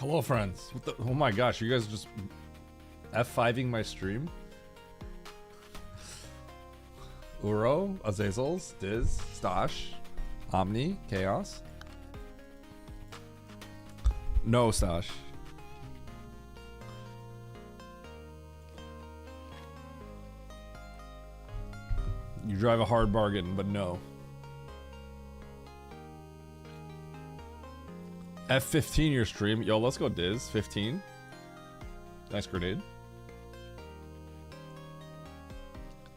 Hello, friends. What the, oh my gosh, you guys just F5ing my stream? Uro, Azazels, Diz, Stosh, Omni, Chaos. No, Stosh. You drive a hard bargain, but no. F15 your stream. Yo, let's go Diz. 15. Nice grenade.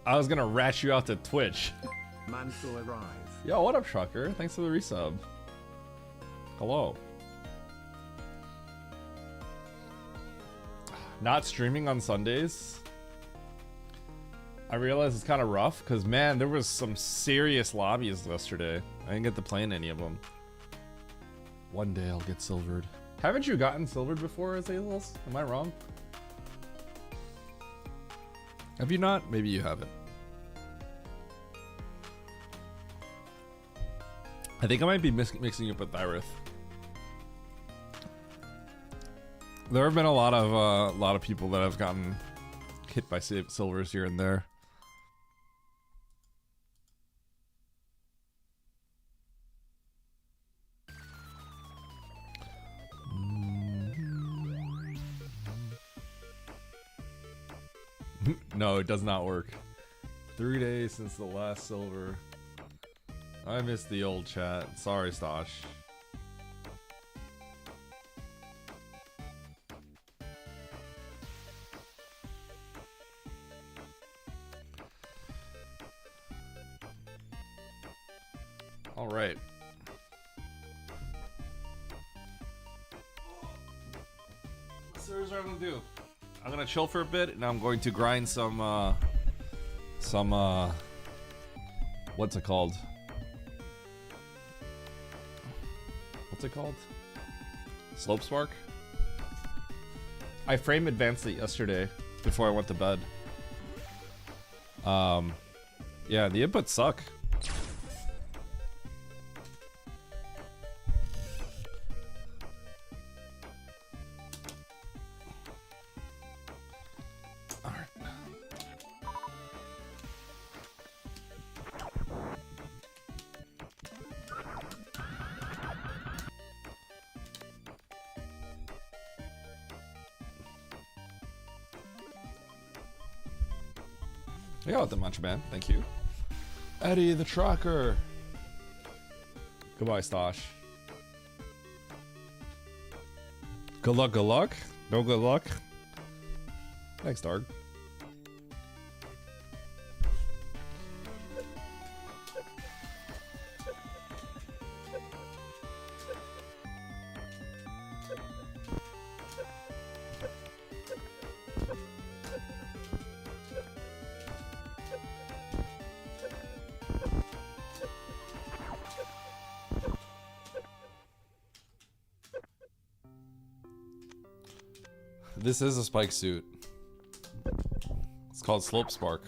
I was gonna rat you out to Twitch. Man will arrive. Yo, what up, Trucker? Thanks for the resub. Hello. Not streaming on Sundays. I realize it's kind of rough because, man, there was some serious lobbies yesterday. I didn't get to play in any of them. One day I'll get silvered. Haven't you gotten silvered before, Azazels? Am I wrong? Have you not? Maybe you haven't. I think I might be mixing up with Thyrith. There have been a lot of people that have gotten hit by silvers here and there. No, it does not work. 3 days since the last silver. I missed the old chat. Sorry, Stosh. All right. So here's what I'm gonna do. I'm gonna chill for a bit, and I'm going to grind some what's it called? What's it called? Slope Spark? I frame advanced it yesterday before I went to bed. Yeah, the inputs suck. I got the Munch Man, thank you. Eddie the Trucker. Goodbye, Stosh. Good luck, good luck. No good luck. Thanks, Dark. This is a spike suit. It's called Slope Spark.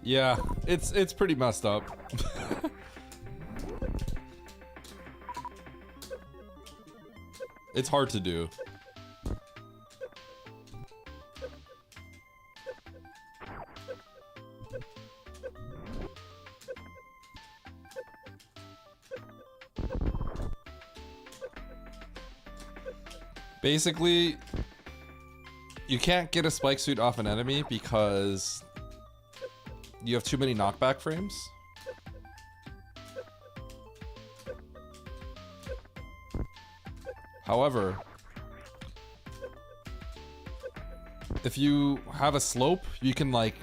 Yeah, it's pretty messed up. It's hard to do. Basically, you can't get a spike suit off an enemy because you have too many knockback frames. However, if you have a slope, you can like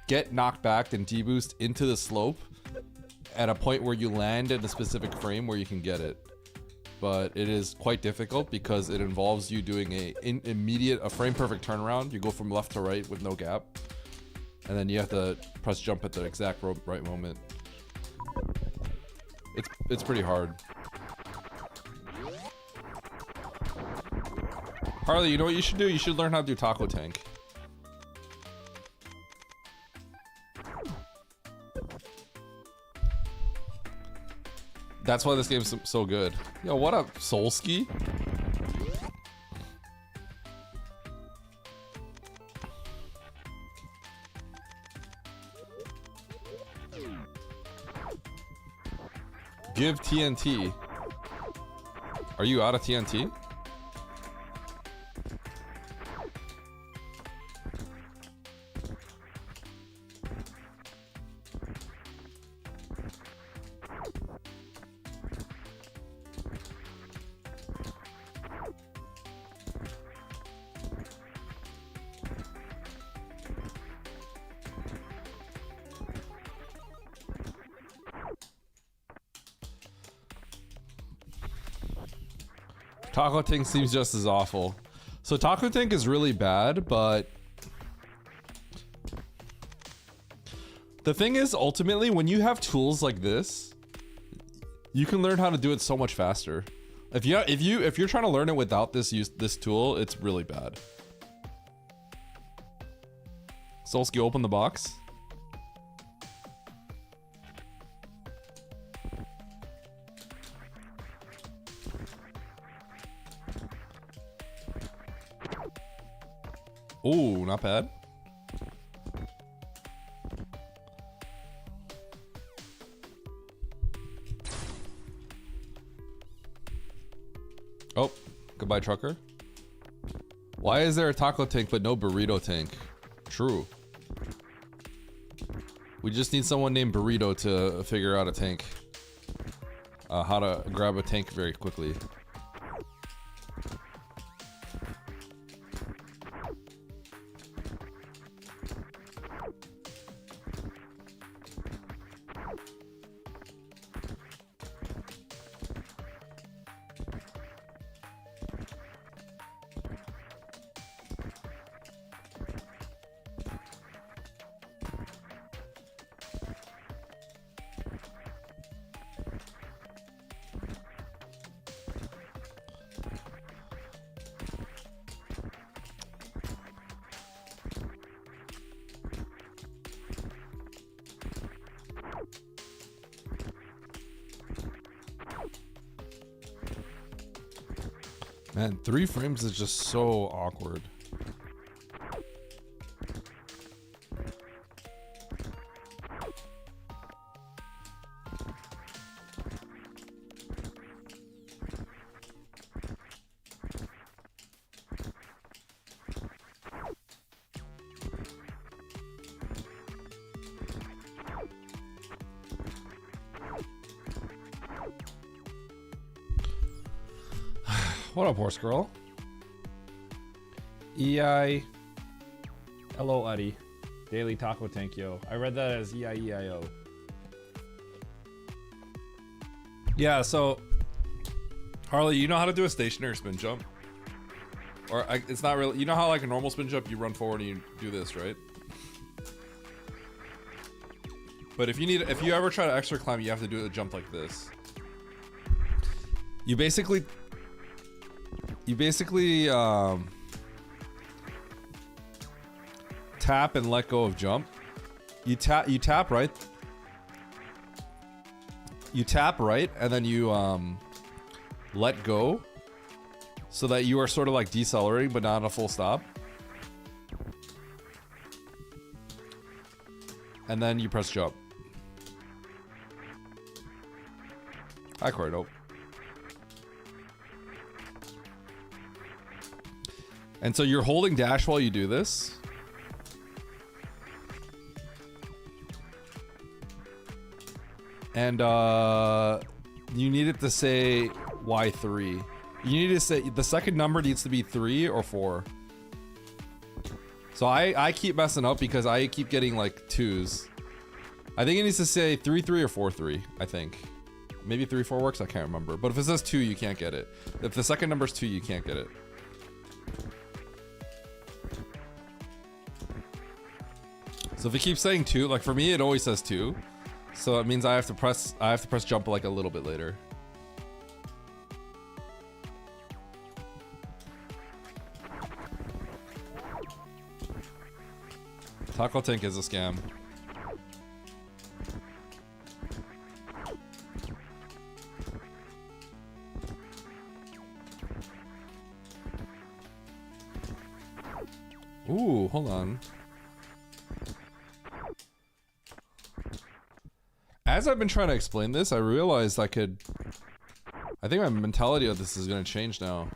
get knocked back and deboost into the slope at a point where you land in a specific frame where you can get it. But it is quite difficult because it involves you doing a frame perfect turnaround. You go from left to right with no gap, and then you have to press jump at the exact right moment. It's pretty hard. Harley, you know what you should do? You should learn how to do taco tank. That's why this game's so good. Yo, what up, Solski? Give TNT. Are you out of TNT? Taco Tank seems just as awful. So Taco Tank is really bad, but the thing is, ultimately, when you have tools like this, you can learn how to do it so much faster. If you're trying to learn it without this tool, it's really bad. Solski, open the box. Ooh, not bad. Oh, goodbye, trucker. Why is there a taco tank but no burrito tank? True. We just need someone named Burrito to figure out a tank. How to grab a tank very quickly. Man, 3 frames is just so awkward. What up, horse girl? E-I-L-O Uddy. Daily Taco Tank, yo. I read that as E-I-E-I-O. Yeah, so Harley, you know how to do a stationary spin jump? Or it's not really, you know how like a normal spin jump, you run forward and you do this, right? But if you ever try to extra climb, you have to do a jump like this. You basically tap and let go of jump. You tap right. You tap right and then you let go so that you are sort of like decelerating but not a full stop. And then you press jump. Hi, Cordo. And so you're holding dash while you do this. And you need it to say Y3. You need to say the second number needs to be 3 or 4. So I keep messing up because I keep getting like 2s. I think it needs to say 3-3 or 4-3, I think. Maybe 3-4 works, I can't remember. But if it says 2, you can't get it. If the second number is 2, you can't get it. So if it keeps saying 2, like for me it always says 2. So it means I have to press jump like a little bit later. Taco Tank is a scam. Ooh, hold on. As I've been trying to explain this, I realized I think my mentality of this is gonna change now.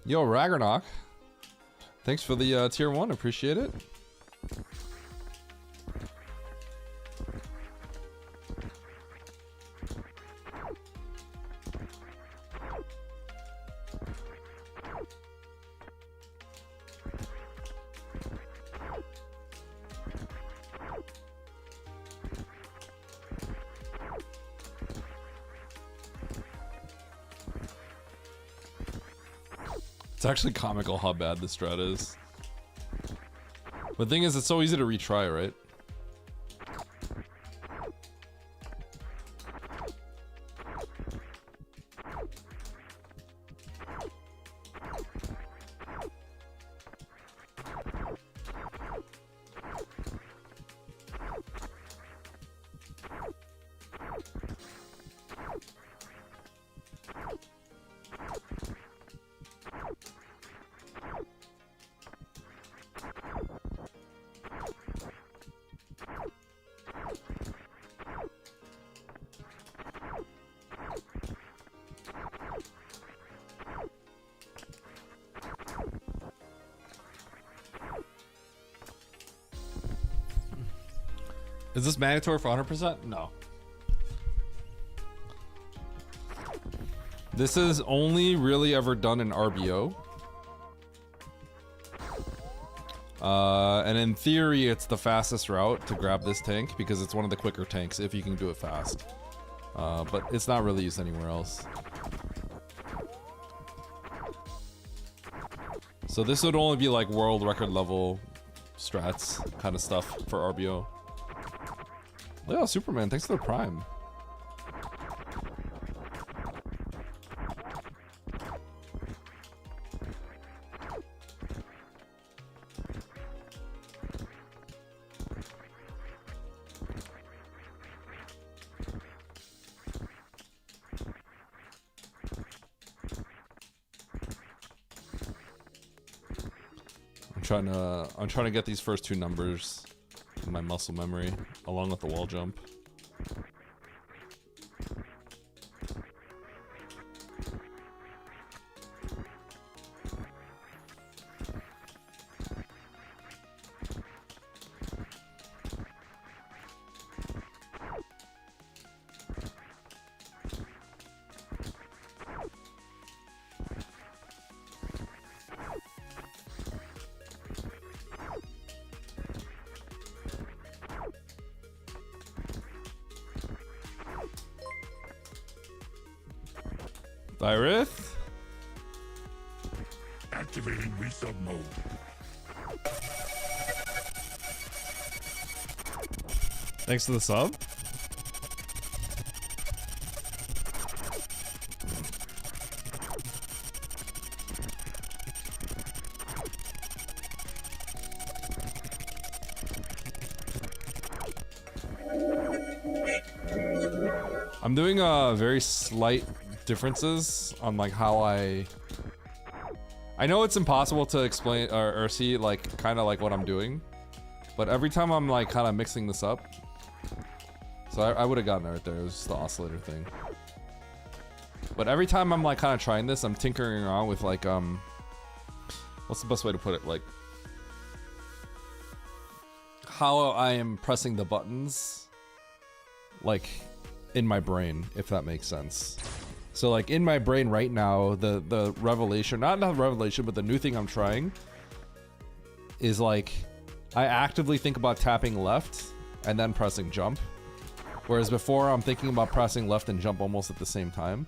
Yo, Ragnarok. Thanks for the tier 1, appreciate it. It's actually comical how bad this strat is. But the thing is, it's so easy to retry, right? Is this mandatory for 100%? No. This is only really ever done in RBO. And in theory, it's the fastest route to grab this tank because it's one of the quicker tanks if you can do it fast. But it's not really used anywhere else. So this would only be like world record level strats kind of stuff for RBO. Yeah, Superman, thanks for the prime. I'm trying to get these first two numbers in my muscle memory, along with the wall jump. Byrith? Activating resub mode. Thanks for the sub. I'm doing very slight differences on like how I know it's impossible to explain or see like kind of like what I'm doing, but every time I'm like kind of mixing this up, so I would have gotten it right there. It was just the oscillator thing. But every time I'm like kind of trying this, I'm tinkering around with like what's the best way to put it, like how I am pressing the buttons like in my brain, if that makes sense. So like in my brain right now, the revelation, not the revelation, but the new thing I'm trying is like, I actively think about tapping left and then pressing jump. Whereas before I'm thinking about pressing left and jump almost at the same time.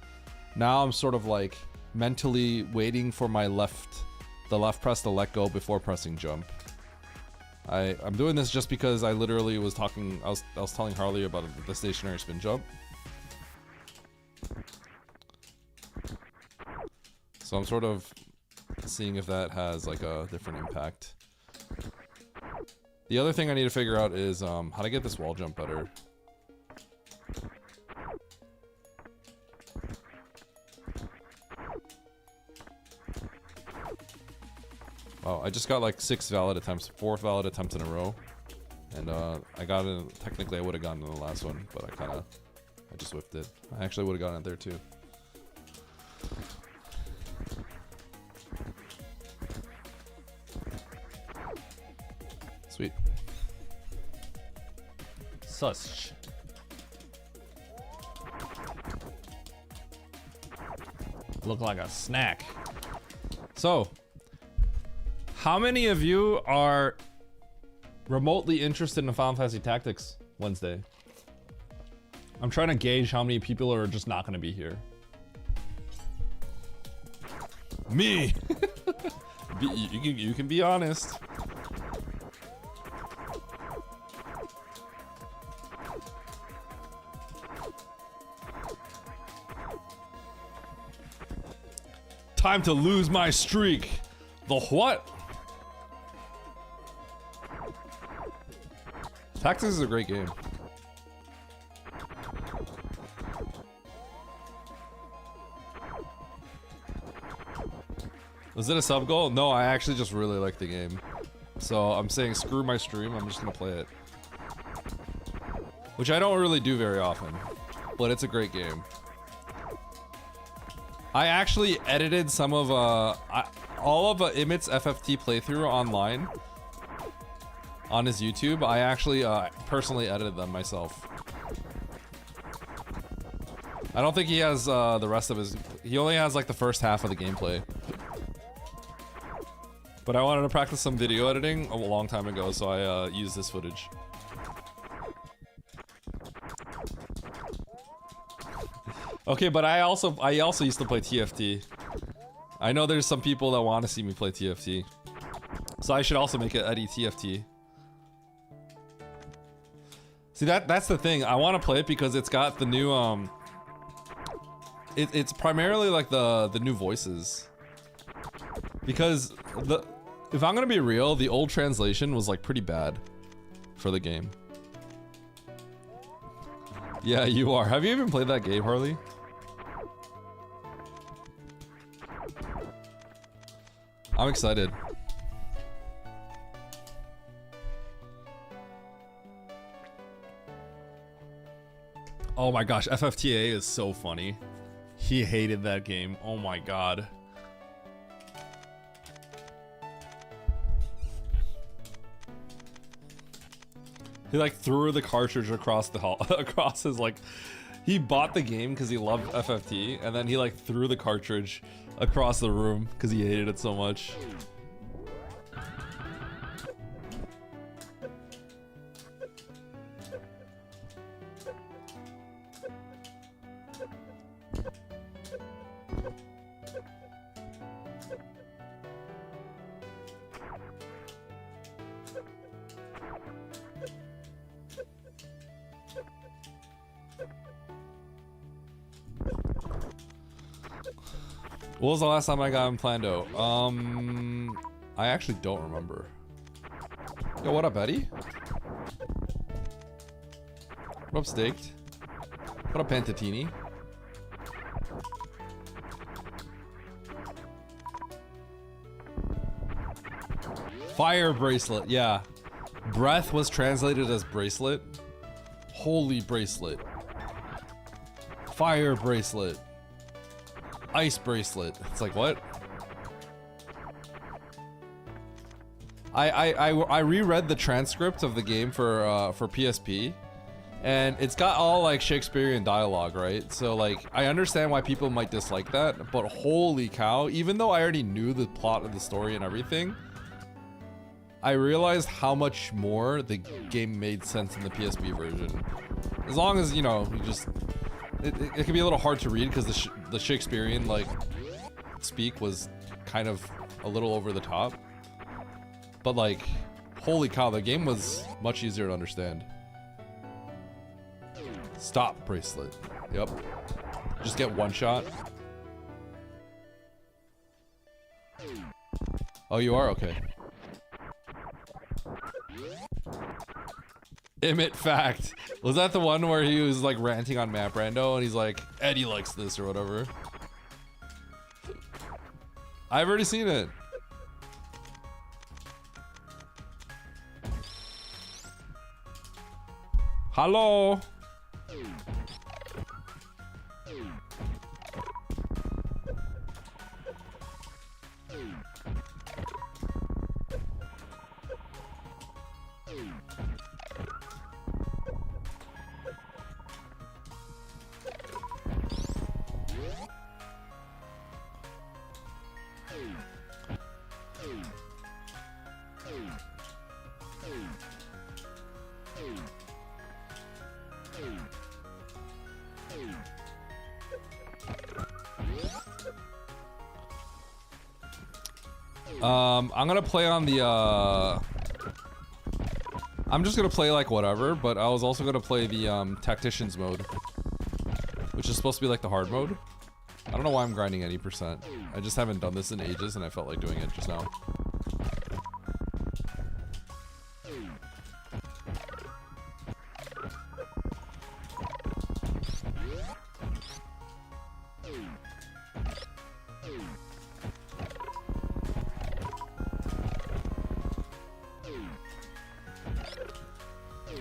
Now I'm sort of like mentally waiting for the left press to let go before pressing jump. I'm doing this just because I literally was talking, I was telling Harley about the stationary spin jump. So I'm sort of seeing if that has like a different impact. The other thing I need to figure out is how to get this wall jump better. Wow, I just got like 6 valid attempts, 4 valid attempts in a row. And I got it, technically I would have gotten in the last one, but I just whiffed it. I actually would have gotten it there too. Sweet. Such. Look like a snack. So, how many of you are remotely interested in Final Fantasy Tactics Wednesday? I'm trying to gauge how many people are just not going to be here. Me. You can be honest. Time to lose my streak. The what? Tactics is a great game. Was it a sub goal? No, I actually just really like the game. So I'm saying screw my stream, I'm just gonna play it. Which I don't really do very often, but it's a great game. I actually edited some of all of Imit's FFT playthrough online on his YouTube. I actually personally edited them myself. I don't think he has the rest of his. He only has like the first half of the gameplay. But I wanted to practice some video editing a long time ago, so I used this footage. Okay, but I also used to play TFT. I know there's some people that want to see me play TFT, so I should also make it Eddie TFT. See, that's the thing. I want to play it because it's got the new it's primarily like the new voices. Because if I'm gonna be real, the old translation was like pretty bad for the game. Yeah, you are. Have you even played that game, Harley? I'm excited. Oh my gosh, FFTA is so funny. He hated that game. Oh my god. He like threw the cartridge across the hall, across his like, he bought the game because he loved FFT, and then he like threw the cartridge across the room because he hated it so much. What was the last time I got in Plando? I actually don't remember. Yo, what up, Betty? What up, Staked? What up, Pantatini? Fire bracelet, yeah. Breath was translated as bracelet. Holy bracelet. Fire bracelet. Ice bracelet. It's like, what? I reread the transcript of the game for PSP, and it's got all like Shakespearean dialogue, right? So like, I understand why people might dislike that, but holy cow, even though I already knew the plot of the story and everything, I realized how much more the game made sense in the PSP version. As long as, you know, you just... It can be a little hard to read because the Shakespearean, like, speak was kind of a little over the top. But, like, holy cow, the game was much easier to understand. Stop bracelet. Yep. Just get one shot. Oh, you are? Okay. Emit fact. Was that the one where he was like ranting on Map Rando and he's like, Eddie likes this or whatever? I've already seen it. Hello. I'm gonna play on the, I'm just gonna play like whatever, but I was also gonna play the, Tacticians mode. Which is supposed to be like the hard mode. I don't know why I'm grinding any percent. I just haven't done this in ages and I felt like doing it just now.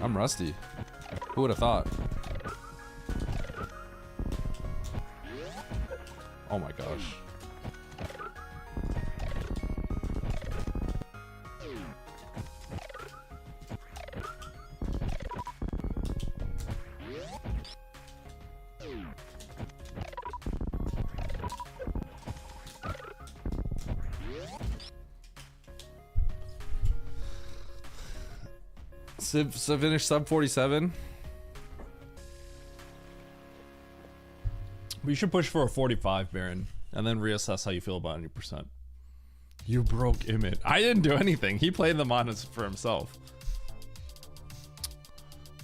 I'm rusty. Who would have thought? Oh my gosh. Civ finished sub 47. We should push for a 45, Baron, and then reassess how you feel about any percent. You broke Emmett. I didn't do anything. He played them on for himself.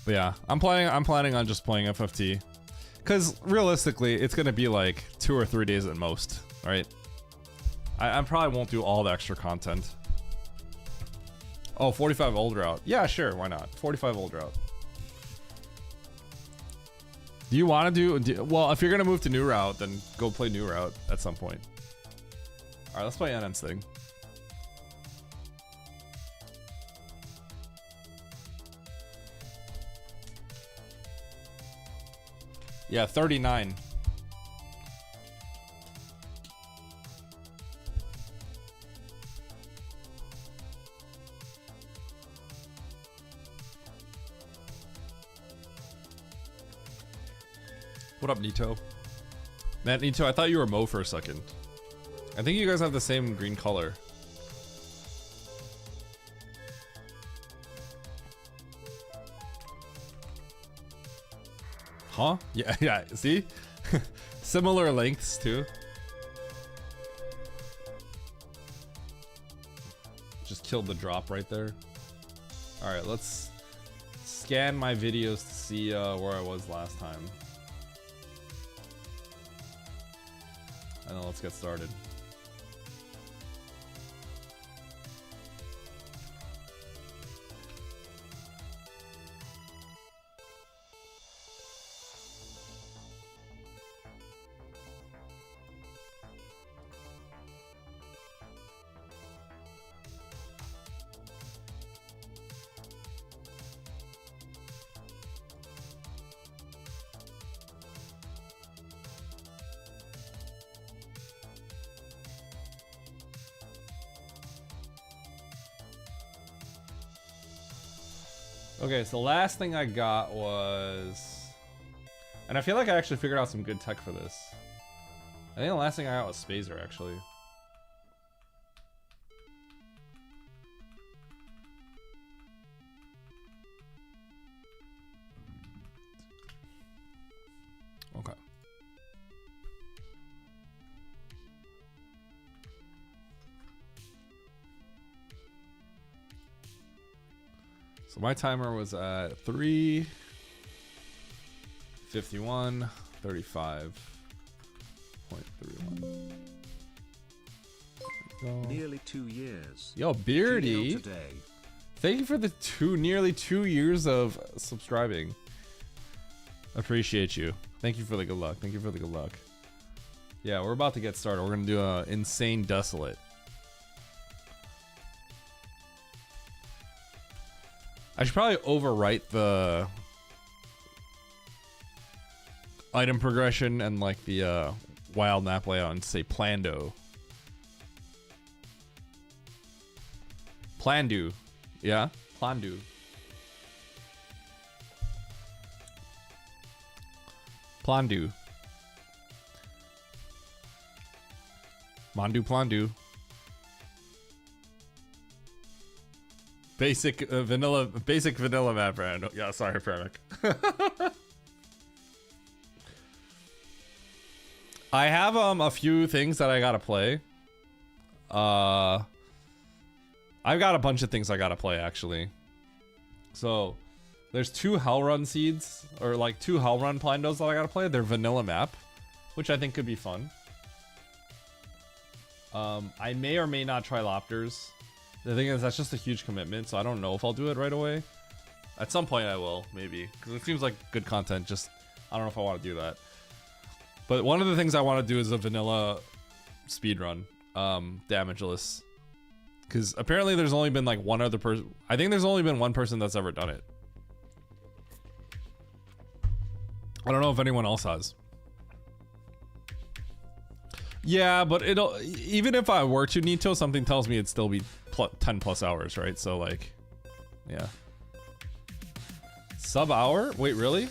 But yeah, I'm planning on just playing FFT, because realistically, it's gonna be like 2 or 3 days at most, right? I probably won't do all the extra content. Oh, 45 old route. Yeah, sure, why not? 45 old route. Do you want to do, well, if you're going to move to new route, then go play new route at some point. All right, let's play NN's thing. Yeah, 39. What up, Nito? Man, Nito, I thought you were Mo for a second. I think you guys have the same green color. Huh? Yeah, yeah, see? Similar lengths, too. Just killed the drop right there. Alright, let's scan my videos to see where I was last time. And then let's get started. Okay, so the last thing I got was, and I feel like I actually figured out some good tech for this. I think the last thing I got was Spazer, actually. Okay. So my timer was at 3:51, 35.31. Nearly 2 years. Yo, Beardy. GL today. Thank you for the nearly 2 years of subscribing. Appreciate you. Thank you for the good luck. Thank you for the good luck. Yeah, we're about to get started. We're gonna do a insane desolate. I should probably overwrite the item progression and like the wild map layout and say PLANDO. PLANDO. Yeah? PLANDO. PLANDO. Mandu PLANDO. Basic vanilla map brand. Yeah, sorry, Pramic. I have a few things that I gotta play. I've got a bunch of things I gotta play actually. So there's 2 Hell Run seeds, or like 2 Hell Run Plandos that I gotta play. They're vanilla map, which I think could be fun. I may or may not try Lopters. The thing is, that's just a huge commitment, so I don't know if I'll do it right away. At some point I will, maybe, because it seems like good content. Just, I don't know if I want to do that. But one of the things I want to do is a vanilla speedrun, damageless. Because apparently there's only been like one other person. I think there's only been one person that's ever done it. I don't know if anyone else has. Yeah, but it'll, even if I were to need to, something tells me it'd still be 10 plus hours, right? So like, yeah. Sub hour? Wait, really?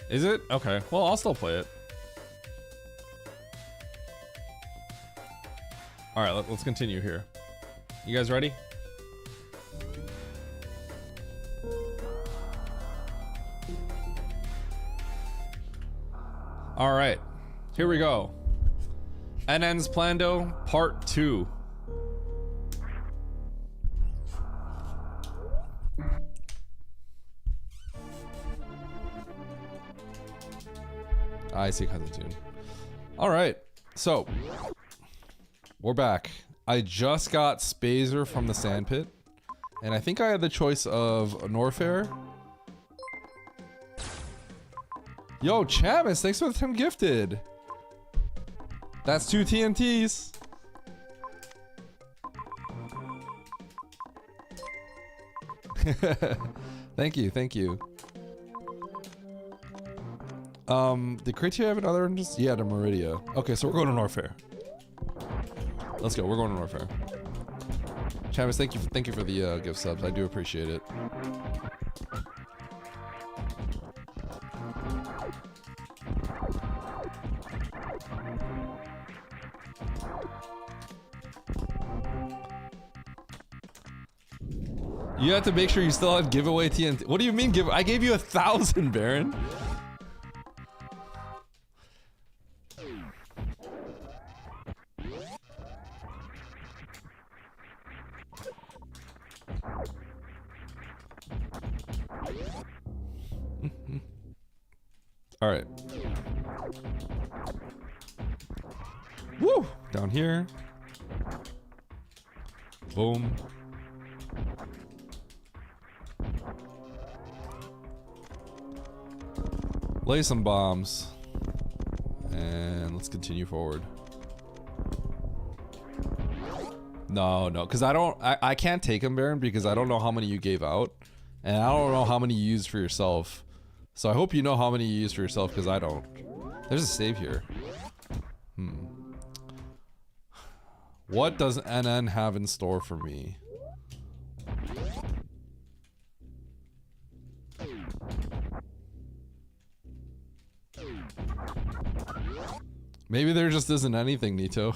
Is it? Okay, well, I'll still play it. All right, let's continue here. You guys ready? All right. Here we go. NN's Plando Part 2. I see cousin tune. All right, so we're back. I just got Spazer from the sandpit, and I think I had the choice of Norfair. Yo, Chavis, thanks for the 10 gifted. That's 2 TNTs. Thank you, thank you. Did Criteria have another interest? Yeah, to Meridia. Okay, so we're going to Norfair. Let's go, we're going to Norfair. Chavis, thank you for the gift subs. I do appreciate it. You have to make sure you still have giveaway TNT. What do you mean give? I gave you 1,000, Baron. All right. Woo! Down here. Boom. Lay some bombs. And let's continue forward. No, because I can't take them, Baron, because I don't know how many you gave out. And I don't know how many you used for yourself. So I hope you know how many you used for yourself, because I don't. There's a save here. What does NN have in store for me? Maybe there just isn't anything, Nito.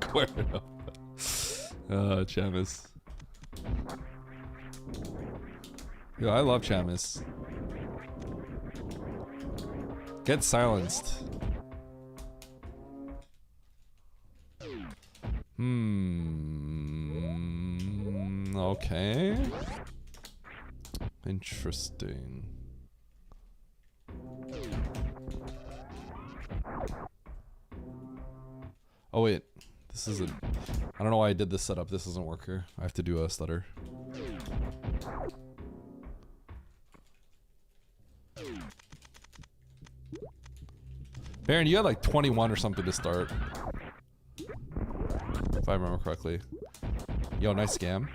Cuerno. Chamis. Yo, I love Chamis. Get silenced. Okay. Interesting. Oh wait, this isn't. I don't know why I did this setup. This doesn't work here. I have to do a stutter. Baron, you had like 21 or something to start. If I remember correctly. Yo, nice scam.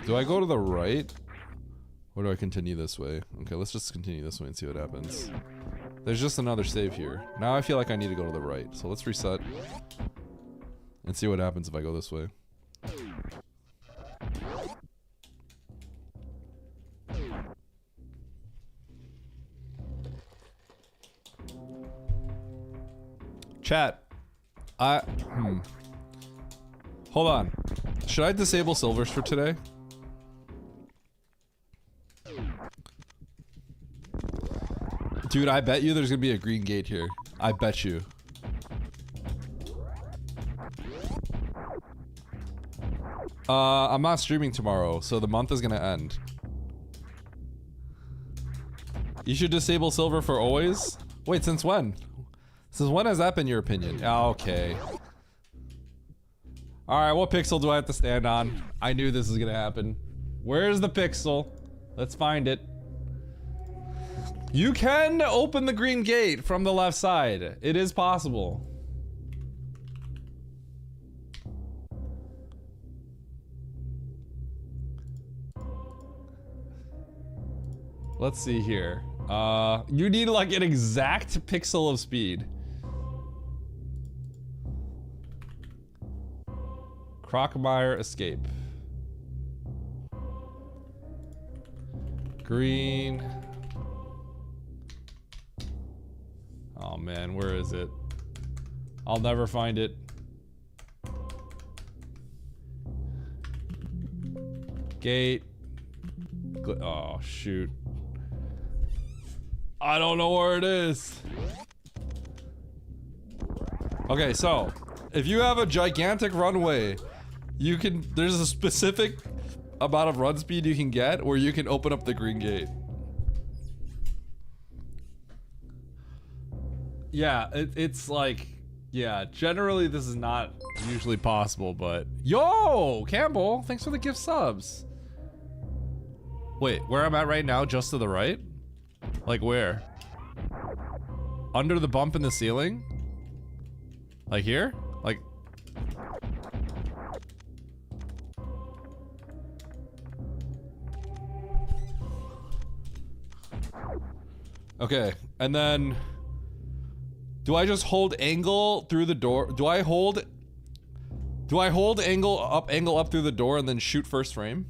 Do I go to the right? Or do I continue this way? Okay, let's just continue this way and see what happens. There's just another save here. Now I feel like I need to go to the right. So let's reset. And see what happens if I go this way. Chat. Hold on. Should I disable silvers for today? Dude, I bet you there's gonna be a green gate here. I bet you. I'm not streaming tomorrow, so the month is gonna end. You should disable silver for always? Wait, since when? Since when has that been your opinion? Okay. Alright, what pixel do I have to stand on? I knew this was gonna happen. Where's the pixel? Let's find it. You can open the green gate from the left side. It is possible. Let's see here. You need like an exact pixel of speed. Crocmire escape. Green. Oh man, where is it? I'll never find it. Gate. Oh shoot. I don't know where it is. Okay, so if you have a gigantic runway, you can, there's a specific amount of run speed you can get where you can open up the green gate. Yeah, it's like, yeah, generally this is not usually possible, but yo, Campbell, thanks for the gift subs. Wait, where I'm at right now, just to the right? Like where? Under the bump in the ceiling? Like here? Like... Okay, and then... Do I just hold angle through the door? Do I hold angle up through the door and then shoot first frame?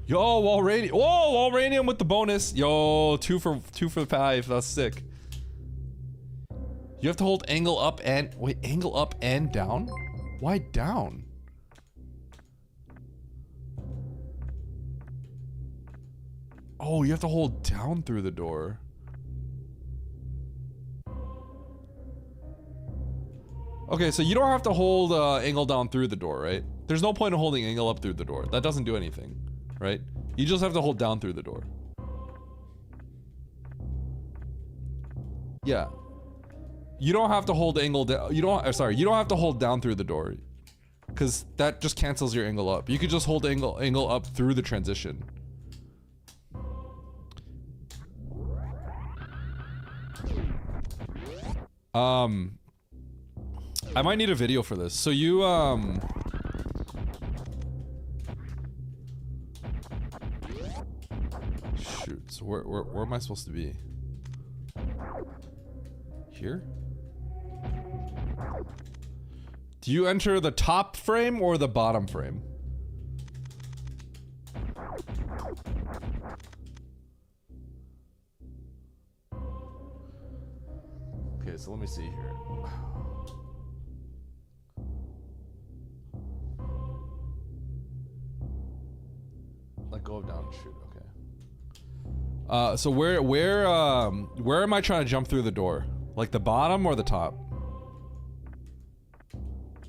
Yo, Walranium. Whoa, Walranium with the bonus. Yo, 2 for 5. That's sick. You have to hold angle up and wait, angle up and down? Why down? Oh, you have to hold down through the door. Okay, so you don't have to hold angle down through the door, right? There's no point in holding angle up through the door. That doesn't do anything, right? You just have to hold down through the door. Yeah. You don't have to hold angle down. You don't have to hold down through the door. Because that just cancels your angle up. You could just hold angle up through the transition. I might need a video for this. So you, shoot, so where am I supposed to be? Here? Do you enter the top frame or the bottom frame? Okay, so let me see here. Let go of down, shoot, okay. So where am I trying to jump through the door? Like the bottom or the top?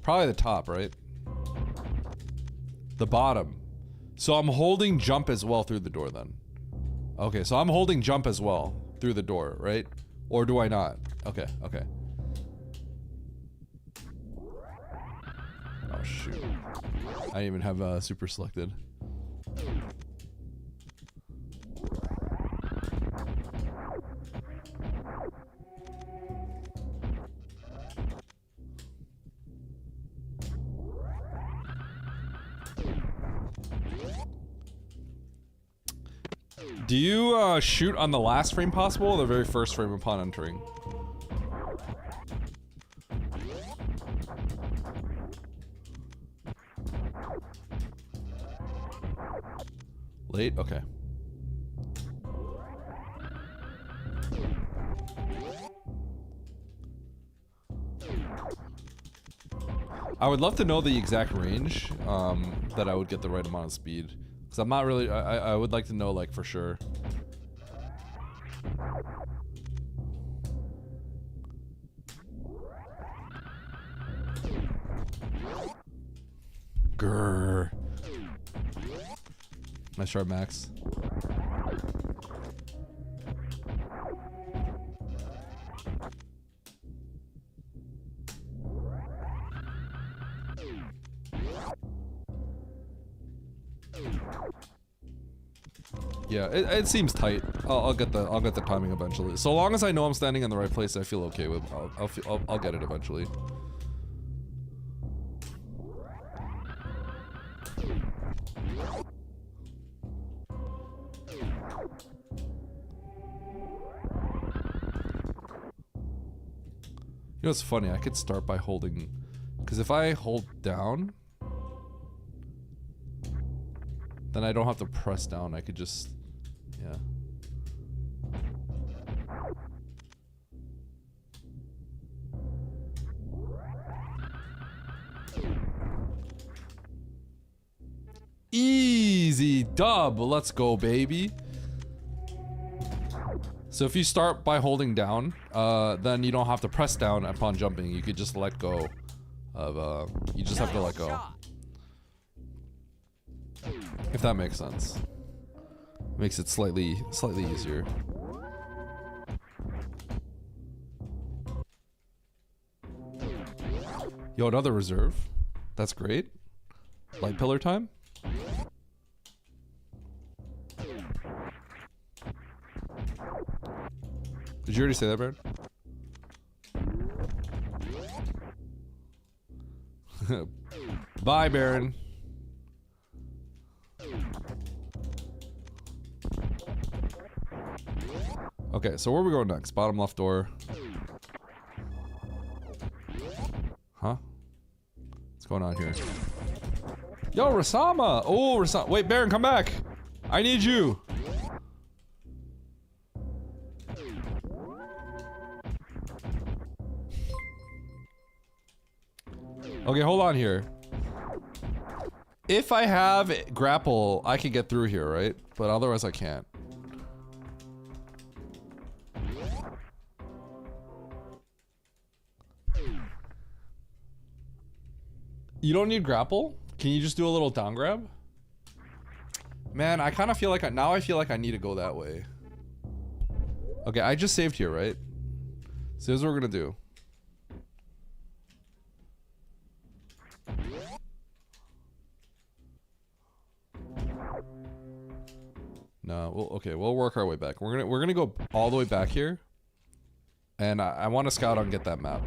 Probably the top, right? The bottom. So I'm holding jump as well through the door then. Okay, so I'm holding jump as well through the door, right? Or do I not? Okay, okay. Oh shoot. I didn't even have super selected. Do you shoot on the last frame possible or the very first frame upon entering? Late? Okay. I would love to know the exact range that I would get the right amount of speed. Because I'm not really, I would like to know like for sure. Grrr. Nice try, Max. Yeah, it seems tight. I'll get the timing eventually. So long as I know I'm standing in the right place, I feel okay with. I'll get it eventually. You know what's funny? I could start by holding, because if I hold down, then I don't have to press down. I could just, yeah. Easy dub. Let's go, baby. So if you start by holding down, then you don't have to press down upon jumping. You could just let go of, you just have to let go. If that makes sense. Makes it slightly easier. Yo, another reserve. That's great. Light pillar time. Did you already say that, Baron? Bye, Baron. Okay, so where are we going next? Bottom left door. Huh? What's going on here? Yo, Rasama! Oh, Rasama. Wait, Baron, come back! I need you! Okay, hold on here. If I have grapple, I can get through here, right? But otherwise I can't. You don't need grapple? Can you just do a little down grab? Man, I kind of feel like now I feel like I need to go that way. Okay, I just saved here, right? So here's what we're gonna do. No, okay, we'll work our way back. We're gonna go all the way back here, and I want to scout and get that map.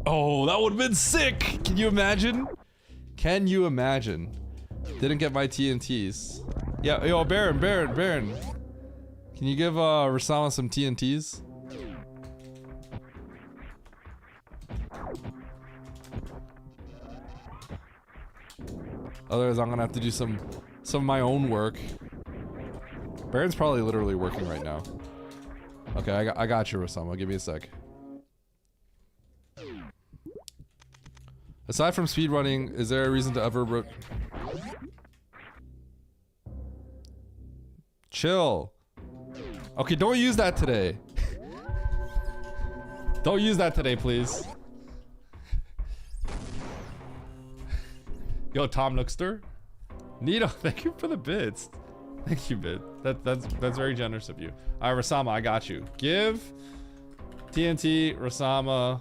Oh, that would have been sick! Can you imagine? Can you imagine? Didn't get my TNTs. Yeah, yo, Baron. Can you give Rasama some TNTs? Otherwise, I'm gonna have to do some of my own work. Baron's probably literally working right now. Okay, I got you, Rosama. Give me a sec. Aside from speedrunning, is there a reason to ever... Chill. Okay, don't use that today. Don't use that today, please. Yo, Tom Nookster. Nito, thank you for the bits. Thank you, Bit. That's very generous of you. Alright, Rasama, I got you. Give TNT, Rasama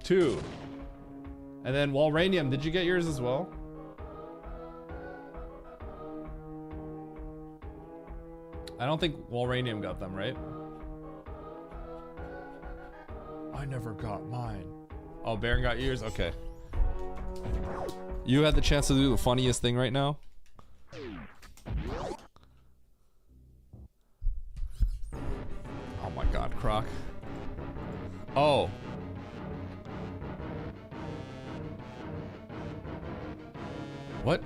2. And then Walranium, did you get yours as well? I don't think Walranium got them, right? I never got mine. Oh, Baron got yours? Okay. You had the chance to do the funniest thing right now? Oh my god, Croc. Oh. What?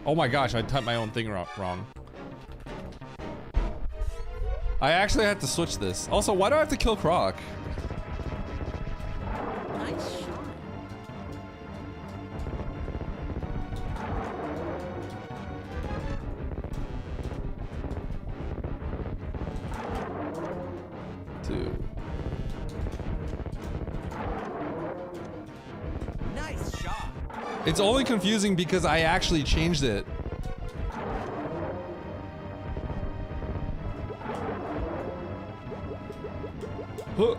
Oh my gosh, I typed my own thing wrong. I actually had to switch this. Also, why do I have to kill Croc? Nice shot. Nice shot. It's only confusing because I actually changed it. Huh.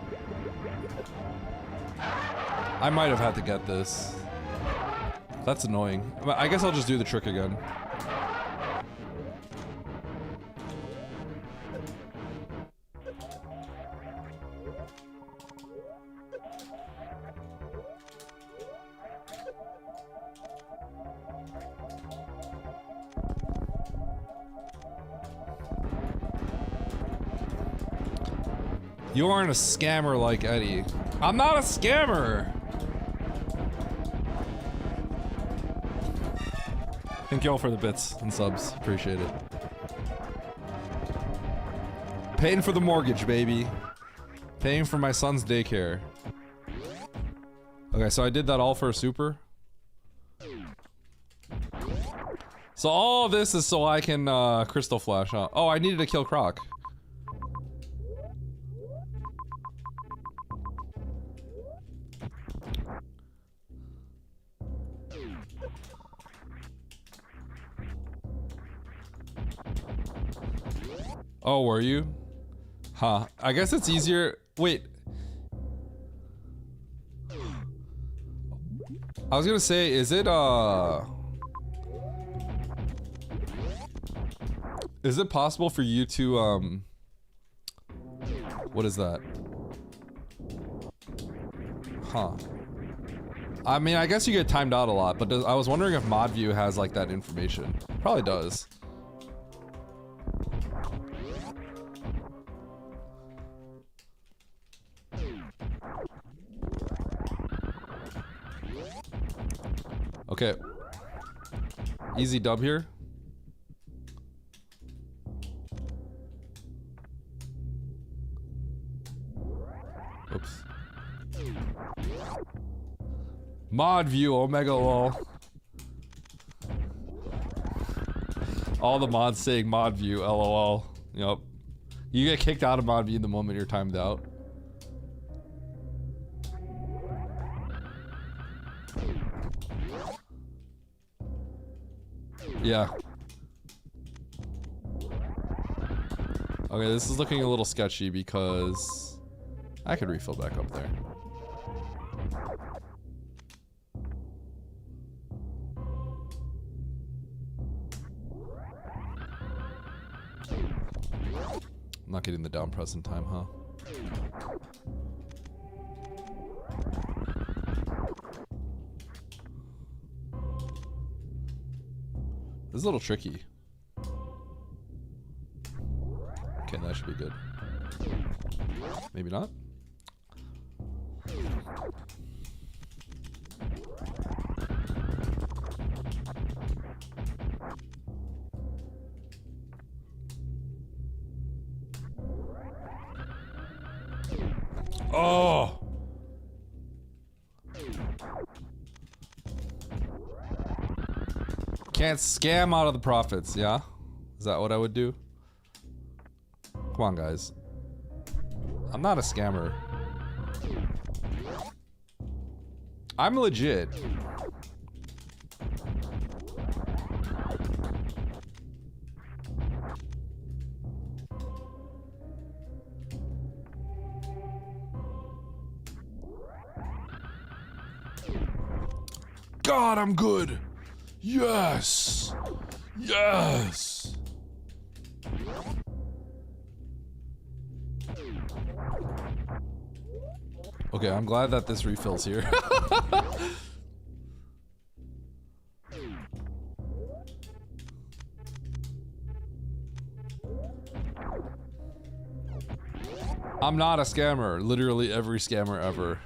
I might have had to get this. That's annoying. I guess I'll just do the trick again. You aren't a scammer like Eddie. I'm not a scammer! Thank you all for the bits and subs. Appreciate it. Paying for the mortgage, baby. Paying for my son's daycare. Okay, so I did that all for a super. So all this is so I can crystal flash, huh? Oh, I needed to kill Croc. Oh, were you? Huh. I guess it's easier. Wait. I was gonna say, is it possible for you to, what is that? Huh. I mean, I guess you get timed out a lot, but I was wondering if ModView has, like, that information. Probably does. Okay. Easy dub here. Oops. Mod view, Omega lol. All the mods saying mod view, lol. Yup. You get kicked out of mod view the moment you're timed out. Yeah. Okay, this is looking a little sketchy because I could refill back up there. I'm not getting the down press in time, huh? This is a little tricky. Okay, that should be good. Maybe not. Oh! Can't scam out of the profits, yeah? Is that what I would do? Come on, guys. I'm not a scammer. I'm legit. God, I'm good. Yes. Yes. Okay, I'm glad that this refills here. I'm not a scammer. Literally every scammer ever.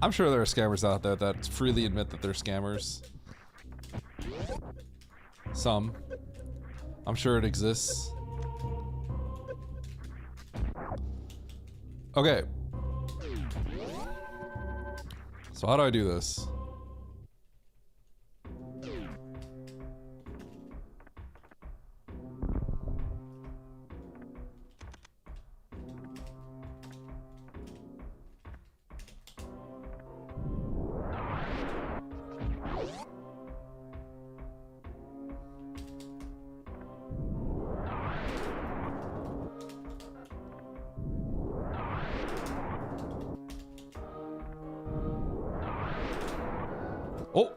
I'm sure there are scammers out there that freely admit that they're scammers. Some. I'm sure it exists. Okay. So how do I do this? Oh!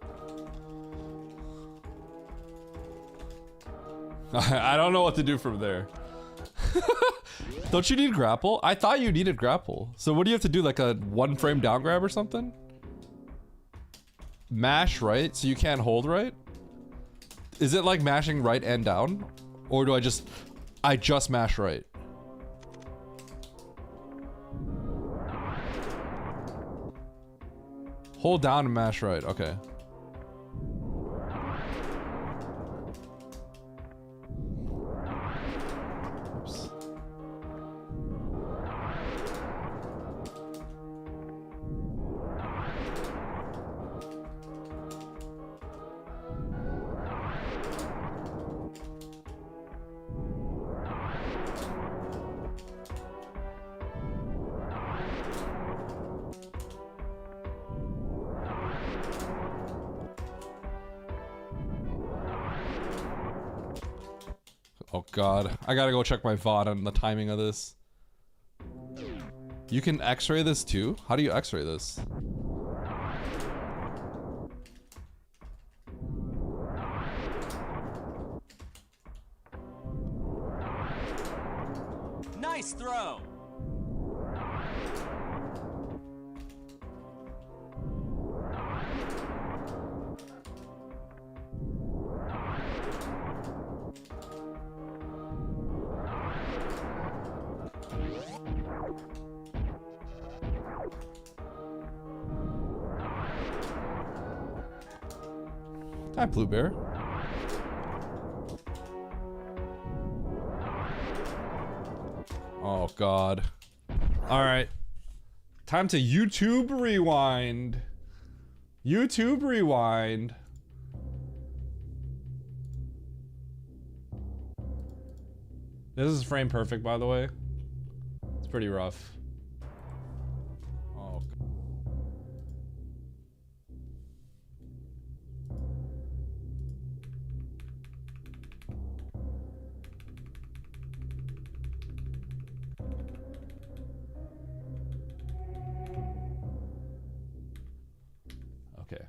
I don't know what to do from there. Don't you need grapple? I thought you needed grapple. So what do you have to do, like a 1 frame down grab or something? Mash right, so you can't hold right? Is it like mashing right and down? Or do I just mash right? Hold down and mash right, okay. Oops. Oh god, I gotta go check my VOD on the timing of this. You can x-ray this too? How do you x-ray this? Nice throw! Hi, Blue Bear. Oh god. Alright. Time to YouTube rewind. YouTube rewind. This is frame perfect, by the way. It's pretty rough. Oh. Okay.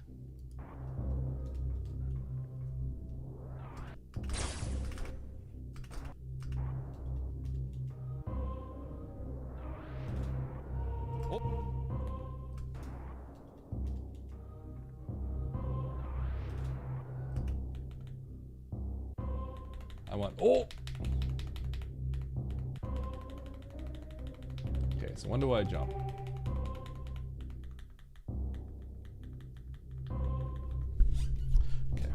I want. Oh! Okay, so when do I jump? Okay.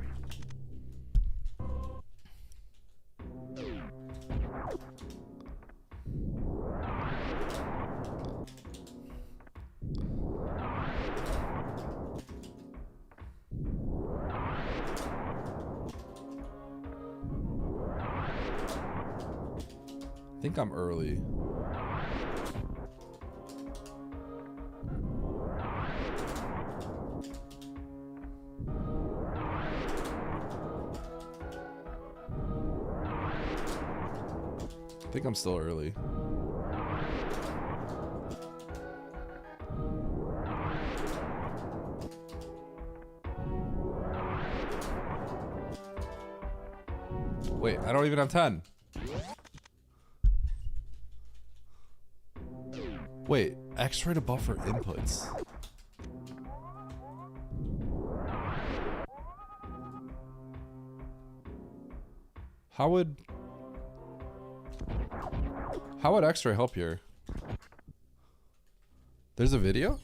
I think I'm early. I think I'm still early. Wait, I don't even have 10. Wait, X-ray to buffer inputs. How would X-ray help here? There's a video?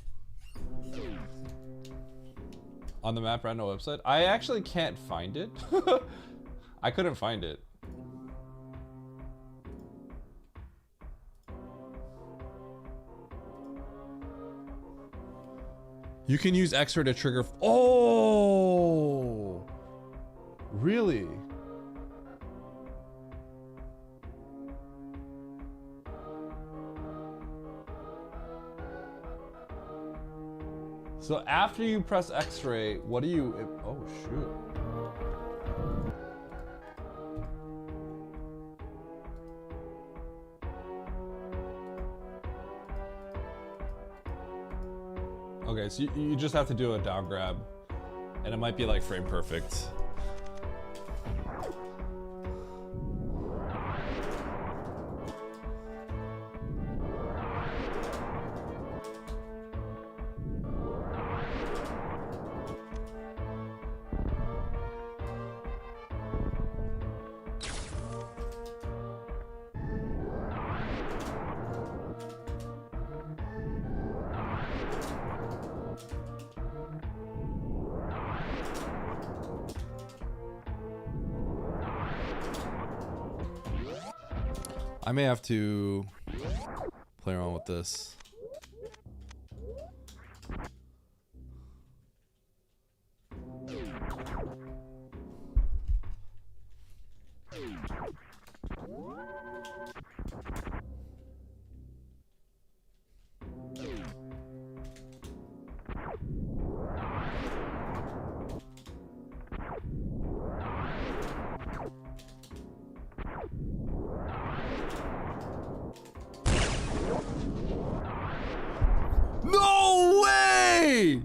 On the Map Rando website? I actually can't find it. I couldn't find it. You can use X-ray to trigger. Oh, really? So after you press X-ray, what do you? Oh shoot. Okay, so you just have to do a down grab, and it might be like frame perfect. I may have to play around with this. No way!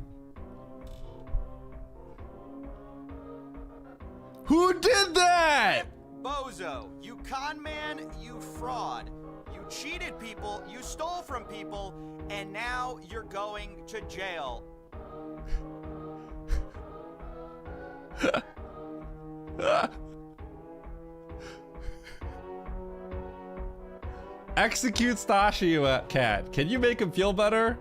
Who did that? Bozo, you con man, you fraud. You cheated people, you stole from people, and now you're going to jail. Execute Stashi, cat. Can you make him feel better?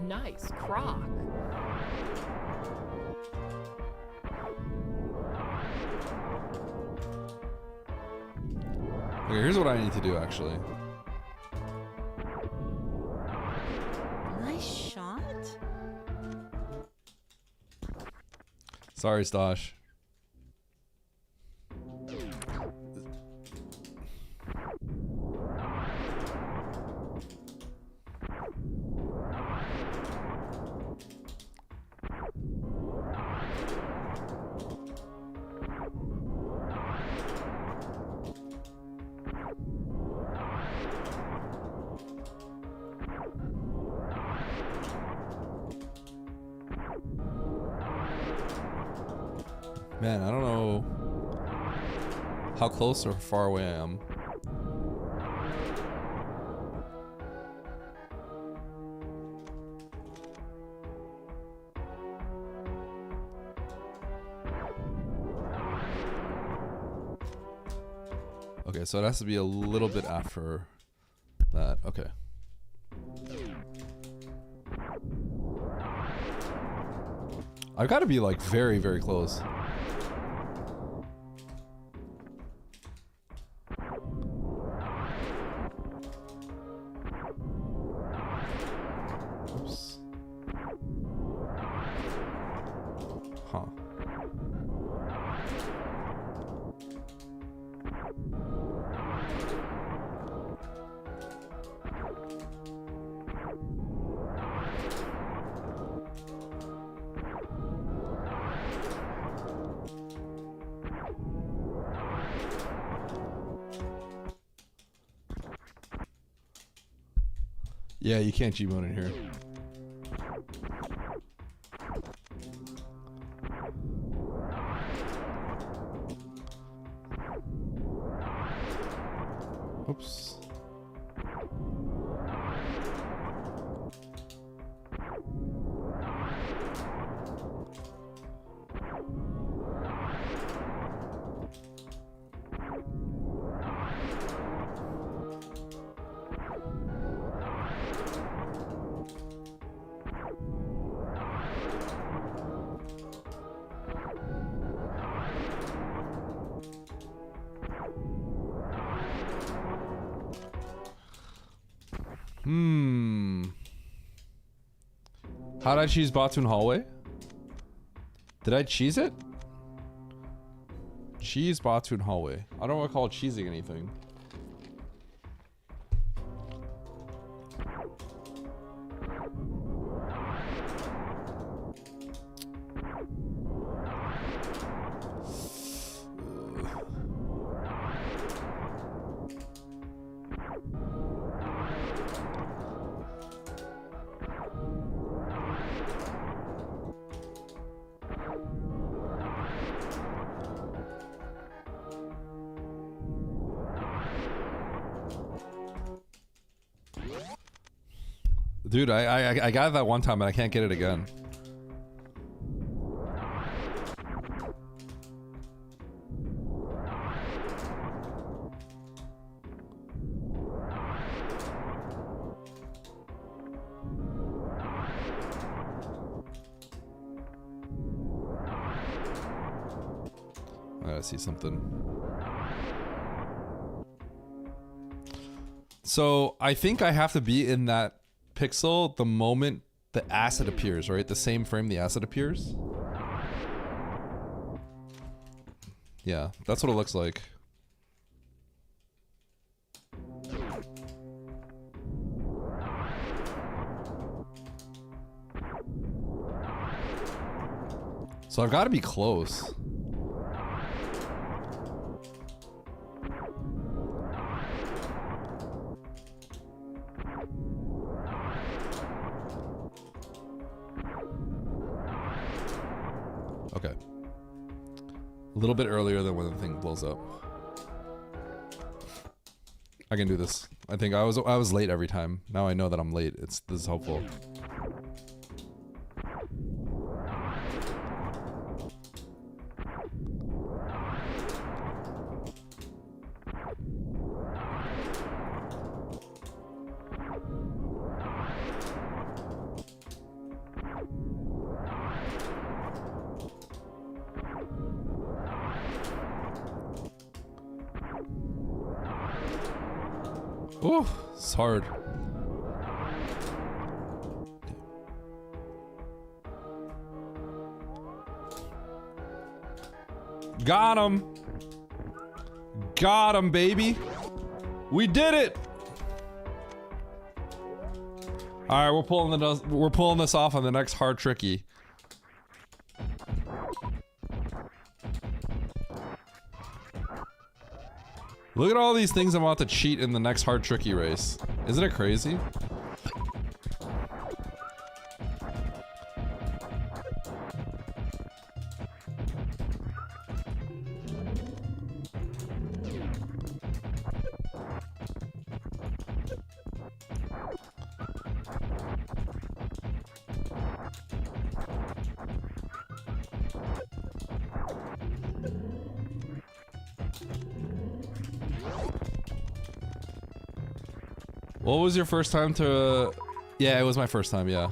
Nice croc. Okay, here's what I need to do actually. Nice shot. Sorry, Stash. Man, I don't know how close or far away I am. Okay, so it has to be a little bit after that. Okay. I've got to be like very, very close. Oops. Yeah, you can't G-mode in here. Oops. How did I cheese Batoon Hallway? Did I cheese it? Cheese Batoon Hallway. I don't recall cheesing anything. Dude, I got it that one time, but I can't get it again. I gotta see something. So I think I have to be in that pixel the moment the asset appears, right? The same frame the asset appears. Yeah, that's what it looks like. So I've got to be close. Okay. A little bit earlier than when the thing blows up. I can do this. I think I was late every time. Now I know that I'm late. This is helpful. Ooh, it's hard. Got him. Got him, baby. We did it. All right, we're pulling this off on the next hard tricky. Look at all these things I'm about to cheat in the next hard tricky race. Isn't it crazy? What was your first time to... Yeah, it was my first time, yeah.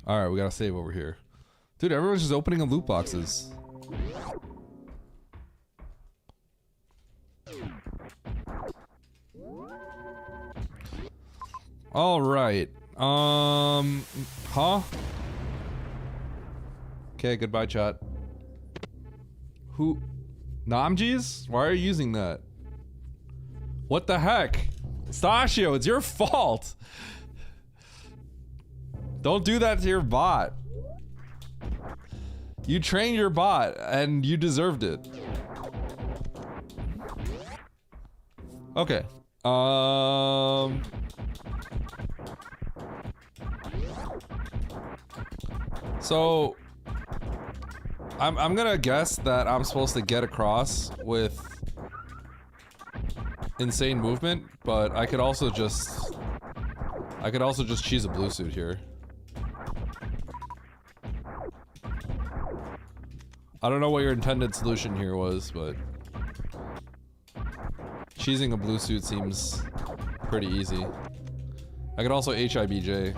All right, we gotta save over here. Dude, everyone's just opening up loot boxes. All right. Huh? Okay, goodbye, chat. Who? Namjees? Why are you using that? What the heck? Stashio, it's your fault. Don't do that to your bot. You trained your bot and you deserved it. Okay. So I'm gonna guess that I'm supposed to get across with insane movement, but I could also just cheese a blue suit here. I don't know what your intended solution here was, but cheesing a blue suit seems pretty easy. I could also HIBJ.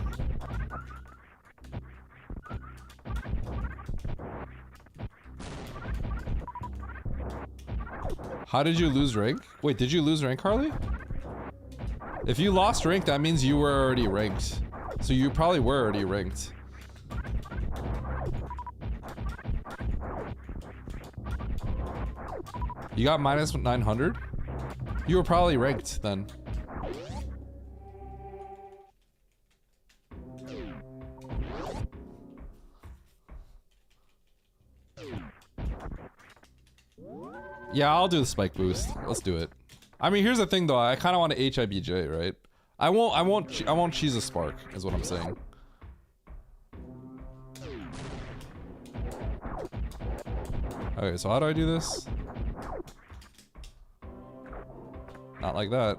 How did you lose rank? Wait, did you lose rank, Harley? If you lost rank, that means you were already ranked. So you probably were already ranked. You got minus 900? You were probably ranked then. Yeah, I'll do the spike boost. Let's do it. I mean, here's the thing though. I kind of want to HIBJ, right? I won't cheese a spark, is what I'm saying. Okay, so how do I do this? Not like that.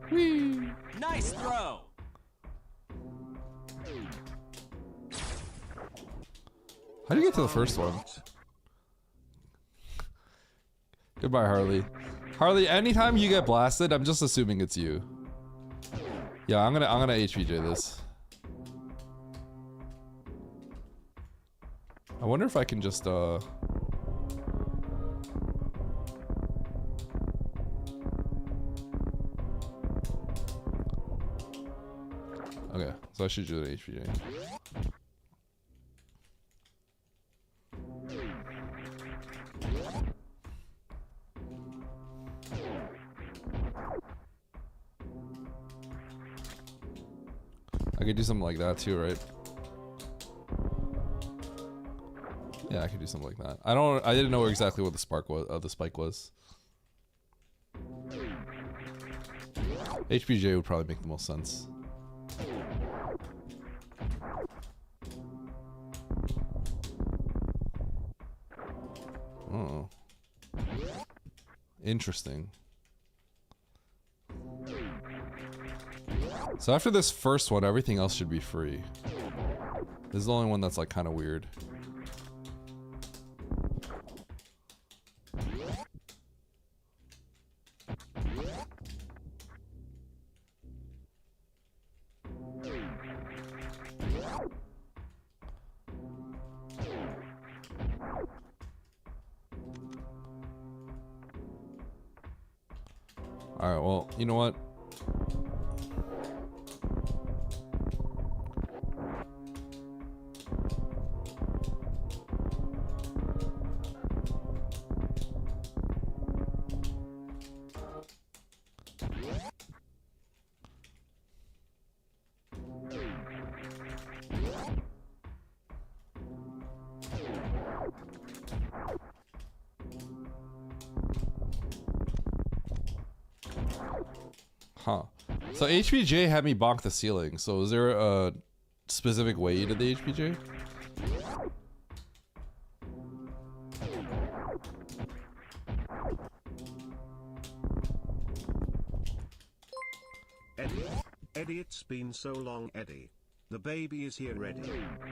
Whee! Nice throw. How do you get to the first one? Goodbye, Harley. Harley, anytime you get blasted, I'm just assuming it's you. Yeah, I'm gonna HVJ this. I wonder if I can just okay, so I should do the HVJ. I could do something like that too, right? Yeah, I could do something like that. I didn't know exactly what the spark was, the spike was. HBJ would probably make the most sense. Oh. Interesting. So after this first one, everything else should be free. This is the only one that's like kind of weird. Alright, well, you know what? Huh. So HBJ had me bonk the ceiling. So is there a specific way you did the HBJ? Eddie, it's been so long, Eddie. The baby is here, Eddie.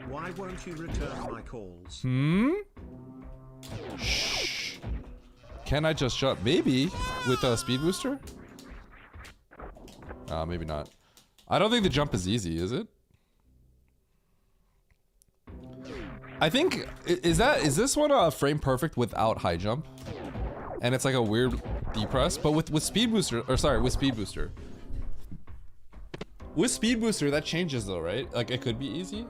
Why won't you return my calls? Shh. Can I just shut? Maybe with a speed booster. Maybe not. I don't think the jump is easy, is it? I think, is this one a frame perfect without high jump? And it's like a weird depress, but with speed booster, or sorry, with speed booster. With speed booster, that changes though, right? Like it could be easy.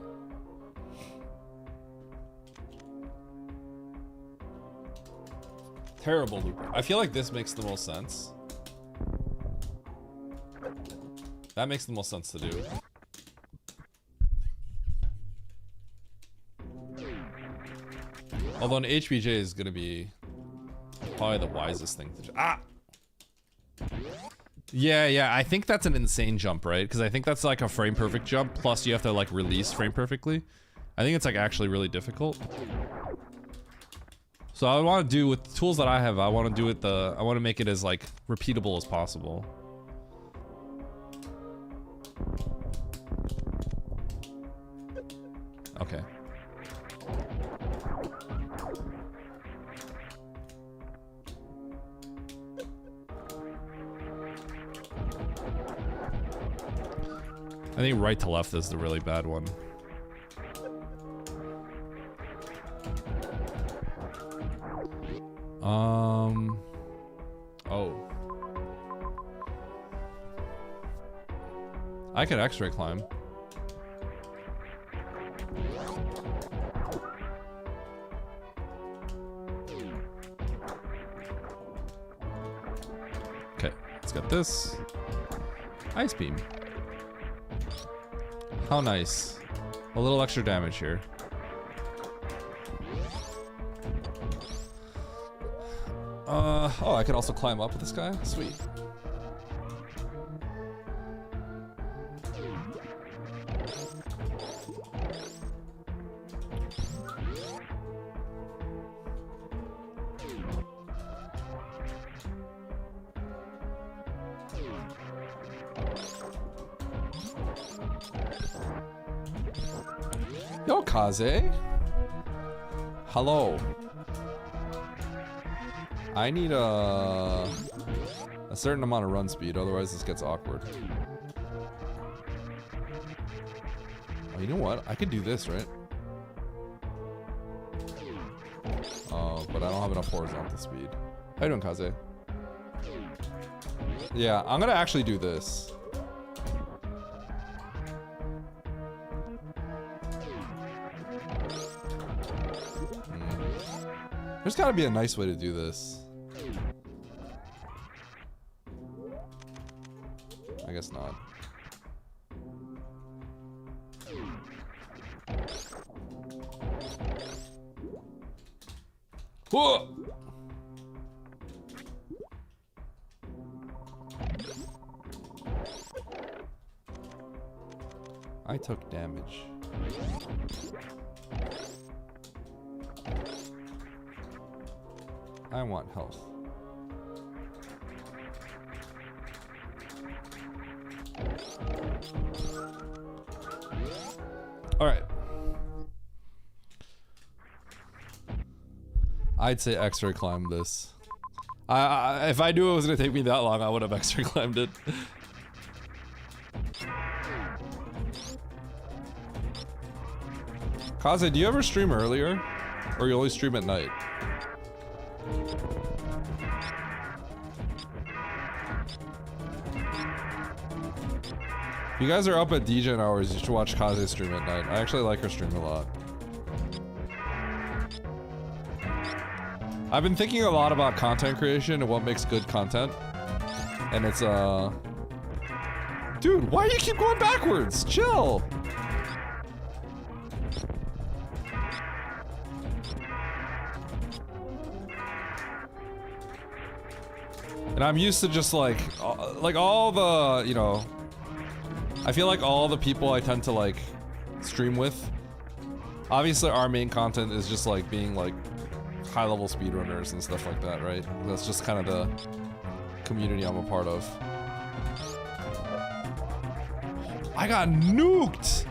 Terrible looper. I feel like this makes the most sense. That makes the most sense to do. Although an HBJ is gonna be probably the wisest thing to do. Ah! Yeah, I think that's an insane jump, right? Because I think that's like a frame perfect jump, plus you have to like release frame perfectly. I think it's like actually really difficult. So I want to do with the tools that I have, I want to do it I want to make it as like repeatable as possible. Okay. I think right to left is the really bad one. Oh. I could X-ray climb. Okay, let's get this. Ice beam. How nice. A little extra damage here. Oh, I can also climb up with this guy? Sweet. Yo, Kaze. Hello. I need a certain amount of run speed, otherwise this gets awkward. Oh, you know what? I could do this, right? Oh, but I don't have enough horizontal speed. How you doing, Kaze? Yeah, I'm gonna actually do this. There's gotta be a nice way to do this. I guess not. Whoa! I took damage. I want health. All right. I'd say X-ray climb this. If I knew it was gonna take me that long, I would have X-ray climbed it. Kaze, do you ever stream earlier? Or you only stream at night? If you guys are up at DJ hours, you should watch Kaze stream at night. I actually like her stream a lot. I've been thinking a lot about content creation and what makes good content. And it's, dude, why do you keep going backwards? Chill! And I'm used to just like all the, you know, I feel like all the people I tend to like stream with, obviously our main content is just like being like high level speedrunners and stuff like that, right? That's just kind of the community I'm a part of. I got nuked!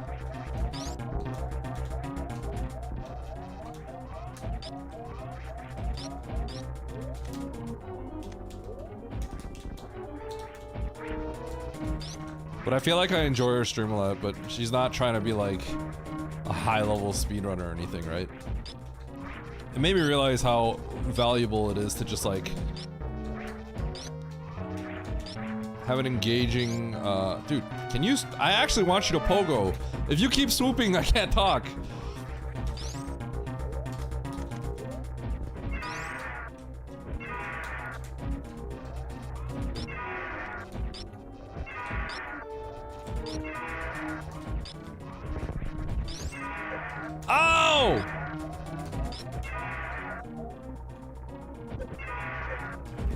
But I feel like I enjoy her stream a lot, but she's not trying to be like a high-level speedrunner or anything, right? It made me realize how valuable it is to just like have an engaging, dude, can you, I actually want you to pogo. If you keep swooping, I can't talk. Oh!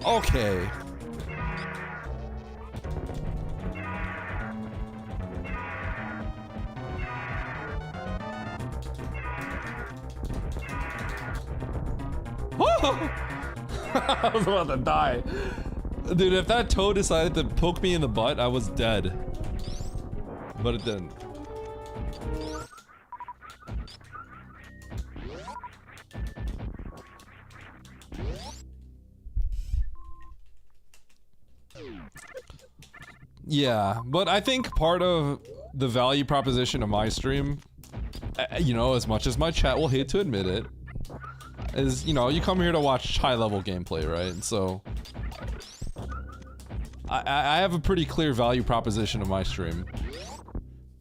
Okay. I was about to die. Dude, if that toad decided to poke me in the butt, I was dead. But it didn't. Yeah, but I think part of the value proposition of my stream, you know, as much as my chat will hate to admit it, is, you know, you come here to watch high-level gameplay, right? So I have a pretty clear value proposition of my stream.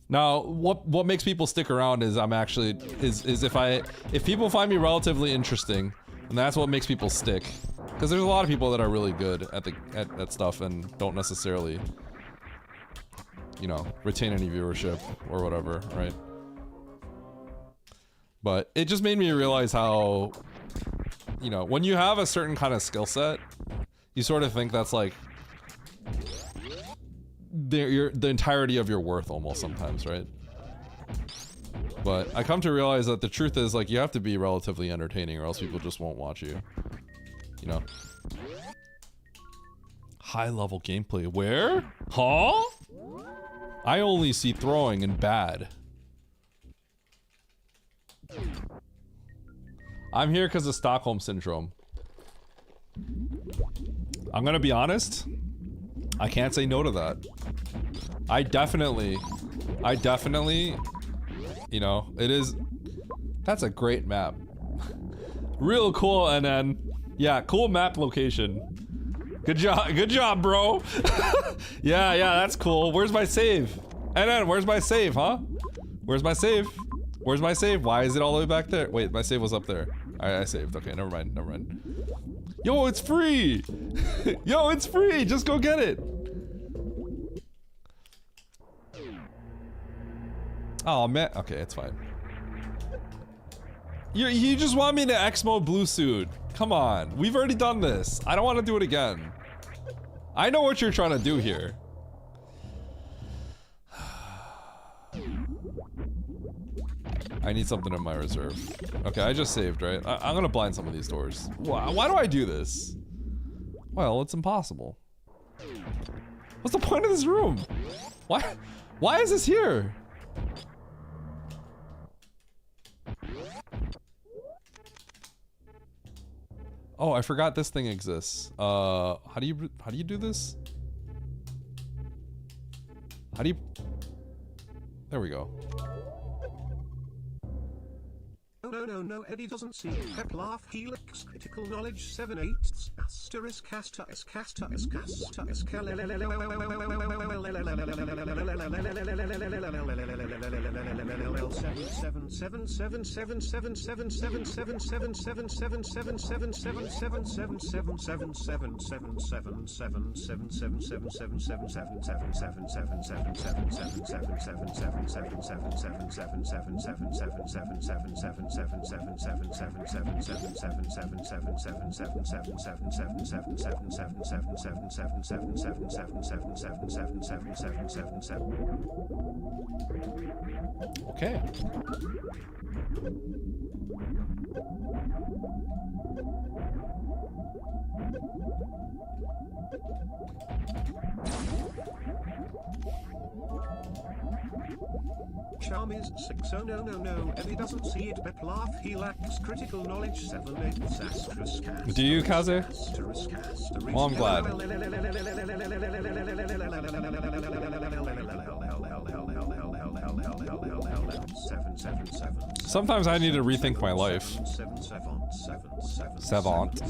Now, what makes people stick around is I'm actually if people find me relatively interesting, and that's what makes people stick. Because there's a lot of people that are really good at stuff and don't necessarily, you know, retain any viewership or whatever, right? But it just made me realize how, you know, when you have a certain kind of skill set, you sort of think that's like the entirety of your worth almost sometimes, right? But I come to realize that the truth is, like, you have to be relatively entertaining or else people just won't watch you. You know? High level gameplay. Where? Huh? I only see throwing and bad. I'm here because of Stockholm Syndrome. I'm gonna be honest. I can't say no to that. I definitely, you know, it is, that's a great map. Real cool, and then, yeah, cool map location. Good job, bro. yeah, that's cool. Where's my save? And then, where's my save, huh? Where's my save? Where's my save? Why is it all the way back there? Wait, my save was up there. I saved. Okay, never mind. Yo, it's free! Yo, it's free! Just go get it! Oh, man. Okay, it's fine. You just want me to X mode blue suit. Come on. We've already done this. I don't want to do it again. I know what you're trying to do here. I need something in my reserve. Okay, I just saved, right? I'm gonna blind some of these doors. Why do I do this? Well, it's impossible. What's the point of this room? Why is this here? Oh, I forgot this thing exists. How do you do this? How do you... There we go. No, Eddie doesn't see it. Pep laugh helix critical knowledge 7/8 asterisk casta is casta is casta is Okay. Charm is 6. Oh no, Eddie doesn't see it. Pep laugh he lacks critical knowledge 7/8 asterisk cast. Do you, Kaze? Well, I'm glad. Sometimes I need to rethink my life. Savant.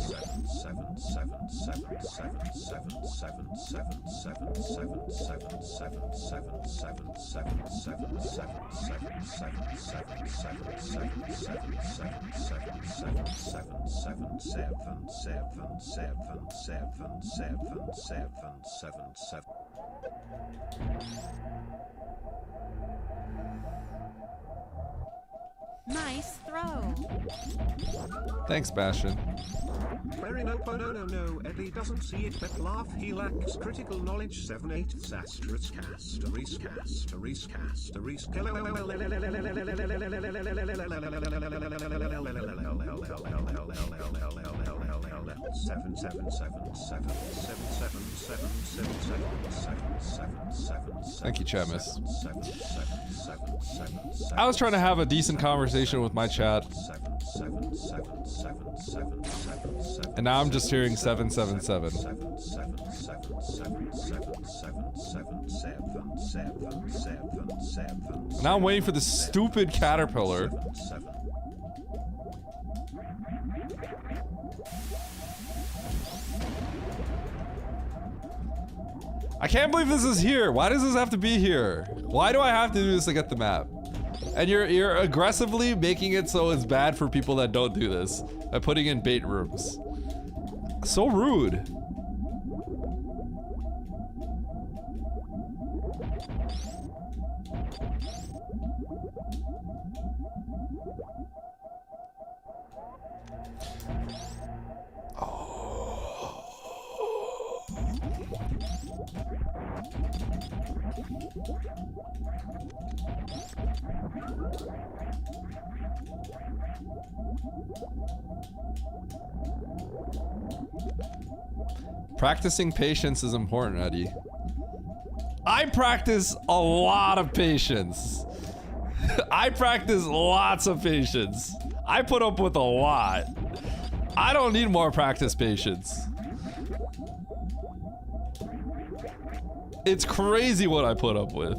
Nice throw. Thanks, Bastion. Query no, Eddie doesn't see it, but laugh, he lacks critical knowledge, 7/8 asterisk asterisk asterisk asterisk 7777777777777. Thank you, Chamis. I was trying to have a decent conversation with my chat, and now I'm just hearing 777. Now I'm waiting for the stupid caterpillar. I can't believe this is here. Why does this have to be here? Why do I have to do this to get the map? And you're aggressively making it so it's bad for people that don't do this by putting in bait rooms. So rude. Practicing patience is important, Eddie. I practice a lot of patience. I practice lots of patience. I put up with a lot. I don't need more practice patience. It's crazy what I put up with.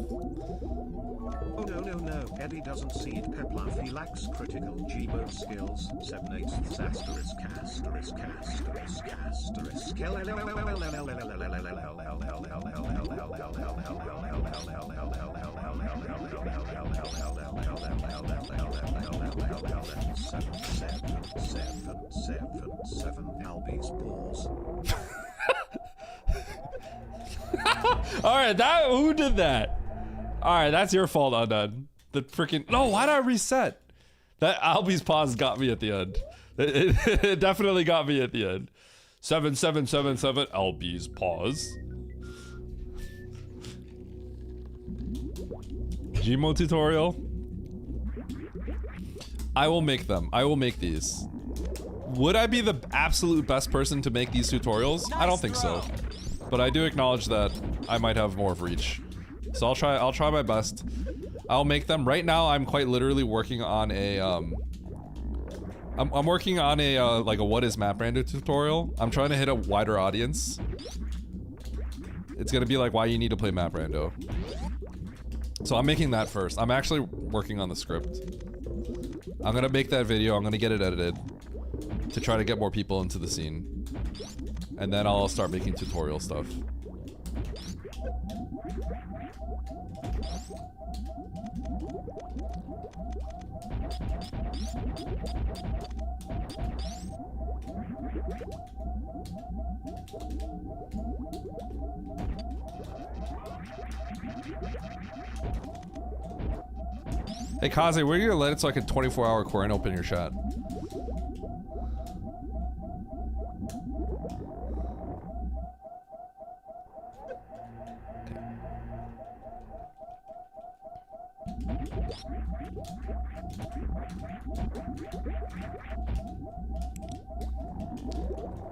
Oh no, Eddie doesn't see it, Peplaf, he lacks critical Gbo skills, 7/8 asterisk asterisk asterisk asterisk 777 Albie's balls. Alright, who did that? Alright, that's your fault, Undone. The freaking no, why did I reset? That Albie's pause got me at the end. It definitely got me at the end. 7777 Albie's pause. Gmo tutorial. I will make them. I will make these. Would I be the absolute best person to make these tutorials? I don't think so. But I do acknowledge that I might have more of reach. So I'll try my best. I'll make them. Right now I'm quite literally working on a I'm working on a like a what is map render tutorial. I'm trying to hit a wider audience. It's gonna be like why you need to play map rando. So I'm making that first. I'm actually working on the script. I'm gonna make that video. I'm gonna get it edited to try to get more people into the scene. And then I'll start making tutorial stuff. Hey Kaze, where are you gonna let it so I can 24-hour core and open your chat?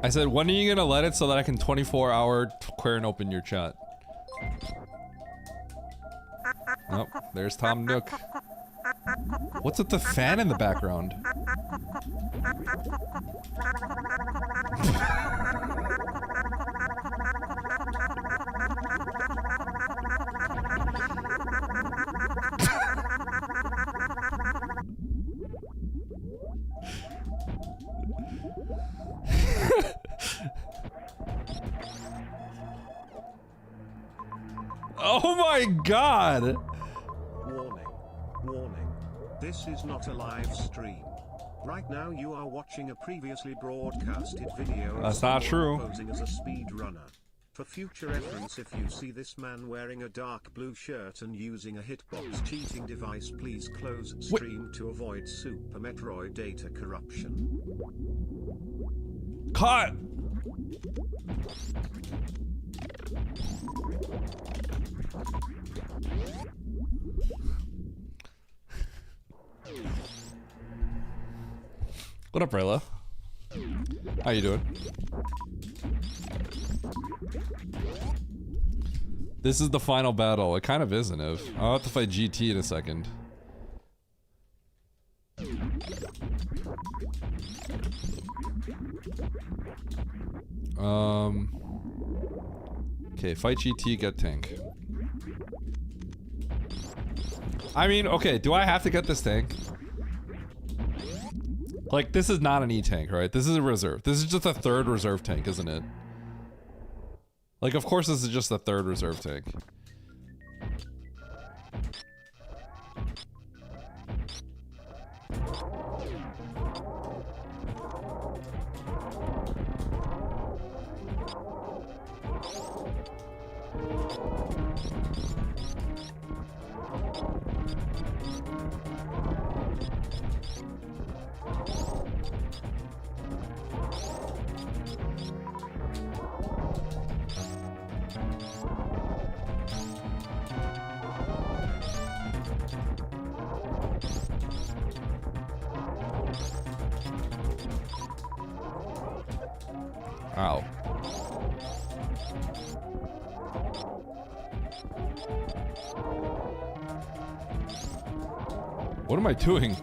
I said, when are you gonna let it so that I can 24-hour queer and open your chat? Oh, there's Tom Nook. What's with the fan in the background? Oh my god! Warning. Warning. This is not a live stream. Right now you are watching a previously broadcasted video of That's not someone true. posing as a speedrunner. For future reference, if you see this man wearing a dark blue shirt and using a hitbox cheating device, please close stream to avoid Super Metroid data corruption. Cut! What up, Rayla? How you doing? This is the final battle. It kind of isn't, If. I'll have to fight GT in a second. Okay, fight GT, get tank. I mean, okay, do I have to get this tank? Like, this is not an E-tank, right? This is a reserve. This is just a third reserve tank, isn't it? Like, of course this is just a third reserve tank. Ow. What am I doing?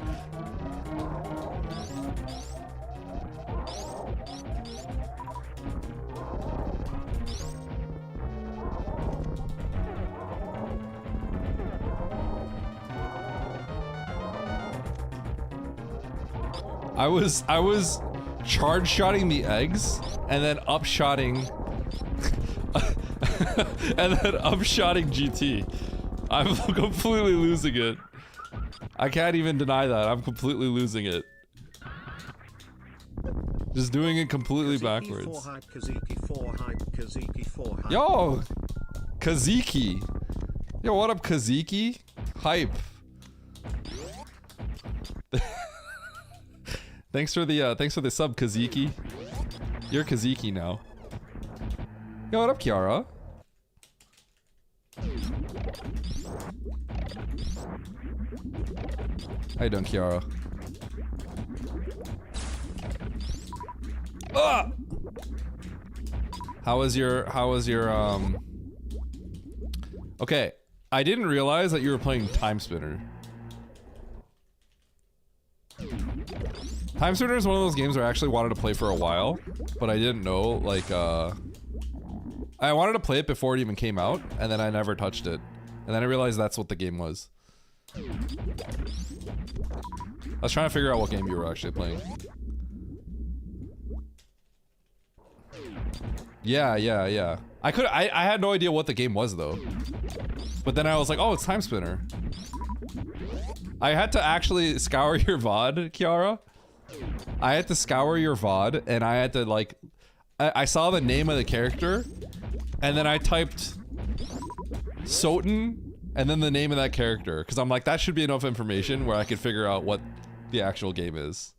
I was charge shotting the eggs and then upshotting and then upshotting GT. I'm completely losing it. I can't even deny that. I'm completely losing it. Just doing it completely backwards. Yo! Kaziki! Yo, what up, Kaziki? Hype. Thanks for the sub, Kaziki. You're Kaziki now. Yo, what up, Kiara? How you doing, Kiara? Ah! How was your Okay, I didn't realize that you were playing Time Spinner. Time Spinner is one of those games where I actually wanted to play for a while, but I didn't know, like, I wanted to play it before it even came out, and then I never touched it. And then I realized that's what the game was. I was trying to figure out what game you were actually playing. Yeah. I had no idea what the game was, though. But then I was like, oh, it's Time Spinner. I had to actually scour your VOD, Kiara. I had to scour your VOD, and I had to, like... I saw the name of the character, and then I typed... Soten, and then the name of that character. Because I'm like, that should be enough information where I could figure out what the actual game is.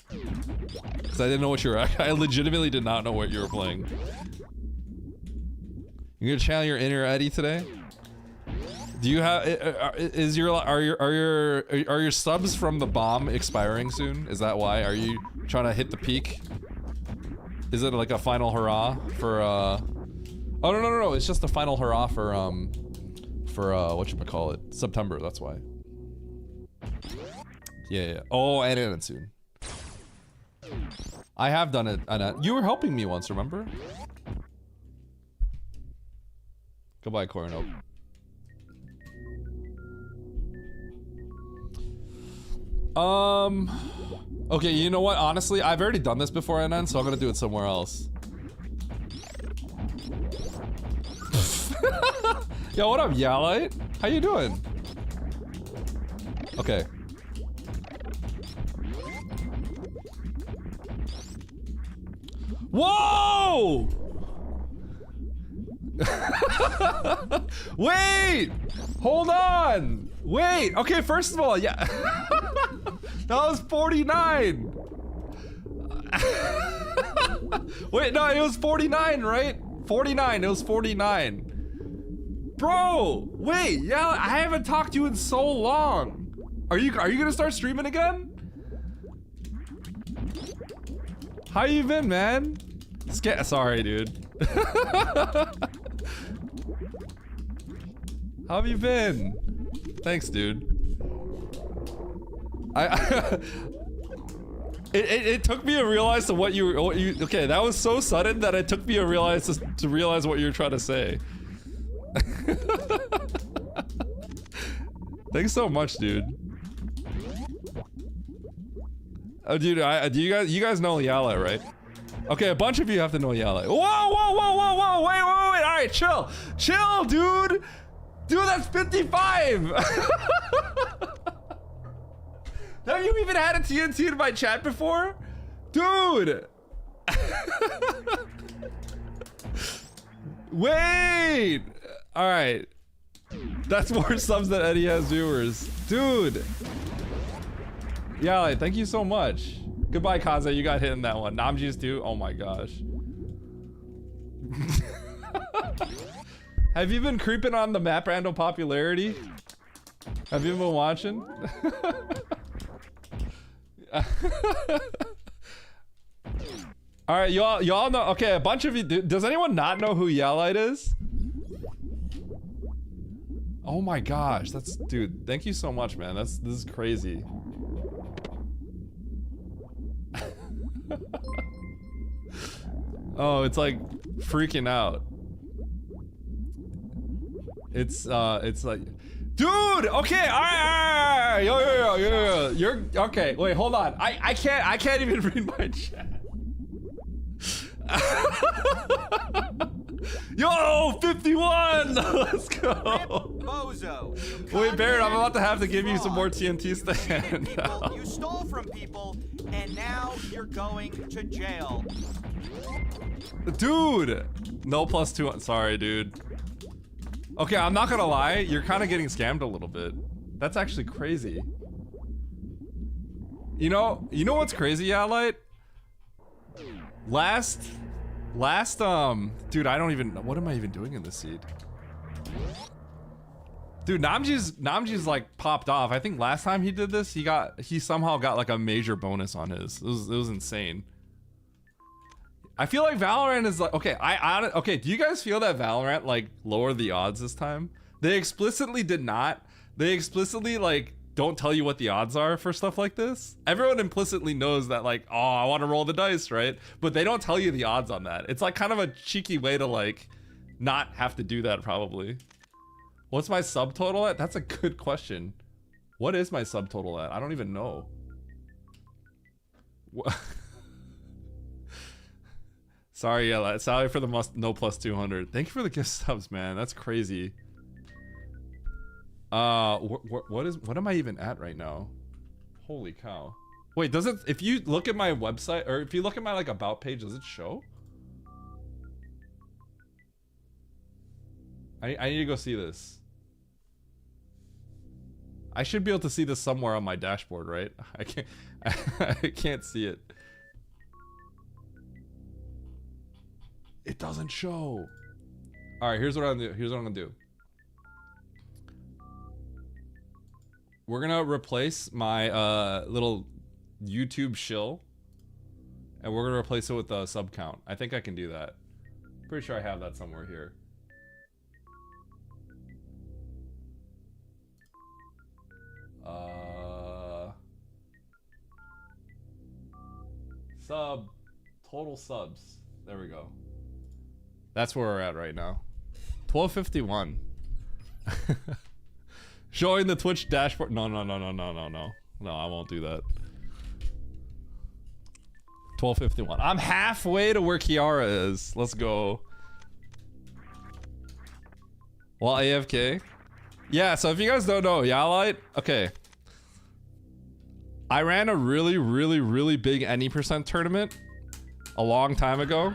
Because I didn't know what you were... I legitimately did not know what you were playing. You gonna channel your inner Eddie today? Do you have... Are your subs from the bomb expiring soon? Is that why? Are you trying to hit the peak? Is it like a final hurrah for, Oh, no. It's just a final hurrah for whatchamacallit? September, that's why. Yeah. Oh, and it soon. I have done it, Annette. You were helping me once, remember? Goodbye, Corno. Okay, you know what? Honestly, I've already done this before, NN, so I'm gonna do it somewhere else. Yo, what up, Yalite? How you doing? Okay. Whoa! Wait! Hold on! Wait! Okay, first of all, yeah. That was 49! Wait, no, it was 49, right? 49, it was 49. Bro! Wait, yeah, I haven't talked to you in so long. Are you gonna start streaming again? How you been, man? Sorry, dude. How have you been? Thanks, dude. It took me to realize to what you okay, that was so sudden that it took me to realize what you were trying to say. Thanks so much, dude. Oh, dude, you guys know Yala, right? Okay, a bunch of you have to know Yala. Whoa, wait, all right, chill, dude. Dude, that's 55. Have you even had a TNT in my chat before? Dude. Wait. All right. That's more subs than Eddie has viewers. Dude. Yeah, thank you so much. Goodbye, Kaze. You got hit in that one. Namji's too. Oh my gosh. Have you been creeping on the map random popularity? Have you been watching? All right, y'all know. Okay, a bunch of you. Does anyone not know who Yalite is? Oh my gosh, dude. Thank you so much, man. This is crazy. Oh, it's like freaking out. It's like, dude. Okay, all right. Yo. You're okay. Wait, hold on. I can't even read my chat. Yo, 51. Let's go. Bozo. Wait, Barrett, I'm about to have to give you some more TNT stand. You stole from people, and now you're going to jail. Dude, no +2. Sorry, dude. Okay, I'm not gonna lie. You're kind of getting scammed a little bit. That's actually crazy. You know what's crazy, Yalite? Last, dude, I don't even, what am I even doing in this seed? Dude, Namji's like popped off. I think last time he did this, he somehow got like a major bonus on his. It was insane. I feel like Valorant is like, okay, okay, do you guys feel that Valorant like lowered the odds this time? They explicitly did not. They explicitly like don't tell you what the odds are for stuff like this. Everyone implicitly knows that like, oh, I want to roll the dice, right? But they don't tell you the odds on that. It's like kind of a cheeky way to like not have to do that probably. What's my subtotal at? That's a good question. What is my subtotal at? I don't even know. Sorry, yeah, sorry for the no +200. Thank you for the gift subs, man. That's crazy. What am I even at right now? Holy cow. Wait, does it, if you look at my website, or if you look at my like about page, does it show? I need to go see this. I should be able to see this somewhere on my dashboard, right? I can't see it. It doesn't show. All right, here's what I'm gonna do. We're gonna replace my little YouTube shill, and we're gonna replace it with a sub count. I think I can do that. Pretty sure I have that somewhere here. Total subs. There we go. That's where we're at right now. 1251. Showing the Twitch dashboard. No. No, I won't do that. 1251. I'm halfway to where Kiara is. Let's go. While AFK? Yeah, so if you guys don't know, Yalite, okay. I ran a really big any% tournament a long time ago.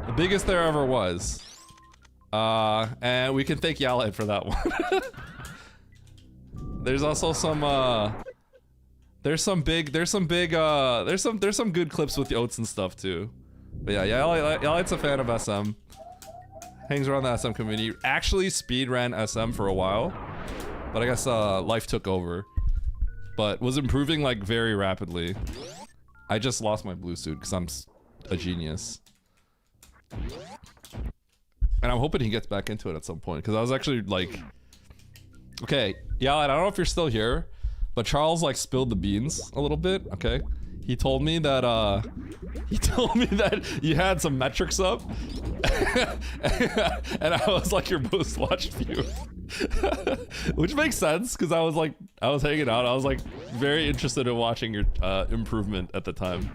The biggest there ever was. And we can thank Yalite for that one. There's also some, there's some good clips with the oats and stuff too. But yeah, Yalite's a fan of SM. Hangs around the SM community. Actually speedran SM for a while. But I guess, life took over. But was improving like very rapidly. I just lost my blue suit because I'm a genius. And I'm hoping he gets back into it at some point, because I was actually like, okay, yeah, I don't know if you're still here, but Charles like spilled the beans a little bit. Okay, he told me that you had some metrics up, and I was like your most watched view, which makes sense because I was hanging out. I was like very interested in watching your improvement at the time,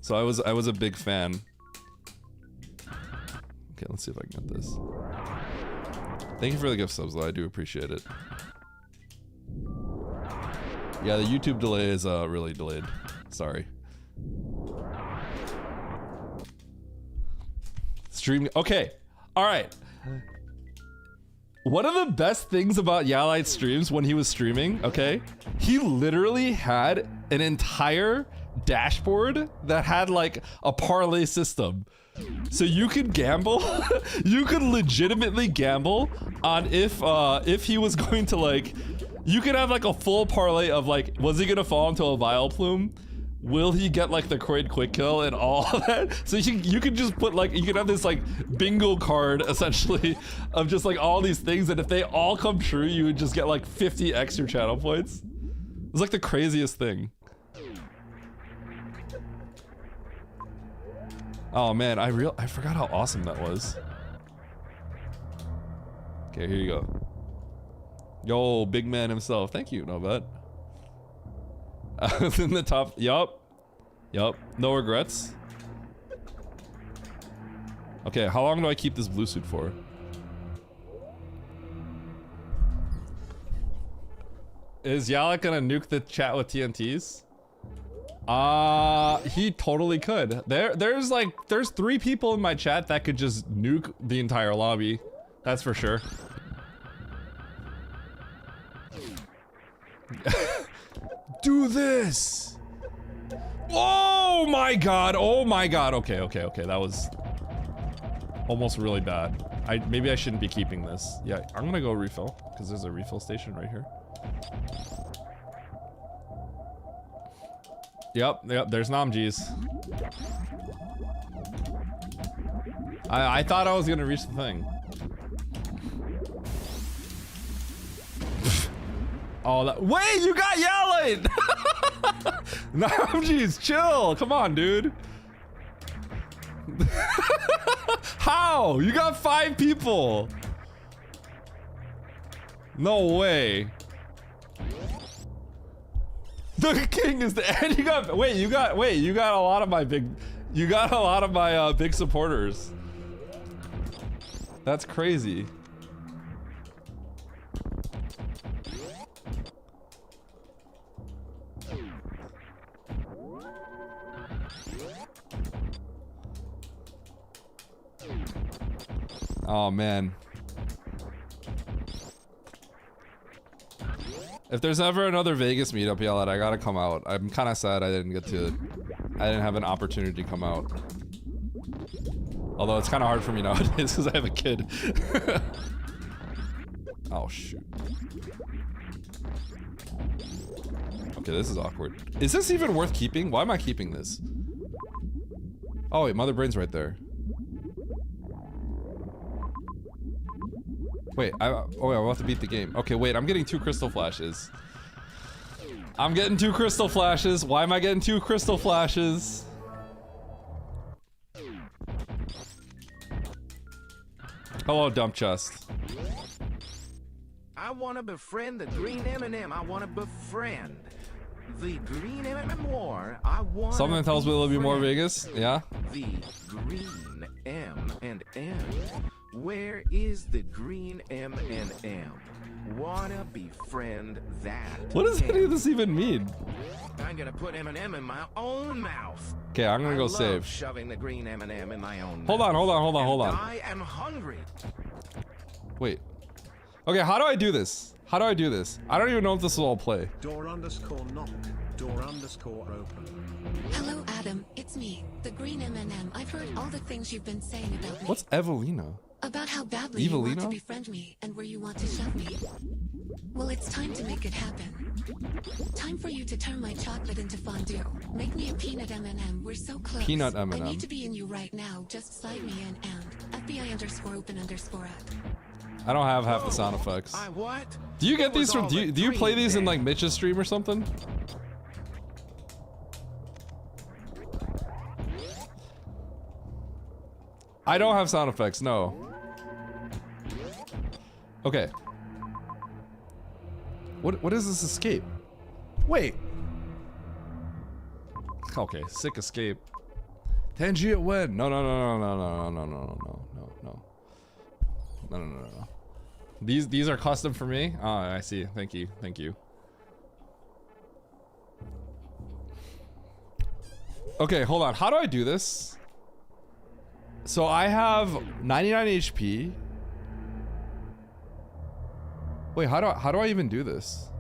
so I was a big fan. Okay, let's see if I can get this. Thank you for the gift subs, though. I do appreciate it. Yeah, the YouTube delay is really delayed. Sorry. Stream. Okay. All right. One of the best things about Yalite's streams when he was streaming, okay, he literally had an entire dashboard that had like a parlay system. So you could gamble, you could legitimately gamble on if he was going to like, you could have like a full parlay of like, was he gonna fall into a Vile Plume? Will he get like the Kraid quick kill and all that? So you could just put like, you could have this like bingo card essentially of just like all these things, and if they all come true, you would just get like 50 extra channel points. It's like the craziest thing. Oh man, I forgot how awesome that was. Okay, here you go. Yo, big man himself. Thank you, Novet. In the top. Yup. No regrets. Okay, how long do I keep this blue suit for? Is Yalek gonna nuke the chat with TNTs? He totally could. There's 3 people in my chat that could just nuke the entire lobby. That's for sure. Do this! Oh my god! Oh my god! Okay. That was almost really bad. Maybe I shouldn't be keeping this. Yeah, I'm gonna go refill because there's a refill station right here. Yep, there's Namjee's. I thought I was gonna reach the thing. Oh, wait, you got yelling! Namjee's, chill, come on, dude. How? You got 5 people. No way. The king is the, and you got a lot of my big supporters. That's crazy. Oh man. If there's ever another Vegas meetup, Yellow, I gotta come out. I'm kind of sad I didn't have an opportunity to come out. Although it's kind of hard for me nowadays because I have a kid. Oh shoot. Okay, this is awkward. Is this even worth keeping? Why am I keeping this? Oh wait, Mother Brain's right there. Wait, I'm about to beat the game. Okay, wait, I'm getting 2 crystal flashes. I'm getting 2 crystal flashes. Why am I getting 2 crystal flashes? Hello, dump chest. I want to befriend the green M&M. I want to befriend the green M&M war. I want. Something tells me there'll be more Vegas. Yeah. The green M&M. Where is the green M&M? Wanna befriend that? What does any of M? this even mean? I'm gonna put M&M in my own mouth. Okay, I'm gonna I go love save. shoving the green M&M in my own Hold mouth. on, hold on, hold on, hold And on. I am hungry. Wait. Okay, how do I do this? How do I do this? I don't even know if this will all play. Door underscore knock. Door underscore open. Hello, Adam. It's me, the green M&M. I've heard all the things you've been saying about me. What's Evelina? About how badly you want to Evelina? befriend me and where you want to shove me. Well, it's time to make it happen. Time for you to turn my chocolate into fondue. Make me a peanut M&M. We're so close. Peanut I M&M. need to be in you right now. Just slide me in and FBI underscore open underscore up. I don't have half the sound effects. I what? Do you get What was these from? all Do the you play green these in then? like Mitch's stream or something? I don't have sound effects. No. Okay. What is this escape? Wait. Okay, sick escape. Tangy it when? No. These are custom for me? Oh, I see. Thank you. Thank you. Okay, hold on. How do I do this? So I have 99 HP. Wait, how do I even do this?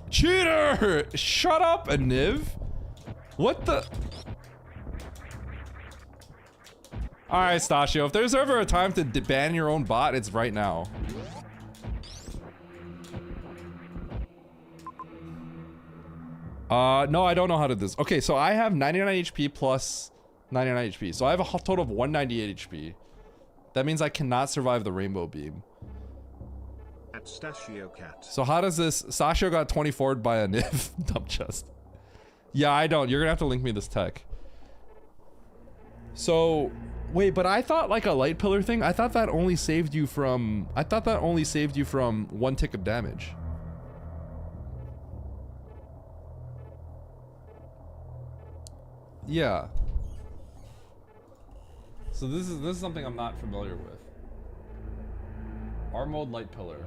Cheater! Shut up, Aniv. What the? Alright, Stasio, if there's ever a time to ban your own bot, it's right now. No, I don't know how to do this. Okay, so I have 99 HP plus 99 HP. So I have a total of 198 HP. That means I cannot survive the rainbow beam. At Stashio Cat. So how does this? Sasha got 24'd by a Niv dump chest. Yeah, I don't. You're gonna have to link me this tech. So, wait, but I thought like a light pillar thing. I thought that only saved you from. I thought that only saved you from 1 tick of damage. Yeah. So this is something I'm not familiar with. R mode light pillar.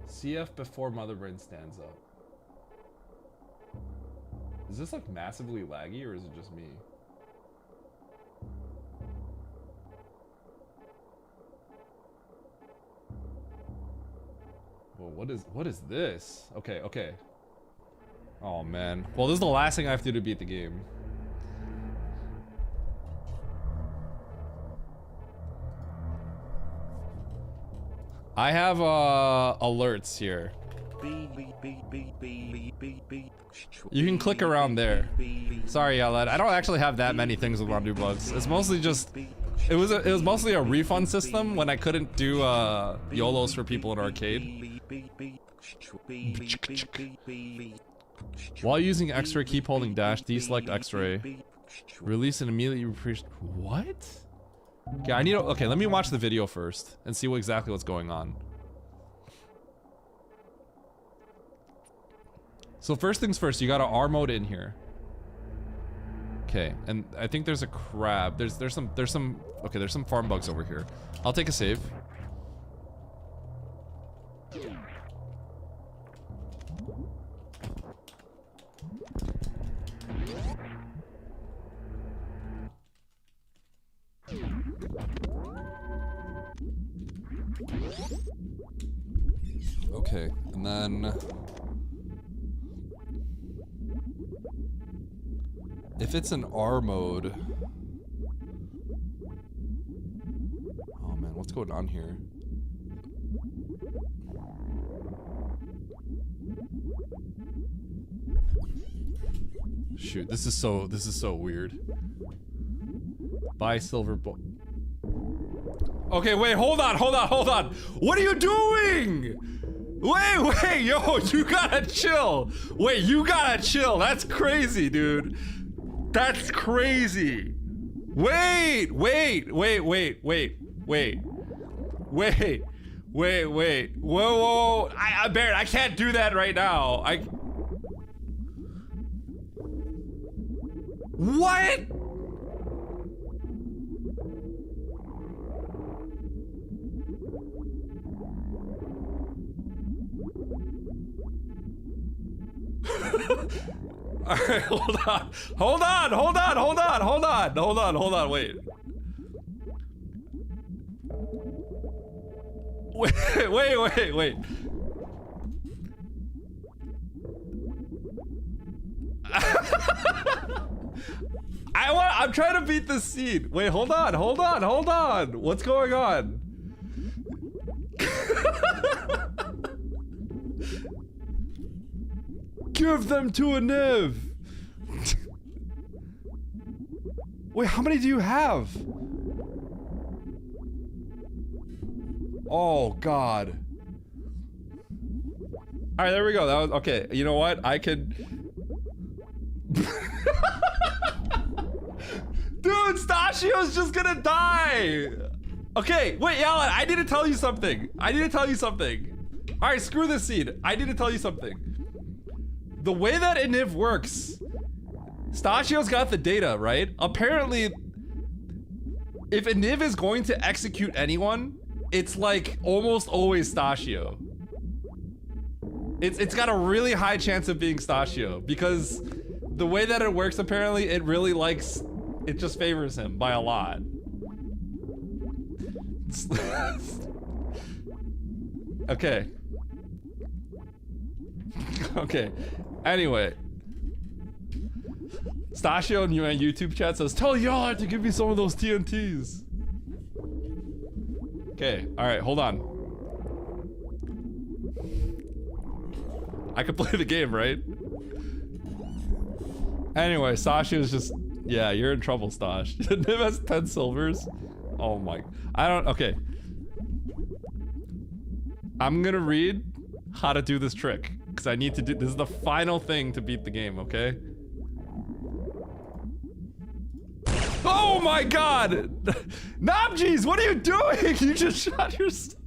CF before Mother Brain stands up. Is this like massively laggy or is it just me? Well, what is this? Okay, okay. Oh man. Well, this is the last thing I have to do to beat the game. I have alerts here. You can click around there. Sorry, Yaled. I don't actually have that many things with Randu bugs. It's mostly just it was mostly a refund system when I couldn't do YOLOs for people in arcade. While using X-ray, keep holding dash, deselect X-ray. Release and immediately refresh. What? Okay, I need to, okay, let me watch the video first and see exactly what's going on. So first things first, you got to R mode in here. Okay, and I think there's a crab. There's some okay, there's some farm bugs over here. I'll take a save. Okay, and then if it's an R mode, oh man, what's going on here? Shoot, this is so weird. Buy silver book. Okay, wait, hold on. What are you doing? Wait, yo, you gotta chill. Wait, you gotta chill. That's crazy, dude. That's crazy. Wait. Whoa. Barrett, I can't do that right now. What? Alright, hold on, wait. Wait. I'm trying to beat this scene. Wait, hold on. What's going on? Give them to a Niv. Wait, how many do you have? Oh God. All right, there we go. That was okay. You know what? I could. Dude, Stachio's just gonna die. Okay, wait, Yalan, I need to tell you something. All right, screw this scene. I need to tell you something. The way that Iniv works, Stachio's got the data, right? Apparently, if Iniv is going to execute anyone, it's like almost always Stachio. It's got a really high chance of being Stachio because the way that it works, apparently, it really likes, it just favors him by a lot. Okay. Okay. Anyway. Stachio in your YouTube chat says, tell Yard to give me some of those TNTs. Okay, alright, hold on. I can play the game, right? Anyway, Stachio's just, yeah, you're in trouble, Stash. Niv has 10 silvers. Oh my, okay. I'm gonna read how to do this trick, because I need to do, this is the final thing to beat the game, okay? Oh my God! Namjeez, what are you doing? You just shot yourself.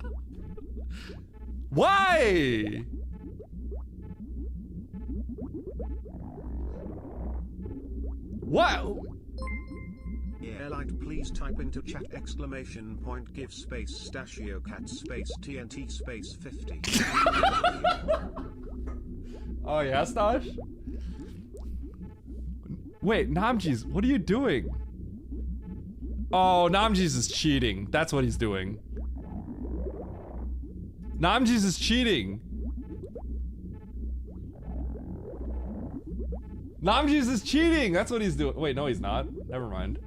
Why? What? Yeah, like please type into chat exclamation point give space Stachio cat space TNT space 50. Oh yeah, Stash? Wait, Namjeez, what are you doing? Oh, Namjeez is cheating. That's what he's doing. Namjeez is cheating. Namjeez is cheating. That's what he's doing. Wait, no, he's not. Never mind.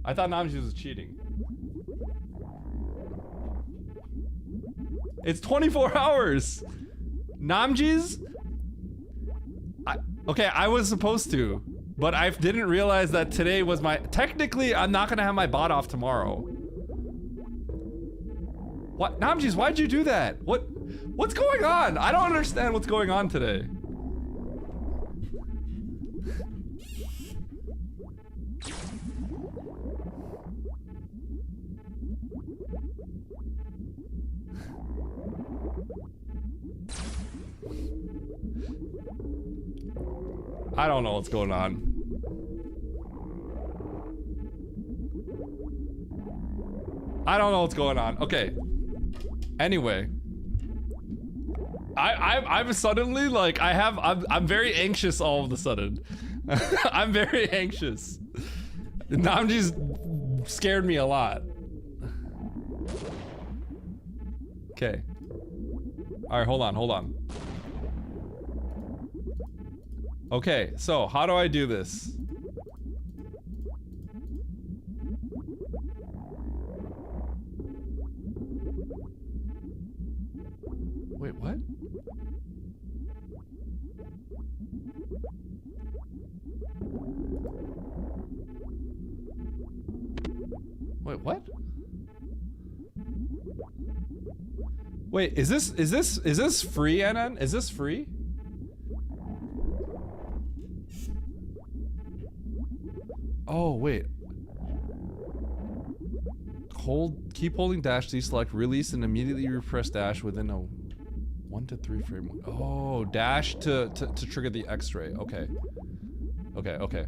I thought Namjeez was cheating. It's 24 hours. Namjeez? Okay, I was supposed to. But I didn't realize that today was my... Technically, I'm not gonna have my bot off tomorrow. What? Namjeez, why'd you do that? What's going on? I don't understand what's going on today. I don't know what's going on. I don't know what's going on. Okay. Anyway. I'm suddenly like, I'm very anxious all of a sudden. I'm very anxious. Namjeez scared me a lot. Okay. Alright, hold on. Okay, so how do I do this? Wait, what? Wait, what? Wait, is this free, NN? Is this free? Oh, wait. Keep holding dash to select release and immediately refresh dash within a 1 to 3 frame. Oh, dash to trigger the X-ray. Okay. Okay.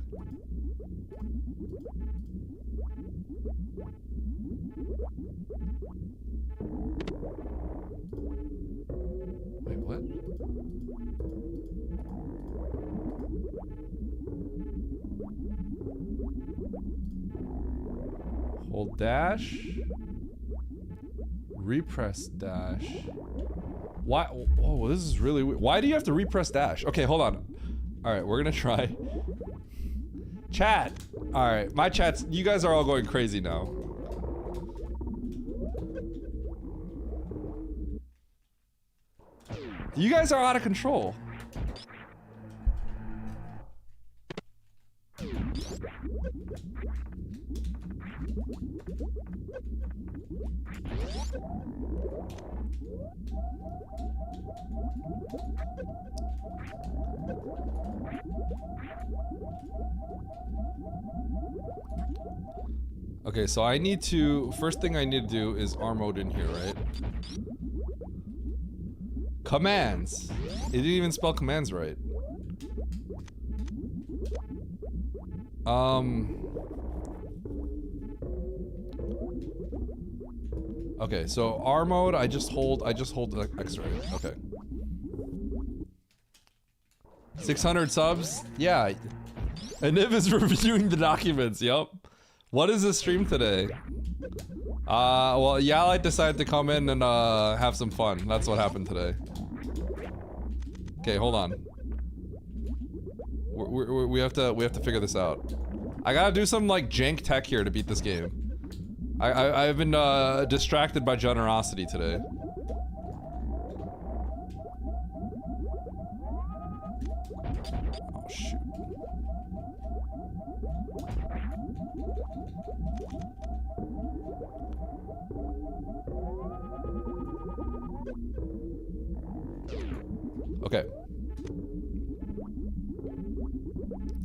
Hold dash. Repress dash. Why? Oh, this is really weird. Why do you have to repress dash? Okay, hold on. All right, we're gonna try. Chat. All right, my chats. You guys are all going crazy now. You guys are out of control. Okay, so I need to, first thing I need to do is R mode in here, right? Commands. It didn't even spell commands right. Okay, so R mode, I just hold X, right? Okay. 600 subs? Yeah. And Niv is reviewing the documents, yup. What is the stream today? Well, Yalite decided to come in and have some fun. That's what happened today. Okay, hold on. We have to figure this out. I gotta do some like jank tech here to beat this game. I've been distracted by generosity today. Oh shoot. Okay.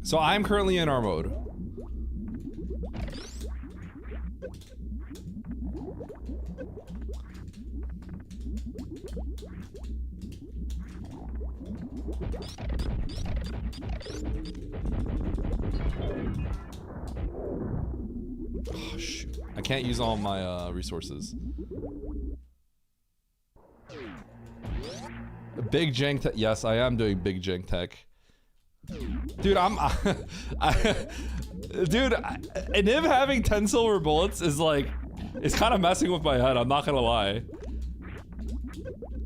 So I'm currently in R mode. Oh, shoot. I can't use all my resources. Big jank tech. Yes, I am doing big jank tech. Dude, dude, and him having 10 silver bullets is like, it's kind of messing with my head, I'm not gonna lie.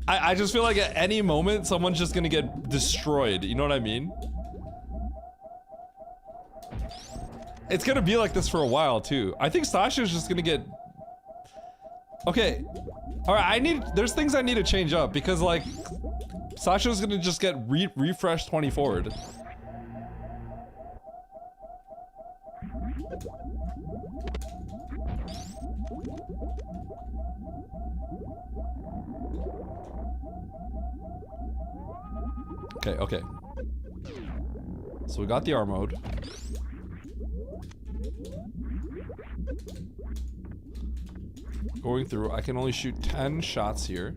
I just feel like at any moment, someone's just gonna get destroyed, you know what I mean? It's gonna be like this for a while, too. I think Sasha's just gonna get... Okay. Alright, there's things I need to change up, because like... Sasha's gonna just get refresh 20 forward. Okay, okay. So we got the R mode. Going through, I can only shoot 10 shots here.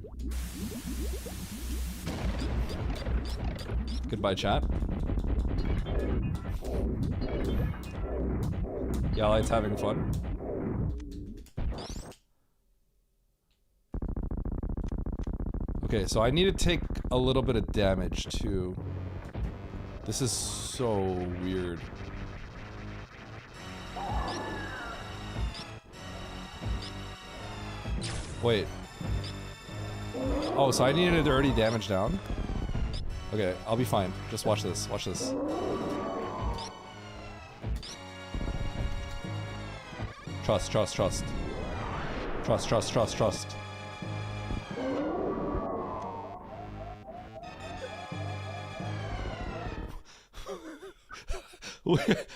Goodbye, chat. Yalite's having fun. Okay, so I need to take a little bit of damage too. This is so weird. Wait. Oh, so I needed to already damage down? Okay, I'll be fine. Just watch this. Watch this. Trust, trust, trust. Trust, trust, trust, trust.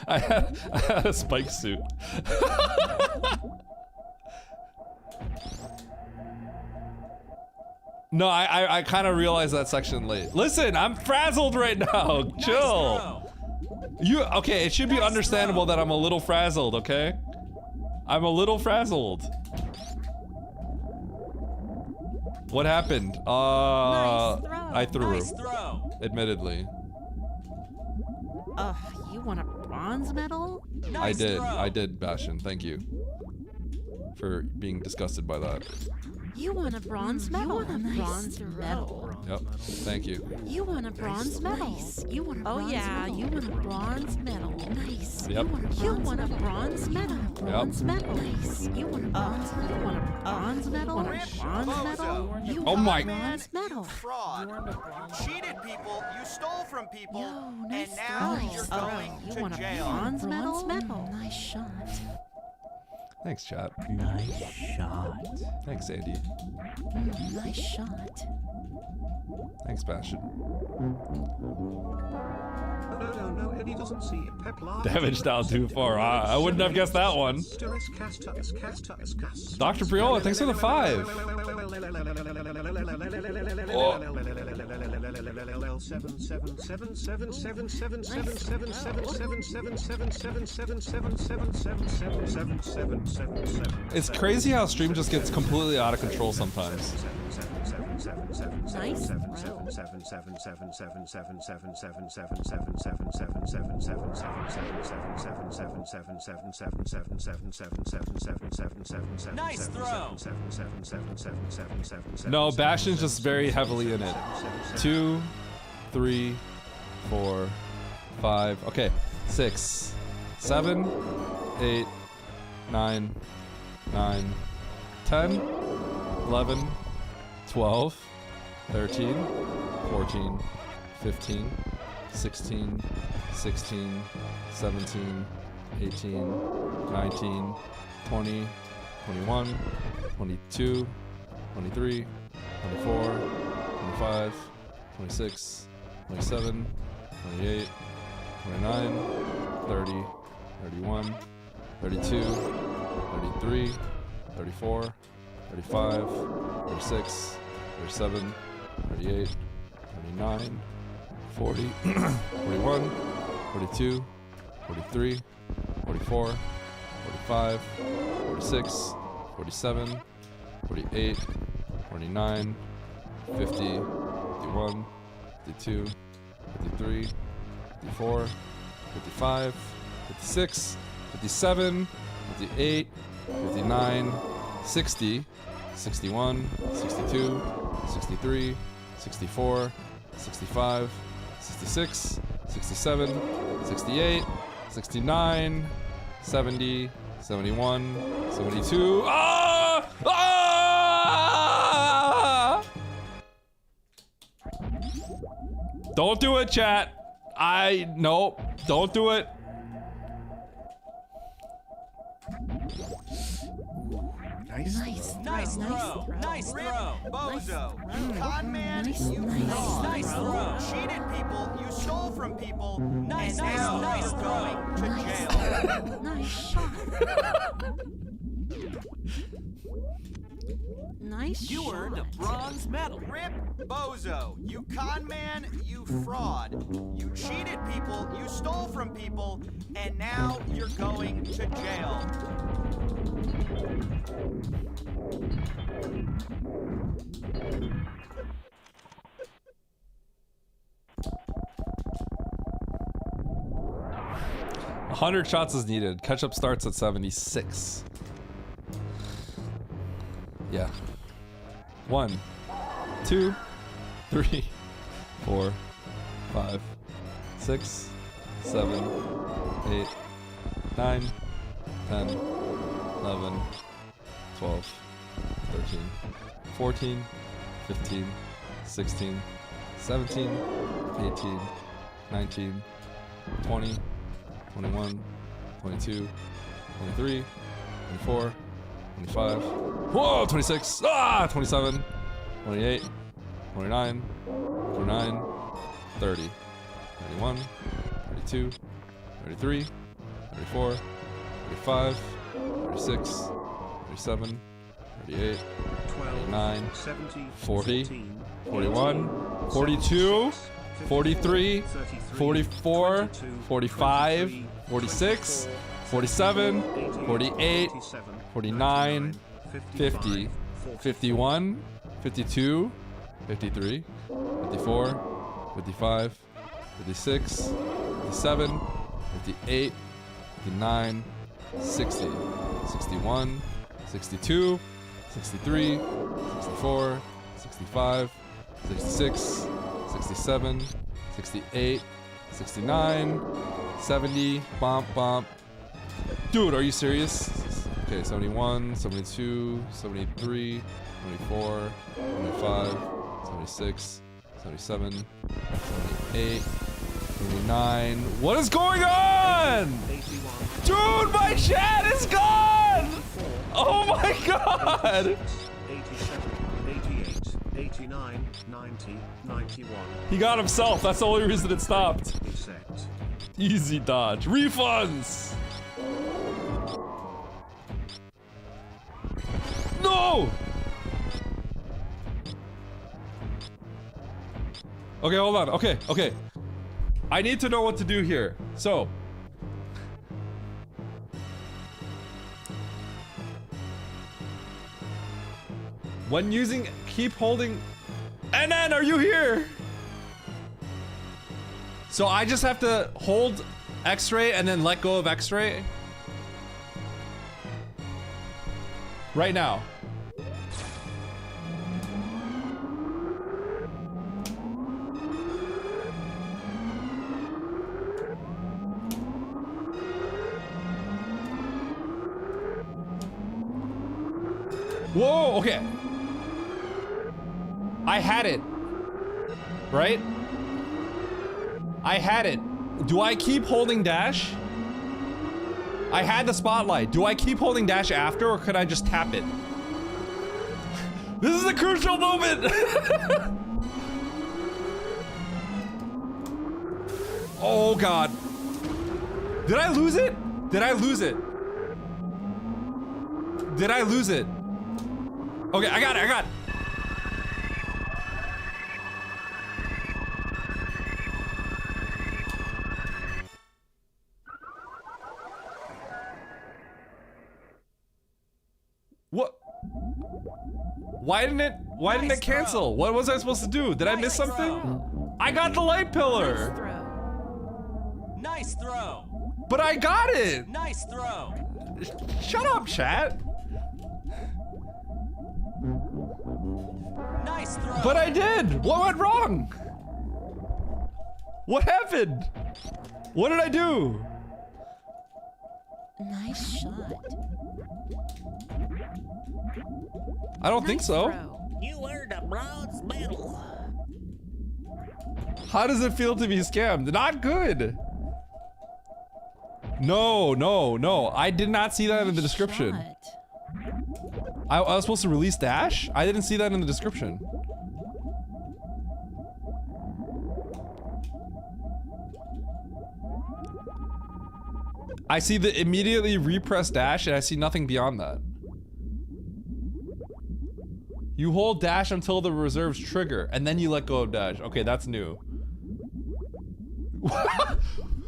I had a spike suit. No, I kind of realized that section late. Listen, I'm frazzled right now. Chill. Okay, it should be understandable that I'm a little frazzled, okay? I'm a little frazzled. What happened? I threw. Nice throw. Admittedly. You want a bronze medal? Nice I did, Bastion. Thank you for being disgusted by that. You want a bronze medal? You want a bronze medal? Yep. Thank you. You want a bronze medal? You want a bronze medal? You want a bronze medal? Nice. Yep. You want a bronze medal. Bronze medal. Nice. You want a bronze medal. Want a bronze medal. Want a bronze medal. You Oh want my- a bronze medal. Fraud. You cheated people. You stole from people. Yo, nice and now throw. you're Oh, going you to want a jail. bronze medal? Nice shot. Thanks, chat. Nice shot. Thanks, Andy. Nice shot. Thanks, Bastion. No, Eddie doesn't see it. Peplar. Damage down too far. I wouldn't have guessed that one. Dr. Priola, thanks for the 5. It's crazy how stream just gets completely out of control sometimes. Nice throw. Nice throw. No, Bastion's just very heavily in it. 2, 3, 4, 5. Okay, 6, 7, 8, 9, 10, 11, 12, 13, 14, 15, 16, 17, 18, 19, 20, 21, 22, 23, 24, 25, 26, 27, 28, 29, 30, 31, 32, 33, 34, 35, 36, 37, 38, 39, 40, 41, 42, 43, 44, 45, 46, 47, 48, 49, 50, 51, 52, 53, 54, 55, 56, 57, 58, 59, 60, 61, 62, 63, 64, 65, 66, 67, 68, 69, 70, 71, 72. Ah! Ah! Don't do it, chat. Nope. Don't do it. Nice throw. Nice throw. Bozo. You con man. You fraud. Nice throw. Cheated people. You stole from people. Nice throw. Nice going to jail. Nice shot. Nice You shot. earned a bronze medal. Rip Bozo. You con man. You fraud. You cheated people. You stole from people. And now you're going to jail. A 100 shots is needed. Catch-up starts at 76. Yeah. 1, 2, 3, 4, 5, 6, 7, 8, 9, 10, 11, 12, 13, 14, 15, 16, 17, 18, 19, 20, 21, 22, 23, 24, 25, whoa, 26, 27, 28, 29, 29, 30, 31, 32, 33, 34, 35, 36, 37, 38, 39, 40, 41, 42, 43, 44, 45, 46, 47, 48, 49, 50, 51, 52, 53, 54, 55, 56, 57, 58, 59, 60, 61, 62, 63, 64, 65, 66, 67, 68, 69, 70, bump, bump. Dude, are you serious? Okay, 71, 72, 73, 74, 75, 76, 77, 78, 79. What is going on? 81, Dude, my chat is gone! Oh my god! 87, 88, 89, 90, 91. He got himself, that's the only reason it stopped. Reset. Easy dodge. Refunds! No! Okay, hold on. Okay, okay. I need to know what to do here. So. When using, keep holding. NN, are you here? So I just have to hold X-ray and then let go of X-ray? Right now. Whoa, okay. I had it. Right? I had it. Do I keep holding dash? I had the spotlight. Do I keep holding dash after, or could I just tap it? This is a crucial moment! Oh god. Did I lose it? Did I lose it? Did I lose it? Okay, I got it, I got it. What? Why didn't it cancel? What was I supposed to do? Did I miss something? I got the light pillar. Nice throw. But I got it. Nice throw. Shut up, chat. Nice throw. But I did. What went wrong? What happened? What did I do? Nice shot. I don't think so. You earned a bronze medal. How does it feel to be scammed? Not good. No, no, no. I did not see that in the description. I was supposed to release dash? I didn't see that in the description. I see the immediately repress dash and I see nothing beyond that. You hold dash until the reserves trigger and then you let go of dash. Okay, that's new.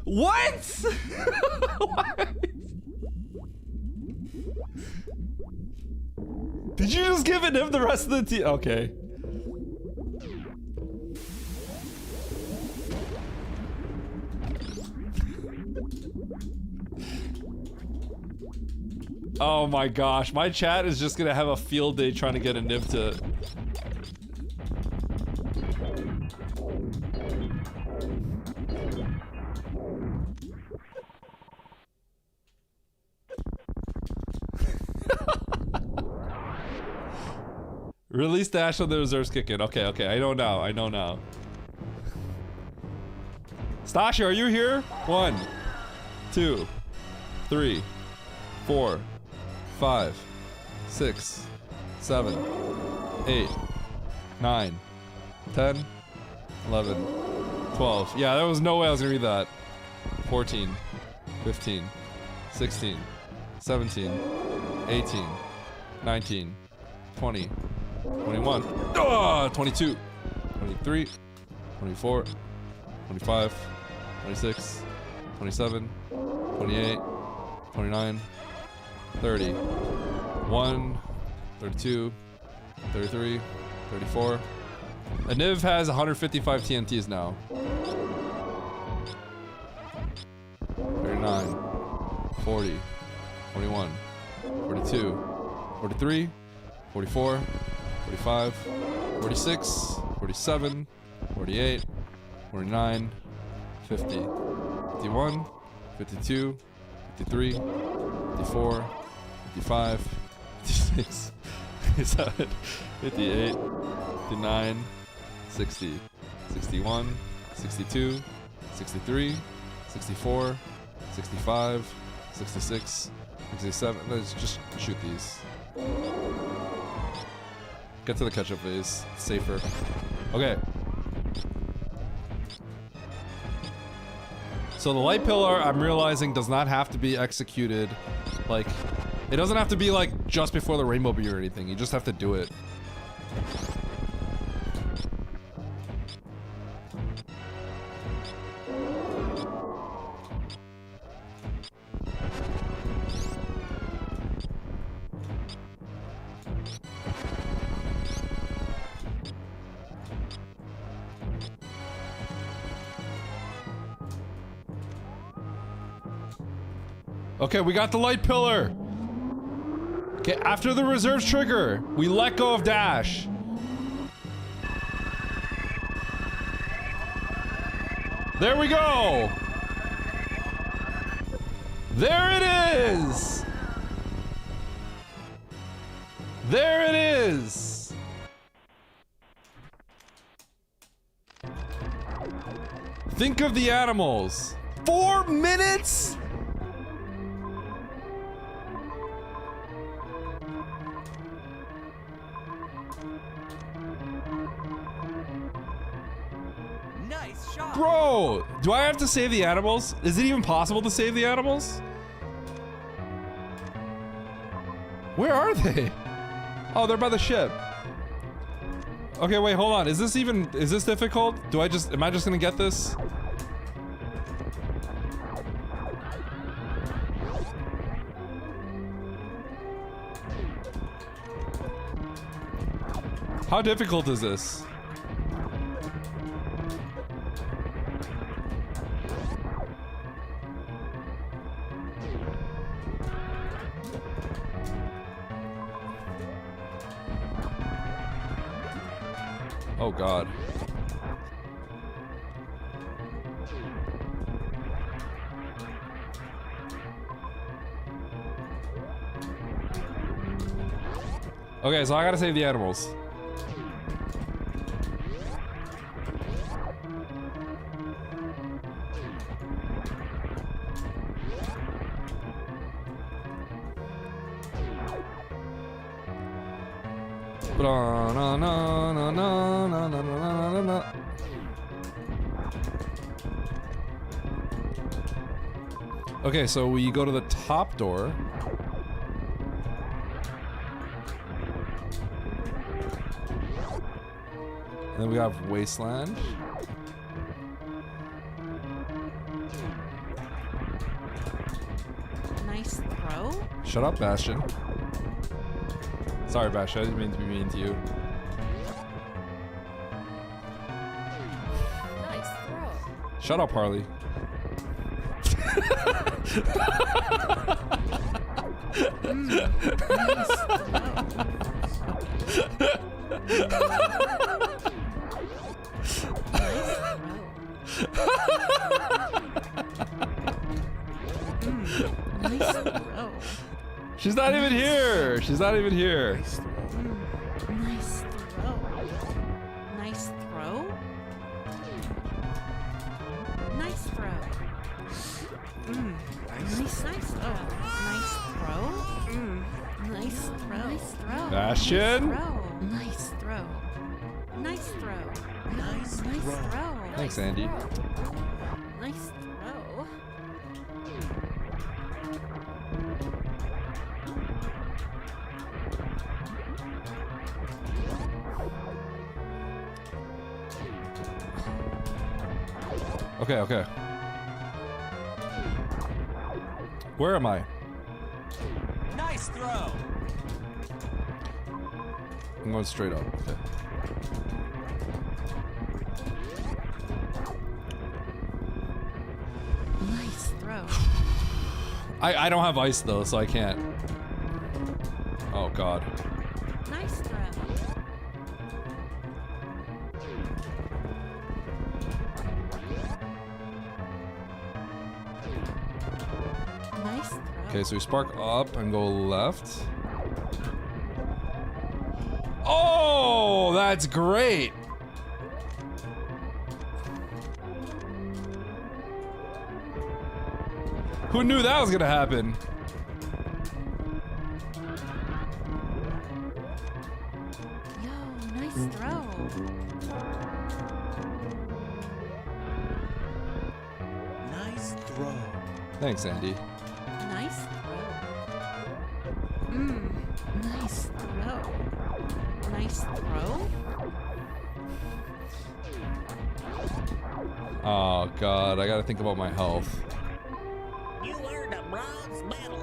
What? Did you just give it him the rest of the team? Okay. Oh my gosh, my chat is just gonna have a field day trying to get a Niv to... Release dash on the reserves kick in. Okay, okay, I know now, I know now. Stasha, are you here? 1, 2, 3, 4, 5, 6, 7, 8, 9, 10, 11, 12. Yeah, there was no way I was gonna read that. 14, 15, 16, 17, 18, 19, 20, 21, 22, 23, 24, 25, 26, 27, 28, 29, 30, 1, 32, 33, 34. A Niv has 155 TNTs now. 39, 40, 41, 42, 43, 44, 45, 46, 47, 48, 49, 50, 51, 52, 53, 54, 55, 56, 57, 58, 59, 60, 61, 62, 63, 64, 65, 66, 67. Let's just shoot these. Get to the catch-up phase. It's safer. Okay. So the light pillar, I'm realizing, does not have to be executed. Like, it doesn't have to be like just before the rainbow bee or anything. You just have to do it. Okay, we got the light pillar. Okay, after the reserves trigger, we let go of dash. There we go. There it is. There it is. Think of the animals. 4 minutes? Nice shot. Bro, do I have to save the animals? Is it even possible to save the animals? Where are they? Oh, they're by the ship. Okay, wait, hold on. Is this difficult? Am I just gonna get this? How difficult is this? Oh God. Okay, so I gotta save the animals. Okay, so we go to the top door. And then we have Wasteland. Nice throw. Shut up, Bastion. Sorry, Bastion. I didn't mean to be mean to you. Nice throw. Shut up, Harley. Nice throw. She's not even here. She's not even here. Nice throw. Nice throw. Nice throw. Nice throw. Nice throw. Nice throw. Nice throw. Bastion. Nice throw. Nice throw. Nice throw. Thanks, Andy. Nice throw. Okay, okay. Where am I? Nice throw. I'm going straight up. Okay. Nice throw. I don't have ice though, so I can't. Oh God. Nice throw. Nice throw. Okay, so we spark up and go left. Oh, that's great. Who knew that was gonna happen? Yo, nice throw. Nice throw. Thanks, Andy. Nice throw. Nice throw. Nice throw. Oh god, I gotta think about my health. You earned a bronze medal.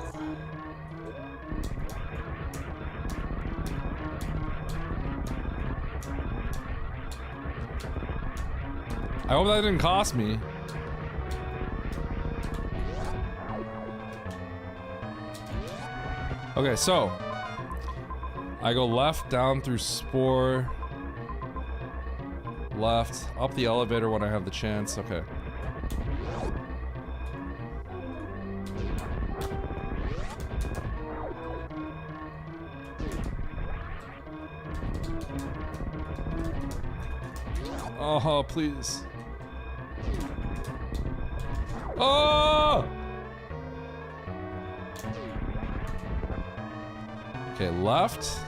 I hope that didn't cost me. Okay, so I go left down through Spore, left up the elevator when I have the chance. Okay. Oh, please. Oh! Okay, left.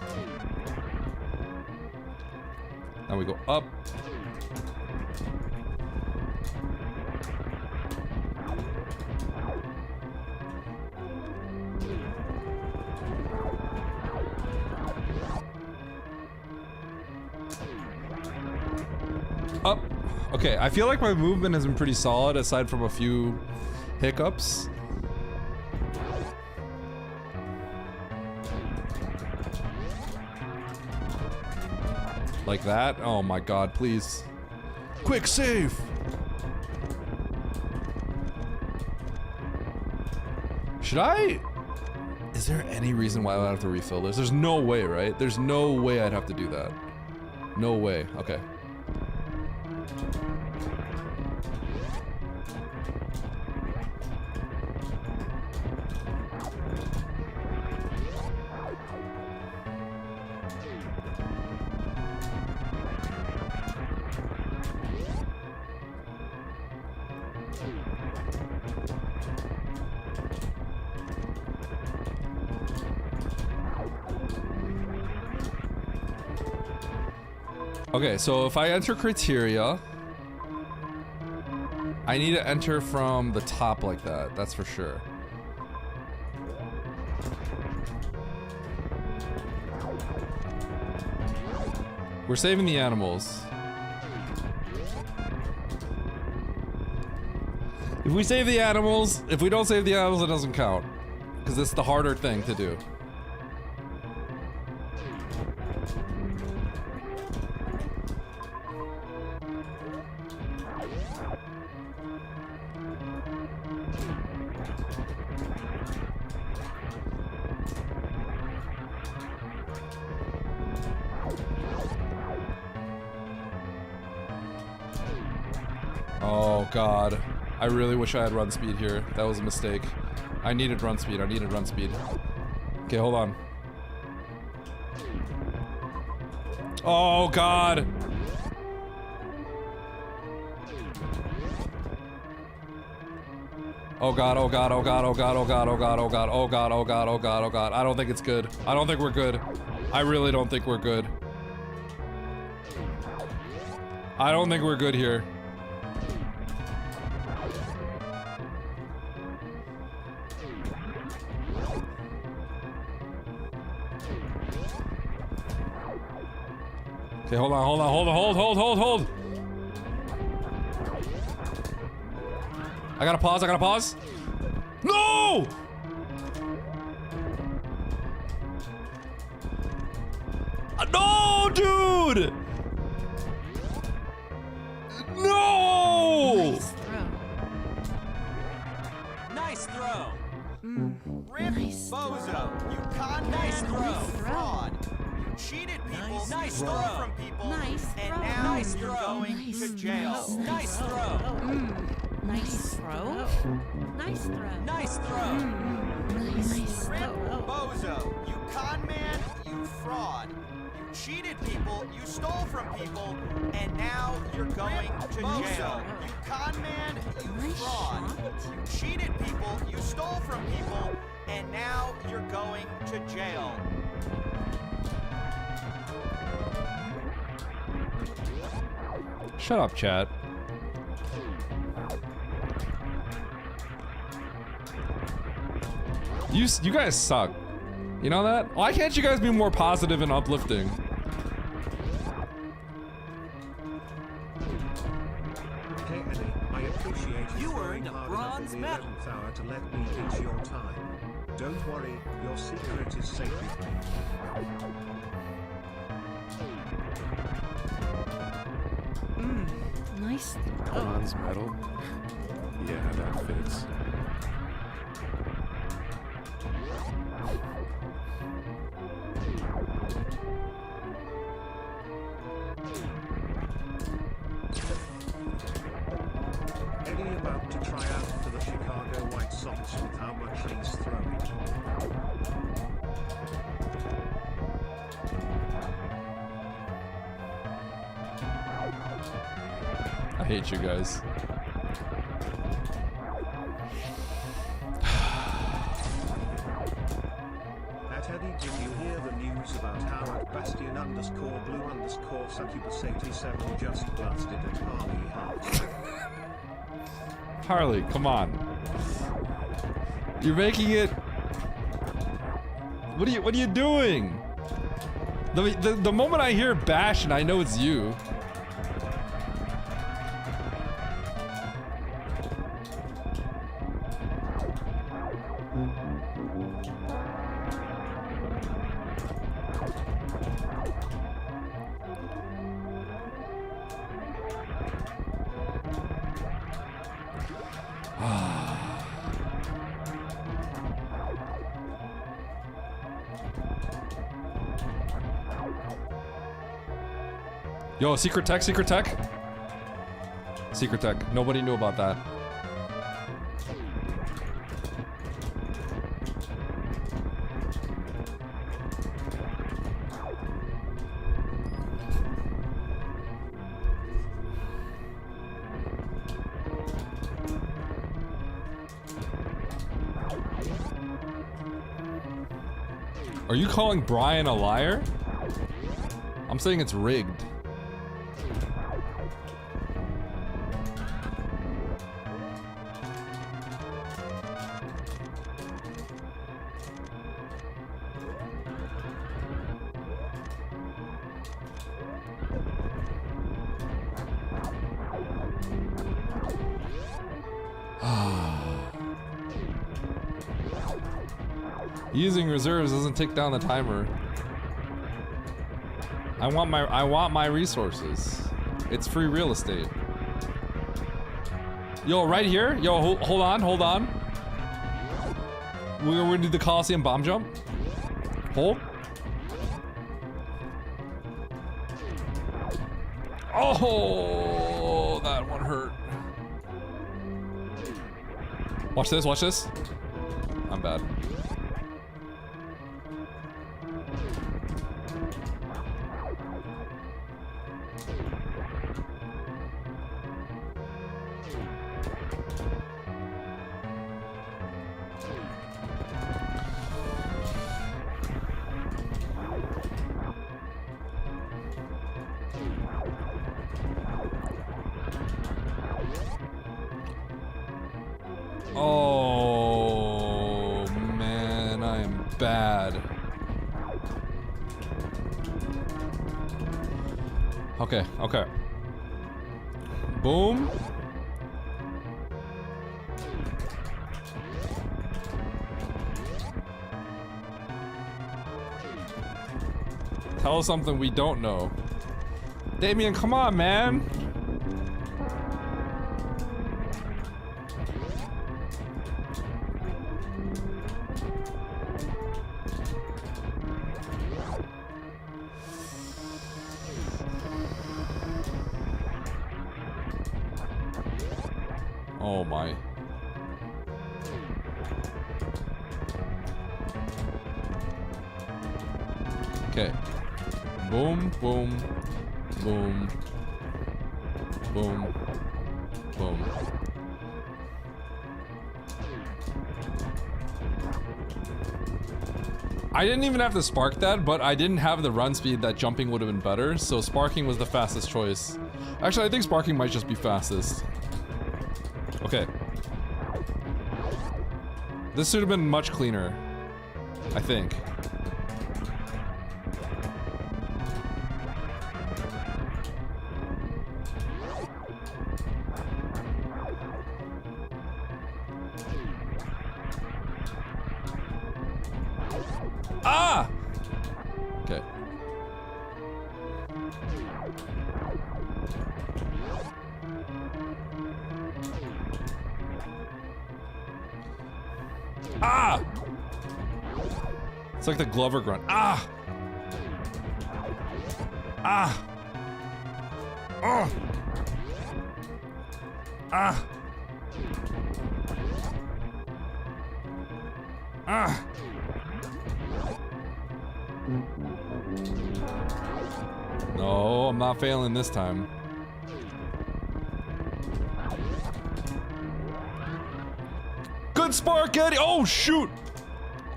Now we go up. Up. Okay, I feel like my movement has been pretty solid aside from a few hiccups. Like that? Oh my god, please. Quick save! Should I? Is there any reason why I would have to refill this? There's no way, right? There's no way I'd have to do that. No way. Okay. Okay, so if I enter criteria, I need to enter from the top like that, that's for sure. We're saving the animals. If we save the animals, if we don't save the animals, it doesn't count. Because it's the harder thing to do. Oh god. I really wish I had run speed here. That was a mistake. I needed run speed. I needed run speed. Okay, hold on. Oh god. Oh god, oh god, oh god, oh god, oh god, oh god, oh god, oh god, oh god, oh god, oh god. I don't think it's good. I don't think we're good. I really don't think we're good. I don't think we're good here. Okay, hold on, hold on, hold. I gotta pause, No! No, dude! No! Nice throw. Nice throw. Rip Nice bozo. You con nice throw. Fraud. You cheated people. Nice stole from people. Nice And throw. now Nice you're throw. going Nice to jail. throw. Nice throw. Nice throw. Nice throw. Nice throw. Nice Rip, throw. bozo, you con man, you fraud. You cheated people, you stole from people, and now you're going to jail. You con man, you Nice fraud. shot. You cheated people, you stole from people, and now you're going to jail. Shut up, chat. You guys suck. You know that? Why can't you guys be more positive and uplifting? Hey Eddie, I appreciate You trying earned a hard bronze enough in the medal. 11th hour to let me eat your time. Don't worry, your secret is safe with me. Nice throw. Bronze medal? Yeah, that fits. Eddie about to try out for the Chicago White Sox with how much he's throwing. I hate you guys. At Eddie, did you hear the news about how at Bastion_Blue_Succubus87 just blasted at Harley House? Harley, come on. You're making it. What are you doing? The moment I hear bash and I know it's you. Yo, secret tech, secret tech. Secret tech. Nobody knew about that. Are you calling Brian a liar? I'm saying it's rigged. Using reserves doesn't take down the timer. I want my resources. It's free real estate. Yo, right here. Yo, hold on. We're gonna do the Coliseum bomb jump. Hold. Oh, that one hurt. Watch this. Watch this. I'm bad. Oh man, I am bad. Okay. Boom. Tell us something we don't know. Damien, come on, man. Oh my. Okay. Boom, boom, boom, boom, boom. I didn't even have to spark that, but I didn't have the run speed that jumping would have been better, so sparking was the fastest choice. Actually, I think sparking might just be fastest. Okay. This should have been much cleaner, I think. Ah! Okay. Ah! It's like the Glover grunt. Ah! Ah! Oh! Ah! Ah! No, I'm not failing this time. Good spark, Eddie! Oh, shoot!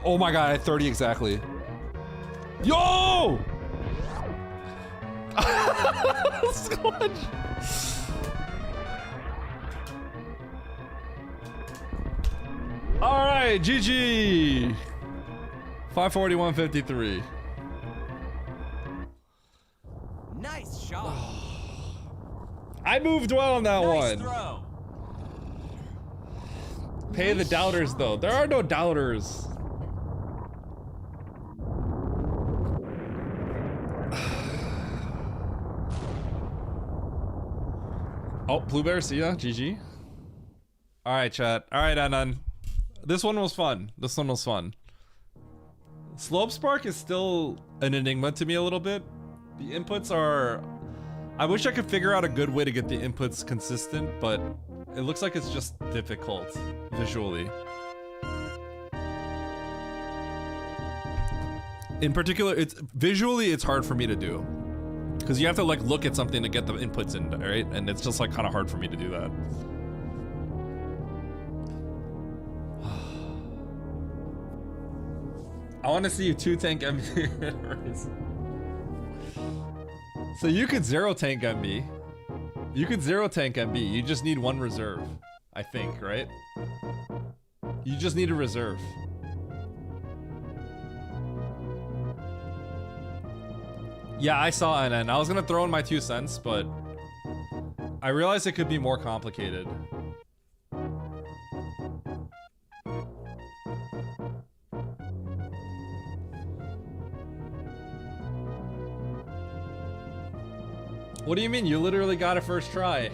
Oh my god, I had 30 exactly. Yo! So much. Alright, GG! 541.53. Nice shot. I moved well on that Nice one. throw. Pay the doubters though. There are no doubters. Oh, Blue Bear, see ya. GG. Alright, chat. Alright, Anan. This one was fun. This one was fun. Slope Spark is still an enigma to me a little bit. The inputs are... I wish I could figure out a good way to get the inputs consistent, but it looks like it's just difficult visually. In particular, it's visually it's hard for me to do. Because you have to like look at something to get the inputs in, right? And it's just like kind of hard for me to do that. I want to see you 2-tank MB. So you could 0-tank MB. You could 0-tank MB. You just need one reserve, I think, right? You just need a reserve. Yeah, I saw NN. I was gonna throw in my 2 cents, but I realized it could be more complicated. What do you mean? You literally got it first try.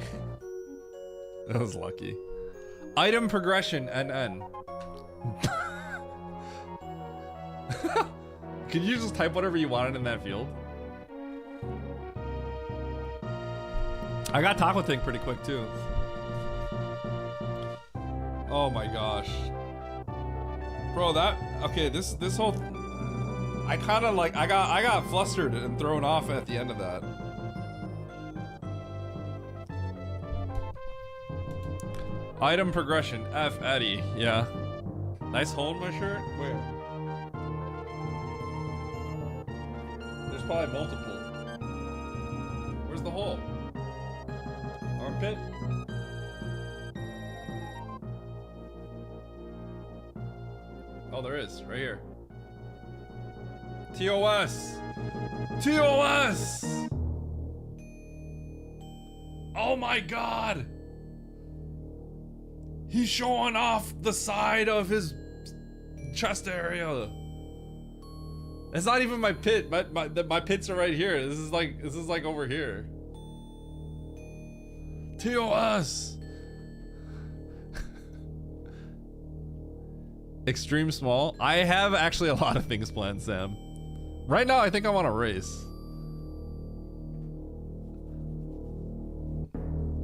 That was lucky. Item progression, NN. Could you just type whatever you wanted in that field? I got Taco Tank pretty quick too. Oh my gosh. Bro, okay, this whole I kinda like I got flustered and thrown off at the end of that. Item progression, F Eddie, yeah. Nice hole in my shirt? Where? There's probably multiple. Where's the hole? Armpit? Oh, there is, right here. TOS! TOS! Oh my god! He's showing off the side of his chest area. It's not even my pit. My pits are right here. This is like over here. TOS. Extreme small. I have actually a lot of things planned, Sam. Right now, I think I want to race.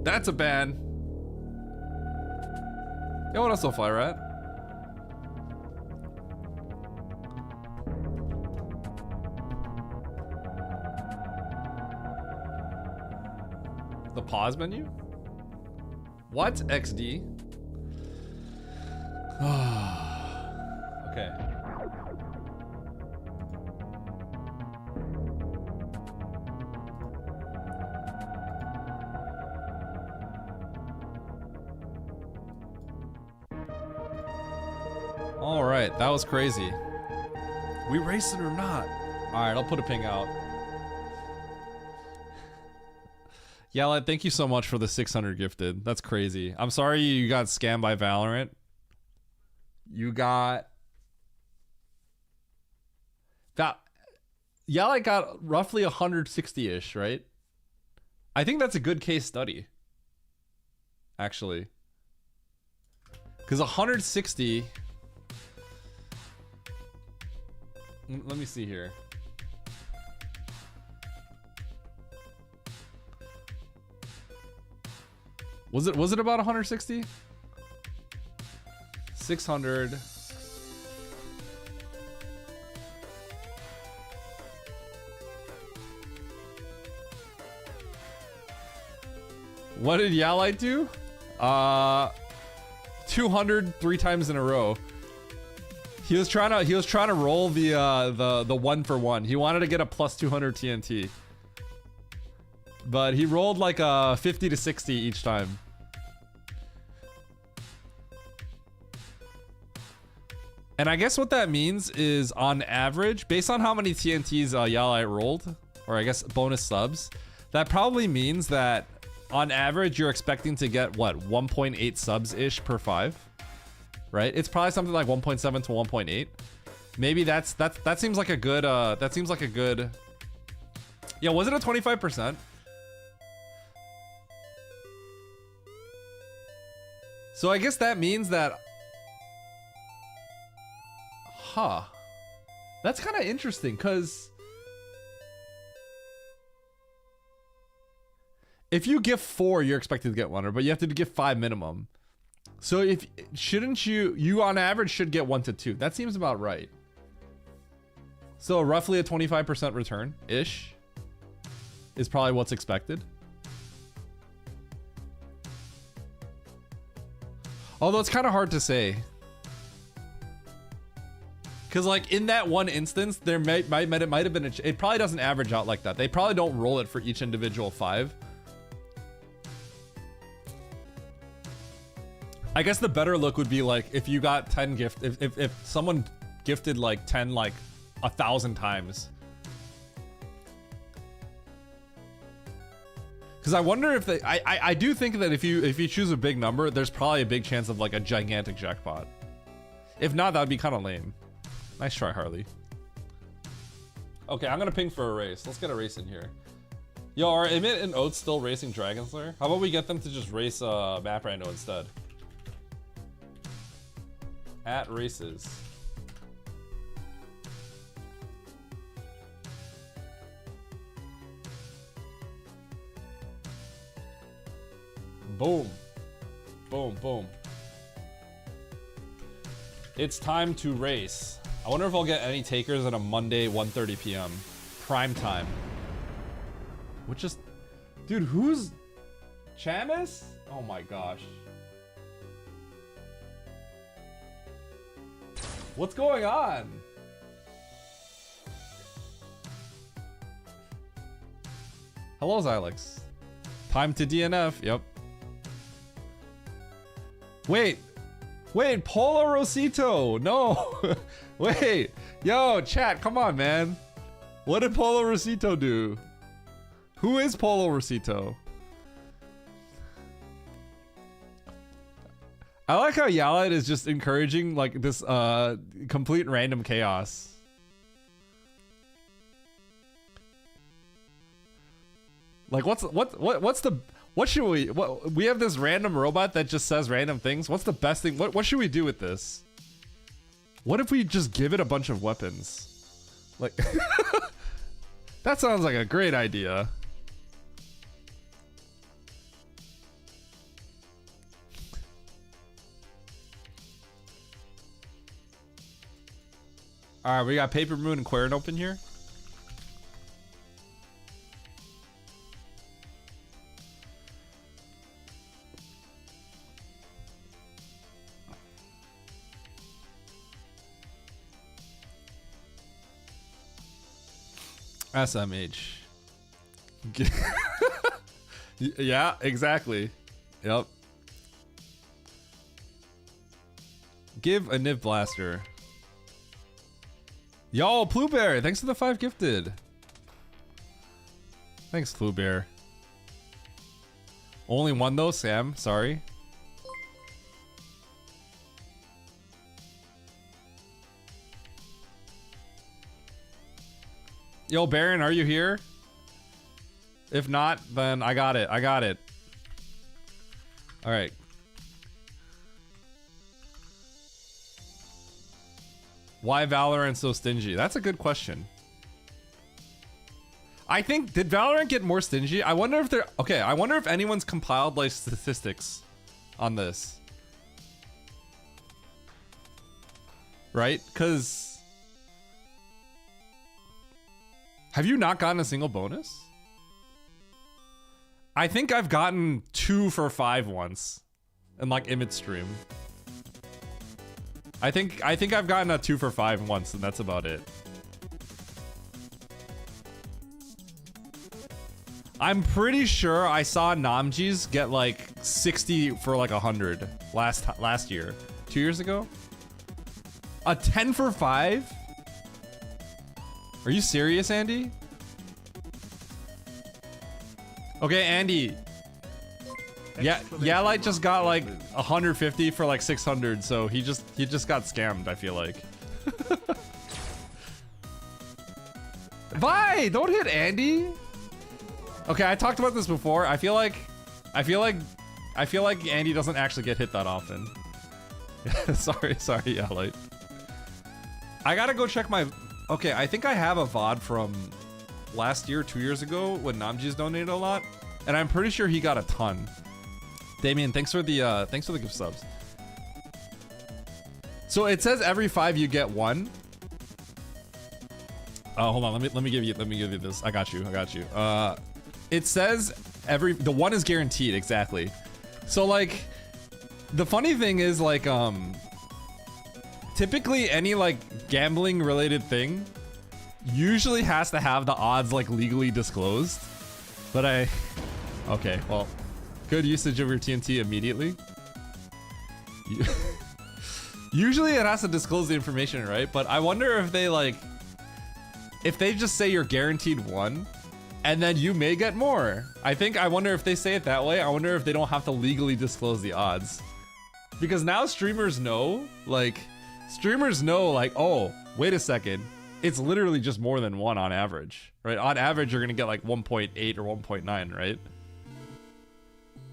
That's a ban. Yo, what else, Fly Rat? The pause menu? What? XD? Okay. All right, that was crazy. We racing or not? All right, I'll put a ping out. Yeah, thank you so much for the 600 gifted. That's crazy. I'm sorry you got scammed by Valorant. You got that. Yeah, I got roughly 160-ish, right? I think that's a good case study, actually. Because 160. Let me see here. Was it about 160? 600. What did Yalite do? 200 3 times in a row. He was trying to roll the 1-for-1. He wanted to get a plus 200 TNT. But he rolled like a 50 to 60 each time. And I guess what that means is, on average, based on how many TNTs Yalite rolled, or I guess bonus subs, that probably means that on average you're expecting to get what, 1.8 subs-ish per 5, right? It's probably something like 1.7 to 1.8. Maybe that seems like a good yeah, was it a 25%? So I guess that means that, that's kind of interesting, because if you give 4, you're expected to get 1, but you have to give 5 minimum. So if shouldn't you on average should get 1 to 2. That seems about right. So roughly a 25% return ish is probably what's expected. Although it's kind of hard to say, because like in that one instance, there might have been it probably doesn't average out like that. They probably don't roll it for each individual 5. I guess the better look would be like if you got 10 if someone gifted like 10 like 1,000 times. Because I wonder if they, I do think that if you choose a big number, there's probably a big chance of like a gigantic jackpot. If not, that would be kind of lame. Nice try, Harley. Okay, I'm gonna ping for a race. Let's get a race in here. Yo, are Emmett and Oates still racing Dragon Slayer? How about we get them to just race Map Rando instead? At races. Boom. Boom, boom. It's time to race. I wonder if I'll get any takers on a Monday, 1:30 p.m. Prime time. Which is... Dude, who's... Chamis? Oh my gosh. What's going on? Hello, Xylex. Time to DNF. Yep. Wait, Polo Rosito, no, wait, yo, chat, come on, man. What did Polo Rosito do? Who is Polo Rosito? I like how Yalite is just encouraging like this complete random chaos. Like what should we have this random robot that just says random things. What's the best thing? What should we do with this? What if we just give it a bunch of weapons? Like that sounds like a great idea. All right, we got Paper Moon and Quern open here. SMH. Yeah, exactly. Yep. Give a Niv Blaster. Yo, Pluebear, thanks for the 5 gifted. Thanks, Pluebear. Only one though, Sam. Sorry. Yo, Baron, are you here? If not, then I got it. I got it. All right. Why Valorant so stingy? That's a good question. I think, did Valorant get more stingy? I wonder if they're, okay, I wonder if anyone's compiled like statistics on this. Right? Because have you not gotten a single bonus? I think I've gotten 2 for 5 once in like Image stream. I think I've gotten a 2 for 5 once, and that's about it. I'm pretty sure I saw Namji's get like 60 for like 100 last year, 2 years ago. A 10 for 5? Are you serious, Andy? Okay, Andy. Yeah, like just got like 150 for like 600, so he just got scammed, I feel like. Vi, don't hit Andy. Okay, I talked about this before. I feel like Andy doesn't actually get hit that often. sorry, yeah, like. I gotta go check my. Okay, I think I have a VOD from last year, 2 years ago, when Namji's donated a lot, and I'm pretty sure he got a ton. Damien, thanks for the gift subs. So it says every 5 you get 1. Oh, hold on. Let me give you this. I got you. It says the 1 is guaranteed, exactly. So like, the funny thing is like, typically any like gambling related thing usually has to have the odds like legally disclosed. But okay, well, good usage of your TNT immediately. Usually it has to disclose the information, right? But I wonder if they like, if they just say you're guaranteed 1 and then you may get more. I wonder if they say it that way. I wonder if they don't have to legally disclose the odds. Because now streamers know, like, oh, wait a second. It's literally just more than 1 on average, right? On average, you're gonna get like 1.8 or 1.9, right?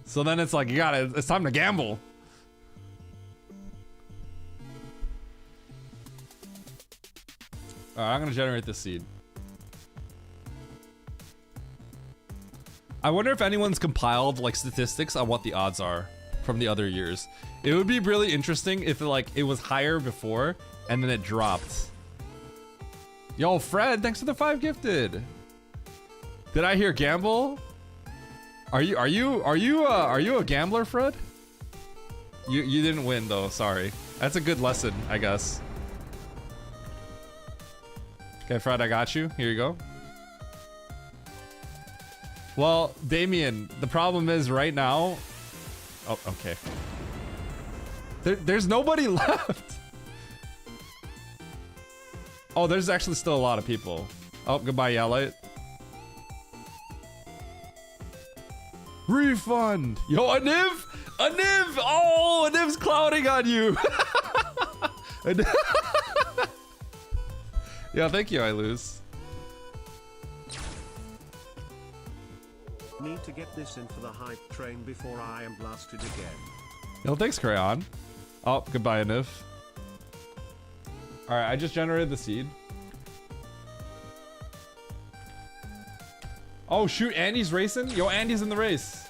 So then it's like, it's time to gamble. All right, I'm gonna generate this seed. I wonder if anyone's compiled like statistics on what the odds are from the other years. It would be really interesting if it was higher before and then it dropped. Yo, Fred, thanks for the 5 gifted. Did I hear gamble? Are you a gambler, Fred? You didn't win though, sorry. That's a good lesson, I guess. Okay, Fred, I got you. Here you go. Well, Damien, the problem is right now. Oh, okay. There's nobody left. Oh, there's actually still a lot of people. Oh, goodbye, Yellite. Refund. Yo, Aniv. Oh, Aniv's clouding on you. Yeah, thank you, I lose. Need to get this in for the hype train before I am blasted again. Yo, thanks, Crayon. Oh, goodbye, Aniv. All right, I just generated the seed. Oh, shoot, Andy's racing? Yo, Andy's in the race.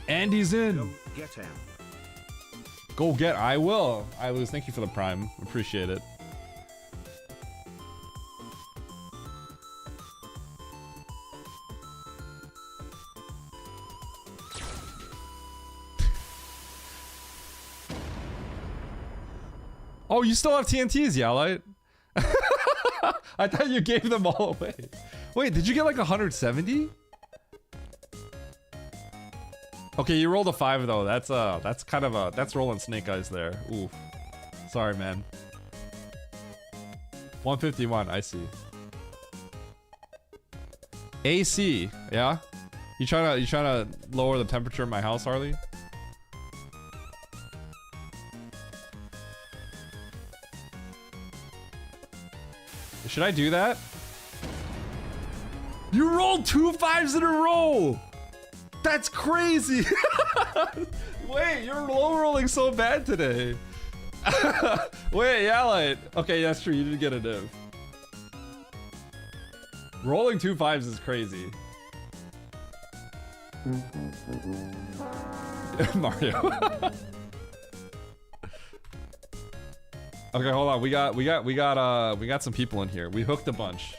Andy's in. Go get him. Go get. I will. I lose. Thank you for the prime. Appreciate it. Oh, you still have TNTs, Yalite? I thought you gave them all away. Wait, did you get like 170? Okay, you rolled a 5 though. That's kind of a that's rolling snake eyes there. Oof. Sorry, man. 151, I see. AC, yeah? You trying to lower the temperature in my house, Harley? Should I do that? You rolled 2 5s in a row! That's crazy! Wait, you're low rolling so bad today. Wait, Yalite. Okay, that's true. You did get a div. Rolling 2 5s is crazy. Mario. Okay, hold on. We got some people in here. We hooked a bunch.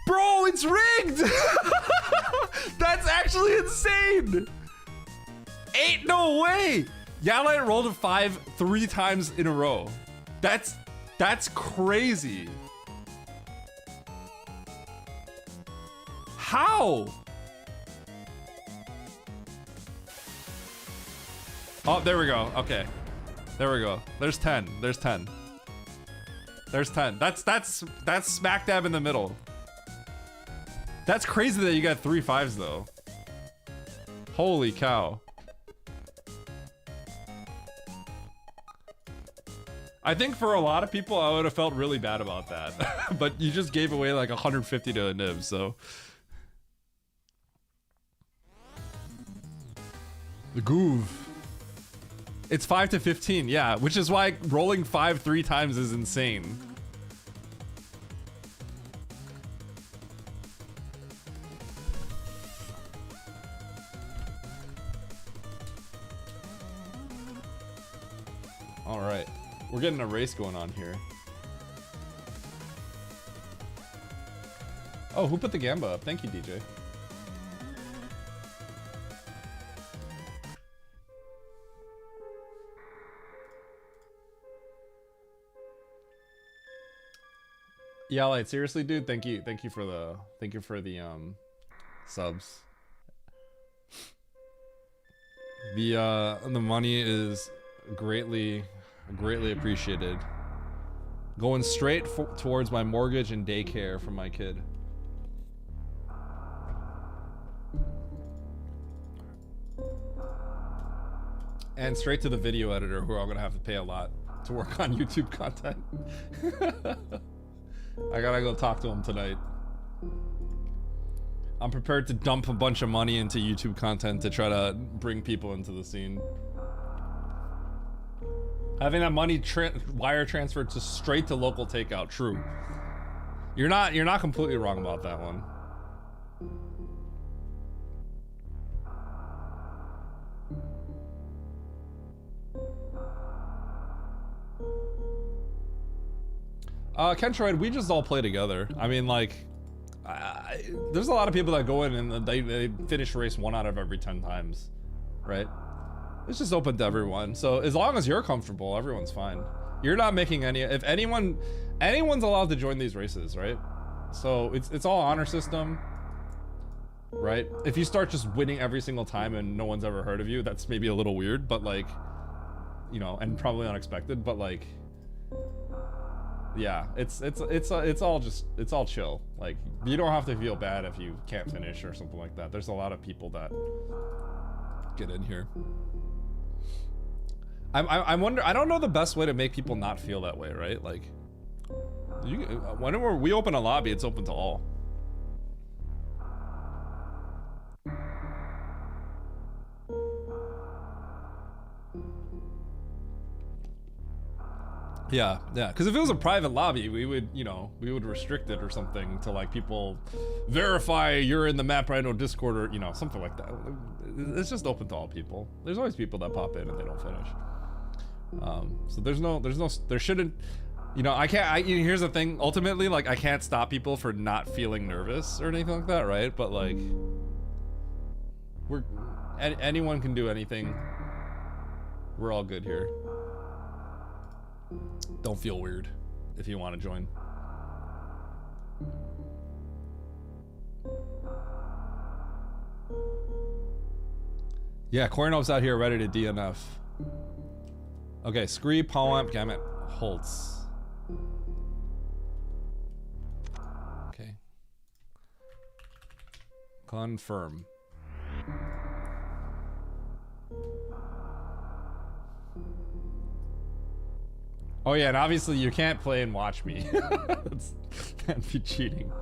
Bro, it's rigged! That's actually insane! Ain't no way! Yalite rolled a 5 3 times in a row. That's crazy. How? Oh, there we go. Okay. There we go. There's 10. There's 10. There's 10. That's smack dab in the middle. That's crazy that you got 3 5s though. Holy cow. I think for a lot of people, I would have felt really bad about that. But you just gave away like 150 to a nib, so. The Goov. It's 5 to 15, yeah, which is why rolling 5 3 times is insane. All right, we're getting a race going on here. Oh, who put the Gamba up? Thank you, DJ. Yeah, like seriously, dude. Thank you for the subs. The money is greatly appreciated. Going straight towards my mortgage and daycare for my kid. And straight to the video editor, who I'm gonna have to pay a lot to work on YouTube content. I gotta go talk to him tonight. I'm prepared to dump a bunch of money into YouTube content to try to bring people into the scene. Having that money wire transferred to straight to local takeout, true. You're not completely wrong about that one. Kentroid, we just all play together. I mean, like, there's a lot of people that go in and they finish race 1 out of every 10 times, right? It's just open to everyone. So as long as you're comfortable, everyone's fine. You're not making any. If anyone's allowed to join these races, right? So it's all honor system, right? If you start just winning every single time and no one's ever heard of you, that's maybe a little weird, but like, you know, and probably unexpected, but like. Yeah, it's all chill. Like, you don't have to feel bad if you can't finish or something like that. There's a lot of people that get in here. I wonder. I don't know the best way to make people not feel that way, right? Like, whenever we open a lobby, it's open to all. Yeah, yeah. Because if it was a private lobby, we would, you know, we would restrict it or something to like people verify you're in the Map Rhino Discord or, you know, something like that. It's just open to all people. There's always people that pop in and they don't finish. So there shouldn't, you know, here's the thing. Ultimately, like, I can't stop people for not feeling nervous or anything like that, right? But like, anyone can do anything. We're all good here. Don't feel weird if you want to join. Yeah, Cornov's out here ready to DNF. Okay, Scree, Palmamp, Gamut, Holtz. Okay. Confirm. Oh yeah, and obviously you can't play and watch me. That'd be cheating.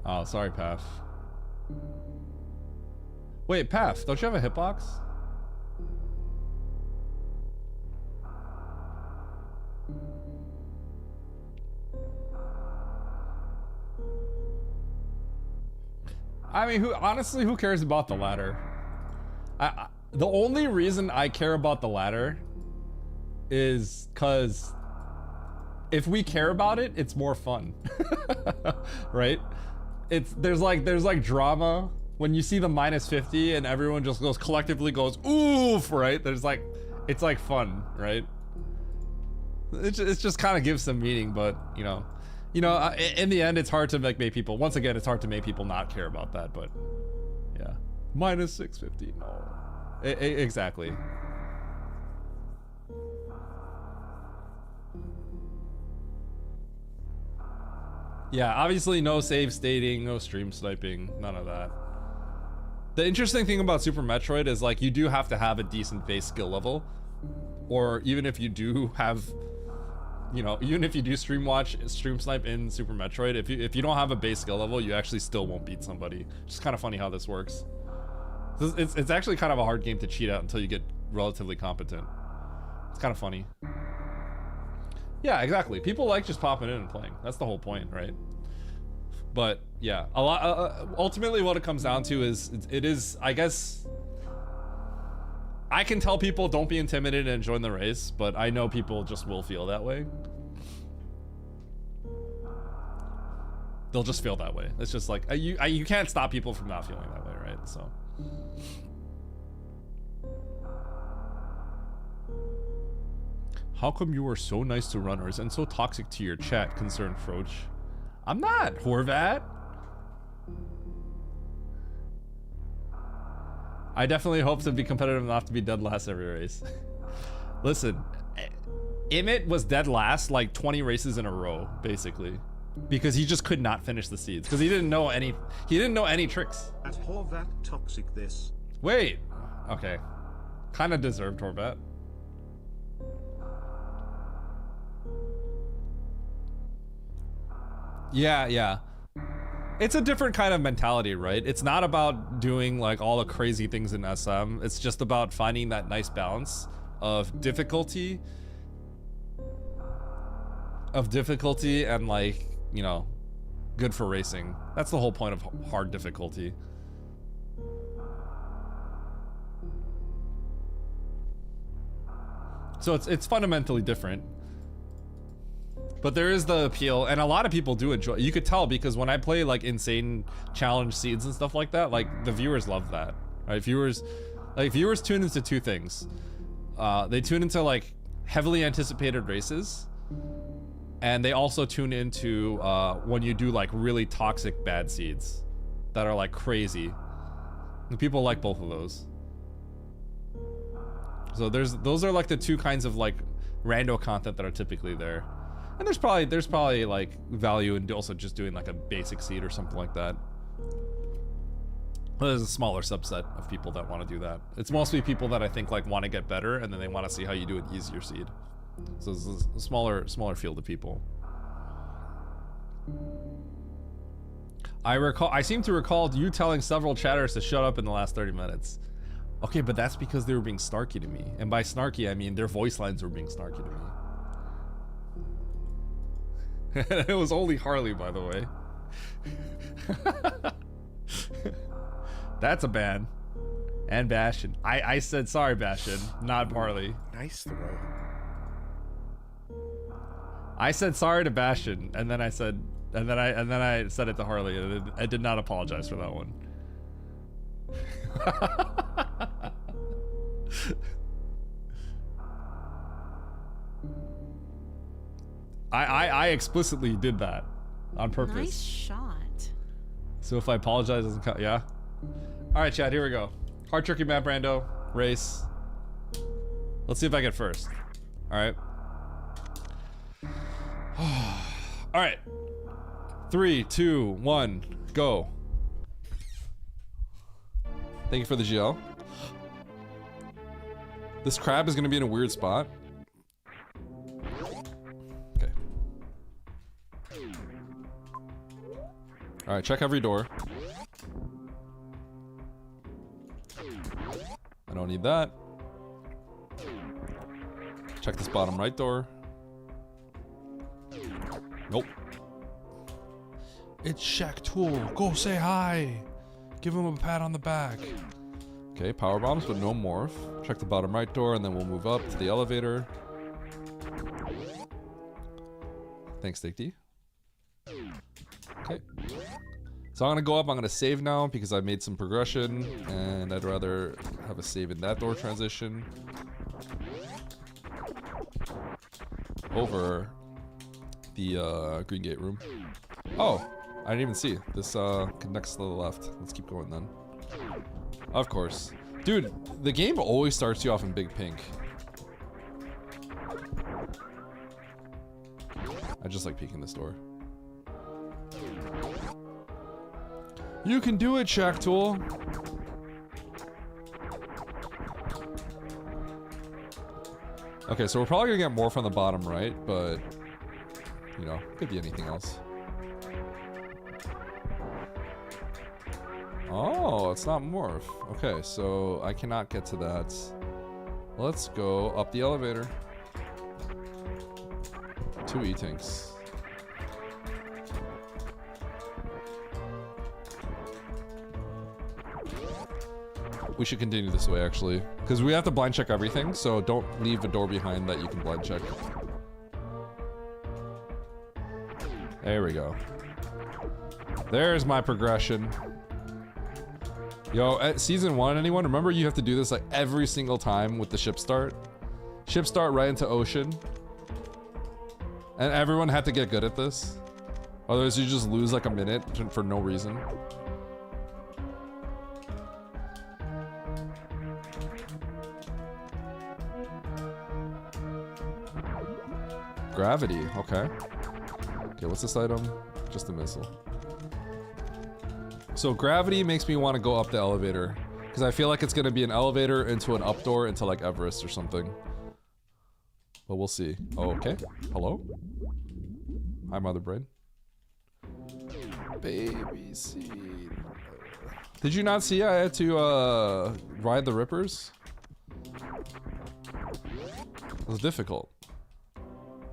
Oh, sorry, Paf. Wait, Paf, don't you have a hitbox? I mean, honestly, who cares about the ladder? The only reason I care about the ladder is because if we care about it, it's more fun. Right? There's like drama when you see the -50 and everyone just collectively goes oof, right? It's like fun, right? It just kind of gives some meaning, but you know, in the end, it's hard to make people. Once again, it's hard to make people not care about that, but yeah, -650, no. Exactly. Yeah, obviously no save stating, no stream sniping, none of that. The interesting thing about Super Metroid is like you do have to have a decent base skill level, or even if you do have, you know, even if you do stream snipe in Super Metroid, if you don't have a base skill level, you actually still won't beat somebody. It's kind of funny how this works. It's actually kind of a hard game to cheat at until you get relatively competent. It's kind of funny. Yeah, exactly. People like just popping in and playing. That's the whole point, right? But yeah, a lot. Ultimately, what it comes down to is it is. I guess I can tell people don't be intimidated and join the race, but I know people just will feel that way. They'll just feel that way. It's just like you can't stop people from not feeling that way, right? So. How come you are so nice to runners and so toxic to your chat, concerned Froach? I'm not, Horvat. I definitely hope to be competitive enough to be dead last every race. Listen, Emmett was dead last like 20 races in a row, basically. Because he just could not finish the seeds. Because he didn't know any tricks. At Horvat toxic this. Wait. Okay. Kind of deserved Horvat. Yeah. It's a different kind of mentality, right? It's not about doing like all the crazy things in SM. It's just about finding that nice balance of difficulty and like, you know, good for racing. That's the whole point of hard difficulty. So it's fundamentally different. But there is the appeal, and a lot of people do enjoy. You could tell because when I play like insane challenge seeds and stuff like that, like the viewers love that. Right? Viewers tune into two things. They tune into like heavily anticipated races, and they also tune into when you do like really toxic bad seeds that are like crazy. And people like both of those. So those are like the two kinds of like rando content that are typically there. And there's probably like value in also just doing like a basic seed or something like that. But there's a smaller subset of people that want to do that. It's mostly people that I think like want to get better and then they want to see how you do an easier seed. So it's a smaller field of people. I seem to recall you telling several chatters to shut up in the last 30 minutes. Okay, but that's because they were being snarky to me. And by snarky, I mean their voice lines were being snarky to me. It was only Harley, by the way. That's a ban. And Bastion. I said sorry, Bastion, not Harley. Nice throw. I said sorry to Bastion, and then I said, and then I said it to Harley, and I did not apologize for that one. I explicitly did that on purpose. Nice shot. So if I apologize, it doesn't count. Yeah. All right, Chad. Here we go. Hard tricky map, Brando. Race. Let's see if I get first. All right. All right. 3, 2, 1, go. Thank you for the GL. This crab is gonna be in a weird spot. Okay. Alright, check every door. I don't need that. Check this bottom right door. Nope. It's Shaq Tool. Go say hi. Give him a pat on the back. Okay, power bombs, but no morph. Check the bottom right door, and then we'll move up to the elevator. Thanks, Dick D. Okay. So I'm gonna go up. I'm gonna save now because I made some progression, and I'd rather have a save in that door transition over the green gate room. Oh, I didn't even see. This connects to the left. Let's keep going then. Of course. Dude, the game always starts you off in big pink. I just like peeking this door. You can do it, Shaq Tool. Okay, so we're probably gonna get more from the bottom right, but you know, could be anything else. Oh, it's not morph. Okay, so I cannot get to that. Let's go up the elevator. 2 E-tanks. We should continue this way, actually. Because we have to blind check everything, so don't leave a door behind that you can blind check. There we go. There's my progression. Yo, at season 1, anyone? Remember you have to do this like every single time with the ship start? Ship start right into ocean. And everyone had to get good at this. Otherwise you just lose like a minute for no reason. Gravity, okay. Okay, what's this item? Just a missile. So gravity makes me want to go up the elevator. Because I feel like it's going to be an elevator into an up door into like Everest or something. But we'll see. Oh, okay. Hello? Hi, Mother Brain. Baby seed. Did you not see I had to ride the Rippers? It was difficult.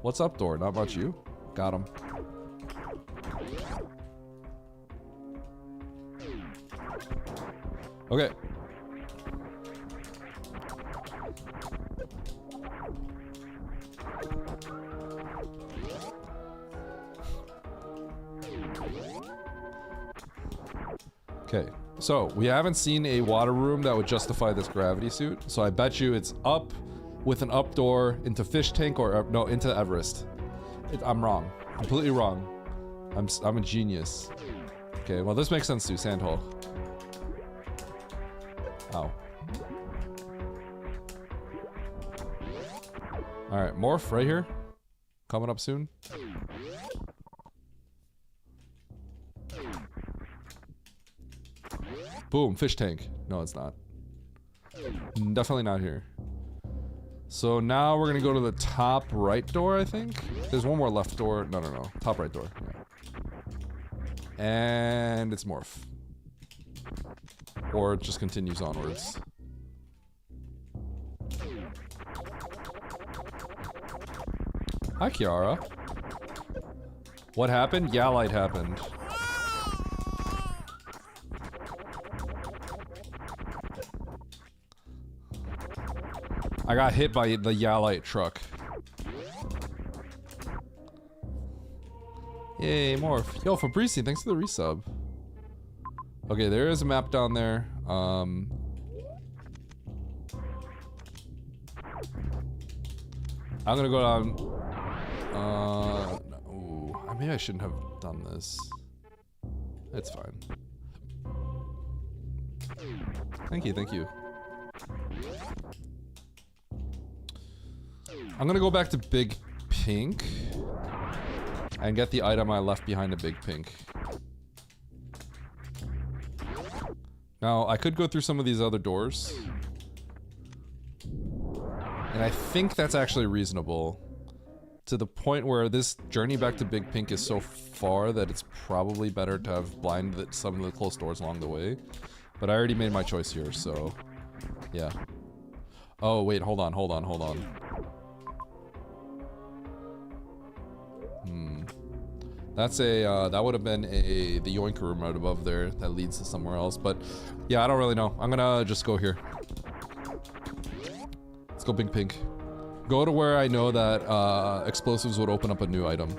What's up door? Not much you? Got him. Okay. Okay, so we haven't seen a water room that would justify this gravity suit, so I bet you it's up with an up door into fish tank or no, into Everest. I'm wrong, completely wrong. I'm a genius. Okay, well this makes sense too. Sandhole. Ow. All right, morph right here, coming up soon. Boom, fish tank. No, it's not. Definitely not here. So now we're gonna go to the top right door, I think. There's one more left door. No, no, no. Top right door. Yeah. And it's morph. Or it just continues onwards. Hi, Kiara. What happened? Yeah, light happened. I got hit by the Yalite truck. Yay, Morph. Yo, Fabrici, thanks for the resub. Okay, there is a map down there. I'm gonna go down. Ooh, maybe I shouldn't have done this. It's fine. Thank you, thank you. I'm gonna go back to Big Pink and get the item I left behind a Big Pink. Now, I could go through some of these other doors. And I think that's actually reasonable. To the point where this journey back to Big Pink is so far that it's probably better to have blinded some of the closed doors along the way. But I already made my choice here, so... yeah. Oh, wait, hold on. That's a, that would have been the Yoink room right above there that leads to somewhere else, but yeah, I don't really know. I'm gonna just go here. Let's go Big Pink. Go to where I know that explosives would open up a new item.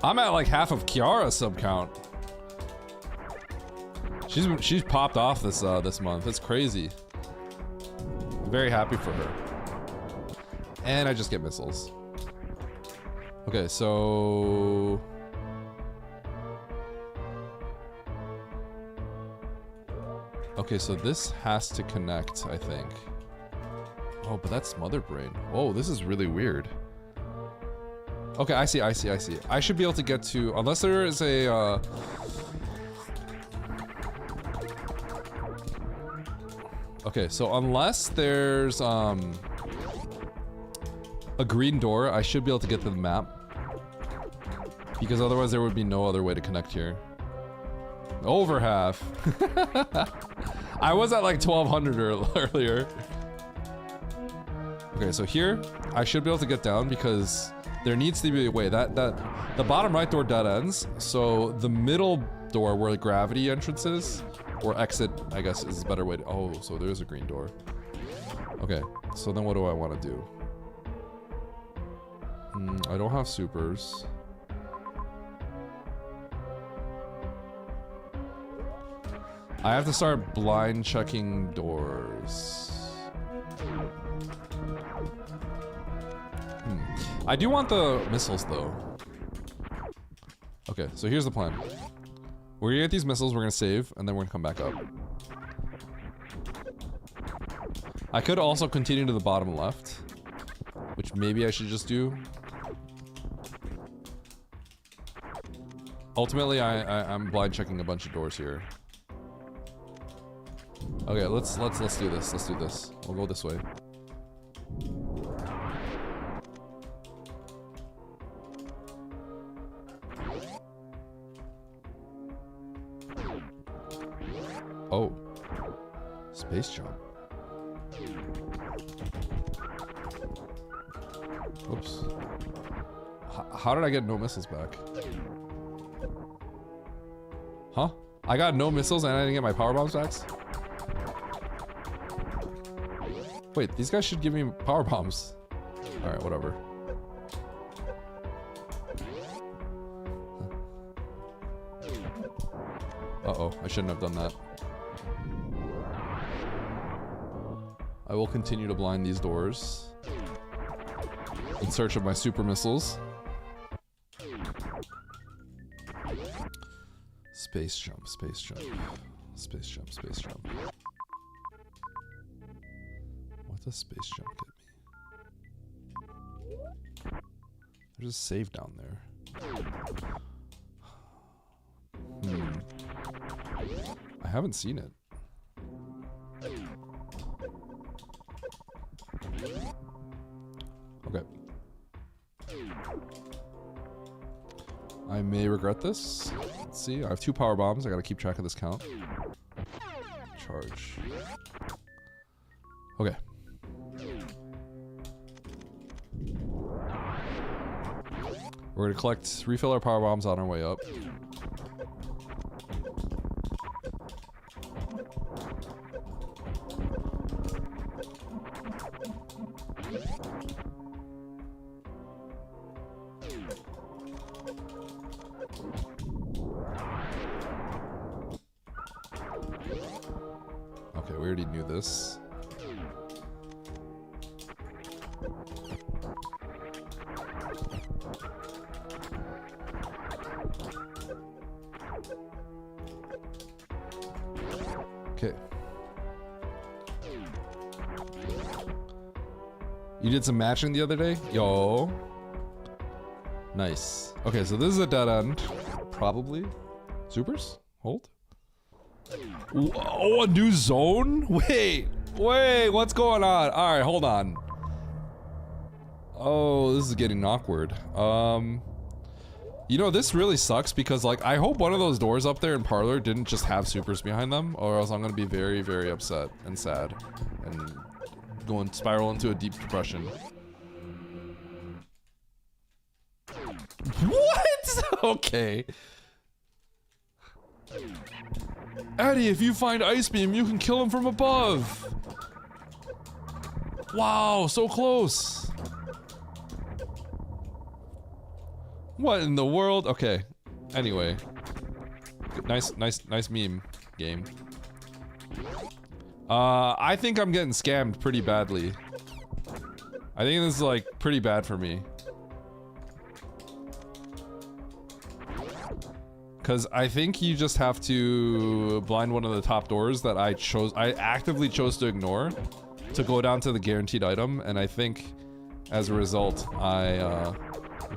I'm at like half of Kiara's sub count. She's popped off this this month. It's crazy. I'm very happy for her. And I just get missiles. Okay, so okay, so this has to connect, I think. Oh, but that's Mother Brain. Whoa, this is really weird. Okay, I see. I should be able to get to, unless there is a okay, so unless there's a green door, I should be able to get to the map. Because otherwise there would be no other way to connect here. Over half. I was at like 1200 earlier. Okay, so here I should be able to get down because there needs to be a way. The bottom right door dead ends, so the middle door where the gravity entrance is, or exit, I guess, is a better way to... oh, so there's a green door. Okay, so then what do I want to do? I don't have supers. I have to start blind checking doors. I do want the missiles, though. Okay, so here's the plan. We're gonna get these missiles, we're gonna save, and then we're gonna come back up. I could also continue to the bottom left, which maybe I should just do. Ultimately, I'm blind checking a bunch of doors here. Okay, let's do this. Let's do this. We'll go this way. Oh. Space jump. Oops. How did I get no missiles back? Huh? I got no missiles and I didn't get my power bombs back? Wait, these guys should give me power bombs. Alright, whatever. Uh-oh, I shouldn't have done that. I will continue to blind these doors in search of my super missiles. Space jump, space jump, space jump, space jump. What does space jump get me? There's a save down there. I haven't seen it. Okay. I may regret this. Let's see. I have 2 power bombs. I gotta keep track of this count. Charge. Okay. We're gonna refill our power bombs on our way up. Okay, we already knew this. Okay. You did some matching the other day? Yo. Nice. Okay, so this is a dead end. Probably. Supers? Hold. Oh, a new zone? Wait, what's going on? Alright, hold on. Oh, this is getting awkward. You know, this really sucks because, like, I hope one of those doors up there in Parlor didn't just have supers behind them, or else I'm gonna be very, very upset and sad and spiral into a deep depression. What? Okay. Eddie, if you find Ice Beam, you can kill him from above. Wow, so close. What in the world? Okay. Anyway. Nice meme game. I think I'm getting scammed pretty badly. I think this is like pretty bad for me. Cause I think you just have to blind one of the top doors that I actively chose to ignore to go down to the guaranteed item, and I think as a result, I'm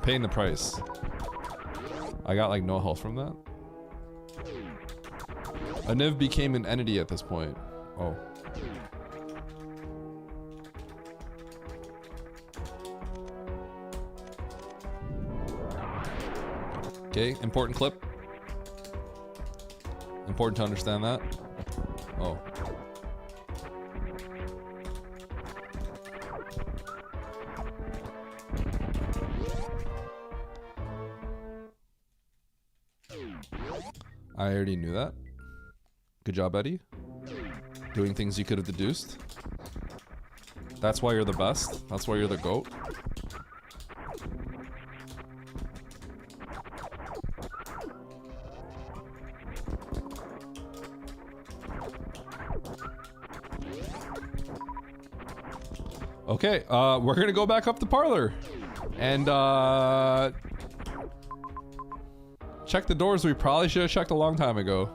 paying the price. I got like no health from that. A Niv became an entity at this point. Oh. Okay, important clip. Important to understand that. Oh. I already knew that. Good job, Eddie. Doing things you could have deduced. That's why you're the best. That's why you're the GOAT. Okay, we're gonna go back up the Parlor and check the doors we probably should have checked a long time ago.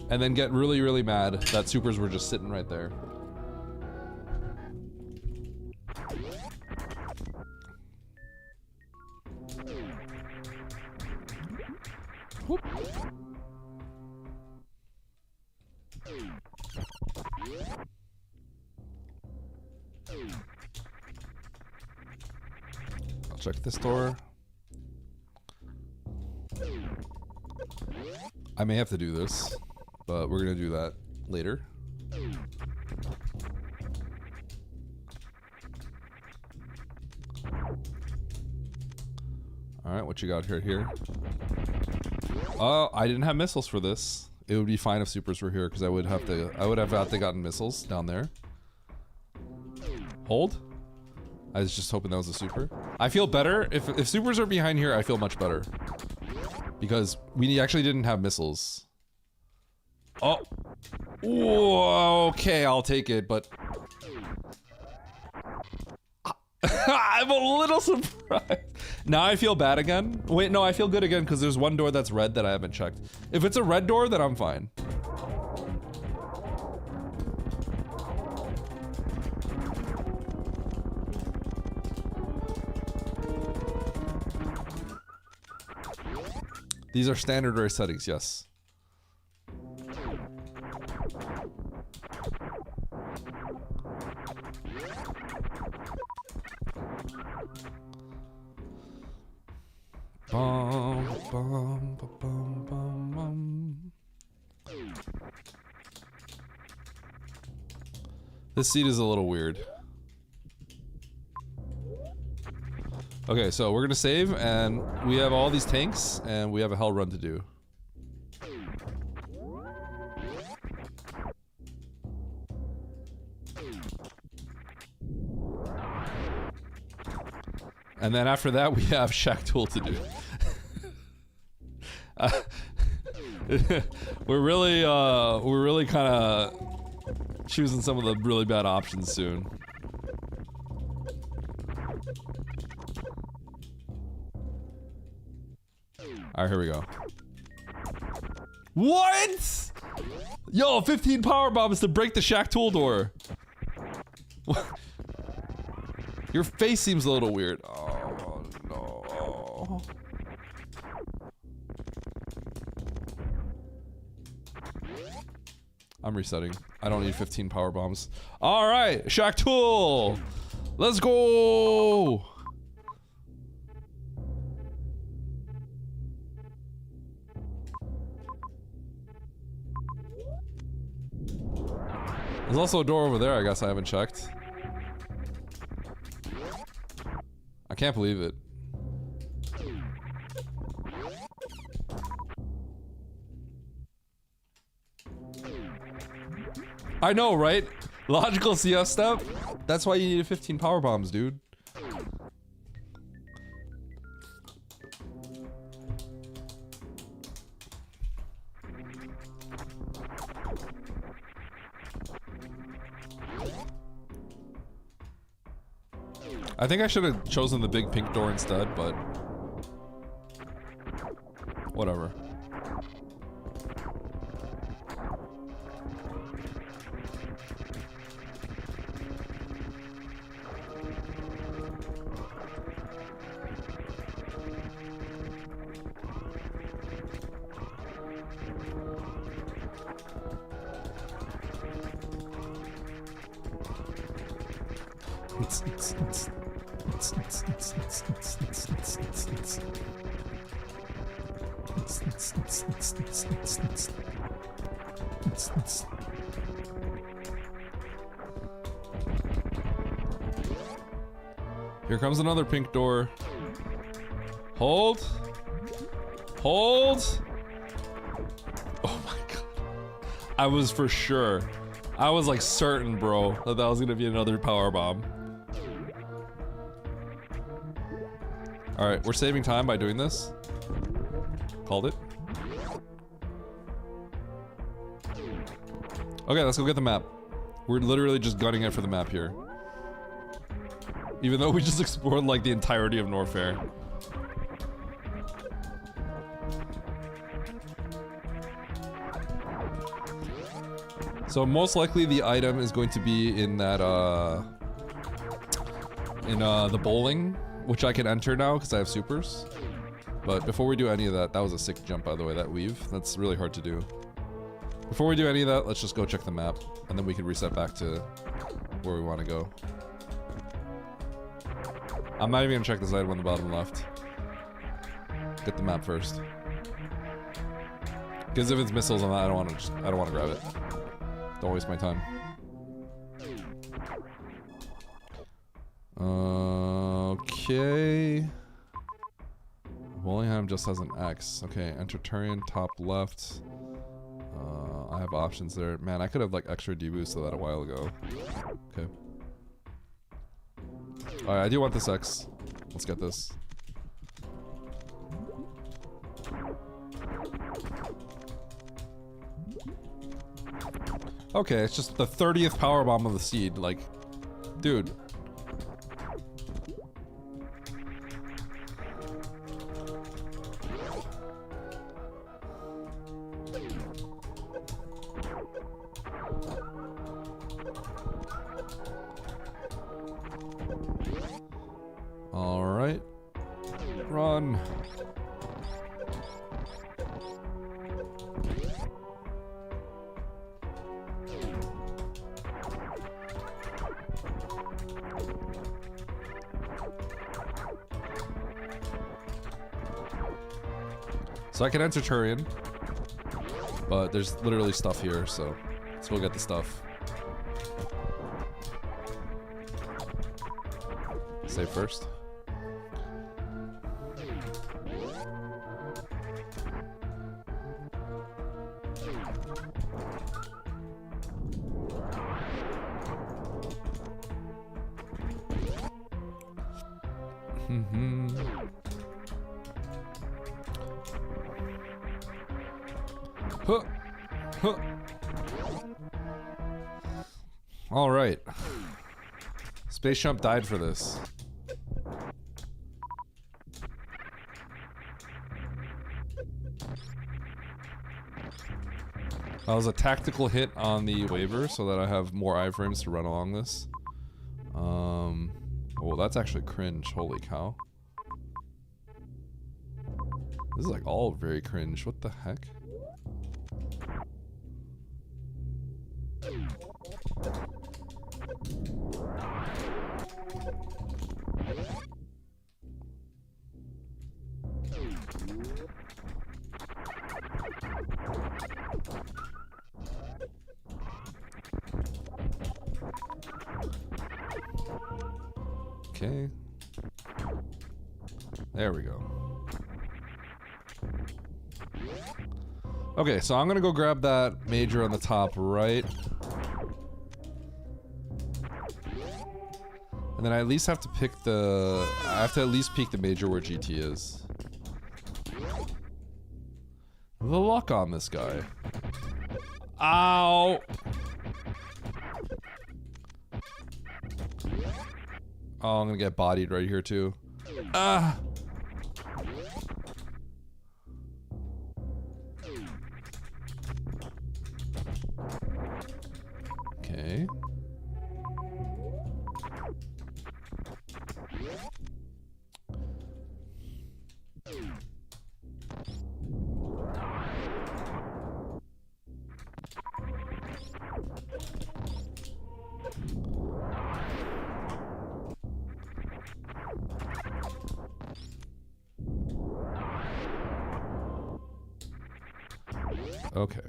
And then get really, really mad that supers were just sitting right there. Whoop. I'll check this door. I may have to do this, but we're gonna do that later. Alright, what you got here? Oh, I didn't have missiles for this. It would be fine if supers were here because I would have had to gotten missiles down there. Hold. I was just hoping that was a super. I feel better if supers are behind here. I feel much better because we actually didn't have missiles. Oh, whoa, okay, I'll take it, but I'm a little surprised. Now I feel bad again. Wait, no, I feel good again because there's one door that's red that I haven't checked. If it's a red door, then I'm fine. These are standardized settings, yes. Bum, bum, bum, bum, bum, bum. This seat is a little weird. Okay, so we're gonna save, and we have all these tanks, and we have a hell run to do. And then after that, we have Shack Tool to do. We're really kind of choosing some of the really bad options soon. All right, here we go. What? Yo, 15 power bombs to break the Shack Tool door. Your face seems a little weird. Oh no. I'm resetting. I don't need 15 power bombs. All right, Shack Tool. Let's go. There's also a door over there, I guess I haven't checked. I can't believe it. I know, right? Logical CF step? That's why you needed 15 power bombs, dude. I think I should have chosen the big pink door instead, but whatever. Here comes another pink door. Hold. Hold. Oh my god. I was for sure. I was like certain, bro, that that was gonna be another power bomb. Alright, we're saving time by doing this. Called it. Okay, let's go get the map. We're literally just gunning it for the map here. Even though we just explored like the entirety of Norfair. So most likely the item is going to be in that the bowling, which I can enter now because I have supers. But before we do any of that, that was a sick jump by the way, that weave. That's really hard to do. Before we do any of that, let's just go check the map and then we can reset back to where we want to go. I'm not even gonna check this item on the bottom left. Get the map first. Because if it's missiles on that, I don't want to grab it. Don't waste my time. Okay. Wallingham just has an X. Okay, enter Turian top left. I have options there. Man, I could have like extra deboost to that a while ago. Okay. Alright, I do want this X. Let's get this. Okay, it's just the 30th power bomb of the seed. Like, dude. All right, run. So I can enter Turian, but there's literally stuff here, so let's go get the stuff. Save first. Huh. Huh. All right. Space Jump died for this. That was a tactical hit on the waiver so that I have more iframes to run along this. Oh, that's actually cringe. Holy cow. This is like all very cringe. What the heck? Okay. There we go. Okay, so I'm gonna go grab that major on the top right. And then I at least have to pick the... I have to at least peek the major where GT is. The luck on this guy. Ow! Oh, I'm gonna get bodied right here too. Ah! Okay. Okay.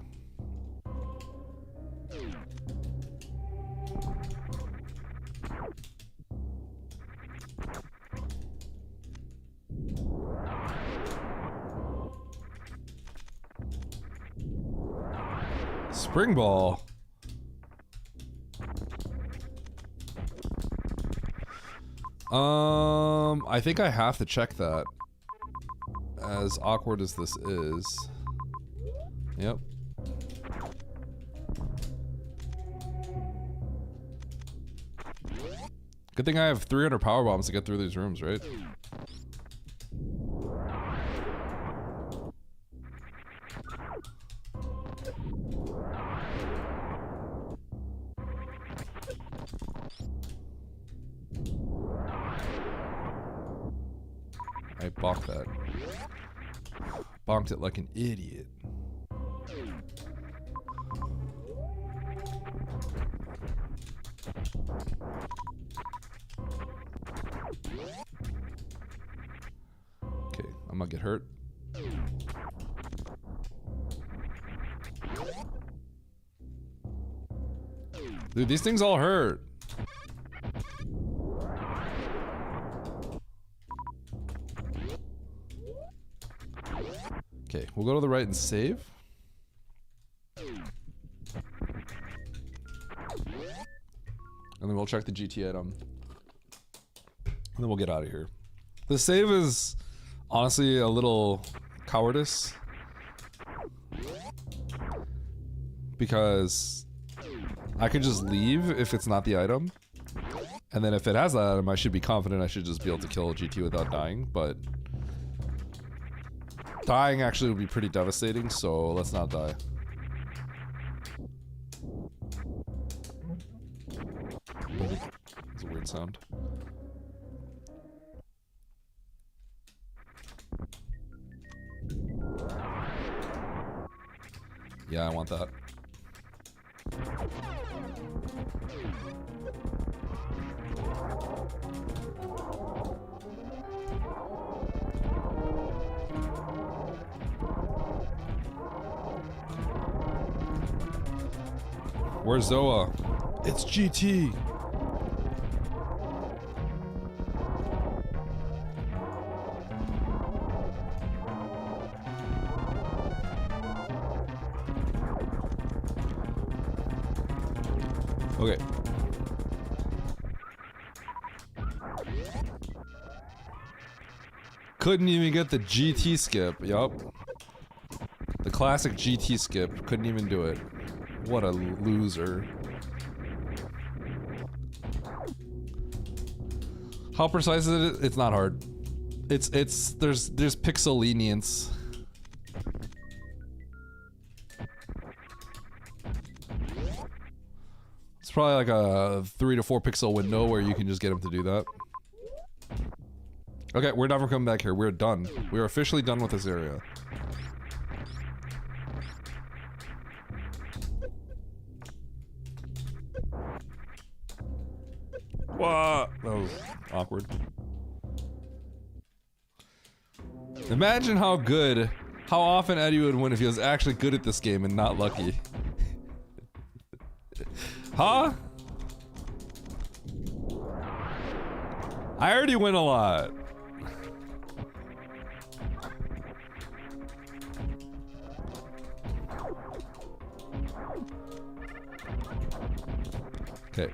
Spring ball. I think I have to check that. As awkward as this is. Yep. Good thing I have 300 power bombs to get through these rooms, right? I bonked that. Bonked it like an idiot. Okay, I'm gonna get hurt. Dude, these things all hurt. Okay, we'll go to the right and save. And then we'll check the GT item. And then we'll get out of here. The save is honestly a little cowardice. Because I could just leave if it's not the item. And then if it has that item, I should be confident I should just be able to kill a GT without dying, but dying actually would be pretty devastating, so let's not die. It's a weird sound. Yeah, I want that. Where's Zoa? It's GT. Okay. Couldn't even get the GT skip. Yup. The classic GT skip. Couldn't even do it. What a loser. How precise is it? It's not hard. There's pixel lenience. It's probably like a 3 to 4 pixel window where you can just get him to do that. Okay, we're never coming back here. We're done. We're officially done with this area. What? That was awkward. Imagine how often Eddie would win if he was actually good at this game and not lucky. Huh? I already win a lot. Okay.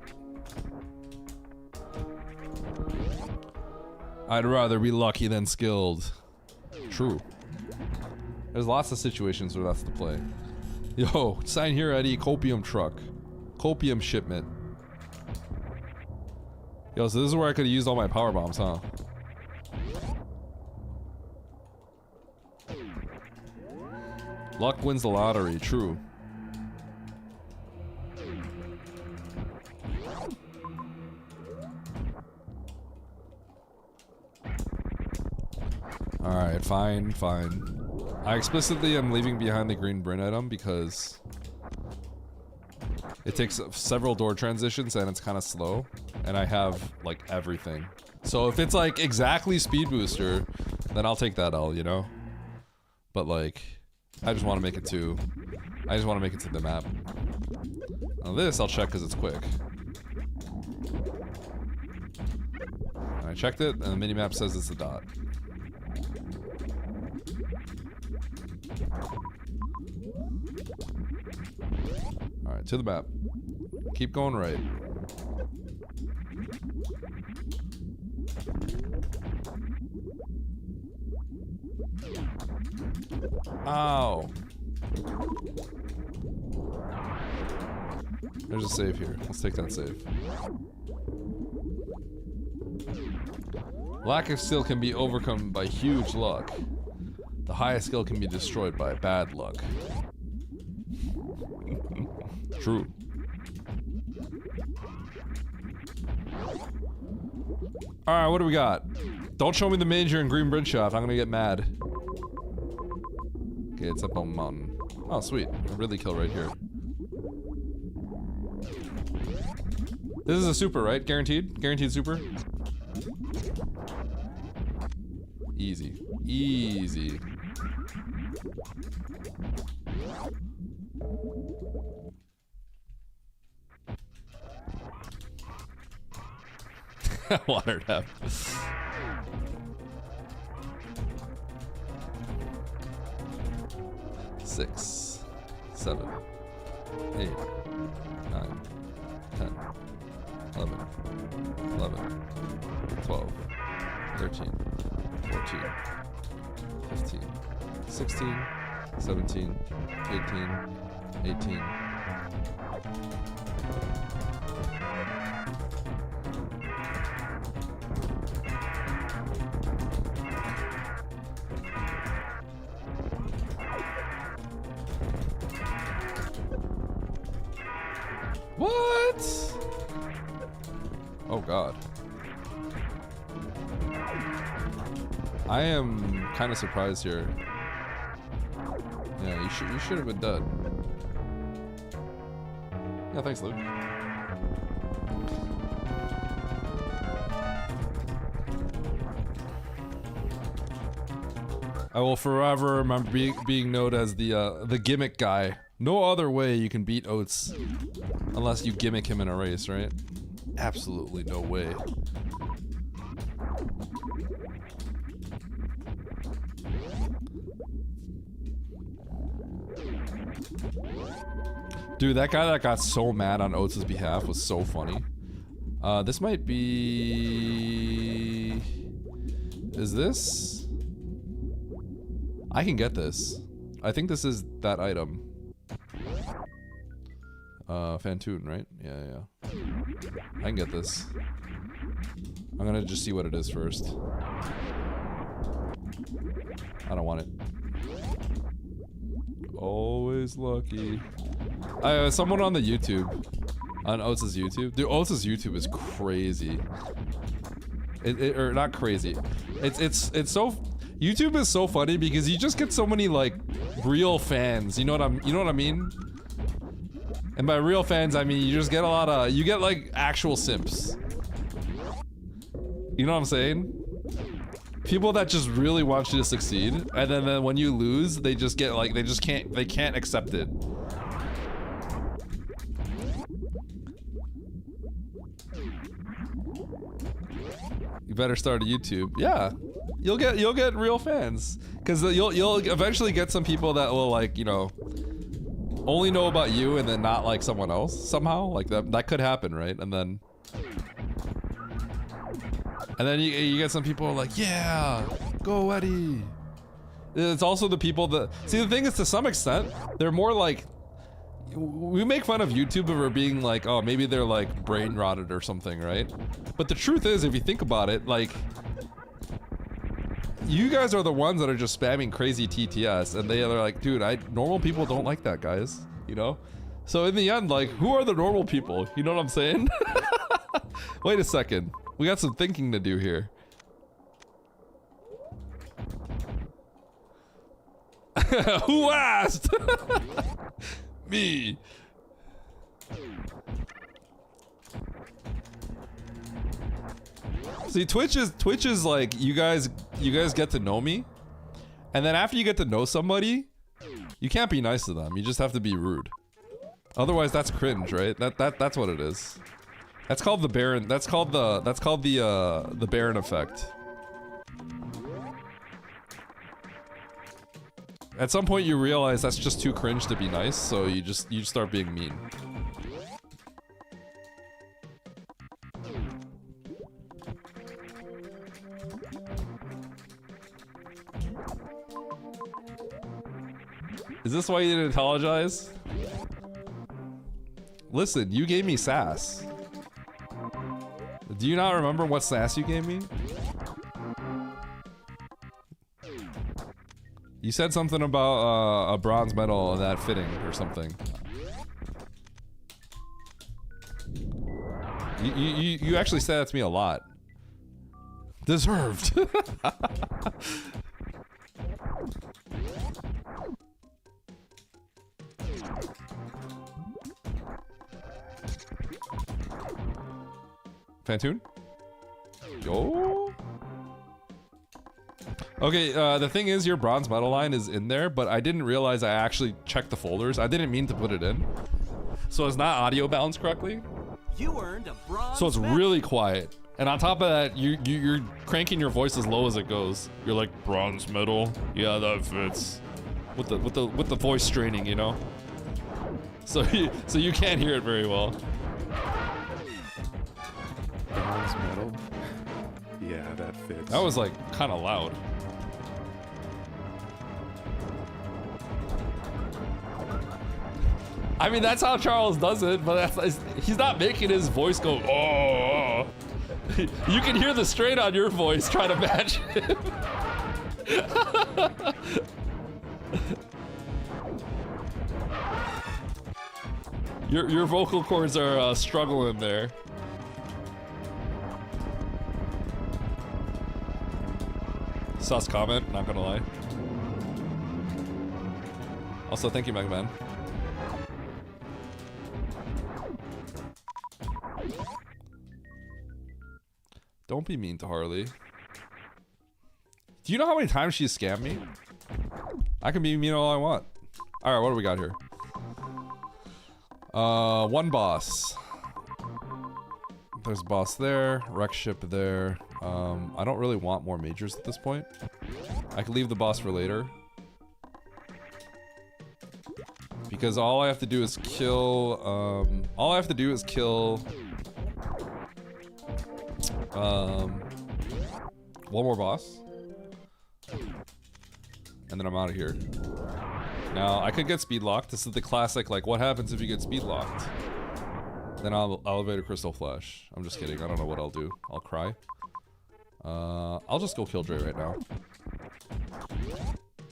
I'd rather be lucky than skilled. True. There's lots of situations where that's the play. Yo, sign here, Eddie. Copium truck. Copium shipment. Yo, so this is where I could have used all my power bombs, huh? Luck wins the lottery. True. Alright, fine. I explicitly am leaving behind the green Bryn item because it takes several door transitions and it's kind of slow, and I have like everything. So if it's like exactly speed booster, then I'll take that L, you know? But like, I just want to make it to the map. Now this I'll check because it's quick. And I checked it and the minimap says it's a dot. Alright, to the map. Keep going right. Ow. There's a save here. Let's take that save. Lack of skill can be overcome by huge luck. The highest skill can be destroyed by bad luck. True. Alright, what do we got? Don't show me the major and green bridge shaft. I'm gonna get mad. Okay, it's up on the mountain. Oh, sweet. A really kill right here. This is a super, right? Guaranteed? Guaranteed super? Easy. Easy. Water tap. 6, 7, 8, 9, 10, 11, 12, 13, 14, 15, 16, 17, 18. What? Oh god. I am kind of surprised here. Yeah, you should have been dead. Yeah, thanks, Luke. I will forever remember being known as the gimmick guy No other way you can beat Oats unless you gimmick him in a race, right? Absolutely no way. Dude, that guy that got so mad on Oats' behalf was so funny. This might be... Is this? I can get this. I think this is that item. Fantoon, right? Yeah. I can get this. I'm gonna just see what it is first. I don't want it. Always lucky. Someone on the YouTube. On Oats' YouTube. Dude, Oats' YouTube is crazy. Or not crazy. It's so... YouTube is so funny because you just get so many, like, real fans. You know what I mean? And by real fans, I mean you just get a lot of... You get, like, actual simps. You know what I'm saying? People that just really want you to succeed, and then when you lose, they just get, like, they can't accept it. You better start a YouTube. Yeah. You'll get real fans. Cause you'll eventually get some people that will, like, you know, only know about you and then not like someone else somehow. Like that could happen, right? And then you get some people like, yeah, go Eddie. It's also the people that, see, the thing is, to some extent, they're more like, we make fun of YouTube for being like, oh, maybe they're like brain rotted or something, right? But the truth is, if you think about it, like, you guys are the ones that are just spamming crazy TTS, and they are like, dude, normal people don't like that, guys, you know? So in the end, like, who are the normal people? You know what I'm saying? Wait a second. We got some thinking to do here. Who asked? Me. See, Twitch is like, you guys get to know me, and then after you get to know somebody, you can't be nice to them. You just have to be rude. Otherwise, that's cringe, right? That's what it is. That's called the Baron. That's called the Baron effect. At some point, you realize that's just too cringe to be nice, so you start being mean. Is this why you didn't apologize? Listen, you gave me sass. Do you not remember what sass you gave me? You said something about a bronze medal and that fitting or something. You actually said that to me a lot. Deserved. Fantoon? Yo. Okay, the thing is, your bronze medal line is in there, but I didn't realize I actually checked the folders. I didn't mean to put it in. So it's not audio balanced correctly. You earned a bronze So it's medal. really quiet. And on top of that, you're cranking your voice as low as it goes. You're like, bronze medal? Yeah, that fits. With the voice straining, you know? So you can't hear it very well. Bronze medal? Yeah, that fits. That was like kind of loud. I mean, that's how Charles does it, but he's not making his voice go, oh. You can hear the strain on your voice trying to match him. Your vocal cords are struggling there. Sus comment, not gonna lie. Also, thank you, Mega Man. Don't be mean to Harley. Do you know how many times she's scammed me? I can be mean all I want. Alright, what do we got here? One boss. There's a boss there, wreck ship there. I don't really want more majors at this point. I could leave the boss for later. Because all I have to do is kill, one more boss. And then I'm out of here. Now, I could get speed locked. This is the classic, like, what happens if you get speed locked? Then I'll elevate a crystal flash. I'm just kidding. I don't know what I'll do. I'll cry. I'll just go kill Dre right now.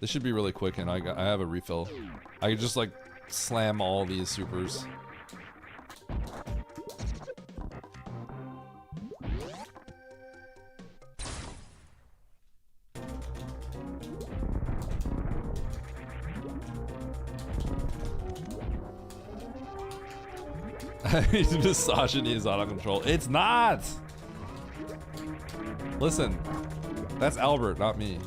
This should be really quick, and I have a refill. I could just, like, slam all these supers. His misogyny is out of control. It's not! Listen, that's Albert, not me.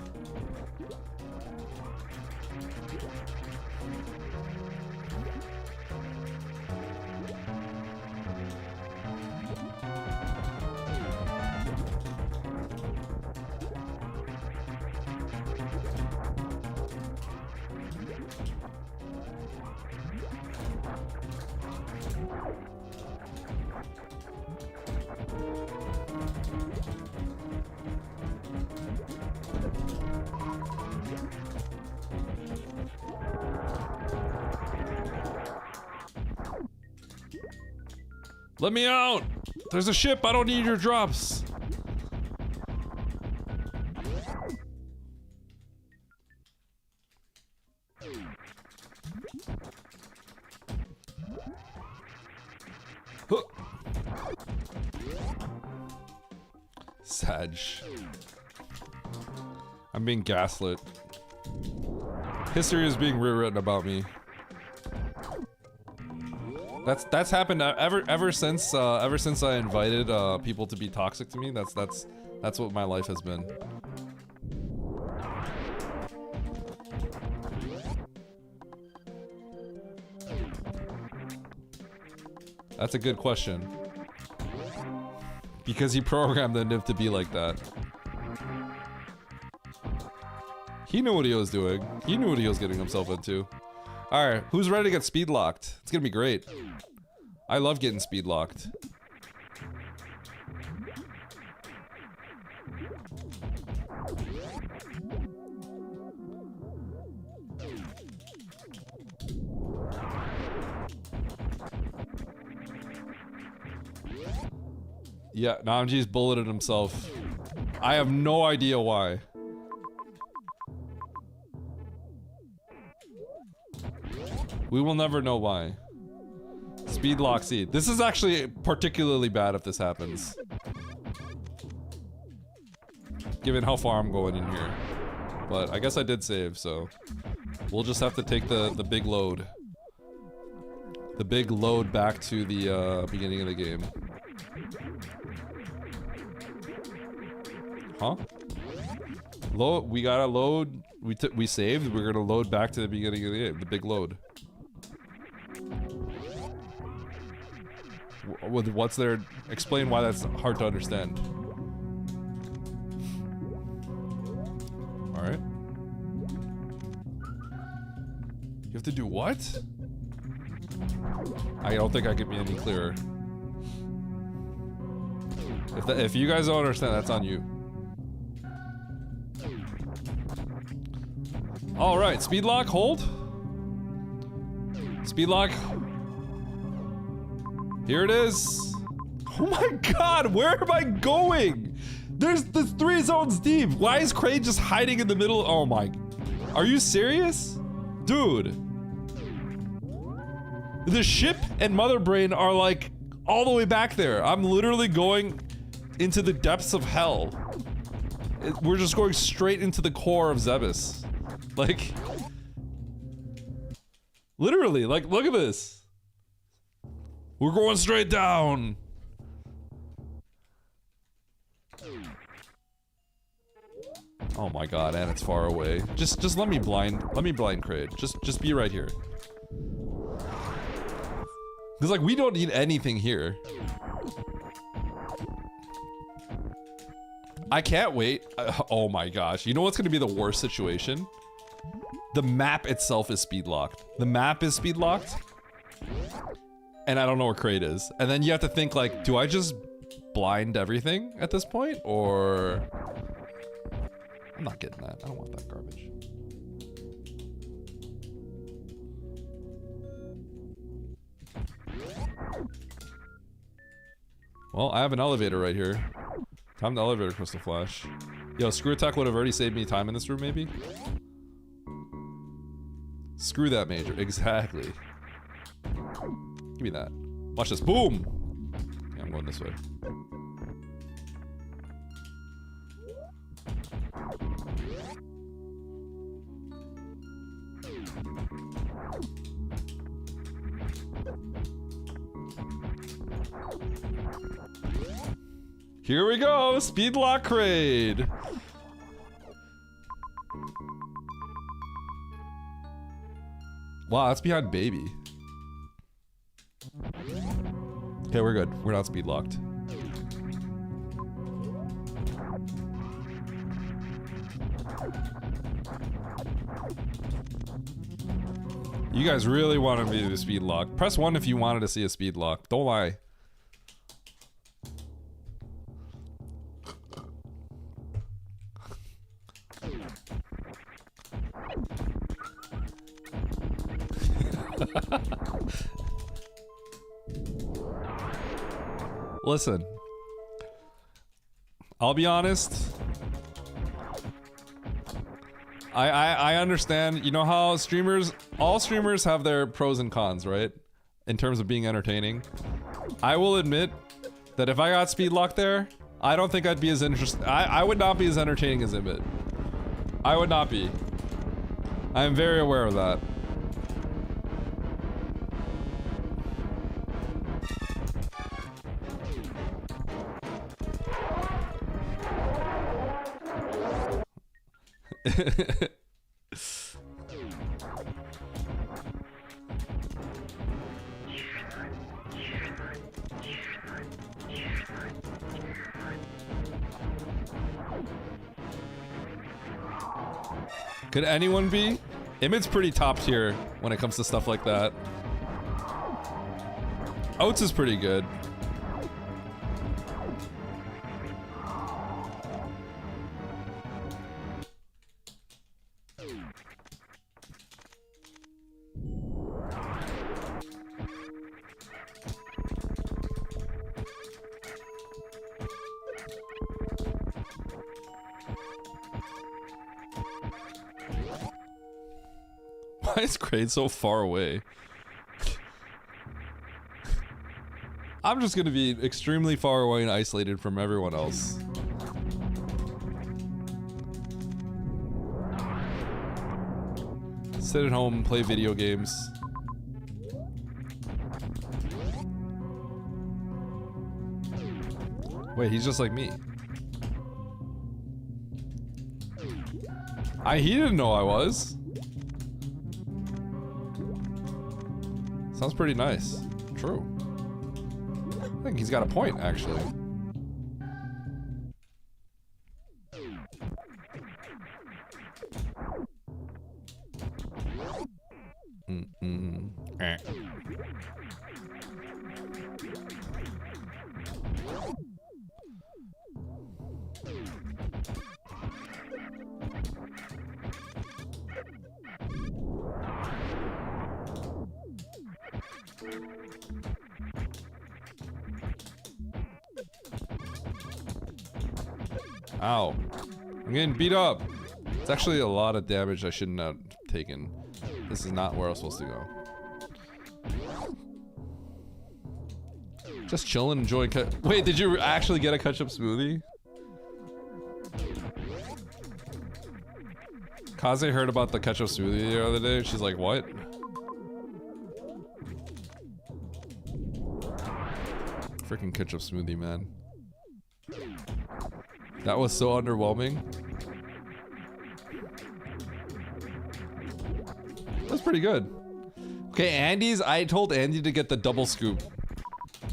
Let me out! There's a ship, I don't need your drops! Huh. Sag. I'm being gaslit. History is being rewritten about me. That's happened ever since I invited people to be toxic to me. That's what my life has been. That's a good question. Because he programmed the Niv to be like that. He knew what he was doing. He knew what he was getting himself into. Alright, who's ready to get speed locked? It's gonna be great. I love getting speed locked. Yeah, Namji's bulleted himself. I have no idea why. We will never know why. Speed lock seed. This is actually particularly bad if this happens. Given how far I'm going in here. But I guess I did save, so we'll just have to take the big load. The big load back to the beginning of the game. Huh? Load. We gotta load. We saved. We're gonna load back to the beginning of the game. The big load. What's there? Explain why that's hard to understand. All right. You have to do what? I don't think I could be any clearer. If you guys don't understand, that's on you. All right, speed lock, hold. Speed lock. Here it is. Oh my god, where am I going? There's 3 zones deep. Why is Crane just hiding in the middle? Oh my. Are you serious? Dude. The ship and Mother Brain are like all the way back there. I'm literally going into the depths of hell. We're just going straight into the core of Zebes. Like, literally, like, look at this. We're going straight down. Oh my god, and it's far away. Just let me blind Kraid. Just be right here. Because, like, we don't need anything here. I can't wait. Oh my gosh. You know what's going to be the worst situation? The map itself is speed locked. The map is speed locked. And I don't know where Crate is. And then you have to think, like, do I just blind everything at this point? Or... I'm not getting that. I don't want that garbage. Well, I have an elevator right here. Time the elevator crystal flash. Yo, screw attack would have already saved me time in this room, maybe? Screw that major. Exactly. Give me that. Watch this. Boom! Yeah, I'm going this way. Here we go! Speed lock raid! Wow, that's behind baby. Okay, we're good. We're not speed locked. You guys really wanted me to do speed lock. Press 1 if you wanted to see a speed lock. Don't lie. Listen, I'll be honest. I understand. You know how all streamers have their pros and cons, right? In terms of being entertaining. I will admit that if I got speed locked there, I don't think I'd be as interested. I would not be as entertaining as Imbit. I would not be. I am very aware of that. Could anyone be? Imit's pretty top tier when it comes to stuff like that. Oats is pretty good. Why is Crane so far away? I'm just gonna be extremely far away and isolated from everyone else. Sit at home and play video games. Wait, he's just like me. He didn't know I was. Sounds pretty nice. True. I think he's got a point, actually. Ow. I'm getting beat up. It's actually a lot of damage I shouldn't have taken. This is not where I was supposed to go. Just chilling, enjoying Wait, did you actually get a ketchup smoothie? Kaze heard about the ketchup smoothie the other day. She's like, what? Freaking ketchup smoothie, man. That was so underwhelming. That's pretty good. Okay, Andy's. I told Andy to get the double scoop.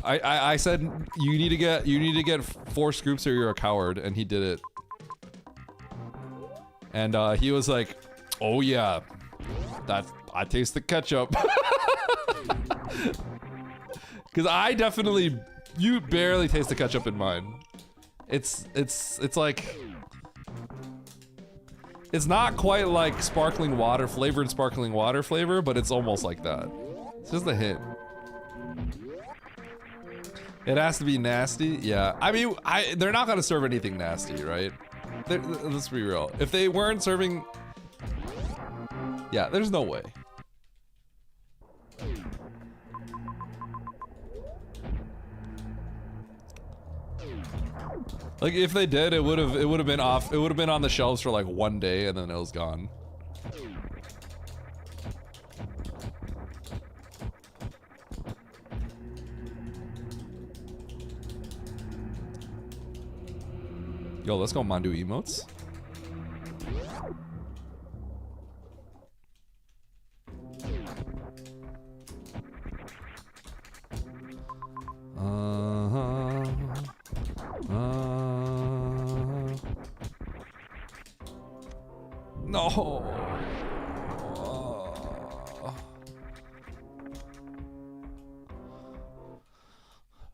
I said you need to get 4 scoops or you're a coward, and he did it. And he was like, "Oh yeah, I taste the ketchup." Because I definitely, you barely taste the ketchup in mine. It's like, it's not quite like sparkling water, flavored sparkling water flavor, but it's almost like that. It's just a hint. It has to be nasty, yeah. I mean, they're not gonna serve anything nasty, right? Let's be real. If they weren't serving, yeah, there's no way. Like if they did, it would have been off. It would have been on the shelves for like 1 day and then it was gone. Yo, let's go Mandu emotes. No.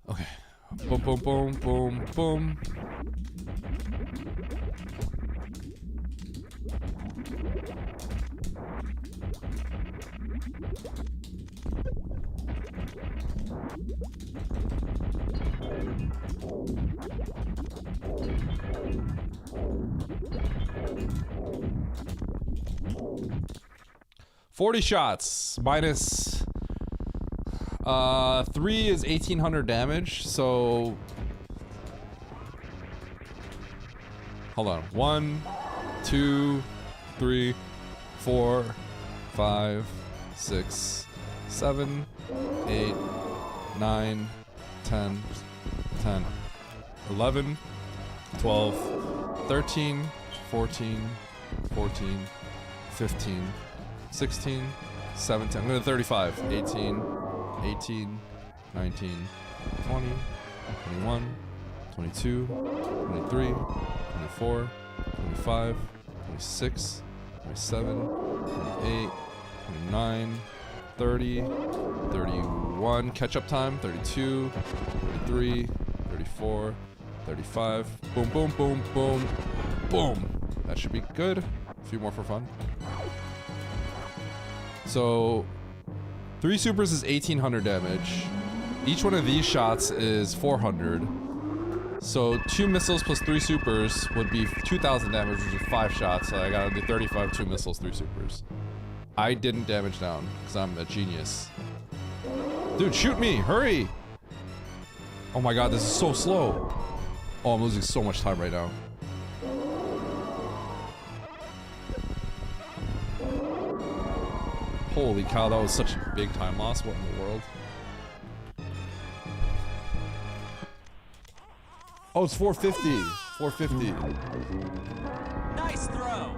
Okay. Boom, boom, boom, boom, boom. $40 shots minus 3 is 1800 damage, so hold on. 1, 2, 3, 4, 5, 6, 7, 8, 9, 10, 10, 11, 12, 13, 14, 14, 15, 16, 17, I'm going to 35, 18, 18, 19, 20, 21, 22, 23, 24, 25, 26, 27, 28, 29, 30, 31, catch-up time, 32, 33, 34, 35, boom, boom, boom, boom, boom. That should be good. A few more for fun. So, 3 supers is 1800 damage. Each one of these shots is 400. So 2 missiles plus 3 supers would be 2000 damage, which is 5 shots. So I gotta do 35, 2 missiles, 3 supers. I didn't damage down, because I'm a genius. Dude, shoot me! Hurry! Oh my god, this is so slow. Oh, I'm losing so much time right now. Holy cow, that was such a big time loss. What in the world? Oh, it's 450. 450. Nice throw.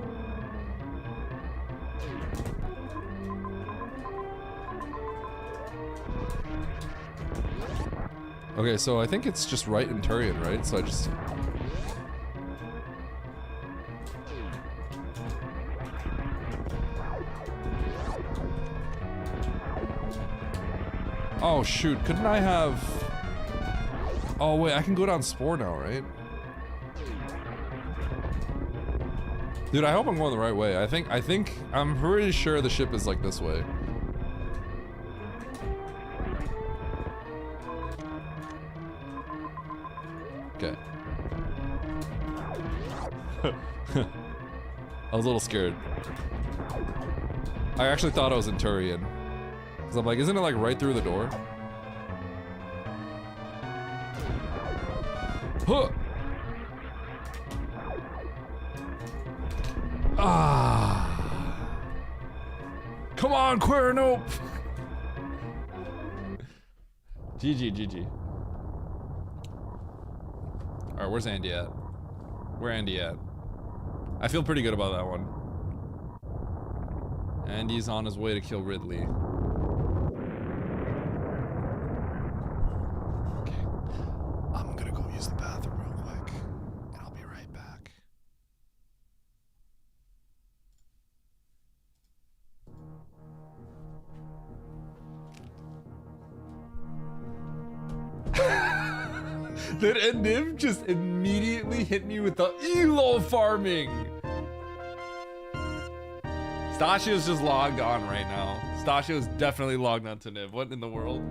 Okay, so I think it's just right in Turian, right? So I just... Oh shoot, couldn't I have... Oh wait, I can go down Spore now, right? Dude, I hope I'm going the right way. I'm pretty sure the ship is like this way. Okay. I was a little scared. I actually thought I was in Turian. Cause I'm like, isn't it like right through the door? Huh. Ah. Come on, Queer Nope. GG, GG. Alright, where's Andy at? Where Andy at? I feel pretty good about that one. Andy's on his way to kill Ridley. Did Niv just immediately hit me with the elo farming? Stachio's just logged on right now. Stachio's definitely logged on to Niv. What in the world?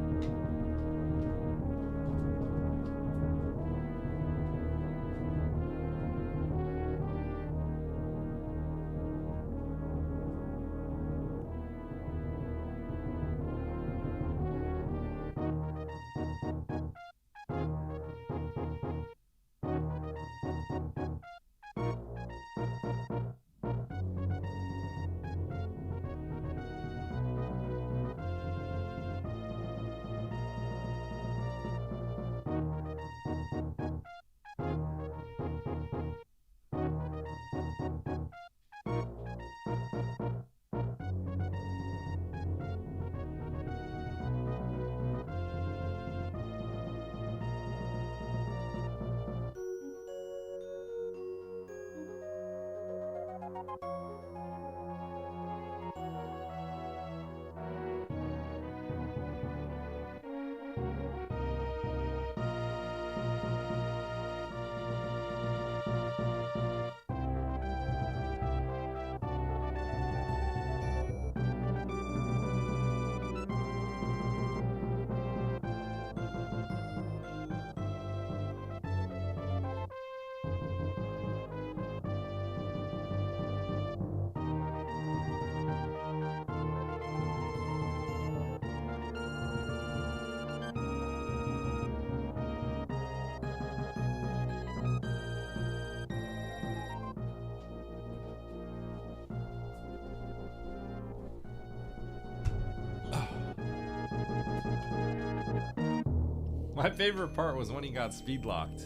My favorite part was when he got speed locked.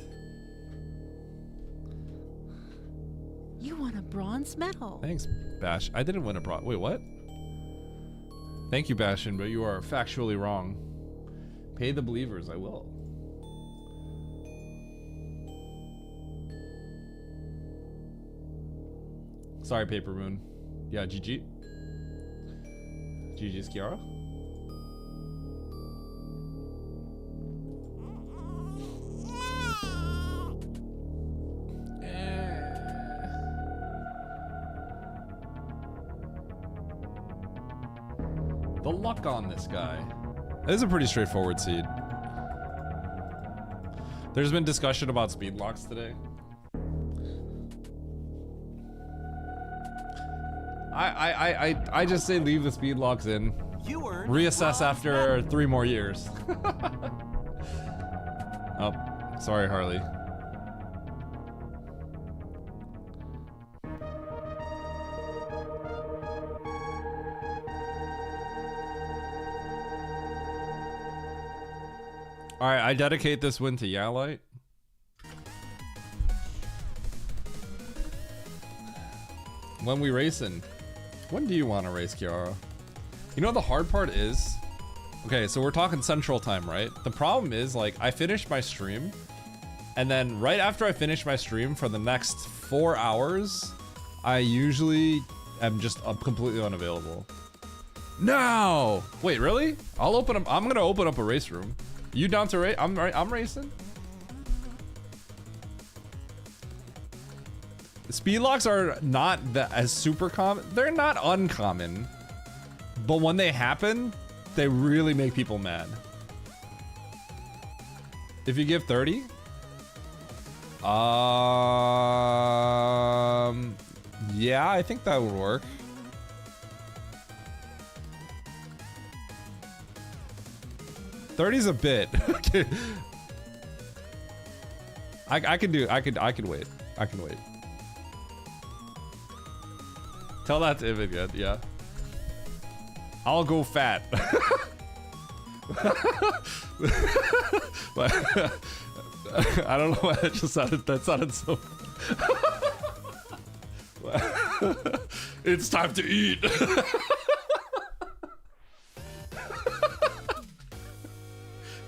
You won a bronze medal. Thanks, Bash. I didn't win a wait, what? Thank you, Bastion, but you are factually wrong. Pay the believers, I will. Sorry, Paper Moon. Yeah, GG. GG's Kiara. The luck on this guy. This is a pretty straightforward seed. There's been discussion about speed locks today. I just say leave the speed locks in. Reassess after 3 more years. Oh, sorry, Harley. Alright, I dedicate this win to Yalite. When we racing? When do you want to race, Kiara? You know what the hard part is? Okay, so we're talking Central Time, right? The problem is, like, I finished my stream, and then right after I finish my stream for the next 4 hours, I usually am just completely unavailable. No! Wait, really? I'll open up. I'm gonna open up a race room. You down to race? I'm racing. Speed locks are not as super common. They're not uncommon, but when they happen, they really make people mad. If you give 30, yeah, I think that would work. $30's a bit. Okay. I can wait. I can wait. Tell that to Ivan, yeah. I'll go fat. But I don't know why that sounded so. It's time to eat.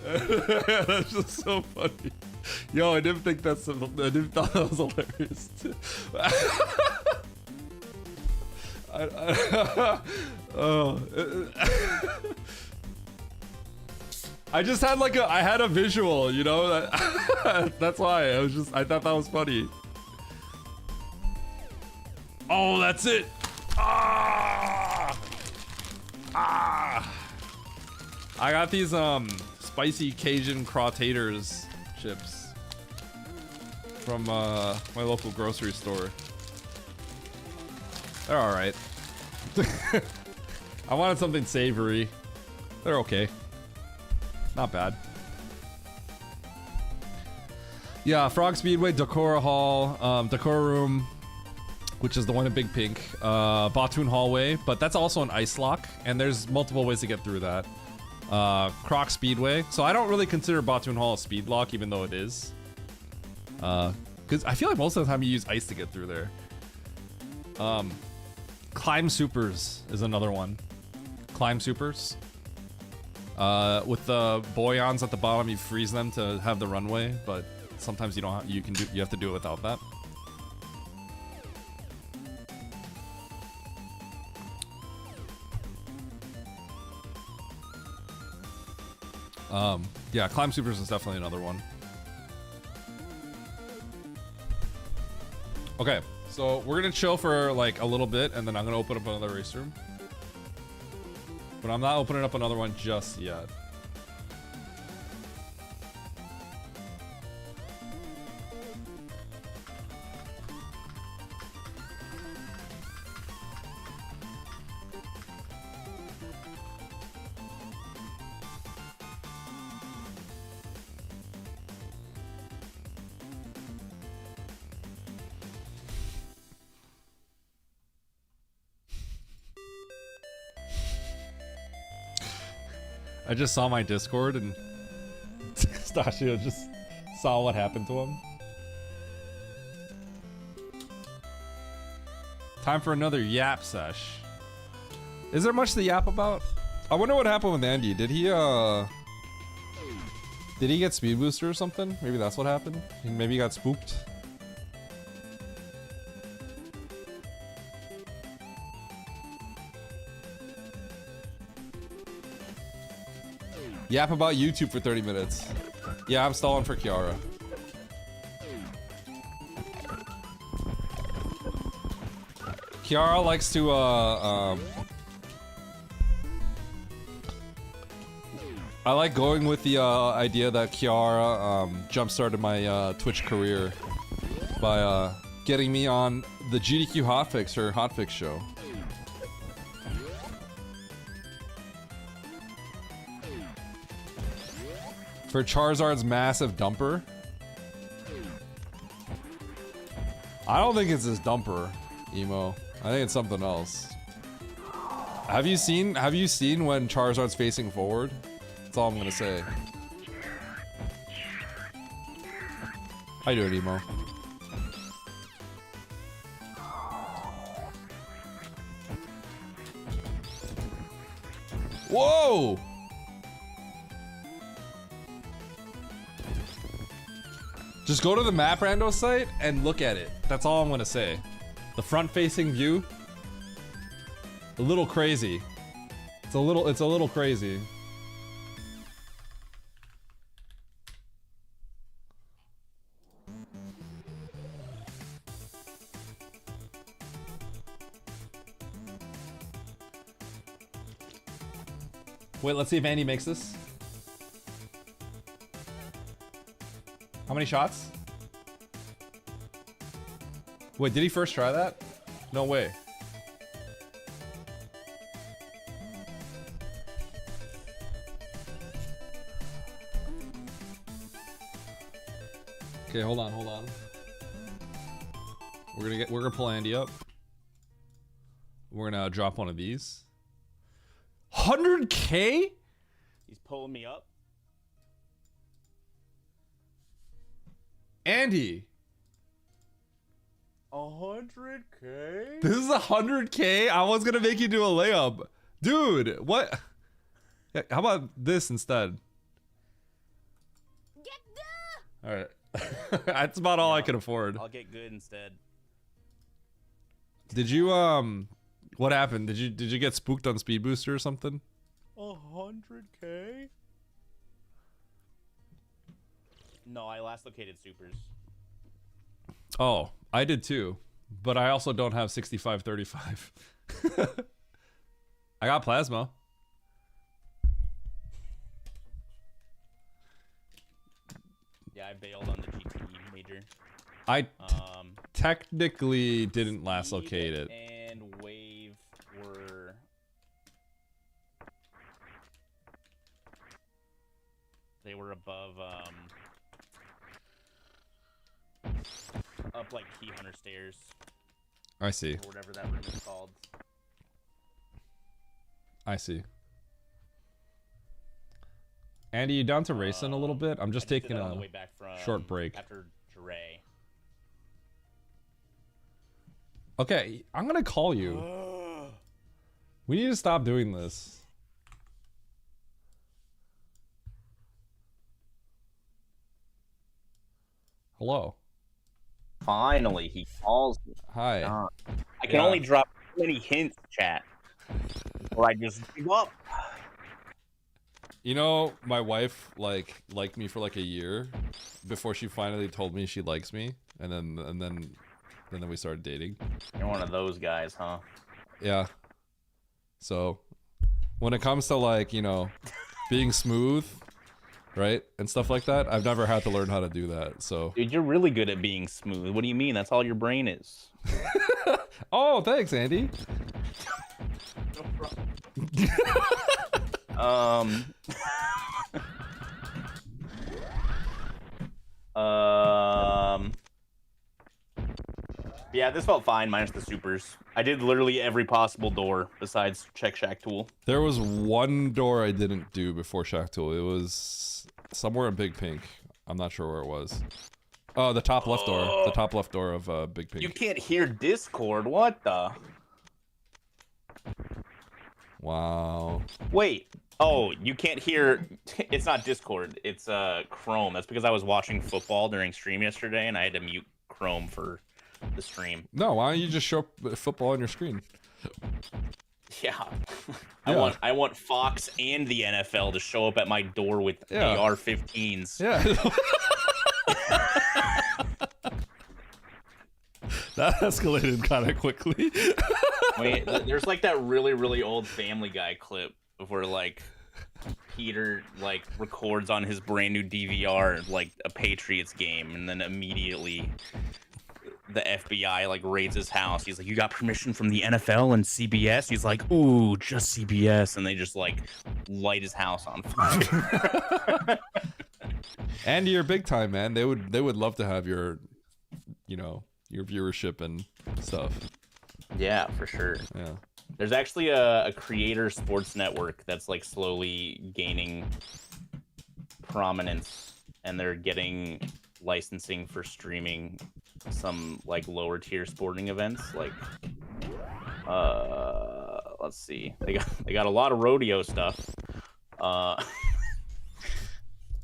That's just so funny. Yo, I didn't think thought that was hilarious too. I just had like I had a visual, you know. That's why I thought that was funny. Oh, that's it. Ah! Ah! I got these spicy Cajun crawtators chips from my local grocery store. They're all right. I wanted something savory. They're okay. Not bad. Yeah, Frog Speedway, Decorah Hall, Decorah Room, which is the one in Big Pink, Batoon Hallway, but that's also an ice lock, and there's multiple ways to get through that. Croc Speedway. So I don't really consider Batoon Hall a speed lock, even though it is. Because I feel like most of the time you use ice to get through there. Climb Supers is another one. Climb Supers. With the boyons at the bottom, you freeze them to have the runway, but sometimes you don't. You have to do it without that. Yeah, Climb Supers is definitely another one. Okay, so we're gonna chill for like a little bit, and then I'm gonna open up another race room. But I'm not opening up another one just yet. I just saw my Discord and Stashio just saw what happened to him. Time for another yap sesh. Is there much to yap about? I wonder what happened with Andy. Did he get speed booster or something? Maybe that's what happened. Maybe he got spooked. Yap about YouTube for 30 minutes. Yeah, I'm stalling for Kiara. Kiara likes to, I like going with the idea that Kiara jump-started my Twitch career by getting me on the GDQ Hotfix, her Hotfix show. For Charizard's massive dumper. I don't think it's his dumper, Emo. I think it's something else. Have you seen when Charizard's facing forward? That's all I'm gonna say. How you doing, Emo? Whoa! Just go to the map rando site and look at it. That's all I'm gonna say. The front-facing view, a little crazy. It's a little crazy. Wait, let's see if Andy makes this. How many shots? Wait, did he first try that? No way. Okay, hold on. We're gonna pull Andy up. We're gonna drop one of these. 100K? He's pulling me up. Andy. 100K? This is 100K? I was gonna make you do a layup. Dude, what? How about this instead? Alright. That's about all I can afford. I'll get good instead. Did you, what happened? Did you get spooked on Speed Booster or something? 100K? No, I last located supers. Oh, I did too, but I also don't have 6535. I got plasma. Yeah, I bailed on the GTE major. I technically didn't last locate it. And wave were they were above up like Key Hunter stairs. I see. Or whatever that room is called. I see. Andy, you down to racing a little bit? I'm just taking on a the way back from short break. After Dre. Okay, I'm gonna call you. We need to stop doing this. Hello. Finally, he calls me. Hi. I can only drop so many hints, chat, or I just give up. You know, my wife liked me for like a year before she finally told me she likes me, and then we started dating. You're one of those guys, huh? Yeah. So, when it comes to like, you know, being smooth, right, and stuff like that, I've never had to learn how to do that. So, Dude, you're really good at being smooth. What do you mean? That's all your brain is. oh, thanks, Andy. Yeah, this felt fine, minus the supers. I did literally every possible door besides check Shack Tool. There was one door I didn't do before Shack Tool. It was somewhere in Big Pink. I'm not sure where it was. Oh, the top left door. The top left door of Big Pink. You can't hear Discord. What the? Wow. Wait. Oh, you can't hear. It's not Discord. It's Chrome. That's because I was watching football during stream yesterday, and I had to mute Chrome for the stream. No, why don't you just show football on your screen? Yeah. I want Fox and the NFL to show up at my door with AR-15s. Yeah. That escalated kind of quickly. Wait, there's like that really, really old Family Guy clip where like Peter like records on his brand new DVR like a Patriots game, and then immediately the FBI like raids his house. He's like, "You got permission from the NFL and CBS?" He's like, "Ooh, just CBS," and they just like light his house on fire. Andy, you're big time, man. They would love to have your, you know, your viewership and stuff. Yeah, for sure. Yeah. There's actually a creator sports network that's like slowly gaining prominence, and they're getting licensing for streaming some like lower tier sporting events. Like, let's see, they got a lot of rodeo stuff. It's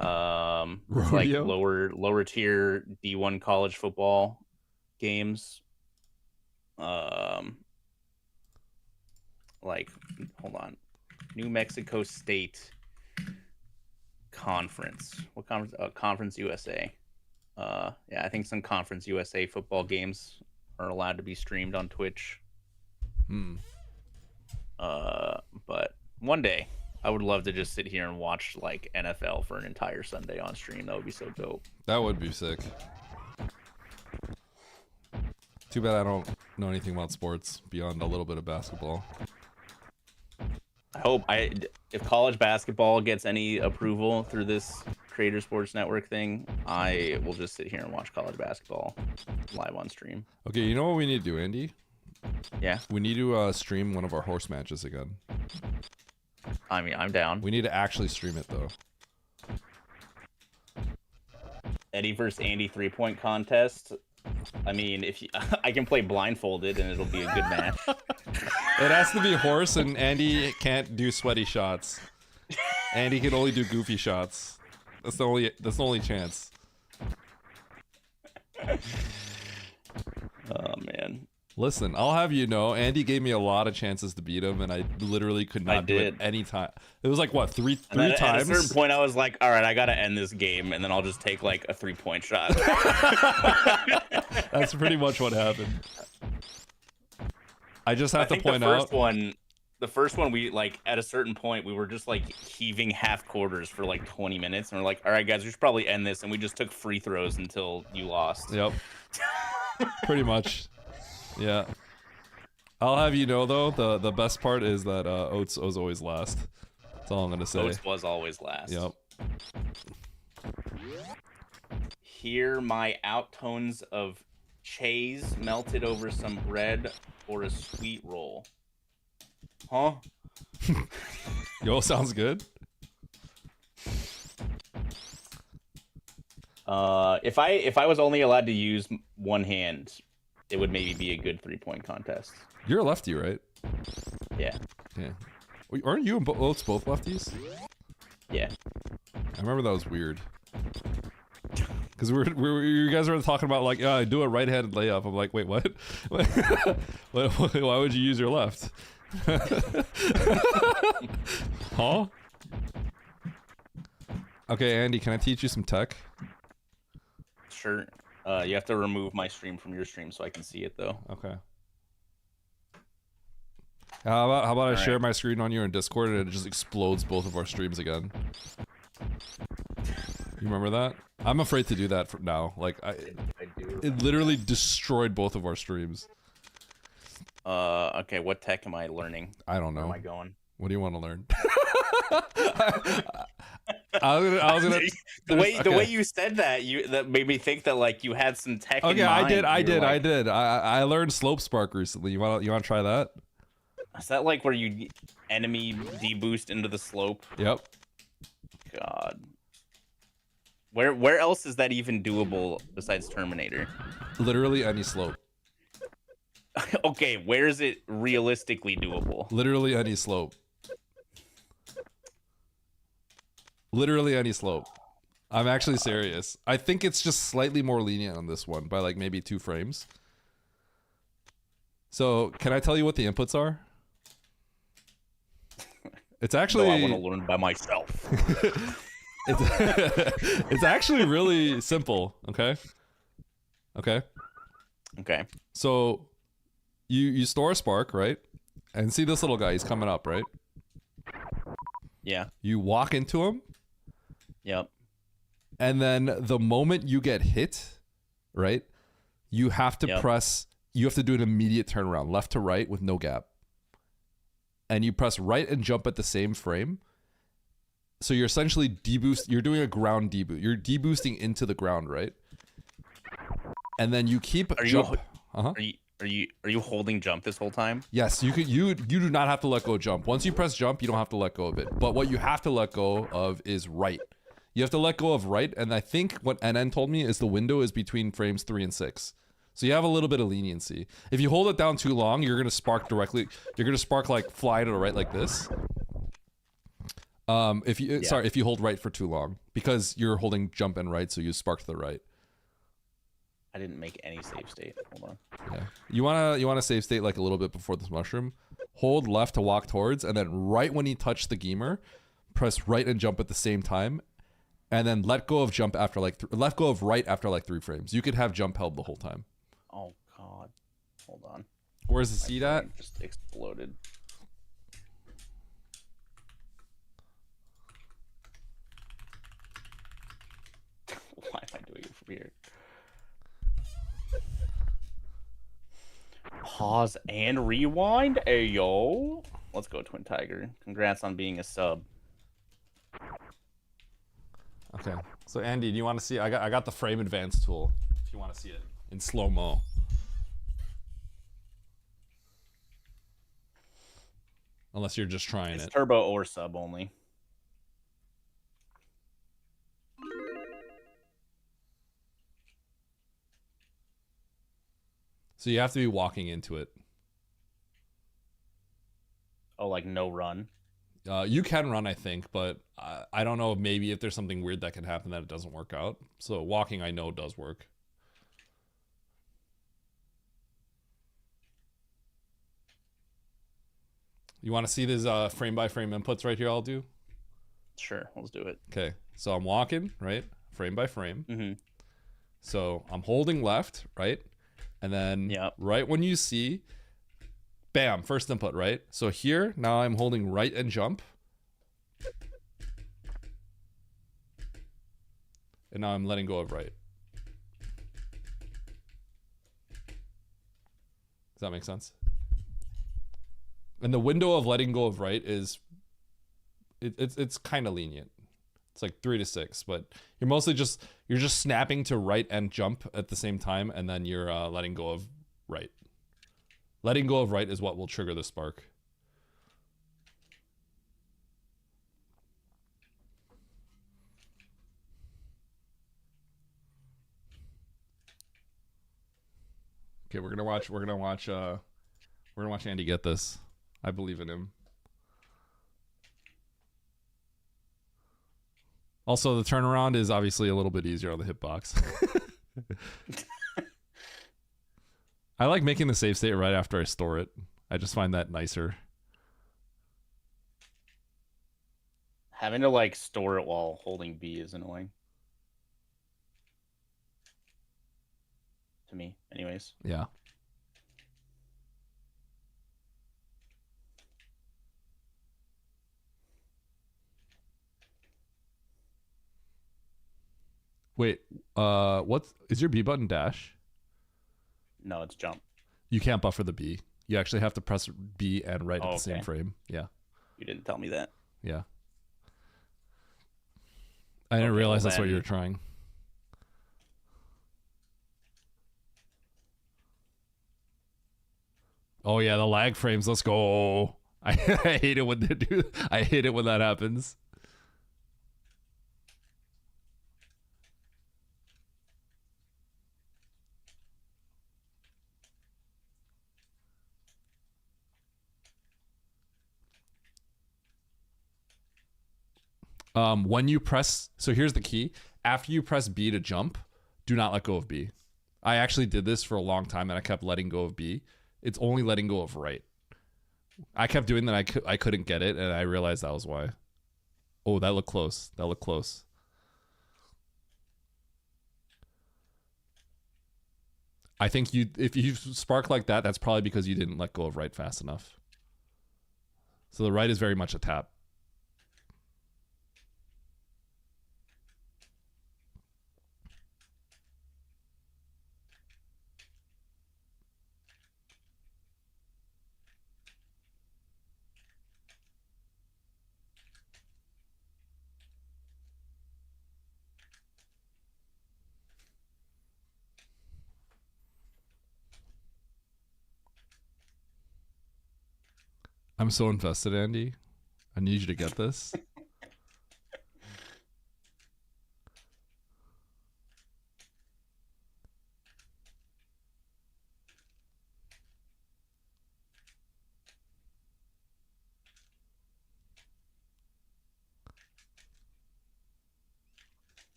like lower tier D1 college football games. Like, hold on, New Mexico State Conference. What conference? Conference USA. Yeah, I think some Conference USA football games are allowed to be streamed on Twitch. But one day I would love to just sit here and watch like NFL for an entire Sunday on stream. That would be so dope. That would be sick. Too bad I don't know anything about sports beyond a little bit of basketball. I hope if college basketball gets any approval through this Creator Sports Network thing, I will just sit here and watch college basketball live on stream. Okay, you know what we need to do, Andy? Yeah. We need to stream one of our horse matches again. I mean, I'm down. We need to actually stream it though. Eddie versus Andy 3-point contest. I mean, if you, I can play blindfolded and it'll be a good match. It has to be horse, and Andy can't do sweaty shots. Andy can only do goofy shots. That's the only chance. Oh man. Listen, I'll have you know, Andy gave me a lot of chances to beat him, and I literally could not do it any time. It was like, what, three times? At a certain point, I was like, all right, I got to end this game, and then I'll just take, like, a 3-point shot. That's pretty much what happened. I just have to point out... The first one, we, like, at a certain point, we were just, like, heaving half quarters for, like, 20 minutes, and we're like, all right, guys, we should probably end this, and we just took free throws until you lost. Yep. Pretty much. Yeah. I'll have you know, though, the best part is that Oates was always last. That's all I'm going to say. Oates was always last. Yep. Hear my outtones of cheese melted over some bread or a sweet roll. Huh? Yo, sounds good. If I was only allowed to use one hand, it would maybe be a good 3-point contest. You're a lefty, right? Yeah. Yeah. Aren't you and Oates both lefties? Yeah. I remember that was weird. Because you guys were talking about, like, I do a right-handed layup. I'm like, wait, what? Why would you use your left? Huh? Okay, Andy, can I teach you some tech? Sure. You have to remove my stream from your stream so I can see it, though. Okay. How about I share my screen on your Discord and it just explodes both of our streams again? You remember that? I'm afraid to do that for now. Like, it literally destroyed both of our streams. Okay, what tech am I learning? I don't know. Where am I going? What do you want to learn? I was gonna the way you said that that made me think that, like, you had some tech. Okay, in mind. I did. I learned Slope Spark recently. You want to try that? Is that like where you enemy deboost into the slope? Yep. God. Where else is that even doable besides Terminator? Literally any slope. Okay, where is it realistically doable? Literally any slope. Literally any slope. I'm actually serious. I think it's just slightly more lenient on this one by, like, maybe 2 frames. So, can I tell you what the inputs are? It's actually... No, I want to learn by myself. It's actually really simple, okay? Okay? Okay. So, you store a spark, right? And see this little guy, he's coming up, right? Yeah. You walk into him. Yep. And then the moment you get hit, right? You have to you have to do an immediate turnaround, left to right with no gap. And you press right and jump at the same frame. So you're essentially you're doing a ground deboost. You're deboosting into the ground, right? And then you keep Are you holding jump this whole time? Yes, you do not have to let go of jump. Once you press jump, you don't have to let go of it. But what you have to let go of is right. You have to let go of right, and I think what NN told me is the window is between frames 3 and 6. So you have a little bit of leniency. If you hold it down too long, you're gonna spark directly. You're gonna spark, like, fly to the right like this. If you hold right for too long, because you're holding jump and right, so you spark to the right. I didn't make any save state. Hold on. Yeah. You wanna save state, like, a little bit before this mushroom. Hold left to walk towards, and then right when you touch the gamer, press right and jump at the same time, and then let go of jump after let go of right after like 3 frames. You could have jump held the whole time. Oh God. Hold on. Where's the seed at? Just exploded. Why am I doing it from here? Pause and rewind. Ayo. Let's go, Twin Tiger. Congrats on being a sub. Okay. So Andy, do you want to see? I got the frame advance tool. If you want to see it in slow mo. Unless you're just trying It's it. turbo or sub only. So you have to be walking into it. Oh, like no run? You can run, I think, but I don't know. Maybe if there's something weird that can happen that it doesn't work out. So walking, I know, does work. You want to see these frame by frame inputs right here? I'll do. Sure, let's do it. Okay, so I'm walking, right? Frame by frame. Mm-hmm. So I'm holding left, right? And then right when you see, bam, first input, right? So here, now I'm holding right and jump. And now I'm letting go of right. Does that make sense? And the window of letting go of right is, it's kind of lenient. It's like 3 to 6, but you're mostly just snapping to right and jump at the same time, and then you're letting go of right. Letting go of right is what will trigger the spark. Okay, we're gonna watch Andy get this. I believe in him. Also, the turnaround is obviously a little bit easier on the hitbox. I like making the save state right after I store it. I just find that nicer. Having to like store it while holding B is annoying. To me, anyways. Yeah. Wait, what is your B button dash? No, it's jump. You can't buffer the B. You actually have to press B and right at the same frame. Yeah. You didn't tell me that. Yeah. I didn't realize that's what you were trying. Oh yeah, the lag frames. Let's go. I hate it when they do. I hate it when that happens. When you press, so here's the key. After you press B to jump, do not let go of B. I actually did this for a long time and I kept letting go of B. It's only letting go of right. I kept doing that. I couldn't get it, and I realized that was why. Oh, that looked close. That looked close. I think if you spark like that, that's probably because you didn't let go of right fast enough. So the right is very much a tap. I'm so invested, Andy. I need you to get this.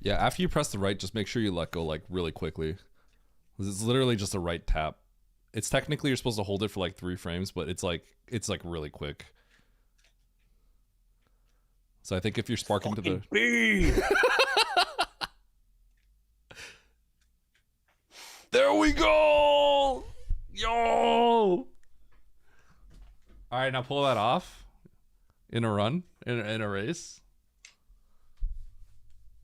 Yeah, after you press the right, just make sure you let go like really quickly. It's literally just a right tap. It's technically you're supposed to hold it for like 3 frames, but it's like really quick. So I think if you're sparking to the B. There we go. Yo. All right, now pull that off in a run, in a race.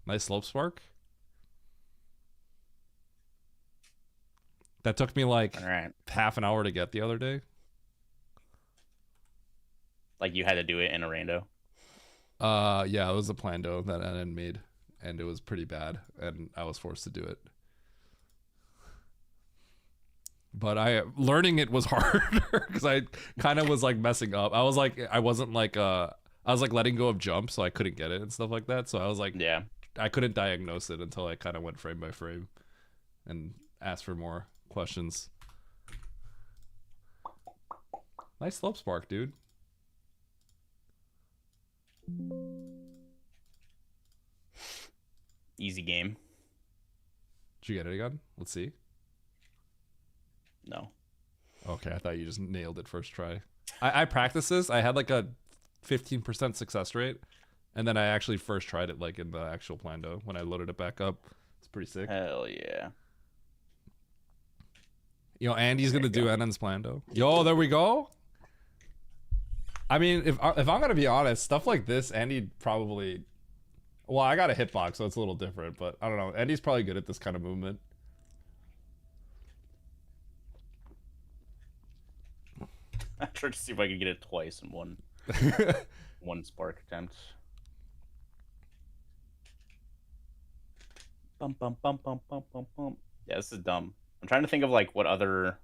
Nice slope spark. That took me like half an hour to get the other day. Like you had to do it in a rando? Yeah, it was a PLANDO that I had made, and it was pretty bad, and I was forced to do it. But learning it was harder because I kind of was like messing up. I was like, I was like letting go of jump, so I couldn't get it and stuff like that. So I was like, yeah, I couldn't diagnose it until I kind of went frame by frame and asked for more questions. Nice slope spark, dude. Easy game. Did you get it again? Let's see. No. Okay, I thought you just nailed it first try. I practiced this. I had like a 15% success rate, and then I actually first tried it like in the actual Plando when I loaded it back up. It's pretty sick. Hell yeah. You know, Andy's gonna do NN's Plando. Yo, there we go. I mean, if I'm gonna be honest, stuff like this, Andy probably. Well, I got a hitbox, so it's a little different, but I don't know. Andy's probably good at this kind of movement. I tried to see if I could get it twice in one one spark attempt. Bum bum bum bum bum bum bum. Yeah, this is dumb. I'm trying to think of like what other,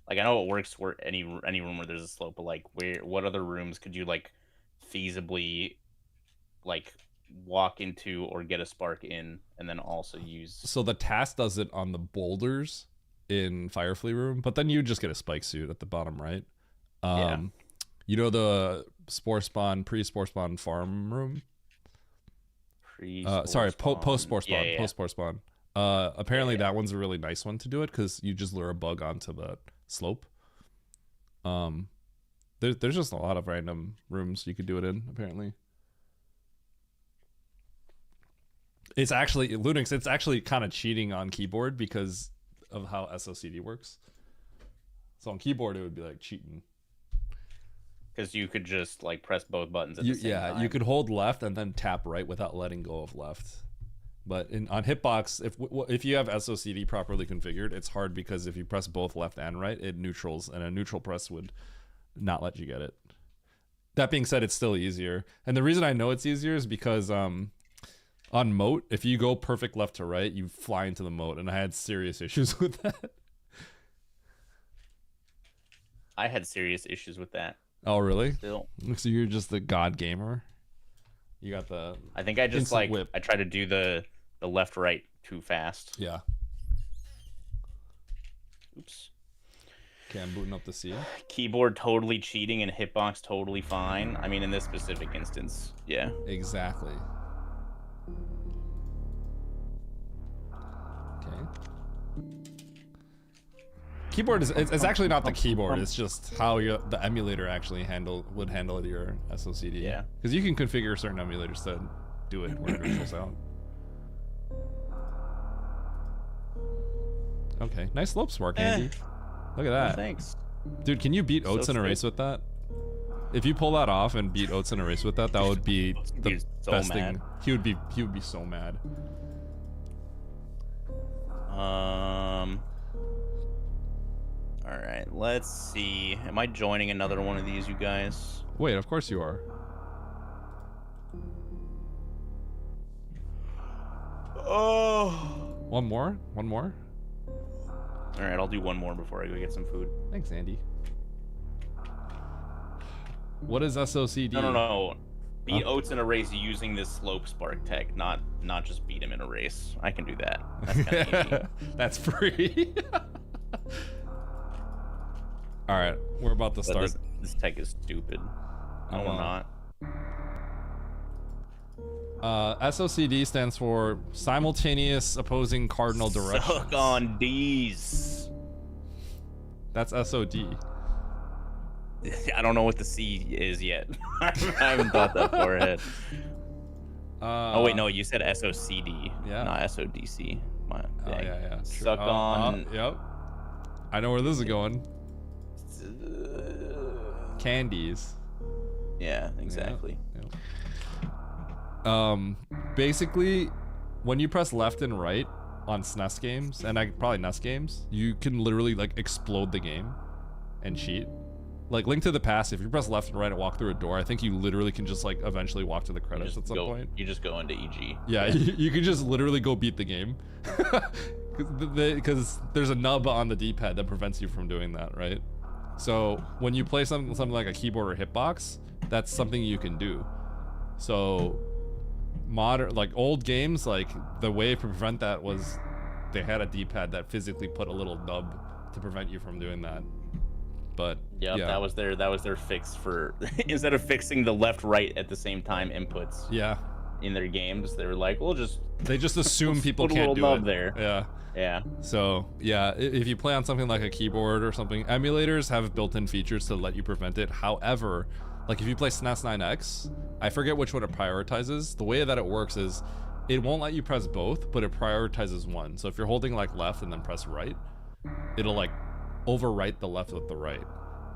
like I know it works where any room where there's a slope, but like what other rooms could you like feasibly like walk into or get a spark in and then also use. So the task does it on the boulders in Firefly room, but then you just get a spike suit at the bottom right. Yeah. You know the spore spawn, pre-spore spawn farm room? Sorry, post-spore spawn. Yeah. Post-spore spawn. Apparently that one's a really nice one to do it because you just lure a bug onto the slope. There's just a lot of random rooms you could do it in, apparently. It's actually, Lunix, it's actually kind of cheating on keyboard because of how SOCD works. So on keyboard, it would be like cheating. Because you could just like press both buttons at the same time. You could hold left and then tap right without letting go of left. But on hitbox, if you have SOCD properly configured, it's hard because if you press both left and right, it neutrals, and a neutral press would not let you get it. That being said, it's still easier. And the reason I know it's easier is because on moat, if you go perfect left to right, you fly into the moat, and I had serious issues with that. I had serious issues with that. Oh, really? Still. So you're just the god gamer? You got the... I think I just like, whip. I try to do the left right too fast. Yeah. Oops. Okay, I'm booting up the C. Keyboard totally cheating and hitbox totally fine. I mean, in this specific instance, yeah. Exactly. Okay. Keyboard is it's actually not the keyboard, it's just how the emulator actually would handle your SOCD. Yeah. Because you can configure certain emulators to do it where it neutrals out. Okay, nice slope spark, Andy. Look at that. Thanks. Dude, can you beat Oats in a sick. race with that? If you pull that off and beat Oats in a race with that, that would be the so best mad. thing. He would be so mad. All right, let's see. Am I joining another one of these, you guys? Wait, of course you are. Oh. One more? One more? All right, I'll do one more before I go get some food. Thanks, Andy. What is SOCD? No. Beat Oats in a race using this slope spark tech, not just beat him in a race. I can do that. That's kind of easy. That's free. All right, we're about to But start. This tech is stupid. No, we're not. SOCD stands for simultaneous opposing cardinal directions. Suck on D's. That's SOD. I don't know what the C is yet. I haven't thought that far ahead. Oh wait, no, you said SOCD, not SODC. Yeah. Suck on. Yep. I know where this is going. Candies. Yeah, exactly. Yep. Basically, when you press left and right on SNES games, and probably NES games, you can literally like explode the game and cheat. Like Link to the Past, if you press left and right and walk through a door, I think you literally can just like eventually walk to the credits at some point. You just go into EG. Yeah, you can just literally go beat the game. Because there's a nub on the D-pad that prevents you from doing that, right? So when you play something like a keyboard or hitbox, that's something you can do. So old games, like the way to prevent that was they had a D-pad that physically put a little nub to prevent you from doing that. But Yep, yeah, that was their fix for instead of fixing the left right at the same time inputs. Yeah. In their games, they were like, they just assume people put a can't little do nub it. there. Yeah. Yeah. So yeah, if you play on something like a keyboard or something, emulators have built-in features to let you prevent it. However, like if you play SNES 9X, I forget which one it prioritizes. The way that it works is it won't let you press both, but it prioritizes one. So if you're holding like left and then press right, it'll like overwrite the left with the right.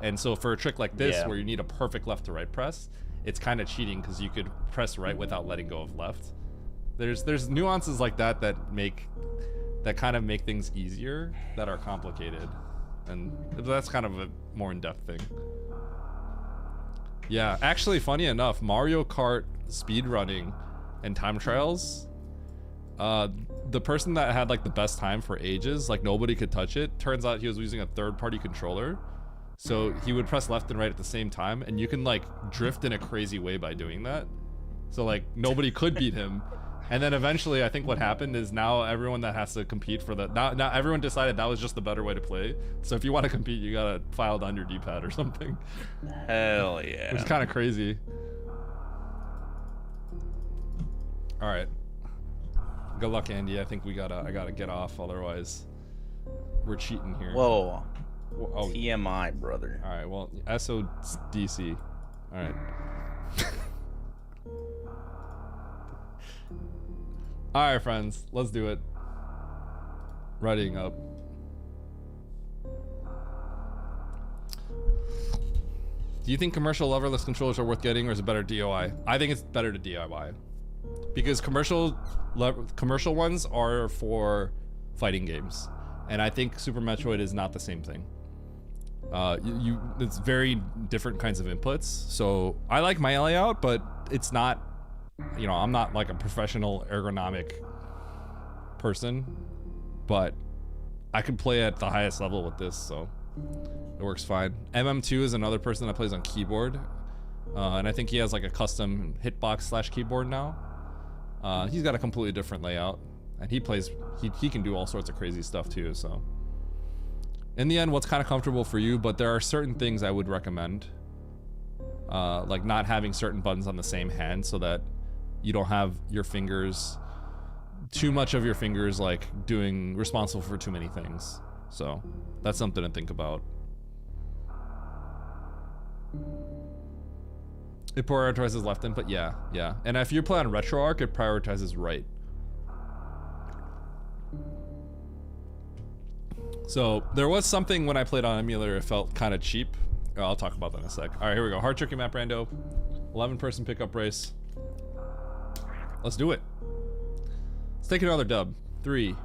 And so for a trick like this, where you need a perfect left to right press, it's kind of cheating because you could press right without letting go of left. There's nuances like that that kind of make things easier that are complicated, and that's kind of a more in-depth thing. Yeah, actually, funny enough, Mario Kart speedrunning and time trials, the person that had like the best time for ages, like nobody could touch it, turns out he was using a third-party controller. So he would press left and right at the same time, and you can like drift in a crazy way by doing that. So like nobody could beat him. And then eventually I think what happened is now everyone that has to compete for the, now everyone decided that was just the better way to play. So if you want to compete, you gotta file down your D-pad or something. Hell yeah. Which is kind of crazy. All right. Good luck, Andy. I think I gotta get off, otherwise we're cheating here. Whoa. Oh. TMI, brother. All right, well, SODC. All right. All right, friends, let's do it. Readying up. Do you think commercial leverless controllers are worth getting, or is it better DIY? I think it's better to DIY. Because commercial ones are for fighting games. And I think Super Metroid is not the same thing. It's very different kinds of inputs. So I like my layout, but it's not, you know, I'm not like a professional ergonomic person, but I can play at the highest level with this, so it works fine. MM2 is another person that plays on keyboard, and I think he has like a custom hitbox / keyboard now. He's got a completely different layout, and he can do all sorts of crazy stuff too, so. In the end, what's kind of comfortable for you, but there are certain things I would recommend. Like not having certain buttons on the same hand so that you don't have your fingers, too much of your fingers like responsible for too many things. So that's something to think about. It prioritizes left input, yeah. And if you play on RetroArch, it prioritizes right. So there was something when I played on emulator, it felt kind of cheap. Oh, I'll talk about that in a sec. All right, here we go. Hard tricky map rando, 11-person pickup race. Let's do it. Let's take another dub. 3,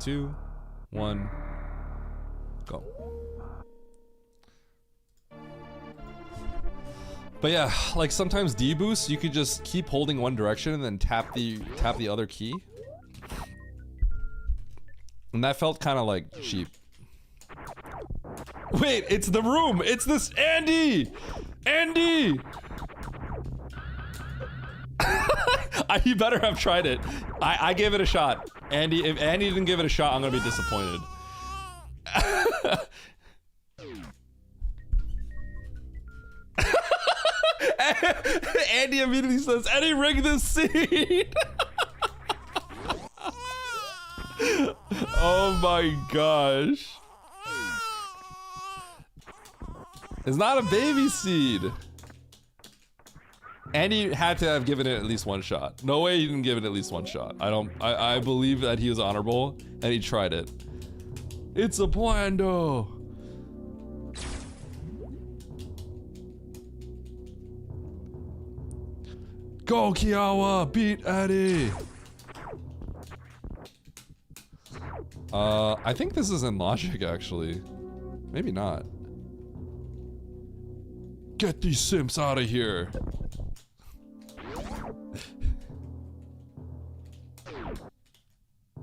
2, 1, go. But yeah, like sometimes D-boost, you could just keep holding one direction and then tap the other key. And that felt kind of like cheap. Wait, it's the room. It's this Andy. Andy. You better have tried it. I gave it a shot. Andy, if Andy didn't give it a shot, I'm gonna be disappointed. Andy immediately says, Eddie, rig this seat. Oh my gosh. It's not a baby seed. Andy had to have given it at least one shot. No way he didn't give it at least one shot. I believe that he was honorable and he tried it. It's a Plando. Go Kiawa, beat Eddie. I think this is in logic actually. Maybe not. Get these simps out of here.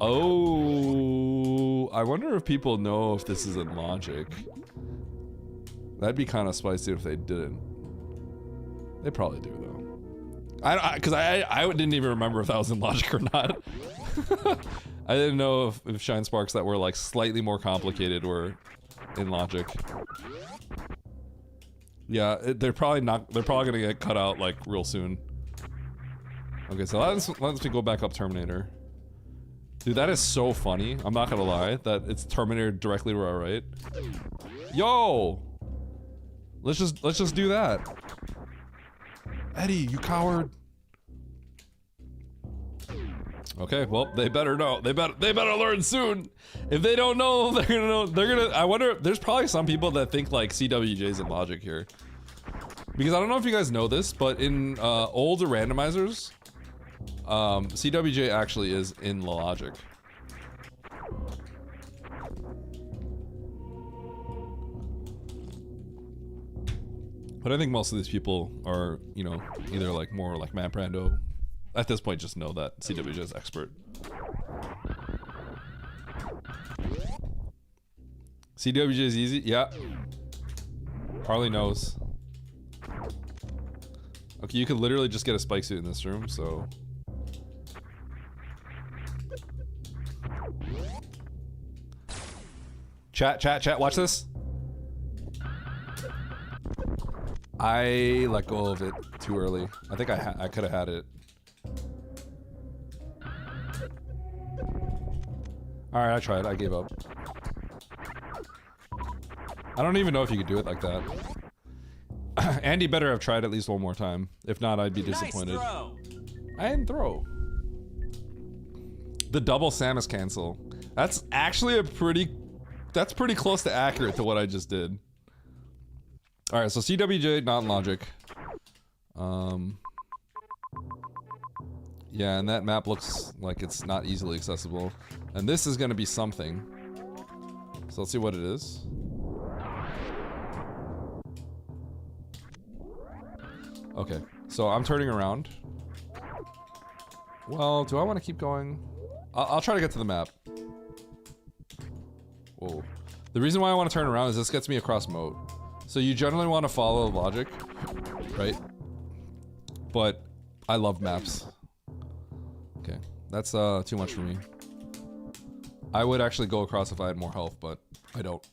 Oh, I wonder if people know if this is in logic. That'd be kind of spicy if they didn't. They probably do though. Because I didn't even remember if that was in logic or not. I didn't know if Shine Sparks that were like slightly more complicated were in logic. Yeah, they're probably not. They're probably gonna get cut out like real soon. Okay, so let's me go back up Terminator. Dude, that is so funny. I'm not gonna lie. That it's Terminator directly to our right. Yo, let's just do that. Eddie, you coward. Okay, well, they better know. They better learn soon. If they don't know, they're gonna know. They're gonna. I wonder. There's probably some people that think like CWJ's in logic here, because I don't know if you guys know this, but in older randomizers, CWJ actually is in the logic. But I think most of these people are, you know, either like more like Matt Brando. At this point, just know that CWJ is expert. CWJ is easy? Yeah. Harley knows. Okay, you could literally just get a spike suit in this room, so... Chat, watch this. I let go of it too early. I think I could have had it. Alright, I tried. I gave up. I don't even know if you could do it like that. Andy better have tried at least one more time. If not, I'd be disappointed. Nice throw. I didn't throw. The double Samus cancel. That's actually a pretty... That's pretty close to accurate to what I just did. Alright, so CWJ, not in logic. Yeah, and that map looks like it's not easily accessible. And this is gonna be something. So let's see what it is. Okay, so I'm turning around. Well, do I want to keep going? I'll try to get to the map. Whoa. The reason why I want to turn around is this gets me across moat. So you generally want to follow logic, right? But I love maps. Okay, that's too much for me. I would actually go across if I had more health, but I don't.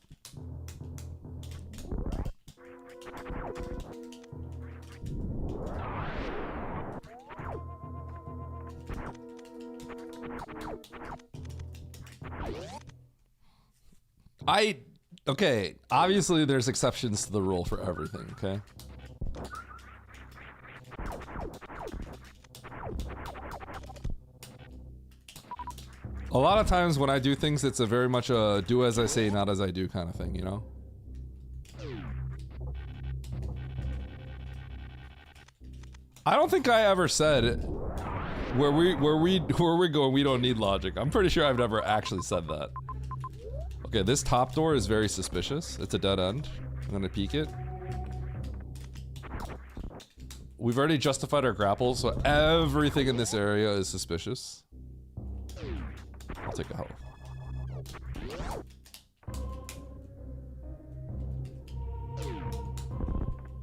Okay, obviously there's exceptions to the rule for everything, okay? A lot of times when I do things, it's a very much a do as I say, not as I do kind of thing, you know? I don't think I ever said where we're going, we don't need logic. I'm pretty sure I've never actually said that. Okay, this top door is very suspicious. It's a dead end. I'm gonna peek it. We've already justified our grapple, so everything in this area is suspicious. I'll take a health.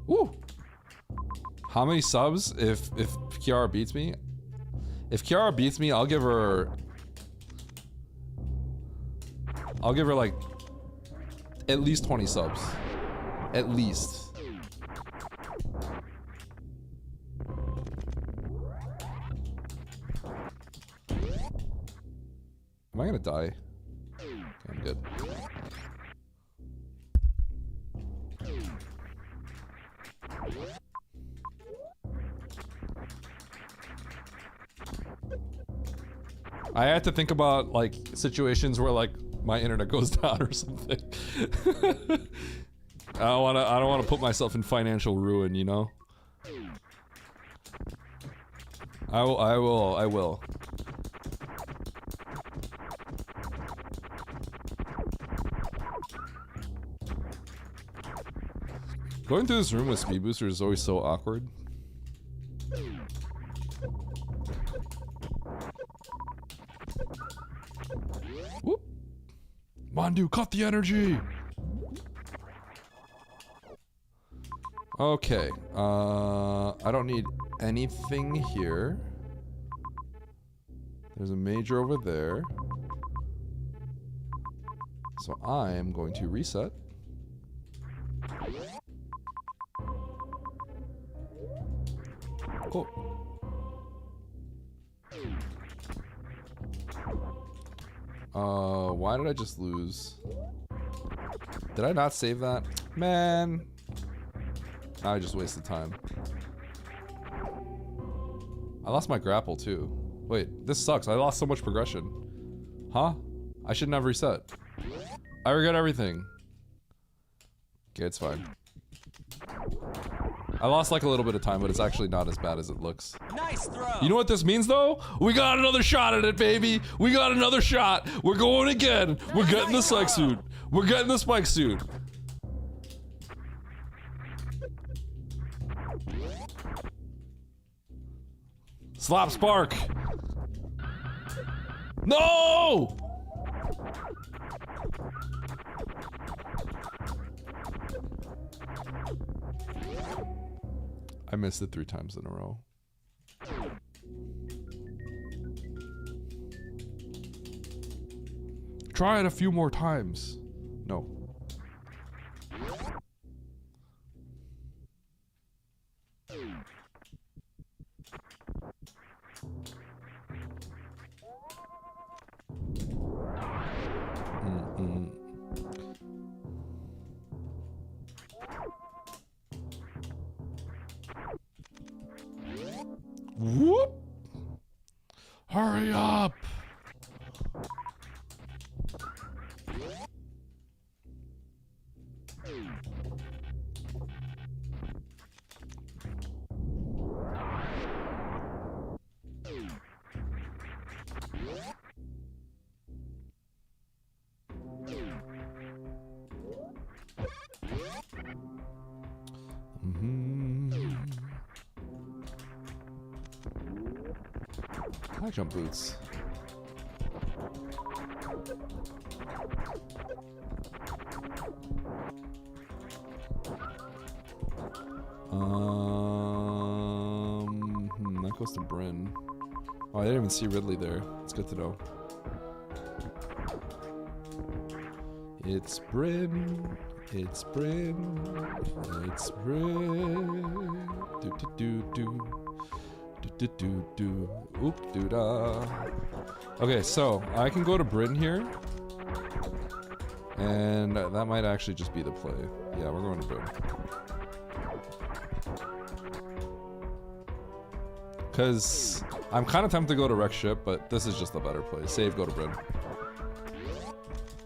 Woo! How many subs if Kiara beats me? If Kiara beats me, I'll give her like at least 20 subs. At least. Am I gonna die? Okay, I'm good. I had to think about like situations where like my internet goes down or something. I don't wanna put myself in financial ruin, you know? I will. Going through this room with speed booster is always so awkward. Whoop. Mandu, cut the energy! Okay, I don't need anything here. There's a major over there. So I am going to reset. Why did I just lose? Did I not save that? Man. I just wasted time. I lost my grapple too. Wait, this sucks. I lost so much progression. Huh? I shouldn't have reset. I regret everything. Okay, it's fine. I lost like a little bit of time, but it's actually not as bad as it looks. Nice throw. You know what this means though? We got another shot at it, baby. We got another shot. We're going again. We're getting the spike suit. We're getting the spike suit. Slap spark. No! I missed it 3 times in a row. Try it a few more times. No. Whoop! Hurry up! High jump boots. That goes to Bryn. Oh, I didn't even see Ridley there. It's good to know. It's Bryn. It's Bryn. It's Bryn. Do do do do. Do do do. Oop doo da. Okay, so I can go to Bryn here. And that might actually just be the play. Yeah, we're going to Bryn. Because I'm kind of tempted to go to Wreck Ship, but this is just a better play. Save, go to Bryn.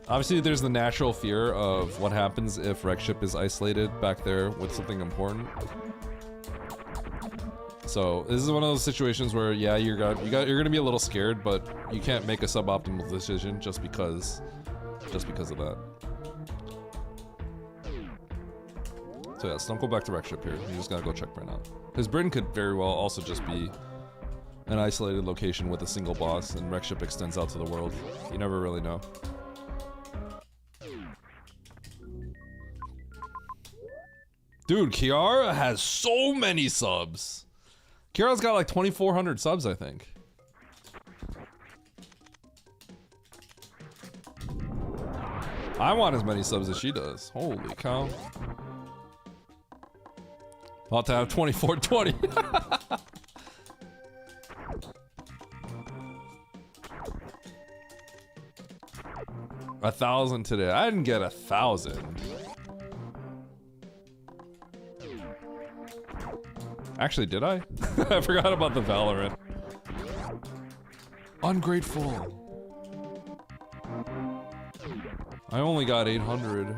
Obviously, there's the natural fear of what happens if Wreck Ship is isolated back there with something important. So this is one of those situations where, yeah, you're gonna be a little scared, but you can't make a suboptimal decision just because of that. So yeah, so don't go back to Wreck Ship here. You just gotta go check Bryn out. Because Bryn could very well also just be an isolated location with a single boss, and Wreck Ship extends out to the world. You never really know. Dude, Kiara has so many subs. Kiara's got like 2,400 subs, I think. I want as many subs as she does. Holy cow. About to have 2420. 1,000 today. I didn't get 1,000. Actually, did I? I forgot about the Valorant. Ungrateful. I only got 800.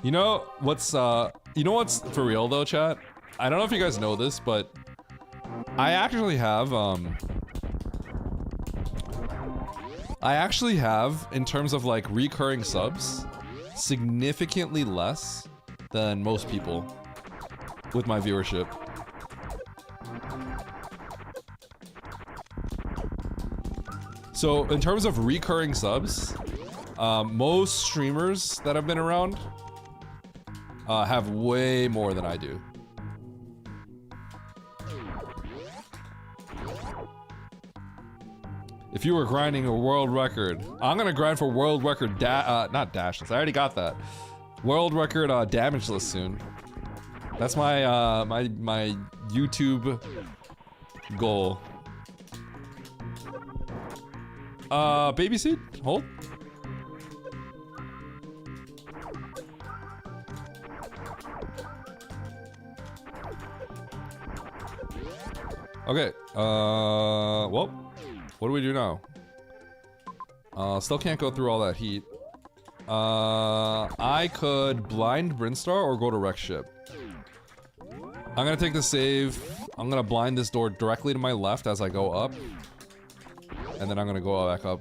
You know what's for real though, chat? I don't know if you guys know this, but I actually have in terms of like recurring subs, significantly less than most people with my viewership. So in terms of recurring subs, most streamers that have been around have way more than I do. If you were grinding a world record, I'm gonna grind for world record not dashless. I already got that. World record damage list soon. That's my my YouTube goal. Baby seed, hold. Okay, well, what do we do now? Still can't go through all that heat. I could blind Brinstar or go to wreck ship. I'm gonna take the save. I'm gonna blind this door directly to my left as I go up. And then I'm gonna go back up.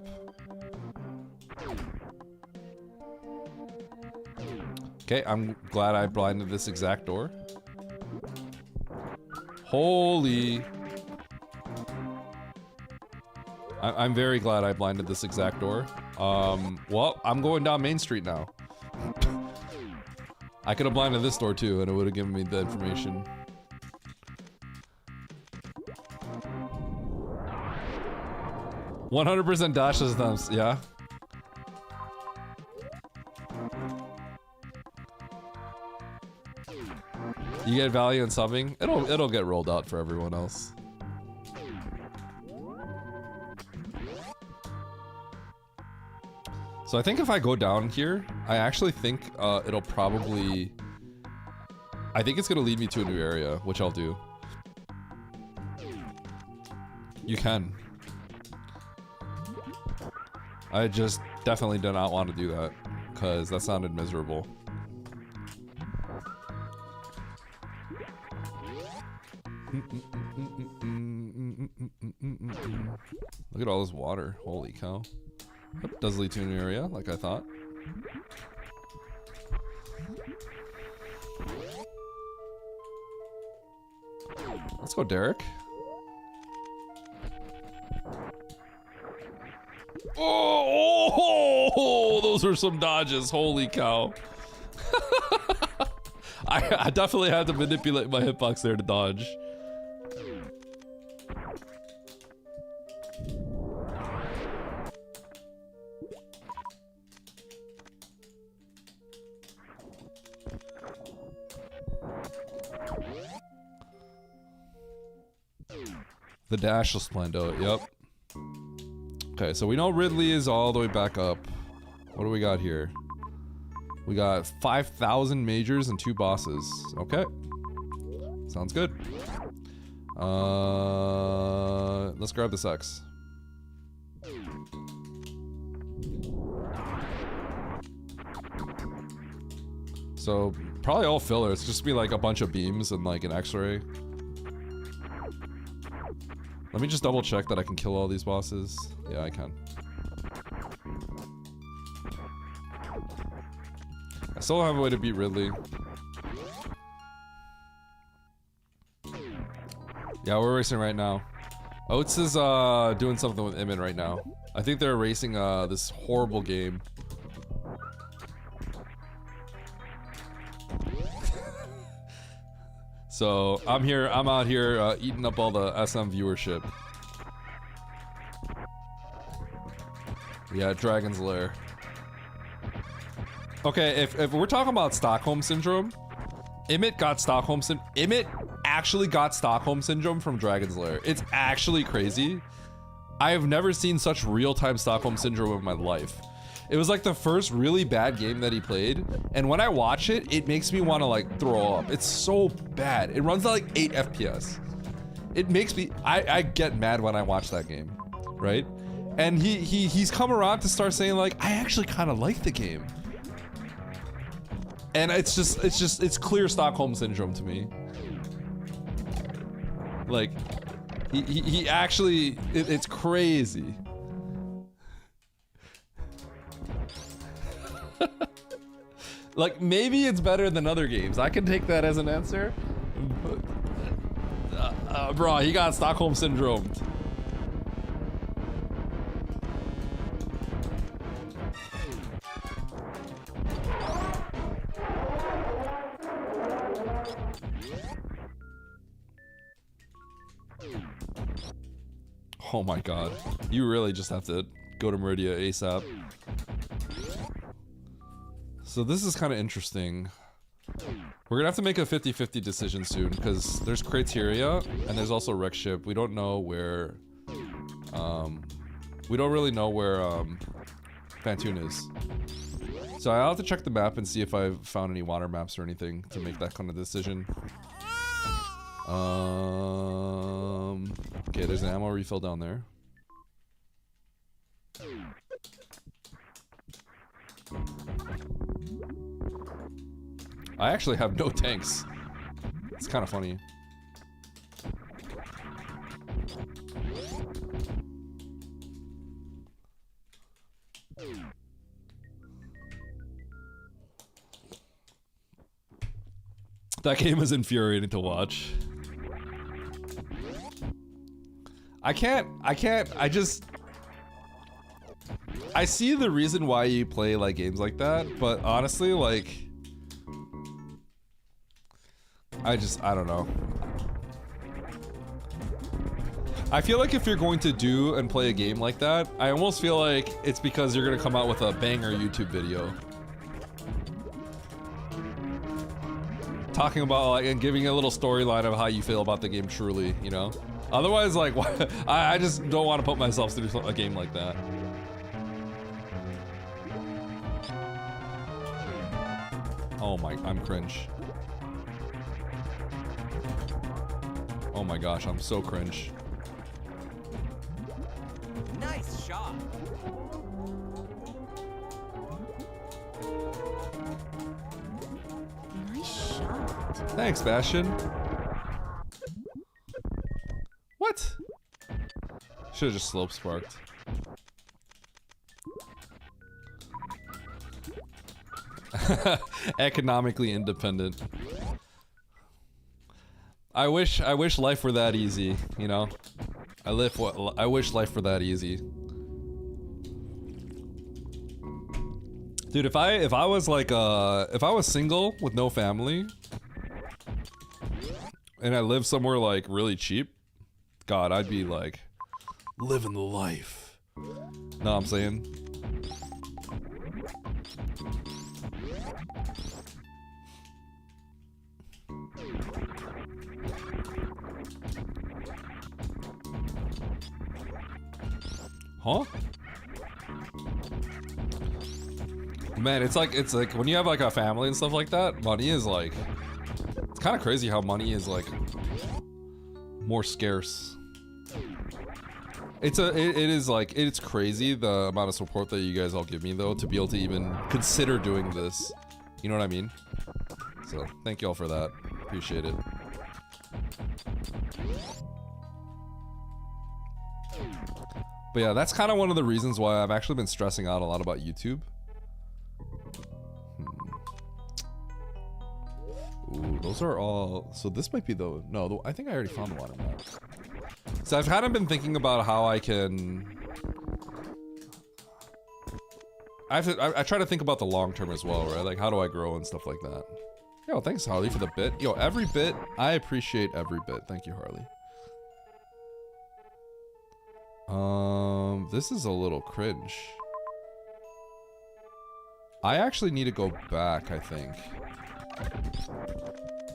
Okay, I'm glad I blinded this exact door. Holy... I'm very glad I blinded this exact door. Well, I'm going down Main Street now. I could have blinded this door too, and it would have given me the information. %, dashes thumbs, yeah. You get value in subbing. It'll get rolled out for everyone else. So I think if I go down here, I actually think it'll probably... I think it's gonna lead me to a new area, which I'll do. You can. I just definitely did not want to do that, because that sounded miserable. Look at all this water, holy cow. Yep, does lead to an area, like I thought. Let's go, Derek. Oh, those are some dodges, holy cow. I definitely had to manipulate my hitbox there to dodge. The dash is Splendo, yep. Okay, so we know Ridley is all the way back up. What do we got here? We got 5,000 majors and 2 bosses. Okay. Sounds good. Let's grab this X. So, probably all filler. It's just be like a bunch of beams and like an X-ray. Let me just double check that I can kill all these bosses. Yeah, I can. I still don't have a way to beat Ridley. Yeah, we're racing right now. Oates is doing something with Emmett right now. I think they're racing this horrible game. So I'm out here eating up all the SM viewership. Yeah, Dragon's Lair. Okay, if we're talking about Stockholm Syndrome, Emmett actually got Stockholm Syndrome from Dragon's Lair. It's actually crazy. I have never seen such real-time Stockholm Syndrome in my life. It was like the first really bad game that he played, and when I watch it, it makes me want to like throw up. It's so bad. It runs at like 8 FPS. It makes me, I get mad when I watch that game, right? And he's come around to start saying like, I actually kind of like the game. And it's clear Stockholm Syndrome to me. Like, he actually, it's crazy. Like, maybe it's better than other games. I can take that as an answer. Bro, he got Stockholm Syndrome. Oh my god. You really just have to go to Meridia ASAP. So this is kind of interesting. We're gonna have to make a 50-50 decision soon because there's criteria and there's also wreck ship. We don't know where, we don't really know where Pantoon is. So I'll have to check the map and see if I've found any water maps or anything to make that kind of decision. Okay, there's an ammo refill down there. I actually have no tanks. It's kind of funny. That game is infuriating to watch. I see the reason why you play like games like that, but honestly, like, I don't know. I feel like if you're going to do and play a game like that, I almost feel like it's because you're gonna come out with a banger YouTube video. Talking about like and giving a little storyline of how you feel about the game truly, you know? Otherwise, like, I just don't want to put myself through a game like that. Oh my, I'm cringe. Oh my gosh, I'm so cringe. Nice shot. Nice shot. Thanks, Bastion. What? Should have just slope sparked. Economically independent. I wish life were that easy, you know? I wish life were that easy. Dude, if I was like if I was single with no family and I lived somewhere like really cheap, God, I'd be like living the life. Know what I'm saying? Huh? Man, it's like when you have like a family and stuff like that, money is like, it's kind of crazy how money is like more scarce. It is like, it's crazy the amount of support that you guys all give me though to be able to even consider doing this. You know what I mean? So thank you all for that. Appreciate it. But yeah, that's kind of one of the reasons why I've actually been stressing out a lot about YouTube. Ooh, those are all... So this might be the... No, I think I already found the water map. So I've kind of been thinking about how I can... I try to think about the long term as well, right? Like, how do I grow and stuff like that. Yo, thanks, Harley, for the bit. Yo, every bit, I appreciate every bit. Thank you, Harley. This is a little cringe. I actually need to go back, I think.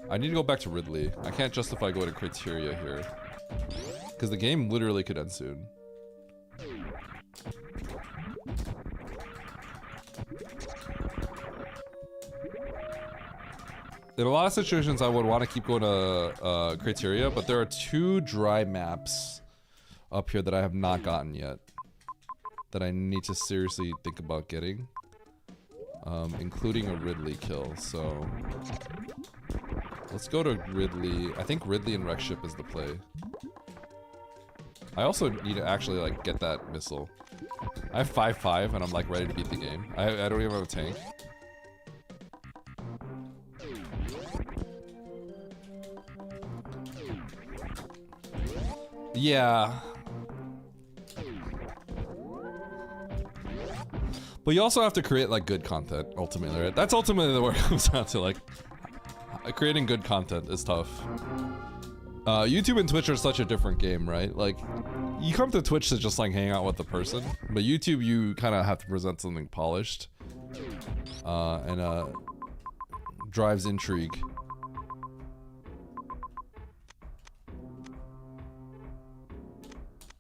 I need to go back to Ridley. I can't justify going to criteria here. Because the game literally could end soon. In a lot of situations, I would want to keep going to criteria, but there are 2 dry maps up here that I have not gotten yet that I need to seriously think about getting, including a Ridley kill. So let's go to Ridley. I think Ridley and wreck ship is the play. I also need to actually like get that missile. I have 5-5 and I'm like ready to beat the game. I don't even have a tank. Yeah. But you also have to create like good content ultimately, right? That's ultimately where it comes down to, like, creating good content is tough. YouTube and Twitch are such a different game, right? Like, you come to Twitch to just like hang out with the person, but YouTube you kind of have to present something polished. and drives intrigue.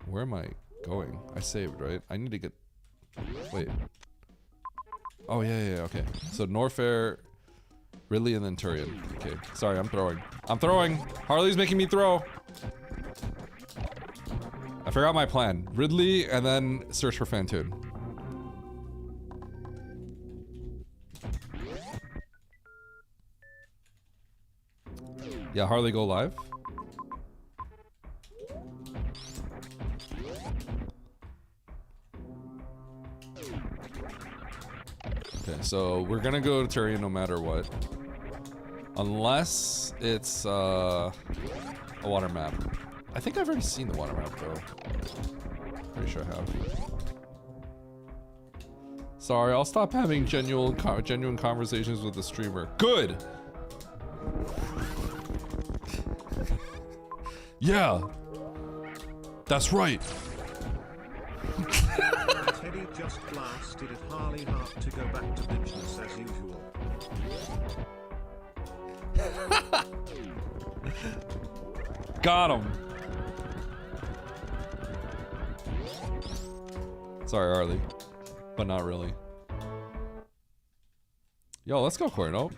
Where am I going? I saved, right? I need to get... Wait. Oh, yeah, okay. So Norfair, Ridley, and then Turian. Okay, sorry, I'm throwing. I'm throwing! Harley's making me throw! I forgot my plan. Ridley, and then search for Fantoon. Yeah, Harley, go live. Okay, so we're gonna go to Turian no matter what. Unless it's a water map. I think I've already seen the water map though. Pretty sure I have. Sorry, I'll stop having genuine conversations with the streamer. Good! Yeah! That's right! Teddy just blasted at Harley Hart to go back to business as usual. Got him! Sorry, Harley. But not really. Yo, let's go, Corno.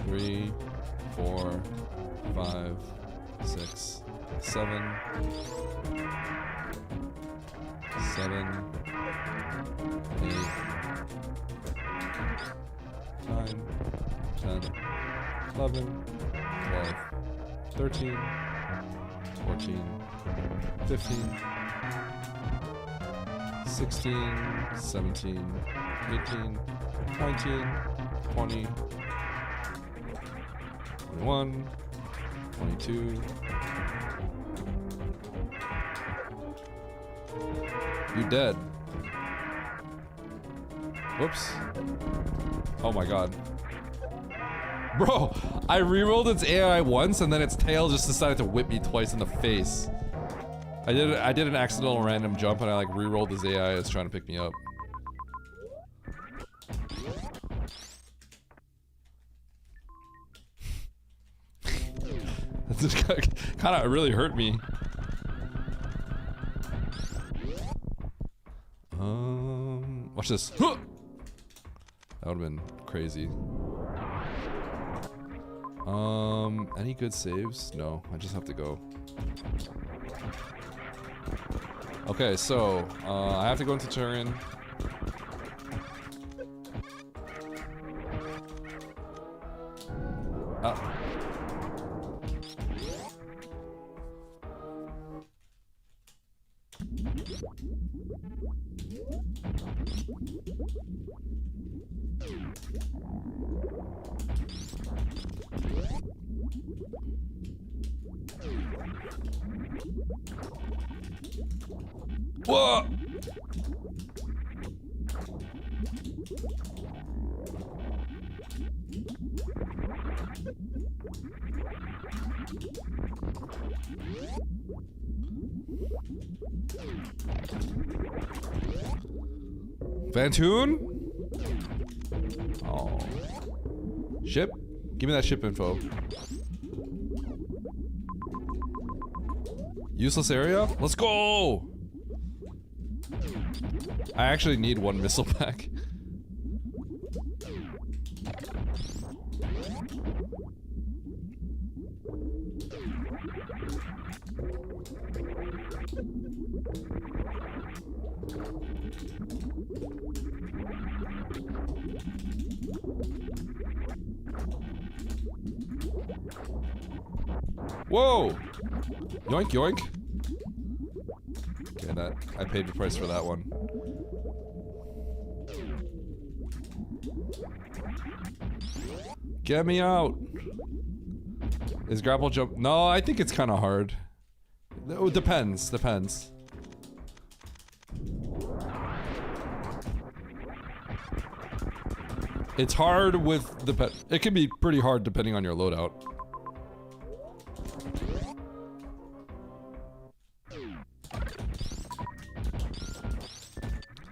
3, 4, 5, 6, 7, 7, 8, 9, 10, 11, 12, 13, 14, 15, 16, 17, 18, 19, 20, 21, 22. You dead. Whoops. Oh my god. Bro, I rerolled its AI once and then its tail just decided to whip me twice in the face. I did an accidental random jump and I like rerolled his AI as trying to pick me up. This kind of really hurt me. Watch this. That would have been crazy. Any good saves? No, I just have to go. Okay, so I have to go into Turin. Whoa! Fantoon? Oh. Ship? Give me that ship info. Useless area? Let's go! I actually need one missile pack. Whoa! Yoink yoink. Okay, that I paid the price for that one. Get me out! Is grapple jump? No, I think it's kind of hard. It depends. It's hard with the pet. It can be pretty hard depending on your loadout.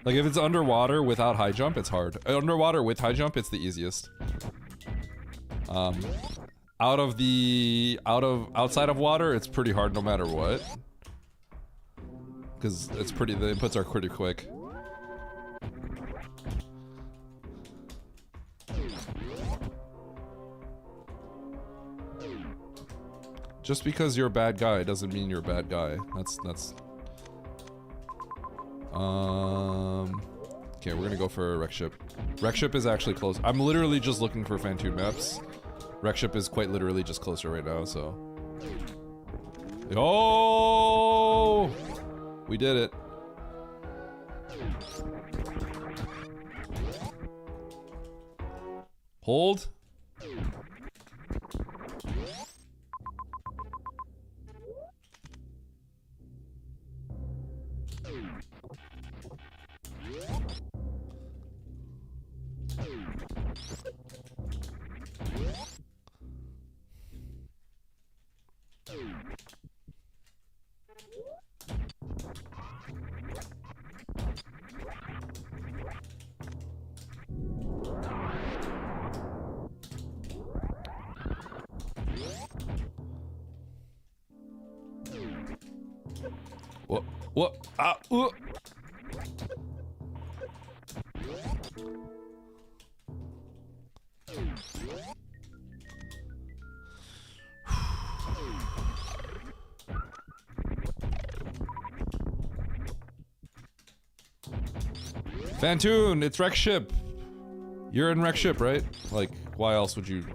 Like if it's underwater without high jump, it's hard. Underwater with high jump, it's the easiest. Outside of water, it's pretty hard no matter what. Because the inputs are pretty quick. Just because you're a bad guy doesn't mean you're a bad guy. That's okay, we're gonna go for a wreck ship. Wreck ship is actually close. I'm literally just looking for Fantoon maps. Wreck ship is quite literally just closer right now, so. Oh! We did it. Hold. What? Fantoon, it's wreck ship. You're in wreck ship, right? Like, why else would you?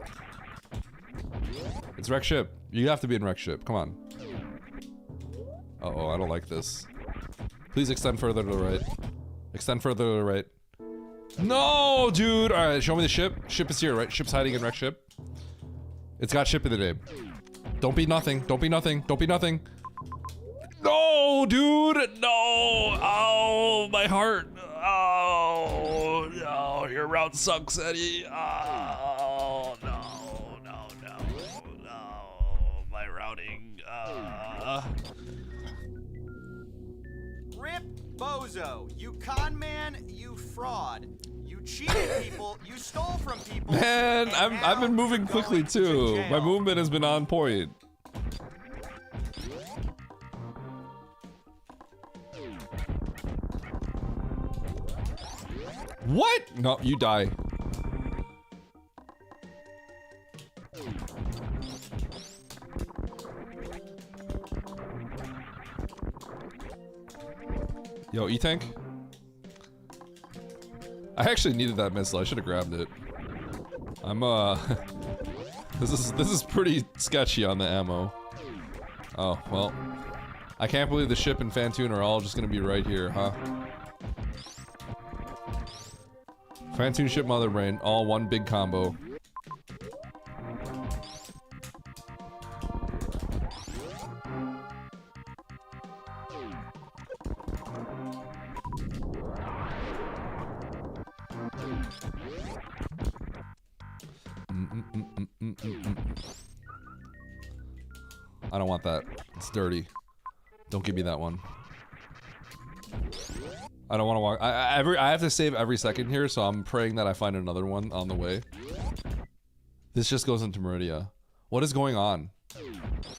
It's wreck ship. You have to be in wreck ship. Come on. Uh-oh, I don't like this. Please extend further to the right. Extend further to the right. No, dude! Alright, show me the ship. Ship is here, right? Ship's hiding in wreck ship. It's got ship in the name. Don't be nothing. Don't be nothing. Don't be nothing. No, dude! No! Oh, my heart. Oh, no. Your route sucks, Eddie. Oh, no. No, no. No. My routing. Rip Bozo, you con man, you fraud. You cheated people, you stole from people. Man, I've been moving quickly too. My movement has been on point. What? No, you die. Yo, E-Tank? I actually needed that missile. I should have grabbed it. I'm this is pretty sketchy on the ammo. Oh, well. I can't believe the ship and Fantoon are all just gonna be right here, huh? Fantoon ship mother brain, all one big combo. I don't want that. It's dirty. Don't give me that one. I don't want to walk. I have to save every second here, so I'm praying that I find another one on the way. This just goes into Meridia. What is going on?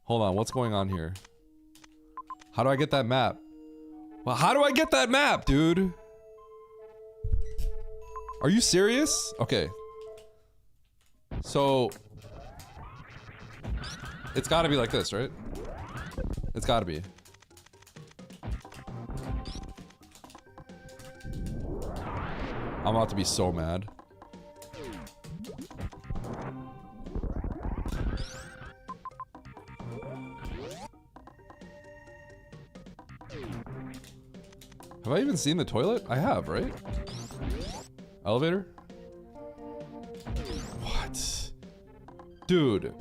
Hold on, what's going on here? How do I get that map? Well, how do I get that map, dude? Are you serious? Okay. So... it's gotta be like this, right? It's gotta be. I'm about to be so mad. Have I even seen the toilet? I have, right? Elevator? What? Dude.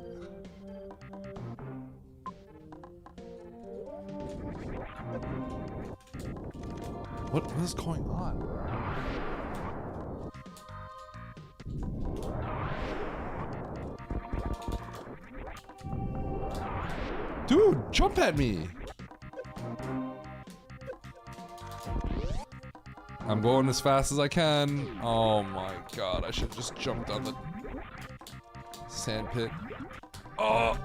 What is going on? Dude, jump at me. I'm going as fast as I can. Oh my god, I should just jump down the sand pit. Oh!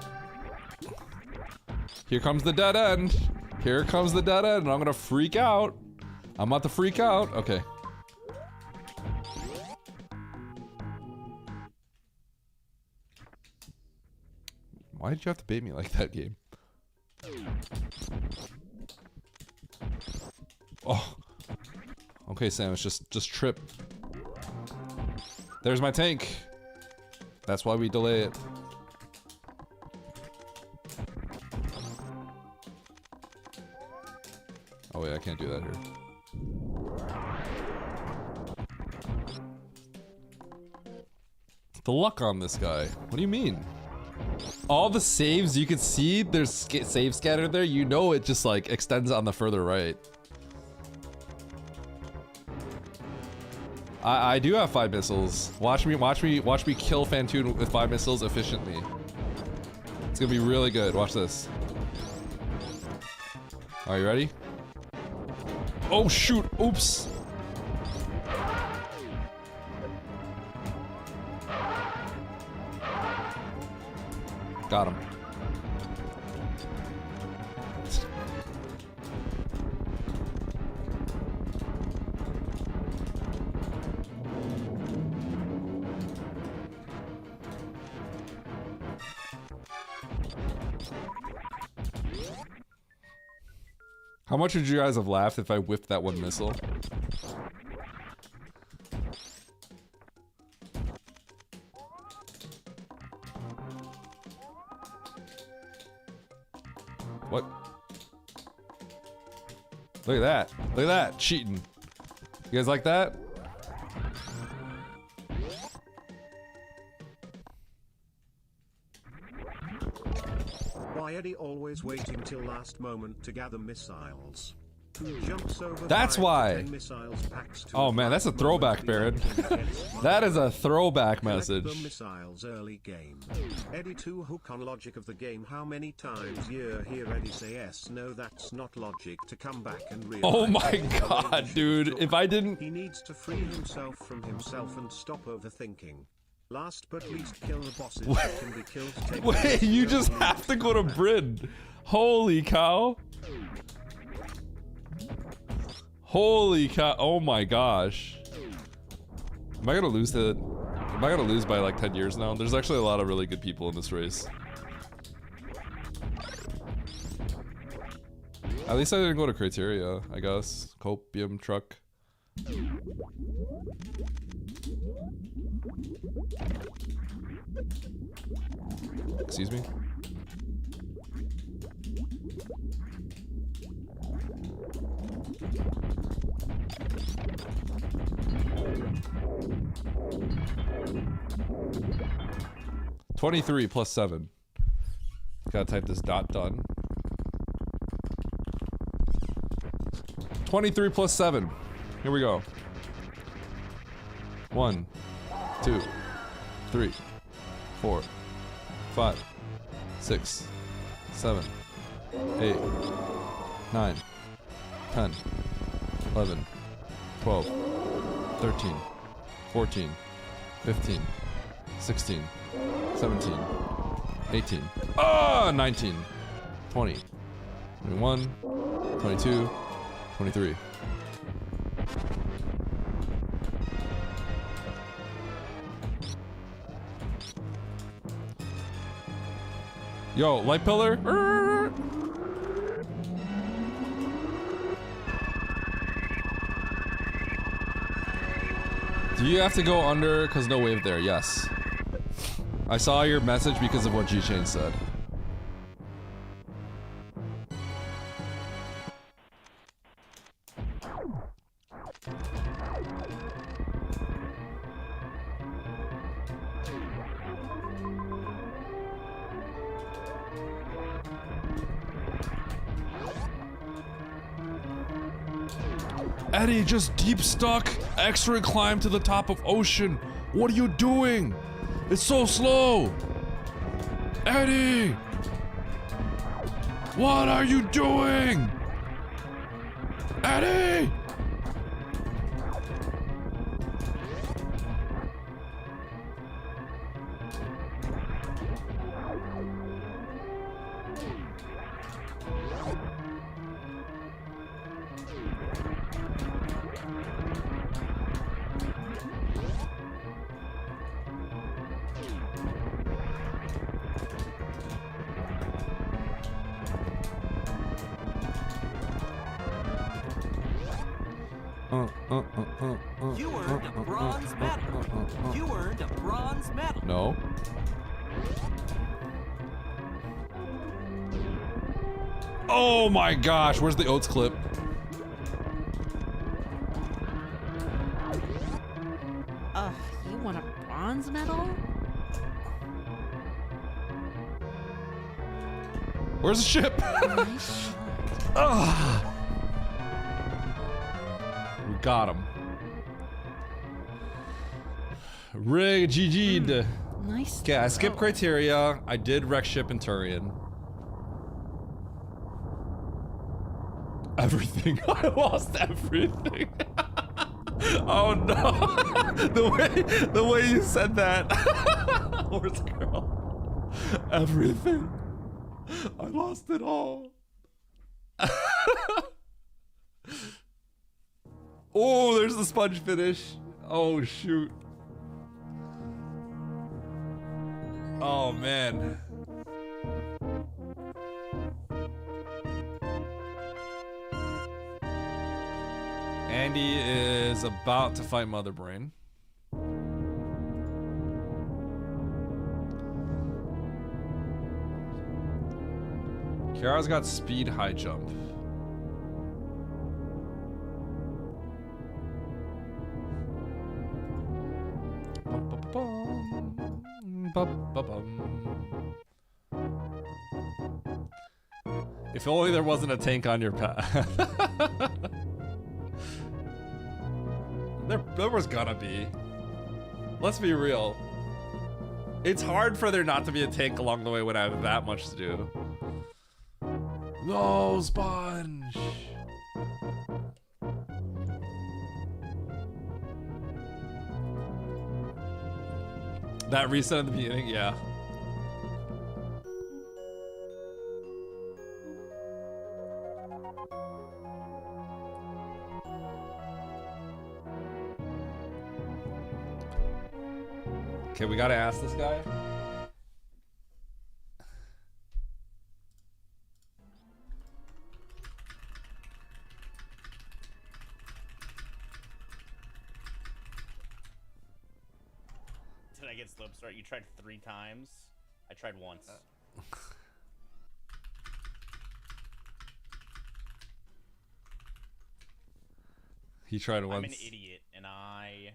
Here comes the dead end. Here comes the dead end, and I'm gonna freak out. I'm about to freak out. Okay. Why did you have to bait me like that, game? Oh. Okay, Samus, just trip. There's my tank. That's why we delay it. Oh wait, I can't do that here. The luck on this guy. What do you mean? All the saves you can see, there's save scattered there. You know it just like extends on the further right. I do have 5 missiles. Watch me kill Fantoon with 5 missiles efficiently. It's gonna be really good. Watch this. Are you ready? Oh shoot! Oops. Got him. How much would you guys have laughed if I whipped that one missile? What? Look at that. Look at that. Cheating. You guys like that? Why Eddie always waiting till last moment to gather missiles? Who jumps over That's 5 to why. 10 missiles packs to Oh man, that's a throwback, Baron. That is a throwback message. The missiles early game. Eddie 2 hook on logic of the game. How many times you hear Eddie say yes, no, that's not logic to come back and realize. Oh my god, dude. If I didn't... He needs to free himself from himself and stop overthinking. Last but least, kill the bosses that can be killed. Take Wait, you just have to go to Bryn. Holy cow. Holy cow. Oh my gosh. Am I gonna lose by like 10 years now? There's actually a lot of really good people in this race. At least I didn't go to Criteria, I guess. Copium truck. Excuse me? $23 plus 7. Gotta type this dot done. 23 plus 7. Here we go. 1, 2, 3, 4, 5, 6, 7, 8, 9, 10, 11, 12, 13, 14, 15, 16, 17, 18, 19, 20, 21, 22, 23. Yo, light pillar. Do you have to go under because no wave there? Yes. I saw your message because of what G-Chain said. Eddie, just deep stuck. Extra climb to the top of ocean. What are you doing? It's so slow. Eddie! What are you doing? Eddie! You earned a bronze medal. You earned a bronze medal. No. Oh my gosh, where's the oats clip? You want a bronze medal? Where's the ship? Nice shot. Ugh. We got him. Rig GG'd. Nice. Okay, I skipped criteria. I did wreck ship in Turian. Everything. I lost everything. Oh no. the way you said that. Where's the girl? Everything. I lost it all. Oh, there's the sponge finish. Oh shoot. Oh man. Andy is about to fight Mother Brain. Kiara's got speed high jump. If only there wasn't a tank on your path. There was gonna be. Let's be real. It's hard for there not to be a tank along the way when I have that much to do. No, sponge. That reset at the beginning, yeah. Okay, we gotta ask this guy. Did I get slope start? You tried 3 times. I tried once. He tried once. I'm an idiot, and I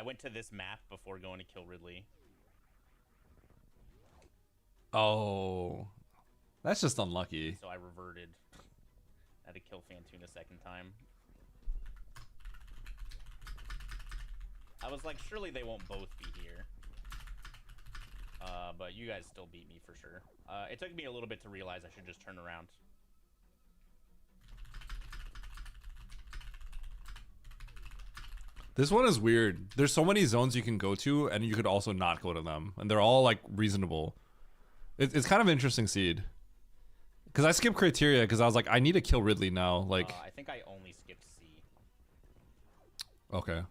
went to this map before going to kill Ridley. Oh, that's just unlucky. So I reverted. I had to kill Fantune a second time. I was like, surely they won't both be here. But you guys still beat me for sure. It took me a little bit to realize I should just turn around. This one is weird. There's so many zones you can go to, and you could also not go to them, and they're all like reasonable. It's kind of interesting seed. Because I skipped criteria because I was like, I need to kill Ridley now. Like, I think I only skipped C. okay.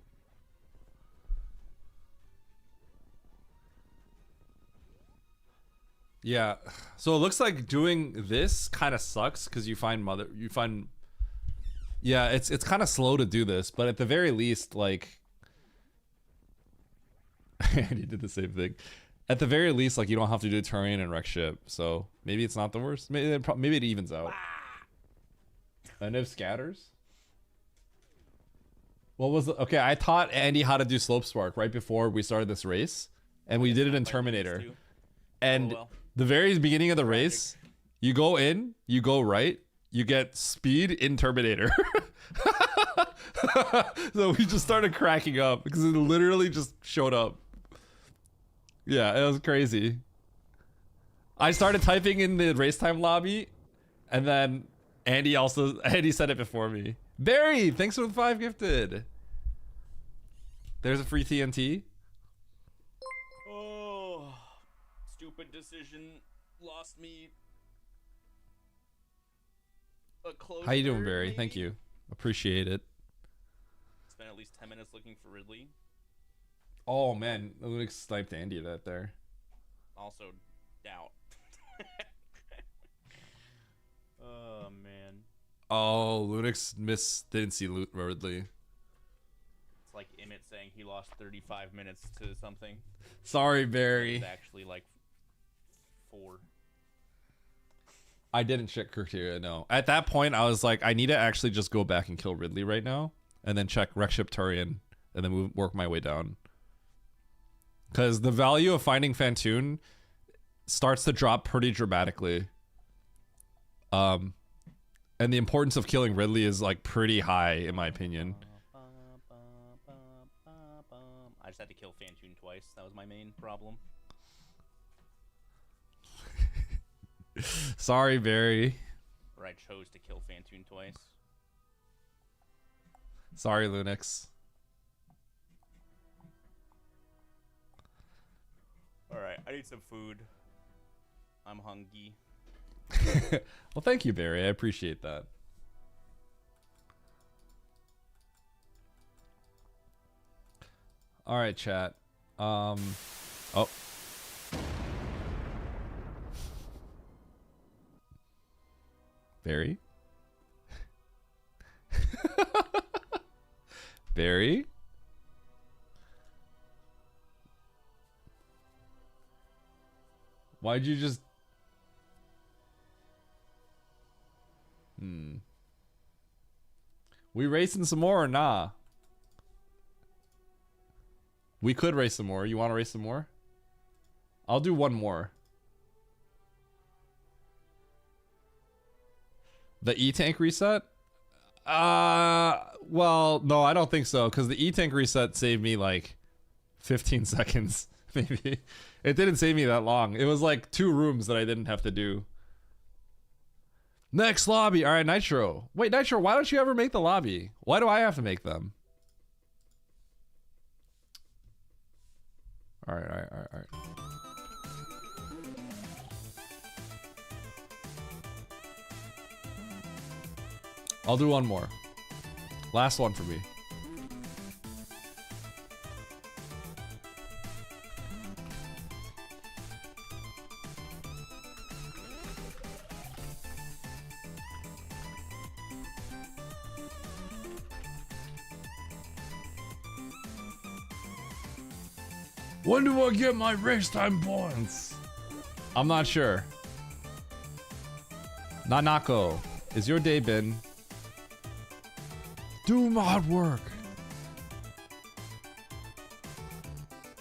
Yeah. So it looks like doing this kind of sucks because you find yeah, it's kind of slow to do this, but at the very least, like, he did the same thing. At the very least, like, you don't have to do Turian and wreck ship, so maybe it's not the worst. Maybe it evens out. And if scatters. What was the, okay? I taught Andy how to do slope spark right before we started this race, and we did it in Terminator. And the very beginning of the race, you go in, you go right. You get speed in Terminator. So we just started cracking up because it literally just showed up. Yeah, it was crazy. I started typing in the race time lobby, and then Andy said it before me. Barry, thanks for the 5 gifted. There's a free TNT. Oh, stupid decision lost me. How you doing, Barry? Thank you. Appreciate it. Spent at least 10 minutes looking for Ridley. Oh man, it would have sniped Andy that there. Also, doubt. Oh man. Oh, Lunix didn't see Ridley. It's like Emmett saying he lost 35 minutes to something. Sorry, Barry. It's actually like 4. I didn't check criteria, no. At that point, I was like, I need to actually just go back and kill Ridley right now, and then check Rekship Turian, and then work my way down. Because the value of finding Fantoon starts to drop pretty dramatically. And the importance of killing Ridley is like pretty high, in my opinion. I just had to kill Fantoon twice. That was my main problem. Sorry, Barry. Or I chose to kill Fantoon twice. Sorry, Lunix. Alright, I need some food. I'm hungry. Well, thank you, Barry. I appreciate that. All right, chat. Oh. Barry? Barry? Why'd you just... We racing some more or nah? We could race some more. You want to race some more? I'll do one more. The E-Tank reset? Well, no, I don't think so, because the E-Tank reset saved me like 15 seconds, maybe. It didn't save me that long. It was like 2 rooms that I didn't have to do. Next lobby. All right, Nitro. Wait, Nitro, why don't you ever make the lobby? Why do I have to make them? All right. I'll do one more. Last one for me. When do I get my race time points? I'm not sure. Nanako, is your day been? Do mod work.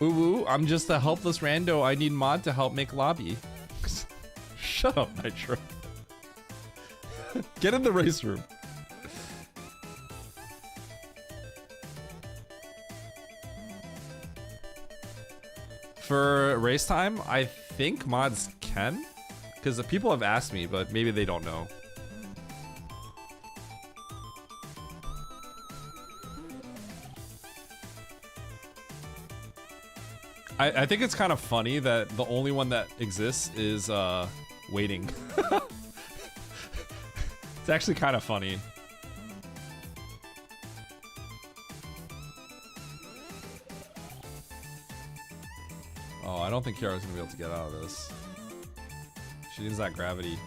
Ooh, I'm just a helpless rando. I need mod to help make lobby. Shut up, Nitro. Get in the race room. For race time, I think mods can, because the people have asked me, but maybe they don't know. I think it's kind of funny that the only one that exists is waiting. It's actually kind of funny. Oh, I don't think Kiara's gonna be able to get out of this. She needs that gravity.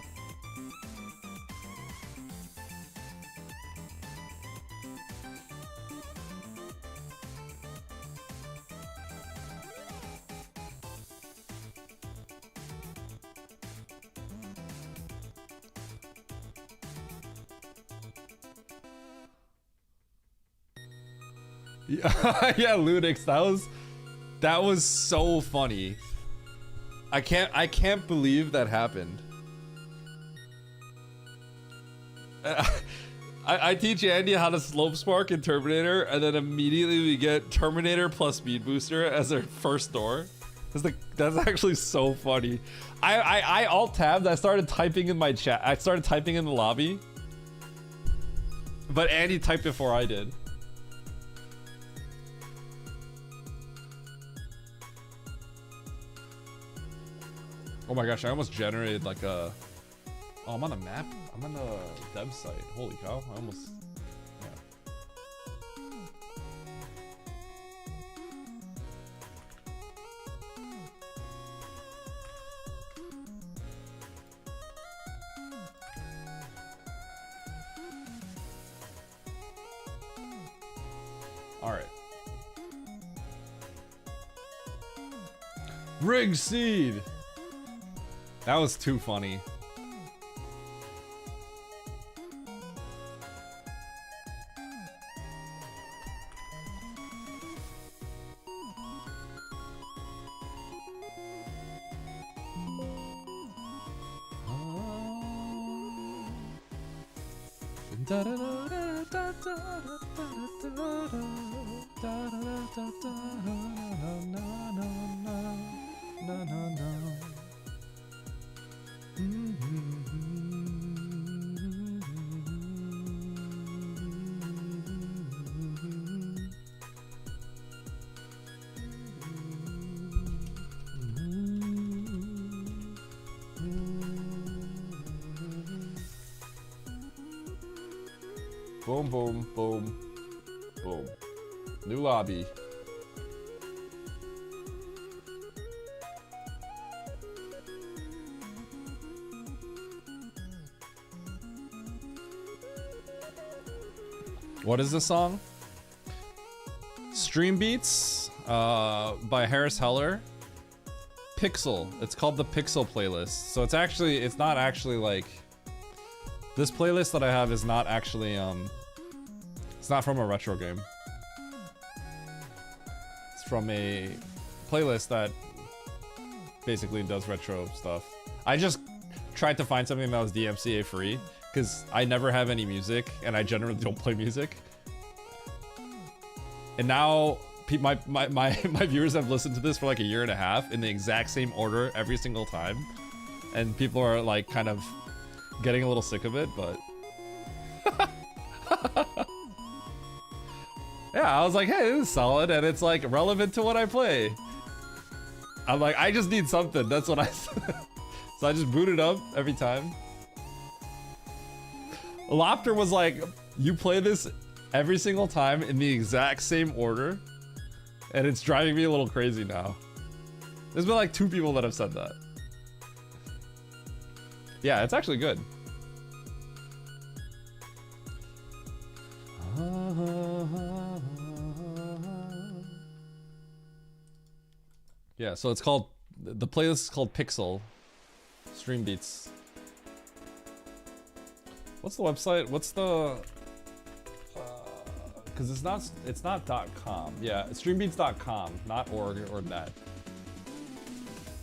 Yeah, Lunix, that was so funny. I can't believe that happened. I teach Andy how to slope spark in Terminator, and then immediately we get Terminator plus speed booster as our first door. That's actually so funny. I alt tabbed. I started typing in my chat. I started typing in the lobby, but Andy typed before I did. Oh my gosh, I almost generated like a... Oh, I'm on a map? I'm on the dev site. Holy cow, I almost... Yeah. Alright. Rig seed! That was too funny. Boom, boom, boom, boom. New lobby. What is this song? Stream Beats by Harris Heller. Pixel. It's called the Pixel playlist. So it's not actually like this playlist that I have is not actually it's not from a retro game. It's from a playlist that basically does retro stuff. I just tried to find something that was DMCA free because I never have any music and I generally don't play music. And now my viewers have listened to this for like a year and a half in the exact same order every single time. And people are like kind of getting a little sick of it, but yeah, I was like, hey, this is solid and it's like relevant to what I play. I'm like, I just need something. That's what I so I just boot it up every time. Lopter was like, you play this every single time in the exact same order, and it's driving me a little crazy now. There's been like 2 people that have said that. Yeah, it's actually good. Yeah, so it's called, the playlist is called Pixel. Stream Beats. What's the website? What's the, because it's not .com. Yeah, it's streambeats.com, not .org or .net.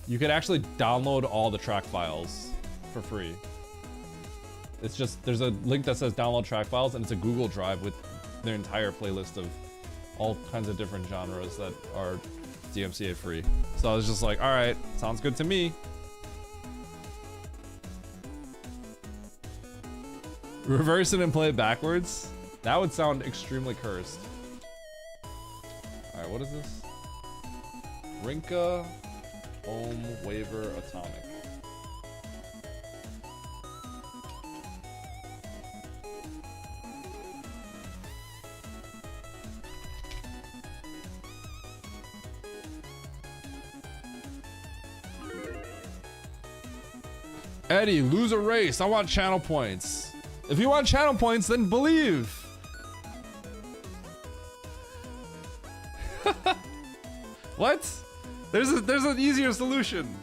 You can actually download all the track files for free. It's just, there's a link that says download track files and it's a Google Drive with their entire playlist of all kinds of different genres that are DMCA free. So I was just like, all right, sounds good to me. Reverse it and play it backwards? That would sound extremely cursed. All right, what is this? Rinka Ohm Waiver Atomic. Eddie, lose a race. I want channel points. If you want channel points, then believe. What? There's an easier solution.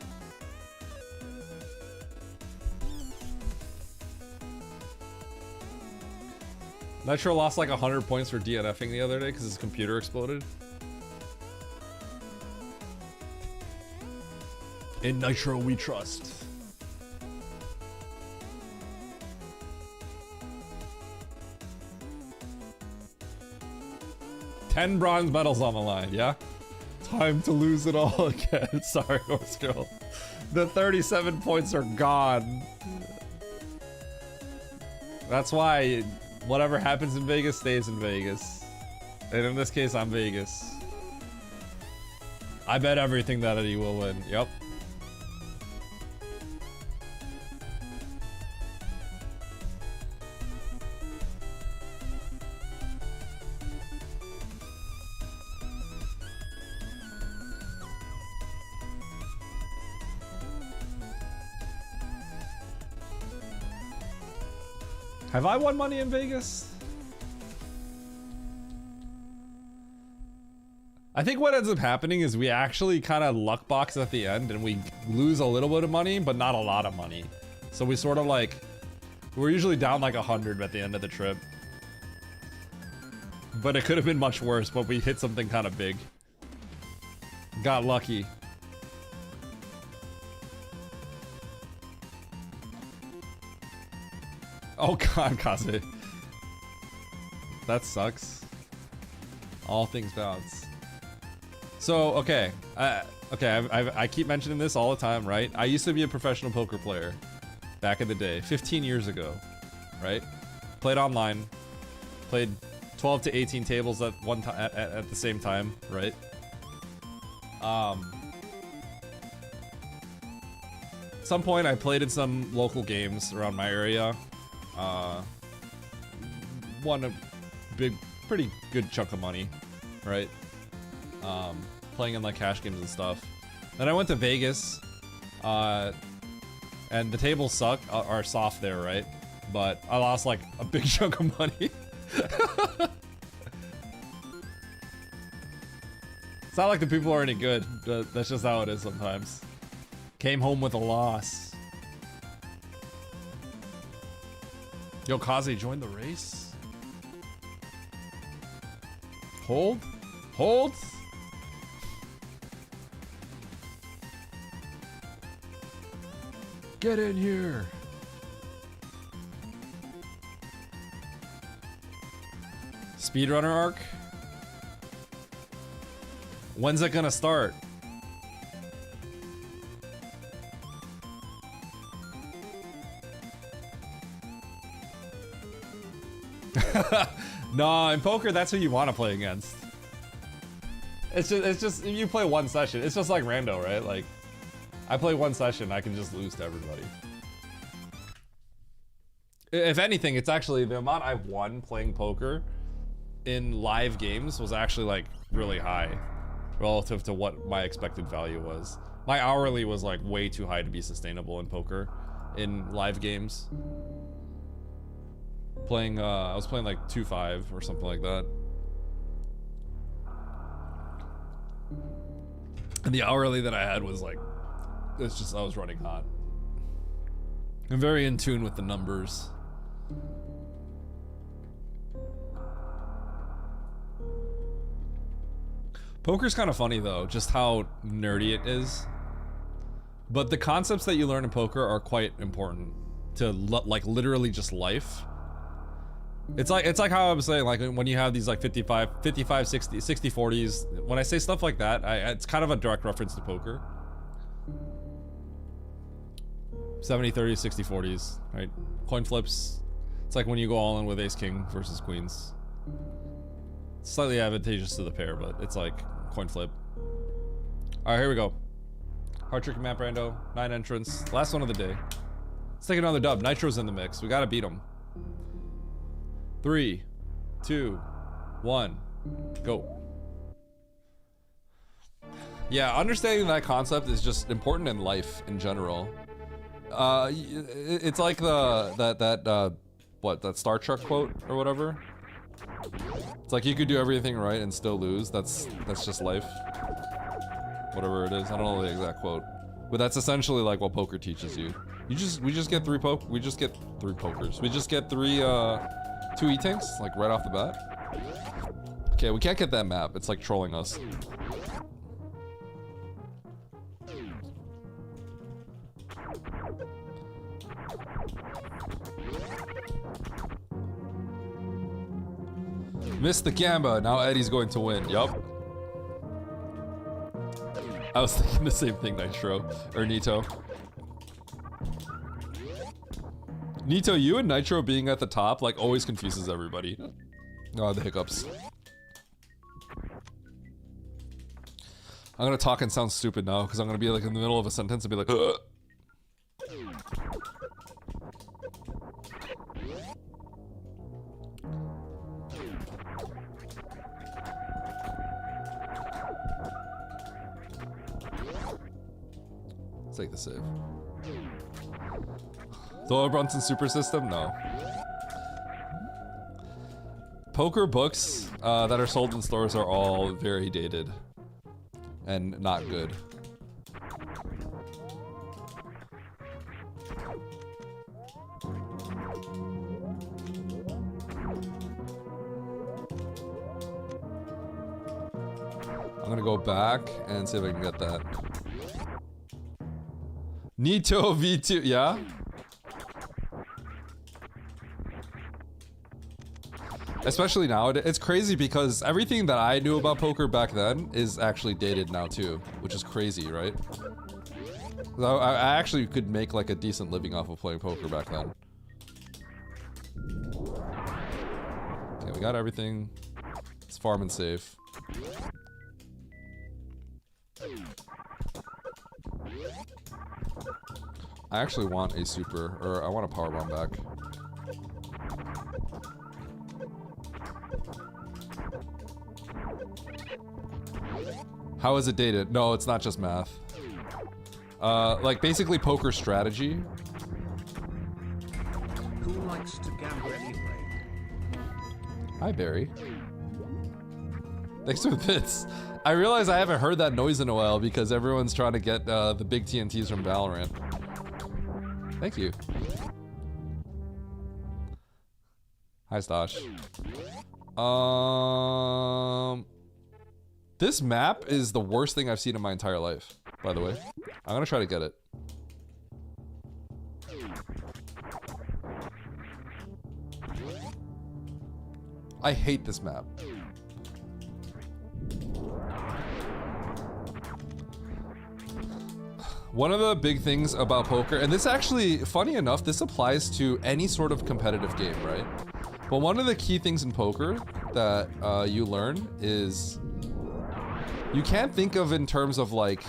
Nitro lost like 100 points for DNFing the other day because his computer exploded. In Nitro we trust. $10 bronze medals on the line, yeah? Time to lose it all again. Sorry, Horse Girl. The 37 points are gone. That's why whatever happens in Vegas stays in Vegas. And in this case, I'm Vegas. I bet everything that Eddie will win. Yep. Have I won money in Vegas? I think what ends up happening is we actually kind of luck box at the end and we lose a little bit of money, but not a lot of money. So we sort of like, we're usually down like 100 at the end of the trip. But it could have been much worse, but we hit something kind of big. Got lucky. Oh god, Kaze. That sucks. All things bounce. So, okay. I keep mentioning this all the time, right? I used to be a professional poker player back in the day, 15 years ago, right? Played online, played 12 to 18 tables at one time at the same time, right? At some point I played in some local games around my area. Won a pretty good chunk of money, right? Playing in like cash games and stuff. Then I went to Vegas, and the tables suck, are soft there, right? But I lost like a big chunk of money. It's not like the people are any good. That's just how it is sometimes. Came home with a loss. Yo, Kaze, join the race. Hold? Hold? Get in here. Speedrunner arc? When's it gonna start? Nah, in poker, that's who you want to play against. It's just if you play one session, it's just like rando, right? Like, I play one session, I can just lose to everybody. If anything, it's actually the amount I've won playing poker in live games was actually like really high relative to what my expected value was. My hourly was like way too high to be sustainable in poker in live games. Playing, I was playing like 2-5 or something like that. And the hourly that I had was like, it's just, I was running hot. I'm very in tune with the numbers. Poker's kind of funny though, just how nerdy it is. But the concepts that you learn in poker are quite important to like literally just life. It's like how I'm saying, like when you have these like 55, 60, 40s. When I say stuff like that, it's kind of a direct reference to poker. 70, 30s, 60, 40s, right? Coin flips. It's like when you go all in with ace king versus queens. It's slightly advantageous to the pair, but it's like coin flip. All right, here we go. Hard trick map rando, 9 entrants, last one of the day. Let's take another dub. Nitro's in the mix. We gotta beat him. 3, 2, 1, go. Yeah, understanding that concept is just important in life in general. It's like that Star Trek quote or whatever. It's like you could do everything right and still lose. That's just life. Whatever it is, I don't know the exact quote, but that's essentially like what poker teaches you. We just get three pokers. We just get three 2 E-tanks like right off the bat. Okay, we can't get that map. It's like trolling us. Missed the gamba. Now Eddie's going to win. Yup. I was thinking the same thing, Nitro. Or Nito. Nito, you and Nitro being at the top, like, always confuses everybody. Oh, the hiccups. I'm gonna talk and sound stupid now, because I'm gonna be, like, in the middle of a sentence and be like, ugh. Take the save. Thor Brunson Super System? No. Poker books that are sold in stores are all very dated. and not good. I'm gonna go back and see if I can get that. Nito V2, yeah? Especially now, it's crazy because everything that I knew about poker back then is actually dated now too, which is crazy, right? I actually could make like a decent living off of playing poker back then. Okay, we got everything. It's farm and safe. I actually want a super, or I want a power bomb back. How is it dated? No, it's not just math. Like basically poker strategy. Who likes to gamble anyway? Hi, Barry. Thanks for the bits. I realize I haven't heard that noise in a while because everyone's trying to get the big TNTs from Valorant. Thank you. Hi, Stosh. This map is the worst thing I've seen in my entire life, by the way. I'm gonna try to get it. I hate this map. One of the big things about poker, and this actually, funny enough, this applies to any sort of competitive game, right? But one of the key things in poker that you learn is you can't think of in terms of like,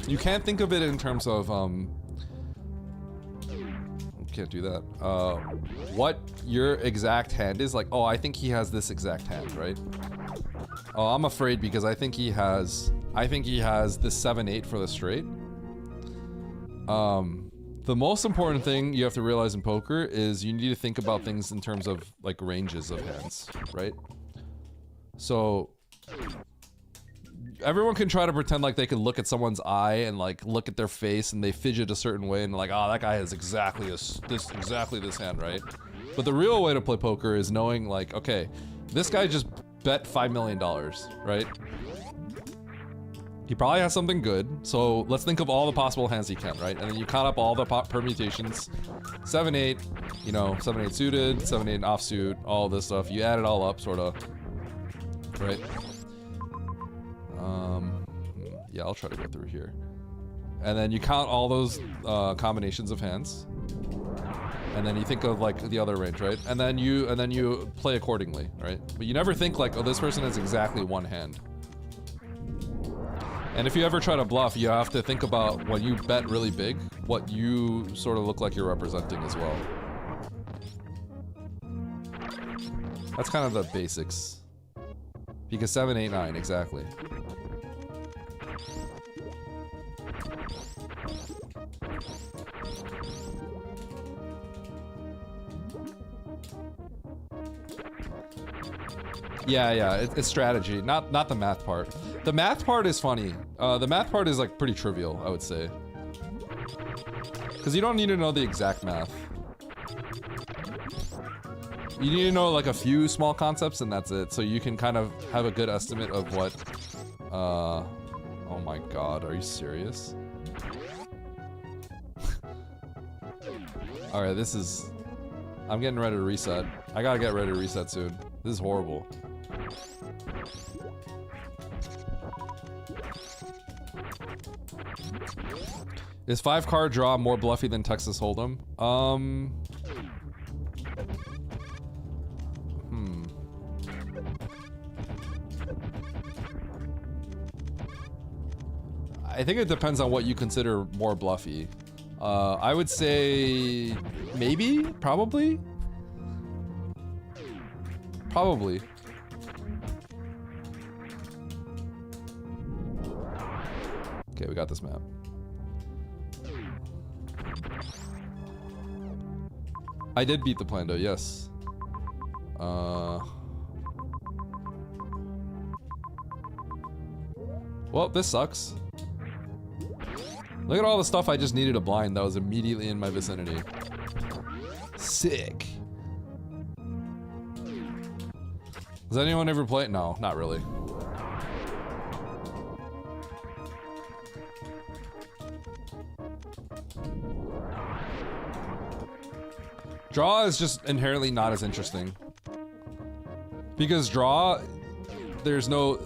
you can't think of it in terms of, can't do that. What your exact hand is, like, oh, I think he has this exact hand, right? Oh, I'm afraid because I think he has the 7-8 for the straight. The most important thing you have to realize in poker is you need to think about things in terms of like ranges of hands, right? So everyone can try to pretend like they can look at someone's eye and like look at their face and they fidget a certain way and like, oh, that guy has exactly this hand, right? But the real way to play poker is knowing like, okay, this guy just bet $5 million, right? He probably has something good, so let's think of all the possible hands he can, right? And then you count up all the permutations. 7-8, you know, 7-8 suited, 7-8 offsuit, all this stuff. You add it all up, sort of, right? Yeah, I'll try to go through here. And then you count all those combinations of hands. And then you think of like the other range, right? And then you play accordingly, right? But you never think like, oh, this person has exactly one hand. And if you ever try to bluff, you have to think about when you bet really big, what you sort of look like you're representing as well. That's kind of the basics. Because 7, 8, 9, exactly. Yeah, it's strategy, not the math part. The math part is funny. The math part is like pretty trivial, I would say. Because you don't need to know the exact math. You need to know like a few small concepts and that's it. So you can kind of have a good estimate of what, oh my god, are you serious? Alright, this is, I'm getting ready to reset. I gotta get ready to reset soon. This is horrible. Is 5-card draw more bluffy than Texas Hold'em? I think it depends on what you consider more bluffy. I would say maybe, probably. Probably. Okay, we got this map. I did beat the Plando, yes. Well, this sucks. Look at all the stuff I just needed to blind that was immediately in my vicinity. Sick. Has anyone ever played? No, not really. Draw is just inherently not as interesting. Because draw, there's no...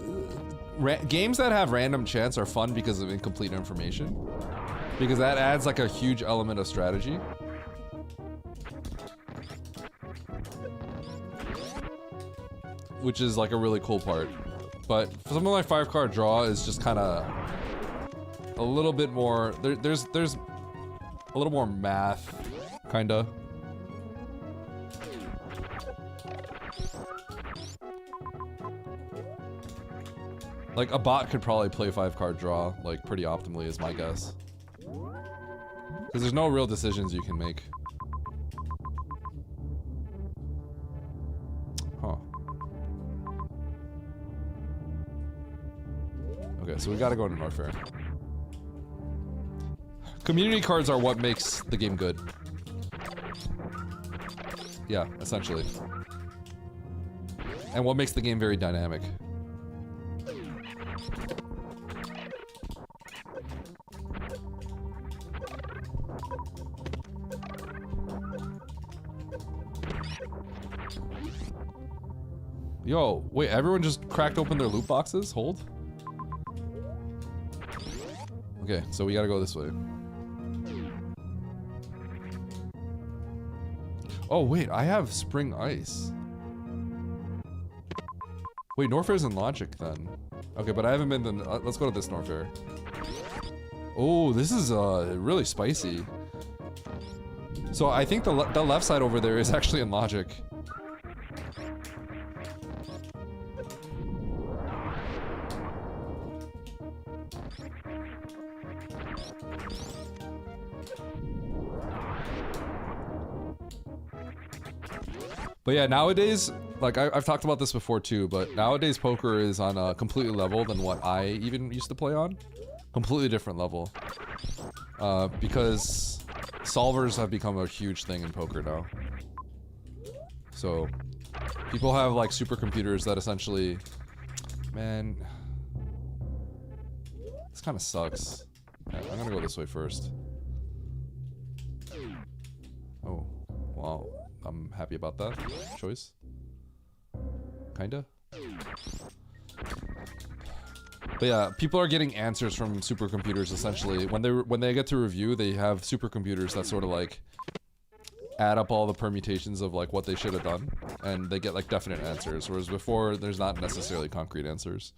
games that have random chance are fun because of incomplete information. Because that adds like a huge element of strategy. Which is like a really cool part. But for something like 5-card draw is just kind of a little bit more... There's a little more math, kinda. Like, a bot could probably play 5-card draw, like, pretty optimally is my guess. Because there's no real decisions you can make. Huh. Okay, so we gotta go into Norfair. Community cards are what makes the game good. Yeah, essentially. And what makes the game very dynamic. Yo, wait, everyone just cracked open their loot boxes? Hold. Okay, so we gotta go this way. Oh, wait, I have Spring Ice. Wait, Norfair's in Logic then. Okay, but I haven't been to... let's go to this Norfair. Oh, this is really spicy. So I think the left side over there is actually in Logic. But yeah, nowadays, like I've talked about this before too, but nowadays poker is on a completely level than what I even used to play on. Completely different level. Because solvers have become a huge thing in poker now. So, people have like supercomputers that essentially, man, this kind of sucks. I'm gonna go this way first. Oh, wow. I'm happy about that choice. Kinda. But yeah, people are getting answers from supercomputers essentially. When they get to review, they have supercomputers that sort of like add up all the permutations of like what they should have done, and they get like definite answers. Whereas before, there's not necessarily concrete answers.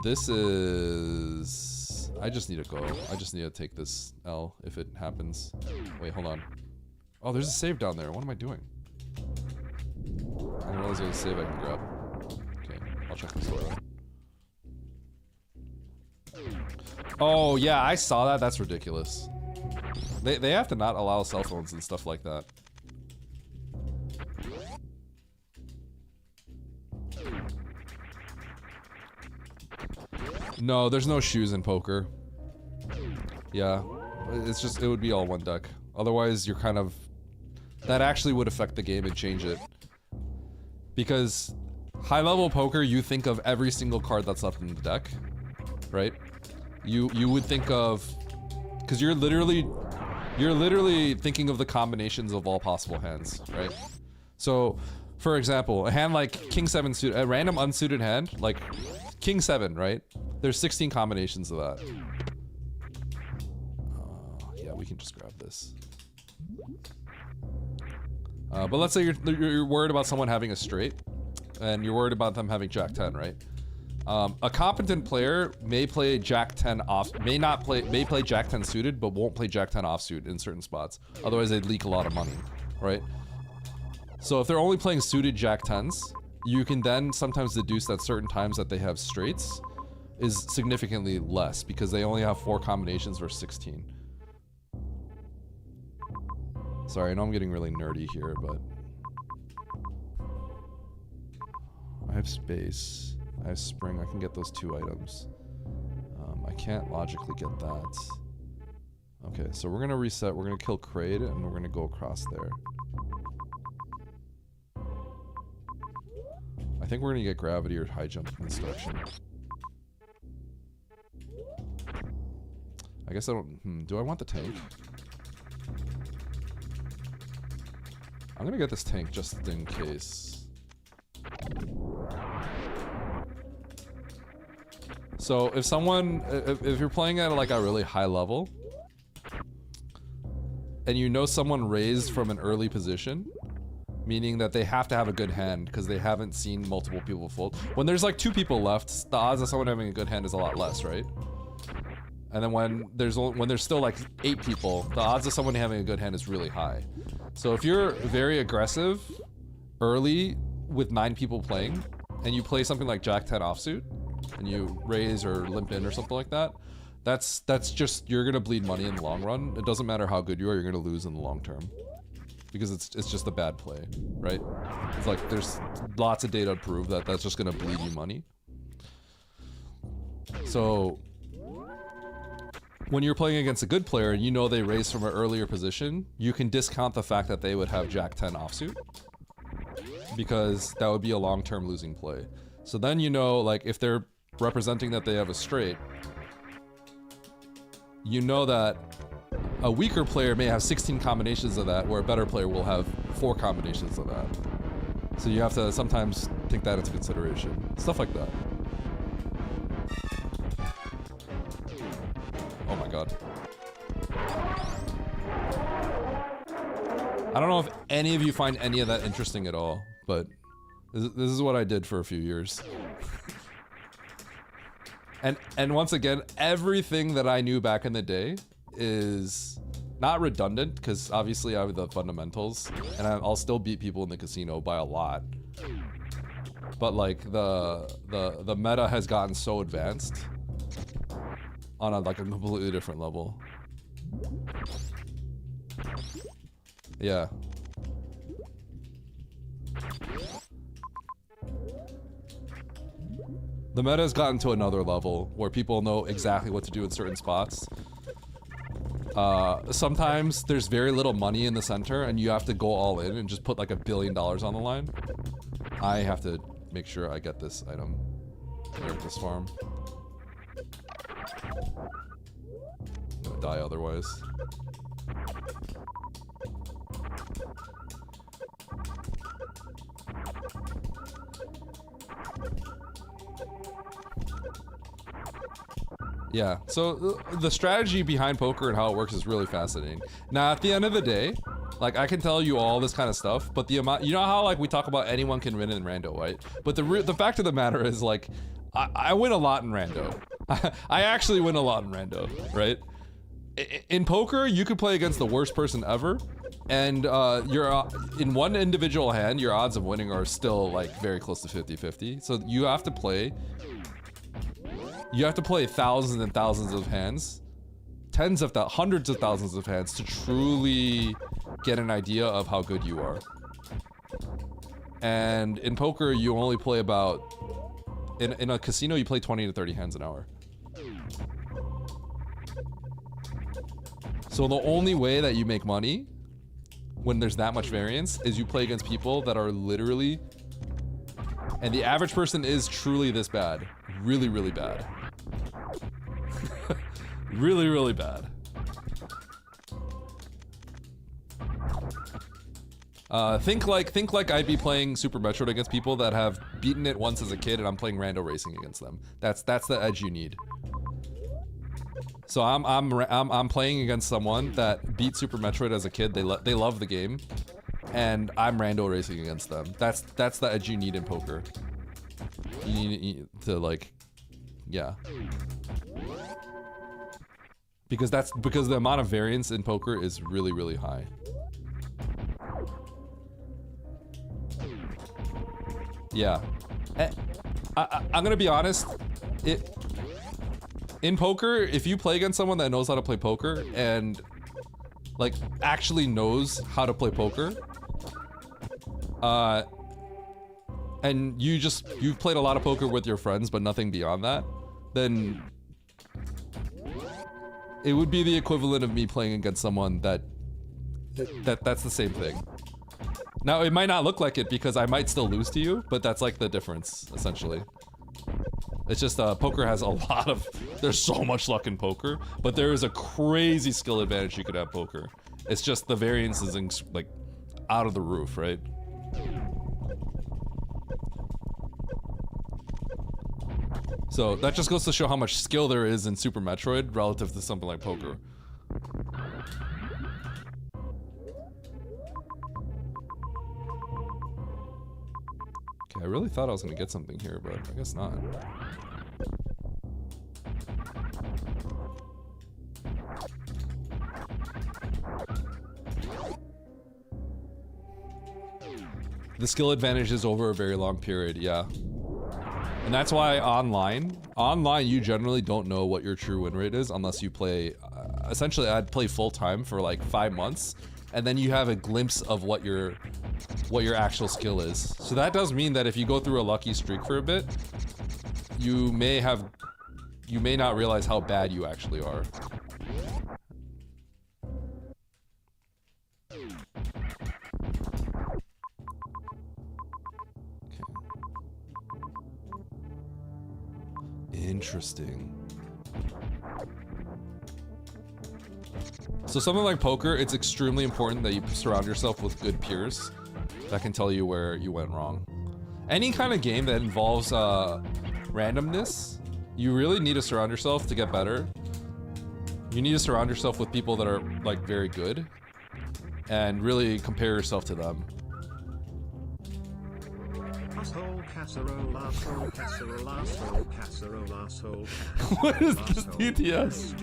This is... I just need to go. I just need to take this L if it happens. Wait, hold on. Oh, there's a save down there. What am I doing? I didn't realize there was a save I can grab. Okay, I'll check this door out. Oh, yeah, I saw that. That's ridiculous. They have to not allow cell phones and stuff like that. No, there's no shoes in poker. Yeah, it's just, it would be all one deck. Otherwise, you're kind of... That actually would affect the game and change it. Because high-level poker, you think of every single card that's left in the deck, right? You would think of... Because you're literally thinking of the combinations of all possible hands, right? So, for example, a hand like King 7 suit, a random unsuited hand, like King 7, right? There's 16 combinations of that. Yeah, we can just grab this. But let's say you're worried about someone having a straight, and you're worried about them having Jack 10, right? A competent player may play Jack 10 off, may play Jack 10 suited, but won't play Jack 10 offsuit in certain spots. Otherwise, they'd leak a lot of money, right? So if they're only playing suited Jack 10s, you can then sometimes deduce that certain times that they have straights is significantly less because they only have 4 combinations versus 16. Sorry, I know I'm getting really nerdy here, but have space. I have spring. I can get those 2 items. I can't logically get that. Okay, so we're gonna reset. We're gonna kill Kraid, and we're gonna go across there. I think we're gonna get gravity or high jump construction. I guess I don't. Do I want the tank? I'm gonna get this tank just in case. So if someone, if you're playing at like a really high level, and you know someone raised from an early position, meaning that they have to have a good hand because they haven't seen multiple people fold. When there's like 2 people left, the odds of someone having a good hand is a lot less, right? And then when there's still like 8 people, the odds of someone having a good hand is really high. So if you're very aggressive early with 9 people playing, and you play something like Jack 10 offsuit, and you raise or limp in or something like that, that's just, you're gonna bleed money in the long run. It doesn't matter how good you are, you're gonna lose in the long term. Because it's just a bad play, right? It's like there's lots of data to prove that that's just gonna bleed you money. So when you're playing against a good player and you know they raised from an earlier position, you can discount the fact that they would have Jack 10 offsuit, because that would be a long-term losing play. So then you know, like, if they're representing that they have a straight, you know that a weaker player may have 16 combinations of that, where a better player will have 4 combinations of that. So you have to sometimes take that into consideration. Stuff like that. Oh my god. I don't know if any of you find any of that interesting at all, but this is what I did for a few years. And once again, everything that I knew back in the day is not redundant, because obviously I have the fundamentals, and I'll still beat people in the casino by a lot. But like the meta has gotten so advanced on a completely different level. Yeah. The meta has gotten to another level where people know exactly what to do in certain spots. Sometimes there's very little money in the center and you have to go all in and just put like $1 billion on the line. I have to make sure I get this item here at this farm. I'm gonna die otherwise. Yeah, so the strategy behind poker and how it works is really fascinating. Now, at the end of the day, like, I can tell you all this kind of stuff, but the amount, you know how like we talk about anyone can win in rando, right? But the fact of the matter is, like, I win a lot in rando. I actually win a lot in rando, right? In poker, you could play against the worst person ever, and you're in one individual hand, your odds of winning are still like very close to 50-50. So you have to play thousands and thousands of hands, hundreds of thousands of hands to truly get an idea of how good you are. And in poker, you only play about, in a casino, you play 20 to 30 hands an hour. So the only way that you make money when there's that much variance is you play against people that are literally, and the average person is truly this bad. Really, really bad. Really, really bad. Think like I'd be playing Super Metroid against people that have beaten it once as a kid, and I'm playing rando racing against them. That's the edge you need. So I'm playing against someone that beat Super Metroid as a kid. They love the game, and I'm rando racing against them. That's the edge you need in poker. You need to, like, yeah. Because the amount of variance in poker is really, really high. Yeah. I'm gonna be honest. In poker, if you play against someone that knows how to play poker and, like, actually knows how to play poker, and you've played a lot of poker with your friends, but nothing beyond that, then it would be the equivalent of me playing against someone that's the same thing. Now, it might not look like it because I might still lose to you, but that's like the difference, essentially. It's just, poker has a lot of... There's so much luck in poker, but there is a crazy skill advantage you could have poker. It's just the variance is, like, out of the roof, right? So, that just goes to show how much skill there is in Super Metroid relative to something like poker. Okay, I really thought I was gonna get something here, but I guess not. The skill advantage is over a very long period, yeah. And that's why online you generally don't know what your true win rate is unless you play, essentially I'd play full time for like 5 months, and then you have a glimpse of what your actual skill is. So that does mean that if you go through a lucky streak for a bit, you may not realize how bad you actually are. Interesting. So something like poker, it's extremely important that you surround yourself with good peers that can tell you where you went wrong. Any kind of game that involves randomness, you really need to surround yourself to get better. You need to surround yourself with people that are like very good and really compare yourself to them. What is this DTS?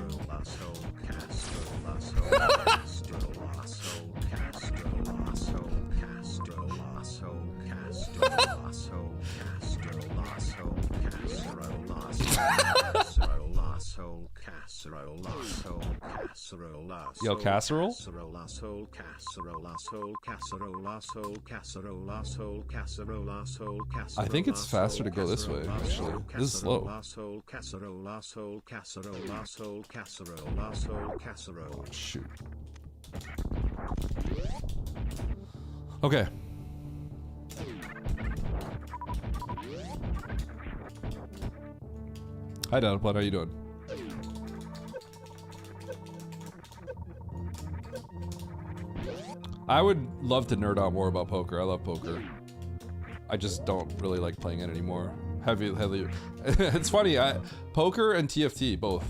Yo, casserole? I think it's faster to go this way, actually. This is slow. Oh, shoot. Okay. Hi, Donald. How you doing? I would love to nerd out more about poker. I love poker. I just don't really like playing it anymore. Heavy. It's funny, poker and TFT, both.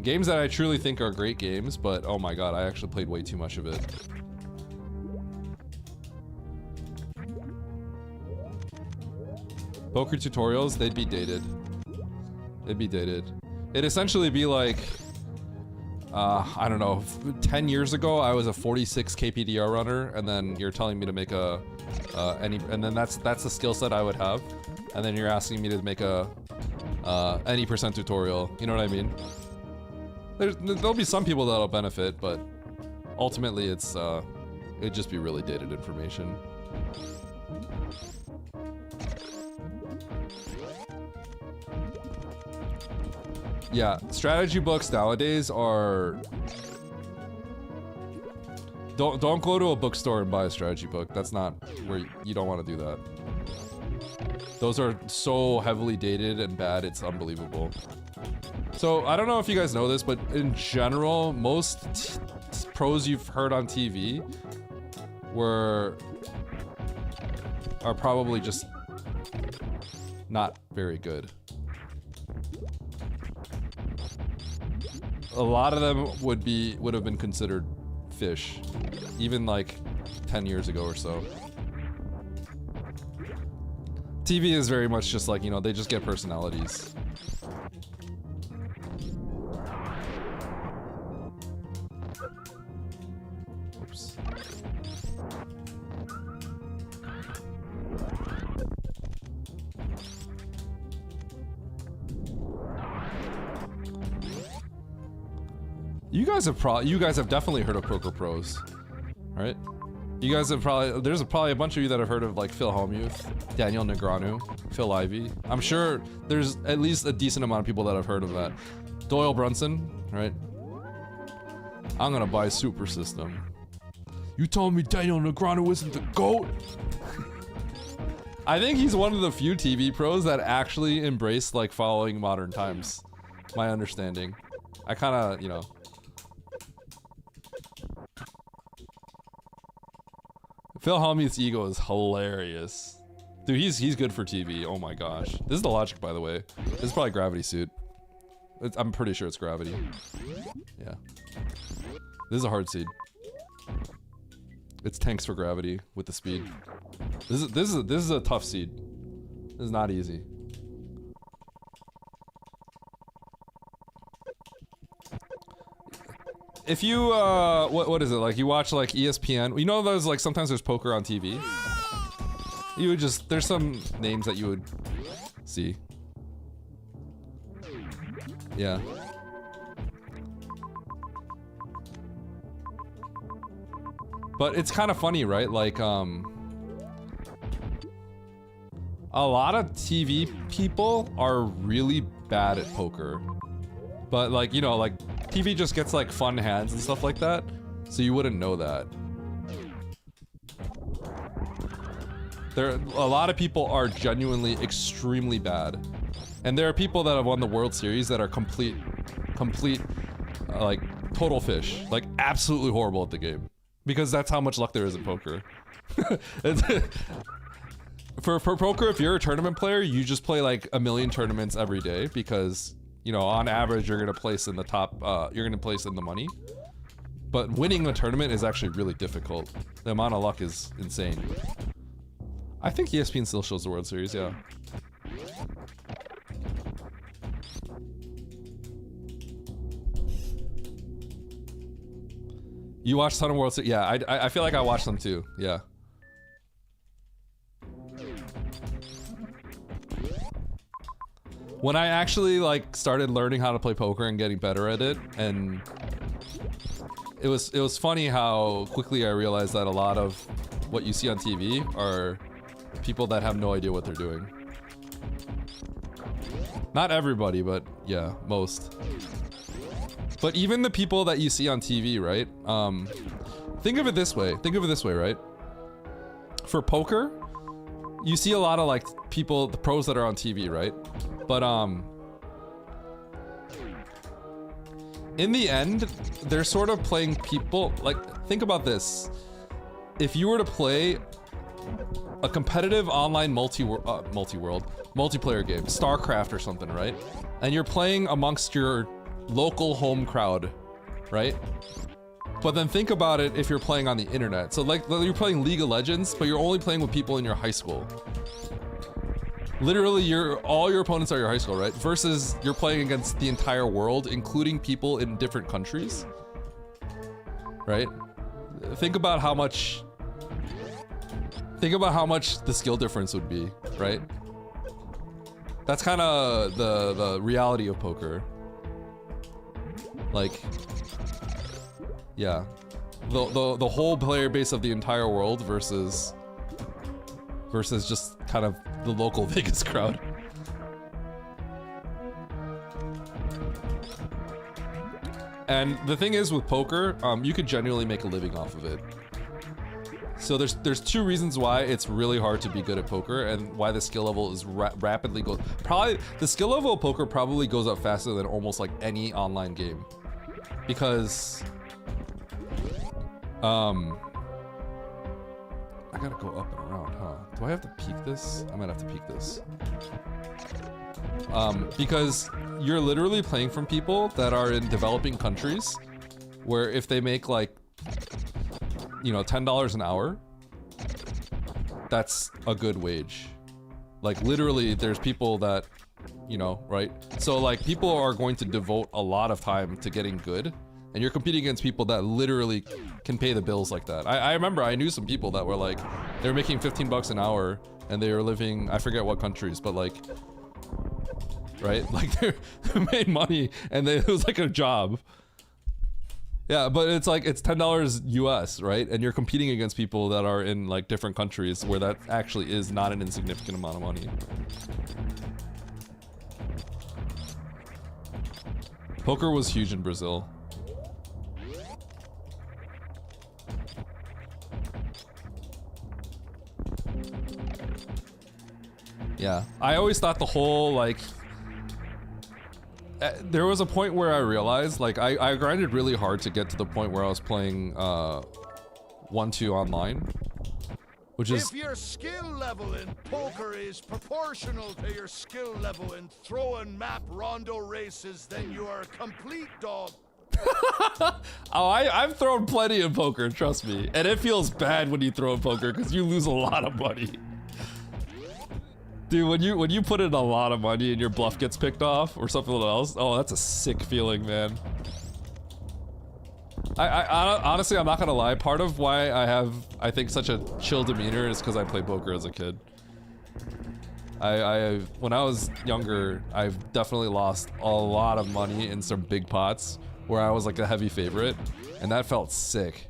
Games that I truly think are great games, but oh my god, I actually played way too much of it. Poker tutorials, they'd be dated. They'd be dated. It'd essentially be like, I don't know, 10 years ago I was a 46 KPDR runner, and then you're telling me to make a, and then that's the skill set I would have, and then you're asking me to make a, any percent tutorial, you know what I mean? There'll be some people that'll benefit, but ultimately it'd just be really dated information. Yeah, strategy books nowadays are... Don't go to a bookstore and buy a strategy book. That's not where you don't want to do that. Those are so heavily dated and bad, it's unbelievable. So, I don't know if you guys know this, but in general, most pros you've heard on TV are probably just not very good. A lot of them would have been considered fish, even like 10 years ago or so. TV is very much just like, you know, they just get personalities. Oops. You guys have definitely heard of Poker Pros. right? You guys have there's probably a bunch of you that have heard of like Phil Hellmuth, Daniel Negreanu, Phil Ivey. I'm sure there's at least a decent amount of people that have heard of that. Doyle Brunson, right? I'm gonna buy Super System. You told me Daniel Negreanu isn't the GOAT? I think he's one of the few TV pros that actually embrace like following modern times. My understanding. I kinda, you know. Phil Hellmuth's ego is hilarious. Dude, he's good for TV. Oh my gosh. This is the logic, by the way. This is probably Gravity Suit. I'm pretty sure it's Gravity. Yeah. This is a hard seed. It's tanks for Gravity with the speed. This is a tough seed. This is not easy. If you what is it, like you watch like ESPN, you know those like sometimes there's poker on TV? You would just, there's some names that you would see. Yeah. But it's kind of funny, right? Like a lot of TV people are really bad at poker. But like, you know, like TV just gets like fun hands and stuff like that. So you wouldn't know that. A lot of people are genuinely extremely bad. And there are people that have won the World Series that are complete, like total fish. Like absolutely horrible at the game. Because that's how much luck there is in poker. For poker, if you're a tournament player, you just play like a million tournaments every day because, you know, on average, you're gonna place in the top, you're gonna place in the money. But winning a tournament is actually really difficult. The amount of luck is insane. I think ESPN still shows the World Series, yeah. You watch a ton of World Series? Yeah, I feel like I watched them too, yeah. When I actually like started learning how to play poker and getting better at it, and it was funny how quickly I realized that a lot of what you see on TV are people that have no idea what they're doing. Not everybody, but yeah, most. But even the people that you see on TV, right? Think of it this way. Think of it this way, right? For poker, you see a lot of like people, the pros that are on TV, right? But in the end, they're sort of playing people, like, think about this. If you were to play a competitive online multiplayer game, StarCraft or something, right? And you're playing amongst your local home crowd, right? But then think about it if you're playing on the internet. So like you're playing League of Legends, but you're only playing with people in your high school. Literally, all your opponents are your high school, right? Versus you're playing against the entire world, including people in different countries, right? Think about how much the skill difference would be, right? That's kind of the reality of poker. Like, yeah, the whole player base of the entire world versus just kind of the local Vegas crowd. And the thing is with poker, you could genuinely make a living off of it. So there's two reasons why it's really hard to be good at poker and why the skill level is rapidly goes. Probably the skill level of poker probably goes up faster than almost like any online game, because I gotta go up and around, huh? Do I have to peek this? I might have to peek this. Because you're literally playing from people that are in developing countries, where if they make like, you know, $10 an hour, that's a good wage. Like literally, there's people that, you know, right? So like people are going to devote a lot of time to getting good, and you're competing against people that literally can pay the bills like that. I remember I knew some people that were like, they were making 15 bucks an hour and they were living, I forget what countries, but like, right? Like they made money and it was like a job. Yeah, but it's like, it's $10 US, right? And you're competing against people that are in like different countries where that actually is not an insignificant amount of money. Poker was huge in Brazil. Yeah, I always thought the whole like there was a point where I realized like I grinded really hard to get to the point where I was playing 1-2 online, which is if your skill level in poker is proportional to your skill level in throwing map rondo races, then you are a complete dog. Oh, I've thrown plenty in poker, trust me, and it feels bad when you throw in poker because you lose a lot of money. Dude, when you put in a lot of money and your bluff gets picked off or something else, oh, that's a sick feeling, man. I honestly, I'm not gonna lie. Part of why I think such a chill demeanor is because I played poker as a kid. When I was younger, I've definitely lost a lot of money in some big pots where I was like a heavy favorite, and that felt sick.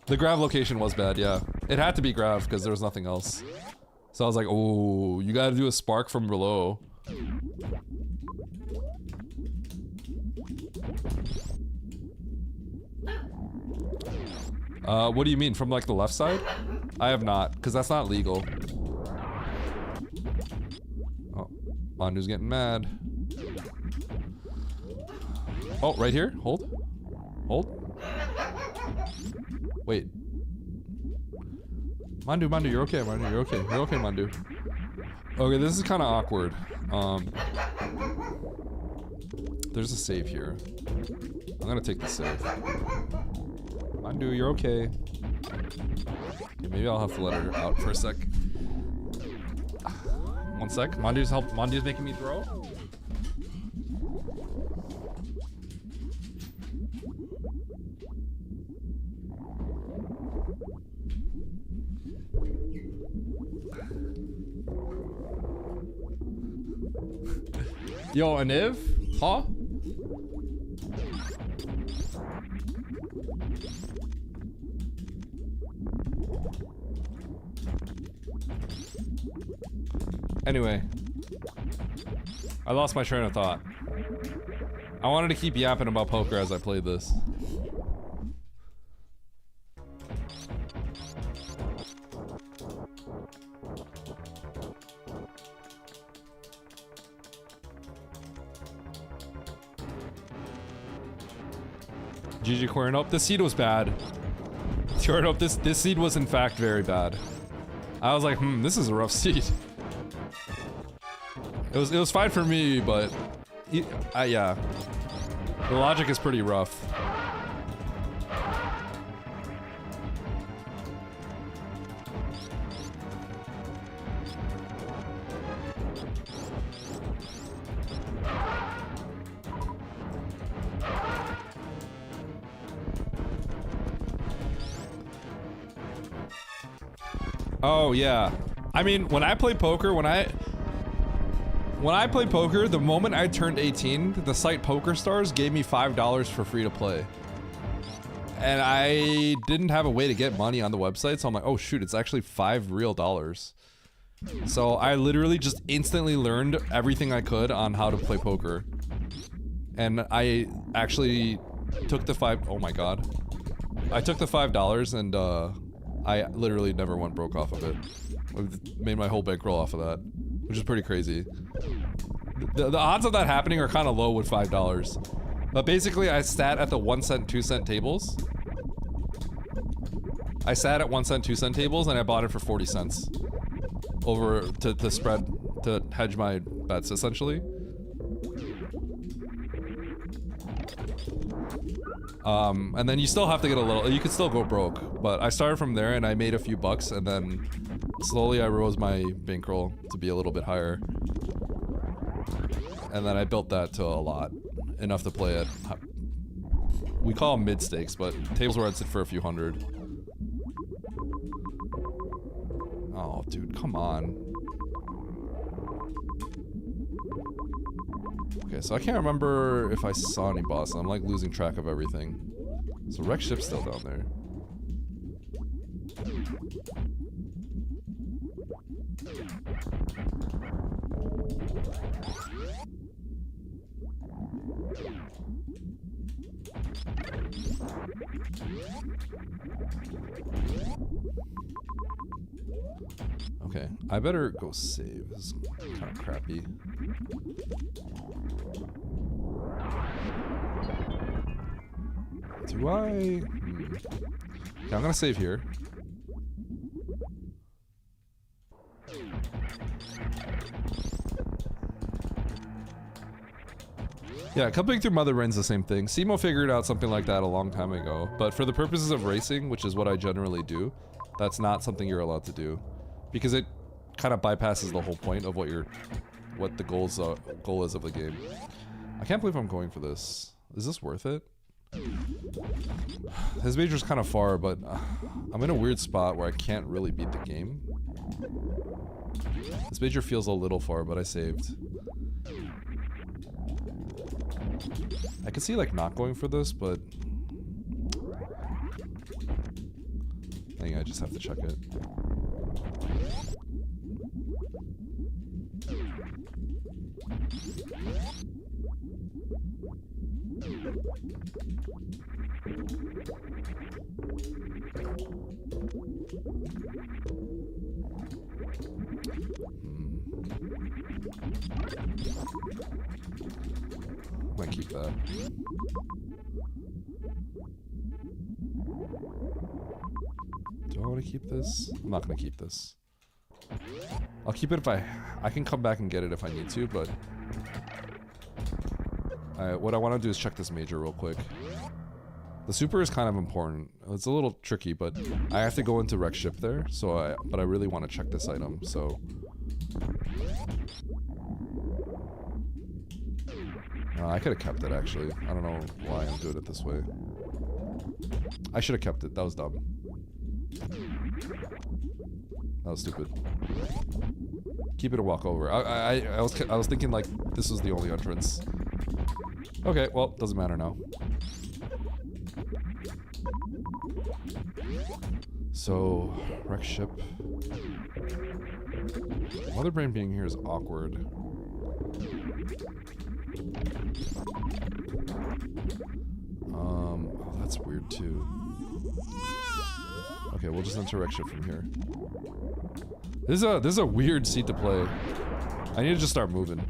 The grav location was bad, yeah. It had to be grav because there was nothing else. So I was like, oh, you gotta do a spark from below. What do you mean, from like the left side? I have not, because that's not legal. Oh, Mandu's getting mad. Oh, right here? Hold. Hold. Wait. Mandu, you're okay, Mandu, you're okay. You're okay, Mandu. Okay, this is kind of awkward. There's a save here. I'm gonna take the save. Mandu, you're okay. Okay, maybe I'll have to let her out for a sec. 1 sec. Mandu's making me throw. Yo, Aniv? Huh? Anyway. I lost my train of thought. I wanted to keep yapping about poker as I played this. GG Cornup. This seed was bad. Cornup, this seed was in fact very bad. I was like, this is a rough seed. It was fine for me, but yeah. The logic is pretty rough. Oh yeah. I mean, when I play poker, when I play poker, the moment I turned 18, the site PokerStars gave me $5 for free to play. And I didn't have a way to get money on the website, so I'm like, oh shoot, it's actually $5 real. So I literally just instantly learned everything I could on how to play poker. And I actually took the oh my god. I took the $5 and I literally never went broke off of it. I made my whole bankroll off of that, which is pretty crazy. The odds of that happening are kind of low with $5. But basically, I sat at the 1 cent, 2 cent tables. I sat at 1 cent, 2 cent tables, and I bought it for 40 cents. Over to spread, to hedge my bets, essentially. And then you still have to get a little, you could still go broke, but I started from there and I made a few bucks, and then slowly I rose my bankroll to be a little bit higher. And then I built that to a lot, enough to play at, we call them mid stakes, but tables where I'd sit for a few hundred. Oh dude, come on. Okay, so I can't remember if I saw any boss. I'm like losing track of everything. So wreck ship's still down there. Okay, I better go save. This is kind of crappy. Do I? Okay, I'm gonna save here. Yeah, coming through Mother Brain's the same thing. Simo figured out something like that a long time ago, but for the purposes of racing, which is what I generally do, that's not something you're allowed to do, because it kind of bypasses the whole point of what the goal is of the game. I can't believe I'm going for this. Is this worth it? His major's kind of far, but I'm in a weird spot where I can't really beat the game. This major feels a little far, but I saved. I could see like not going for this, but I think I just have to check it. I might keep that. Do I want to keep this? I'm not going to keep this. I'll keep it if I can come back and get it if I need to, but what I want to do is check this major real quick. The super is kind of important. It's a little tricky, but I have to go into wreck ship there, but I really want to check this item, so I could have kept it, actually. I don't know why I'm doing it this way. I should have kept it. That was dumb. That was stupid. Keep it a walk over. I was thinking like this was the only entrance. Okay, well, doesn't matter now. So, wreck ship. Mother Brain being here is awkward. Oh, that's weird too. Okay, we'll just enter wreck ship from here. This is a weird seat to play. I need to just start moving.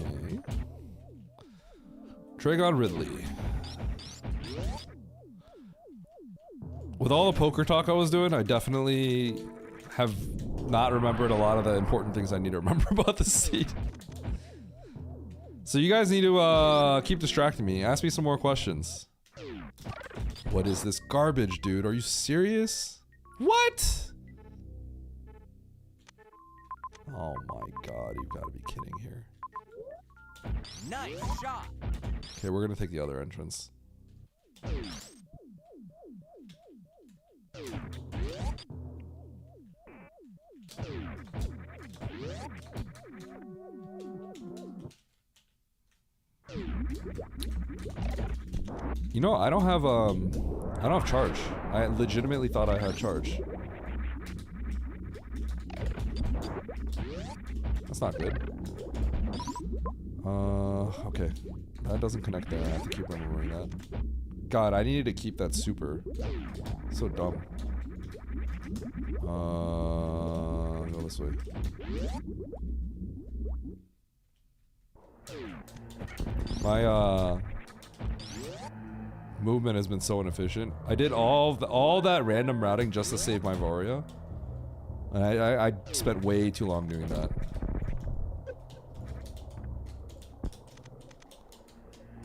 Okay. Dragon Ridley. With all the poker talk I was doing, I definitely have not remembered a lot of the important things I need to remember about the seat. So you guys need to keep distracting me. Ask me some more questions. What is this garbage, dude? Are you serious? What? Oh my god, you've got to be kidding here. Nice shot. Okay, we're gonna take the other entrance. You know, I don't have charge. I legitimately thought I had charge. That's not good. Okay. That doesn't connect there. I have to keep remembering that. God, I needed to keep that super. So dumb. Go this way. My movement has been so inefficient. I did all that random routing just to save my Varia. And I spent way too long doing that.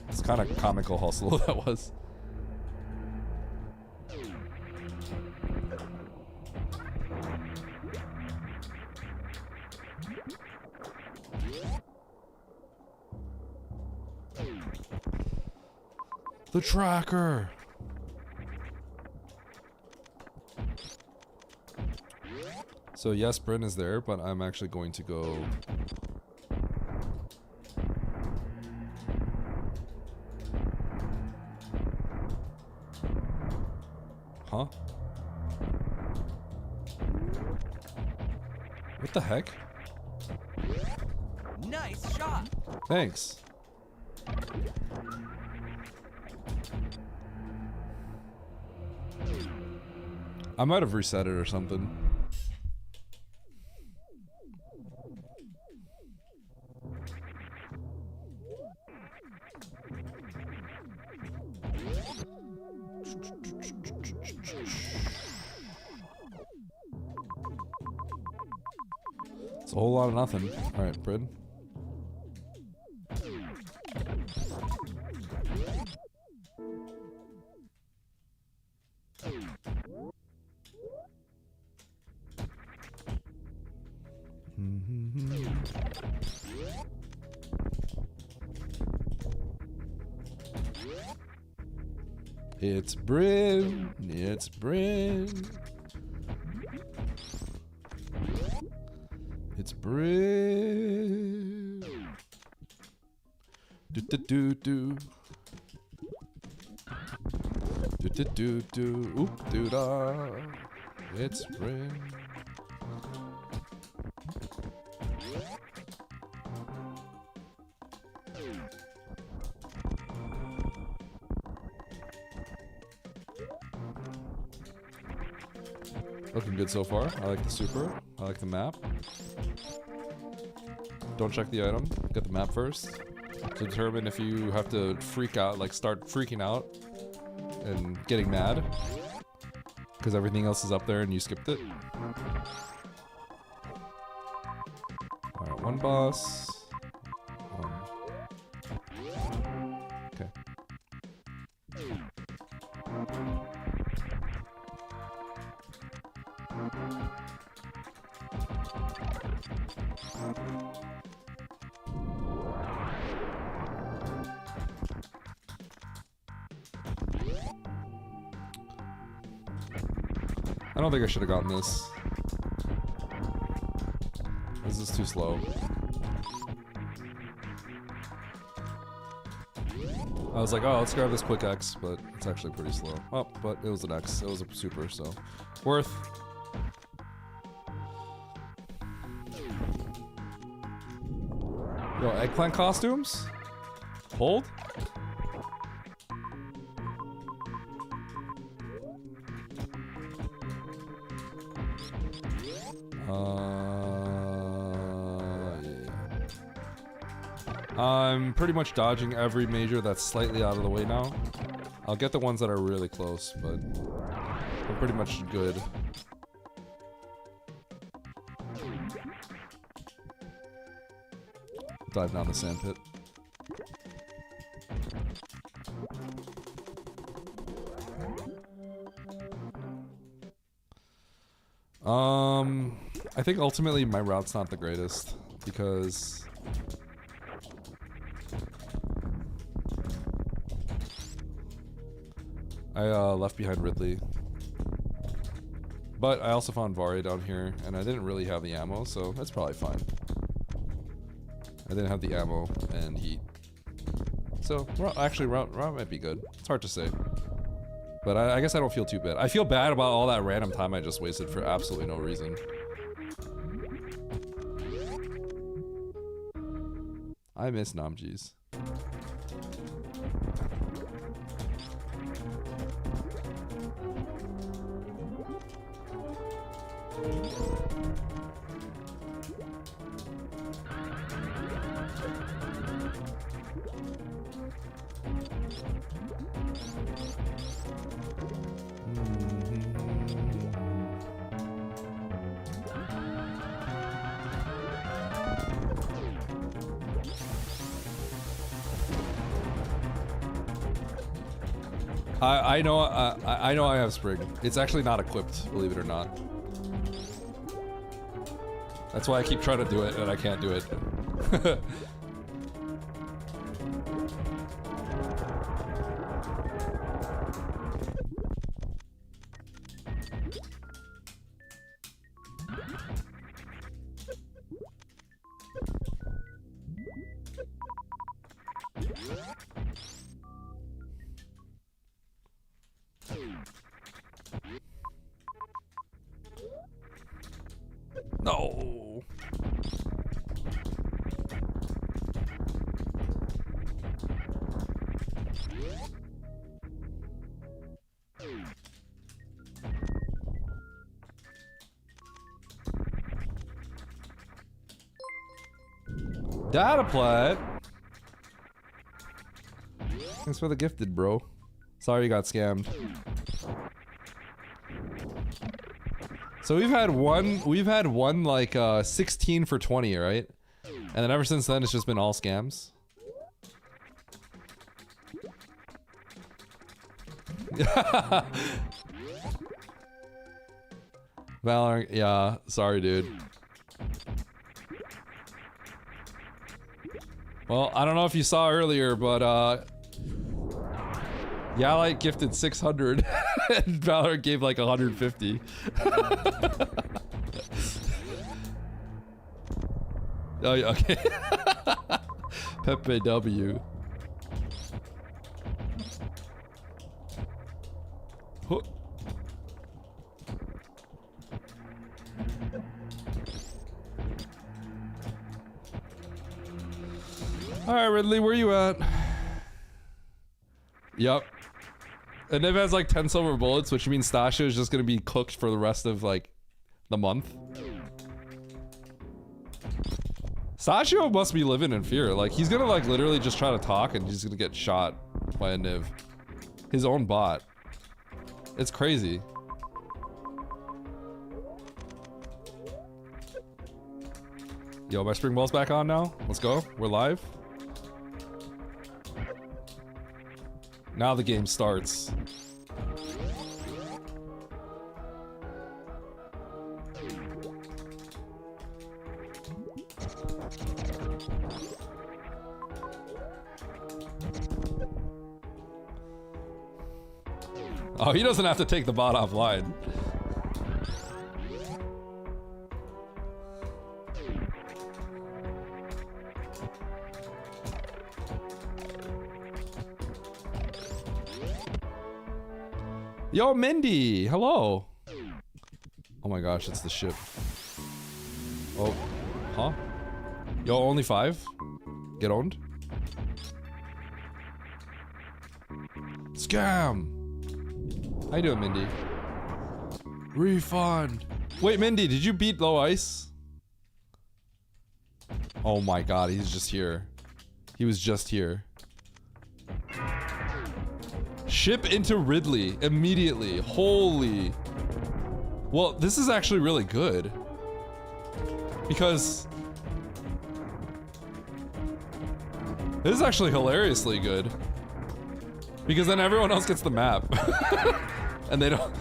It's kind of comical how slow that was. The tracker. So yes, Bryn is there, but I'm actually going to go. Huh? What the heck? Nice shot. Thanks. I might have reset it or something. It's a whole lot of nothing. Alright, Bryn. It's Bryn. It's Bryn. It's Bryn. Do do do do. Do do do do. Oop doo da. It's Bryn. Looking good so far. I like the super. I like the map. Don't check the item. Get the map first. To determine if you have to freak out, like start freaking out and getting mad. Because everything else is up there and you skipped it. Alright, one boss. Okay. I don't think I should have gotten this. This is too slow. I was like, oh, let's grab this quick X, but it's actually pretty slow. Oh, but it was an X. It was a super, so worth. Yo, eggplant costumes? Hold? Yeah. I'm pretty much dodging every major that's slightly out of the way now. I'll get the ones that are really close, but I'm pretty much good. Dive down the sand pit. I think ultimately my route's not the greatest because I left behind Ridley. But I also found Vari down here and I didn't really have the ammo, so that's probably fine. I didn't have the ammo and heat. So, actually, route might be good. It's hard to say. But I guess I don't feel too bad. I feel bad about all that random time I just wasted for absolutely no reason. I miss Namjees. I know I have Sprig. It's actually not equipped, believe it or not. That's why I keep trying to do it and I can't do it. No. Data plat. Thanks for the gifted, bro. Sorry you got scammed. So we've had one like 16 for 20, right? And then ever since then it's just been all scams. Valorant, yeah, sorry dude. Well, I don't know if you saw earlier, but yeah, like gifted 600 and Valorant gave like 150. Oh, yeah, okay. Pepe W. Huh. Alright, Ridley, where you at? Yep. And Niv has like 10 silver bullets, which means Stasha is just gonna be cooked for the rest of like the month. Stasha must be living in fear. Like he's gonna like literally just try to talk and he's gonna get shot by a Niv. His own bot. It's crazy. Yo, my spring ball's back on now. Let's go. We're live. Now the game starts. Oh, he doesn't have to take the bot offline. Yo, Mindy, hello. Oh my gosh, it's the ship. Oh, huh? Yo, only 5? Get owned? Scam! How you doing, Mindy? Refund! Wait, Mindy, did you beat low ice? Oh my god, he's just here. He was just here. Ship into Ridley immediately. Holy. Well, this is actually really good. Because this is actually hilariously good. Because then everyone else gets the map. And they don't...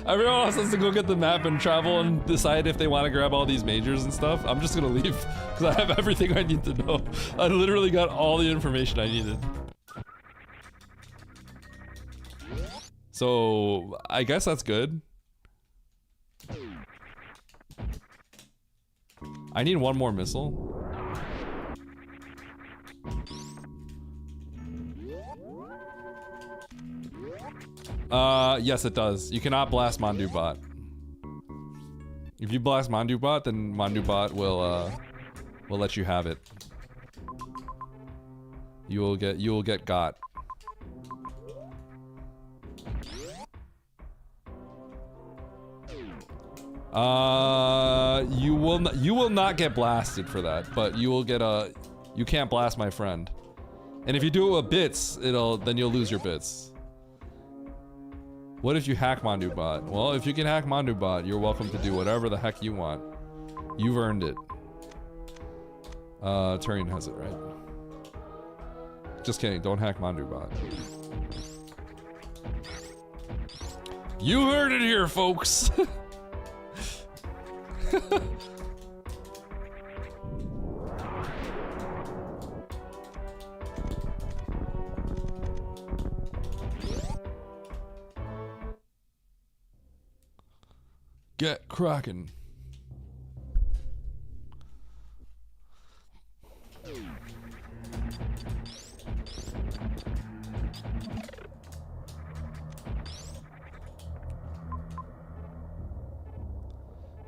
Everyone else has to go get the map and travel and decide if they want to grab all these majors and stuff. I'm just gonna leave because I have everything I need to know. I literally got all the information I needed. So, I guess that's good. I need one more missile. Yes it does. You cannot blast Mandu bot. If you blast Mandu bot, then Mandu bot will let you have it. You will get got. You will not get blasted for that, but you will get you can't blast my friend. And if you do it with bits, then you'll lose your bits. What if you hack Mandu bot? Well, if you can hack Mandu bot, you're welcome to do whatever the heck you want. You've earned it. Turian has it, right? Just kidding, don't hack Mandu bot. You heard it here, folks! get cracking.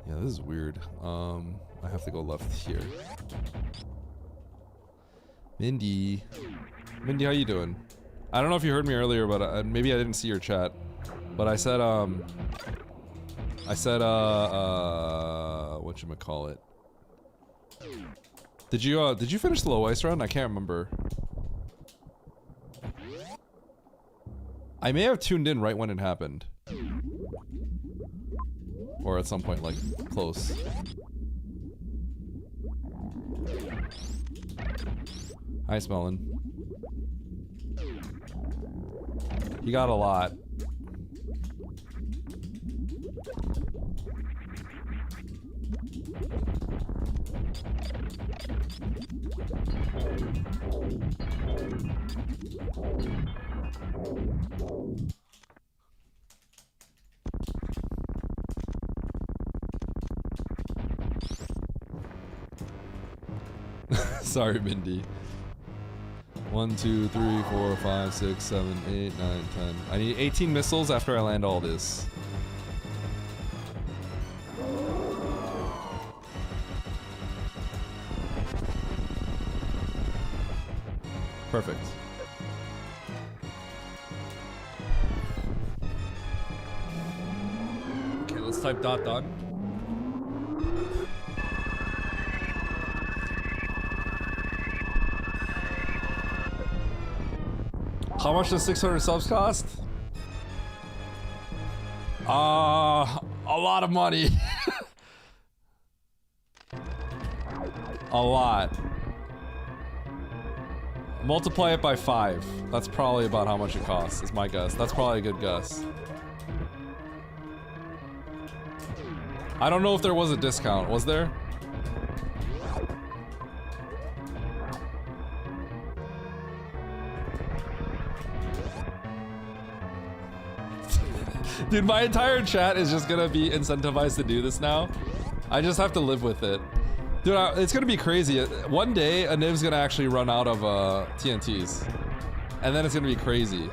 Yeah, this is weird. I have to go left here. Mindy. Mindy, how you doing? I don't know if you heard me earlier, but maybe I didn't see your chat. But I said, whatchamacallit? Did you finish the low ice run? I can't remember. I may have tuned in right when it happened. Or at some point, like, close. Hi, Smellin. You got a lot. Sorry, Mindy. 1, 2, 3, 4, 5, 6, 7, 8, 9, 10. I need 18 missiles after I land all this. Perfect. Okay, let's type ... How much does 600 subs cost? A lot of money. A lot. Multiply it by 5. That's probably about how much it costs, is my guess. That's probably a good guess. I don't know if there was a discount. Was there? Dude, my entire chat is just gonna be incentivized to do this now. I just have to live with it. Dude, it's gonna be crazy. One day, a Niv's gonna actually run out of TNTs. And then it's gonna be crazy.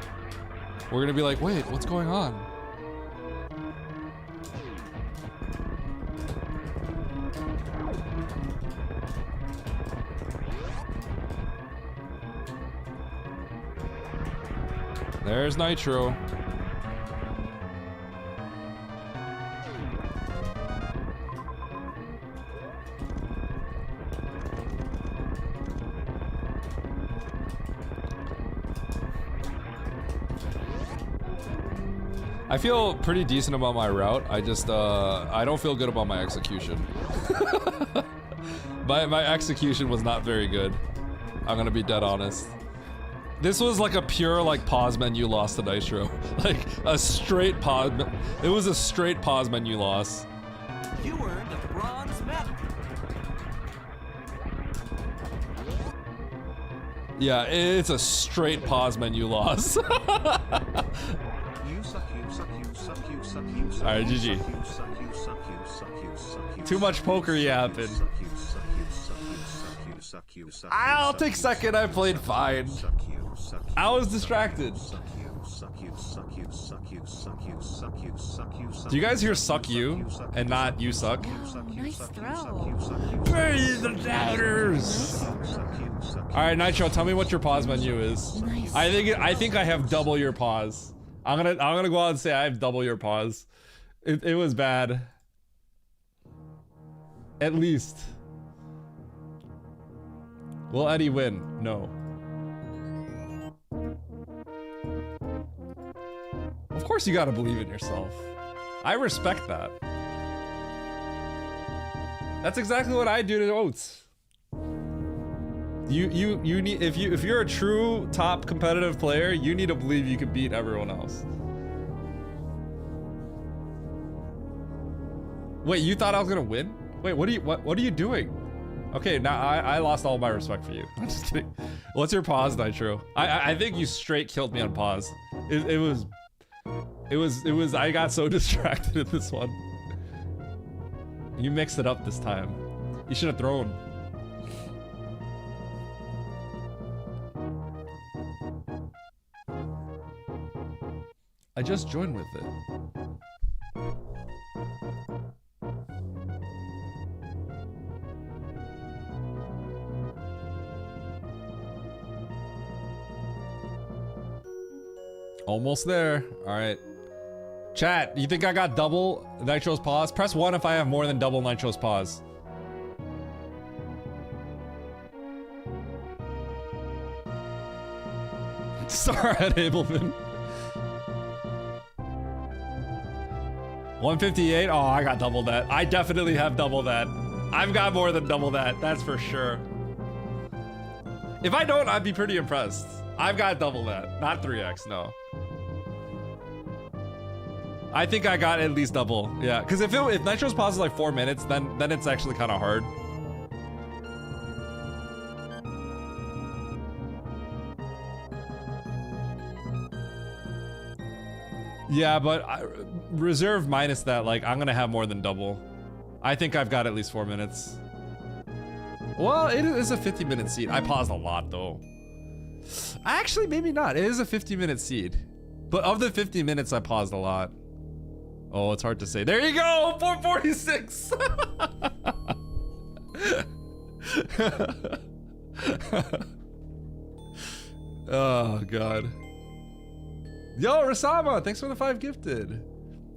We're gonna be like, wait, what's going on? There's Nitro. I feel pretty decent about my route. I just, I don't feel good about my execution. My execution was not very good. I'm gonna be dead honest. This was like a pure, like, pause menu loss to Nitro. Like, a straight pause. It was a straight pause menu loss. You earned a bronze medal. Yeah, it's a straight pause menu loss. Alright, GG. Too much poker yapping. I'll take second, I played fine. I was distracted. Do you guys hear suck you and not you suck? Nice throw. Praise the doubters! Alright, Nitro, tell me what your pause menu is. Nice. I think I have double your pause. I'm gonna go out and say I have double your pause. It was bad. At least. Will Eddie win? No. Of course you gotta believe in yourself. I respect that. That's exactly what I do to Oats. You need, if you're a true top competitive player, you need to believe you can beat everyone else. Wait, you thought I was gonna win? Wait, what are you doing? Okay, now I lost all my respect for you. I'm just kidding. What's your pause, Nitro? I think you straight killed me on pause. It was I got so distracted in this one. You mixed it up this time. You should have thrown. I just joined with it. Almost there. All right. Chat, you think I got double Nitro's pause? Press 1 if I have more than double Nitro's pause. Starhead Abelman. 158. Oh, I got double that. I definitely have double that. I've got more than double that. That's for sure. If I don't, I'd be pretty impressed. I've got double that. Not 3x, no. I think I got at least double. Yeah, because if Nitro's pause is like 4 minutes, then it's actually kind of hard. Yeah, but reserve minus that, like, I'm gonna have more than double. I think I've got at least 4 minutes. Well, it is a 50-minute seed. I paused a lot, though. Actually, maybe not. It is a 50-minute seed. But of the 50 minutes, I paused a lot. Oh, it's hard to say. There you go! 446! Oh, God. Yo, Rasama, thanks for the 5 gifted.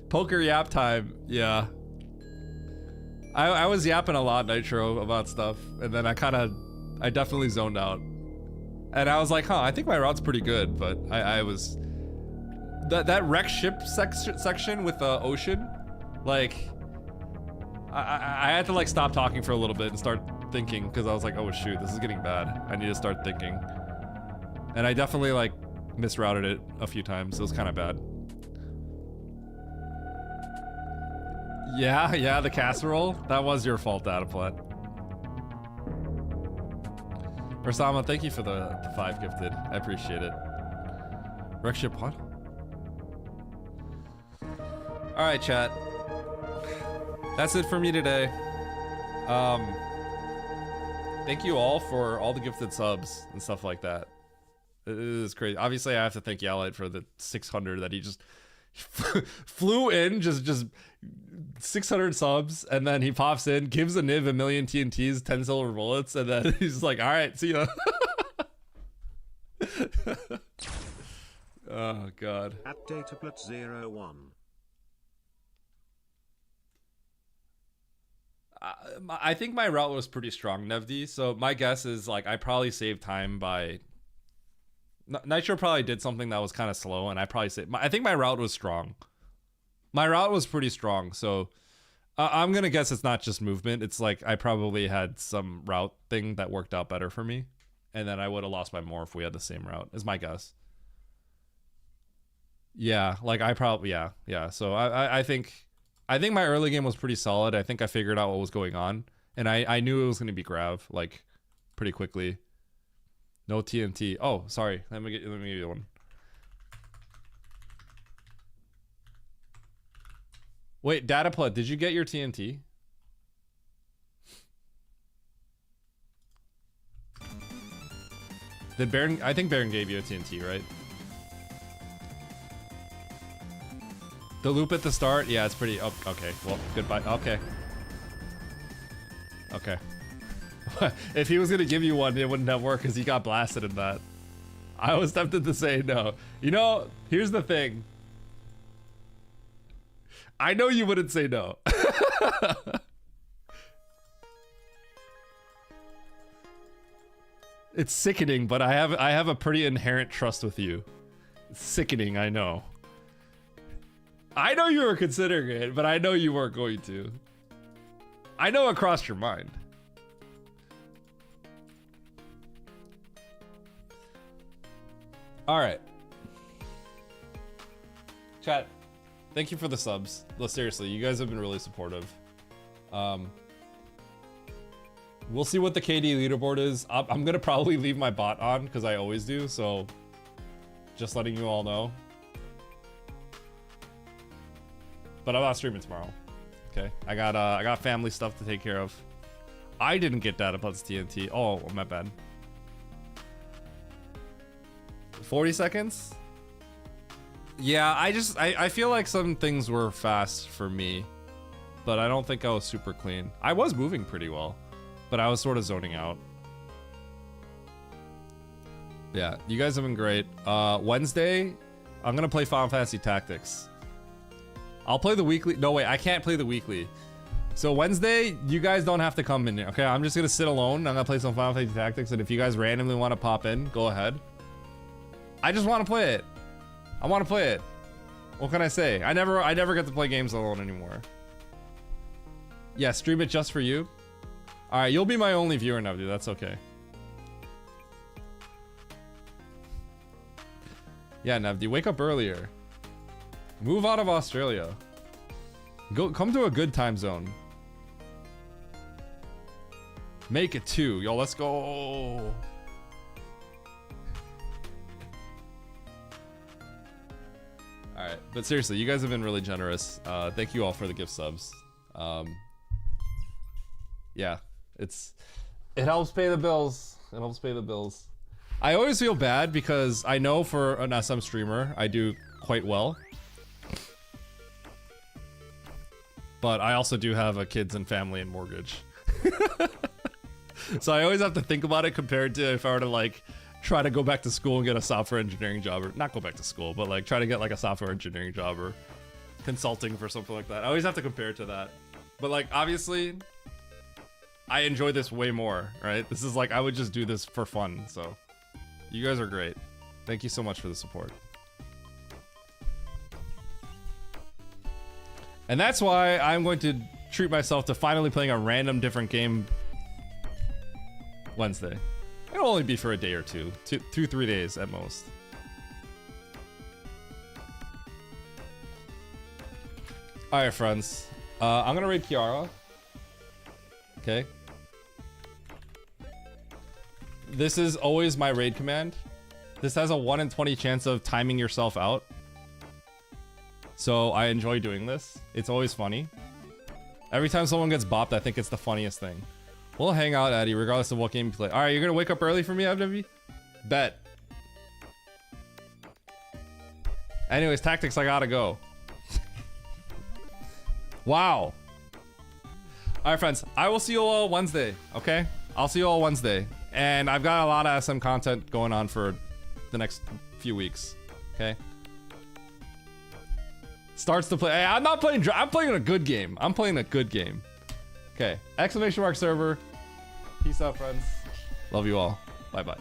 Poker yap time, yeah. I was yapping a lot, Nitro, about stuff, and then I definitely zoned out. And I was like, huh, I think my route's pretty good, but I was... That wreck ship section with the ocean, like... I had to like stop talking for a little bit and start thinking, because I was like, oh shoot, this is getting bad. I need to start thinking. And I definitely like misrouted it a few times. It was kind of bad. Yeah, the casserole. That was your fault, Dataplat. Rasama, thank you for the 5 gifted. I appreciate it. Wreck ship what? All right, chat. That's it for me today. Thank you all for all the gifted subs and stuff like that. It is crazy. Obviously, I have to thank Yalite for the 600 that he just flew in, just 600 subs, and then he pops in, gives a Niv a million TNTs, 10 silver bullets, and then he's like, all right, see ya. Oh, God. At Dataplat01. I think my route was pretty strong, Nevd, so my guess is like I probably saved time by... Nitro probably did something that was kind of slow, and I probably saved... I think my route was strong. My route was pretty strong, so I'm gonna guess it's not just movement. It's like I probably had some route thing that worked out better for me, and then I would have lost by more if we had the same route, is my guess. Yeah, like I probably... Yeah. So I think my early game was pretty solid. I think I figured out what was going on, and I knew it was going to be Grav, like, pretty quickly. No TNT. Oh, sorry. Let me give you one. Wait, Dataplat, did you get your TNT? Did Baron... I think Baron gave you a TNT, right? The loop at the start? Yeah, it's pretty... Oh, okay, well, goodbye. Okay. Okay. If he was going to give you one, it wouldn't have worked because he got blasted in that. I was tempted to say no. You know, here's the thing. I know you wouldn't say no. It's sickening, but I have a pretty inherent trust with you. It's sickening, I know. I know you were considering it, but I know you weren't going to. I know it crossed your mind. All right. Chat, thank you for the subs. No, seriously, you guys have been really supportive. We'll see what the KD leaderboard is. I'm gonna probably leave my bot on because I always do, so just letting you all know. But I'm not streaming tomorrow. Okay, I got family stuff to take care of. I didn't get data plus TNT. Oh, my bad. 40 seconds? Yeah, I feel like some things were fast for me, but I don't think I was super clean. I was moving pretty well, but I was sort of zoning out. Yeah, you guys have been great. Wednesday, I'm gonna play Final Fantasy Tactics. I'll play the weekly. No, wait, I can't play the weekly. So Wednesday, you guys don't have to come in here, okay? I'm just gonna sit alone. I'm gonna play some Final Fantasy Tactics, and if you guys randomly want to pop in, go ahead. I just want to play it. I want to play it. What can I say? I never get to play games alone anymore. Yeah, stream it just for you. All right, you'll be my only viewer now, dude. That's okay. Yeah, Nevdi, wake up earlier. Move out of Australia. Come to a good time zone. Make it 2. Yo, let's go. Alright, but seriously, you guys have been really generous. Thank you all for the gift subs. Yeah, it helps pay the bills. It helps pay the bills. I always feel bad because I know for an SM streamer, I do quite well. But I also do have a kids and family and mortgage. So I always have to think about it compared to if I were to like try to go back to school and get a software engineering job, or not go back to school, but like try to get like a software engineering job or consulting for something like that. I always have to compare it to that. But like, obviously, I enjoy this way more, right? This is like, I would just do this for fun. So you guys are great. Thank you so much for the support. And that's why I'm going to treat myself to finally playing a random different game Wednesday. It'll only be for a day or two, 3 days at most. All right, friends. I'm gonna raid Kiara. Okay. This is always my raid command. This has a 1 in 20 chance of timing yourself out. So I enjoy doing this. It's always funny. Every time someone gets bopped, I think it's the funniest thing. We'll hang out, Addy, regardless of what game you play. All right, you're gonna wake up early for me, FW? Bet. Anyways, Tactics, I gotta go. Wow. All right, friends. I will see you all Wednesday, okay? I'll see you all Wednesday. And I've got a lot of SM content going on for the next few weeks, okay? Starts to play. Hey, I'm not playing. I'm playing a good game. I'm playing a good game. Okay. !server. Peace out, friends. Love you all. Bye bye.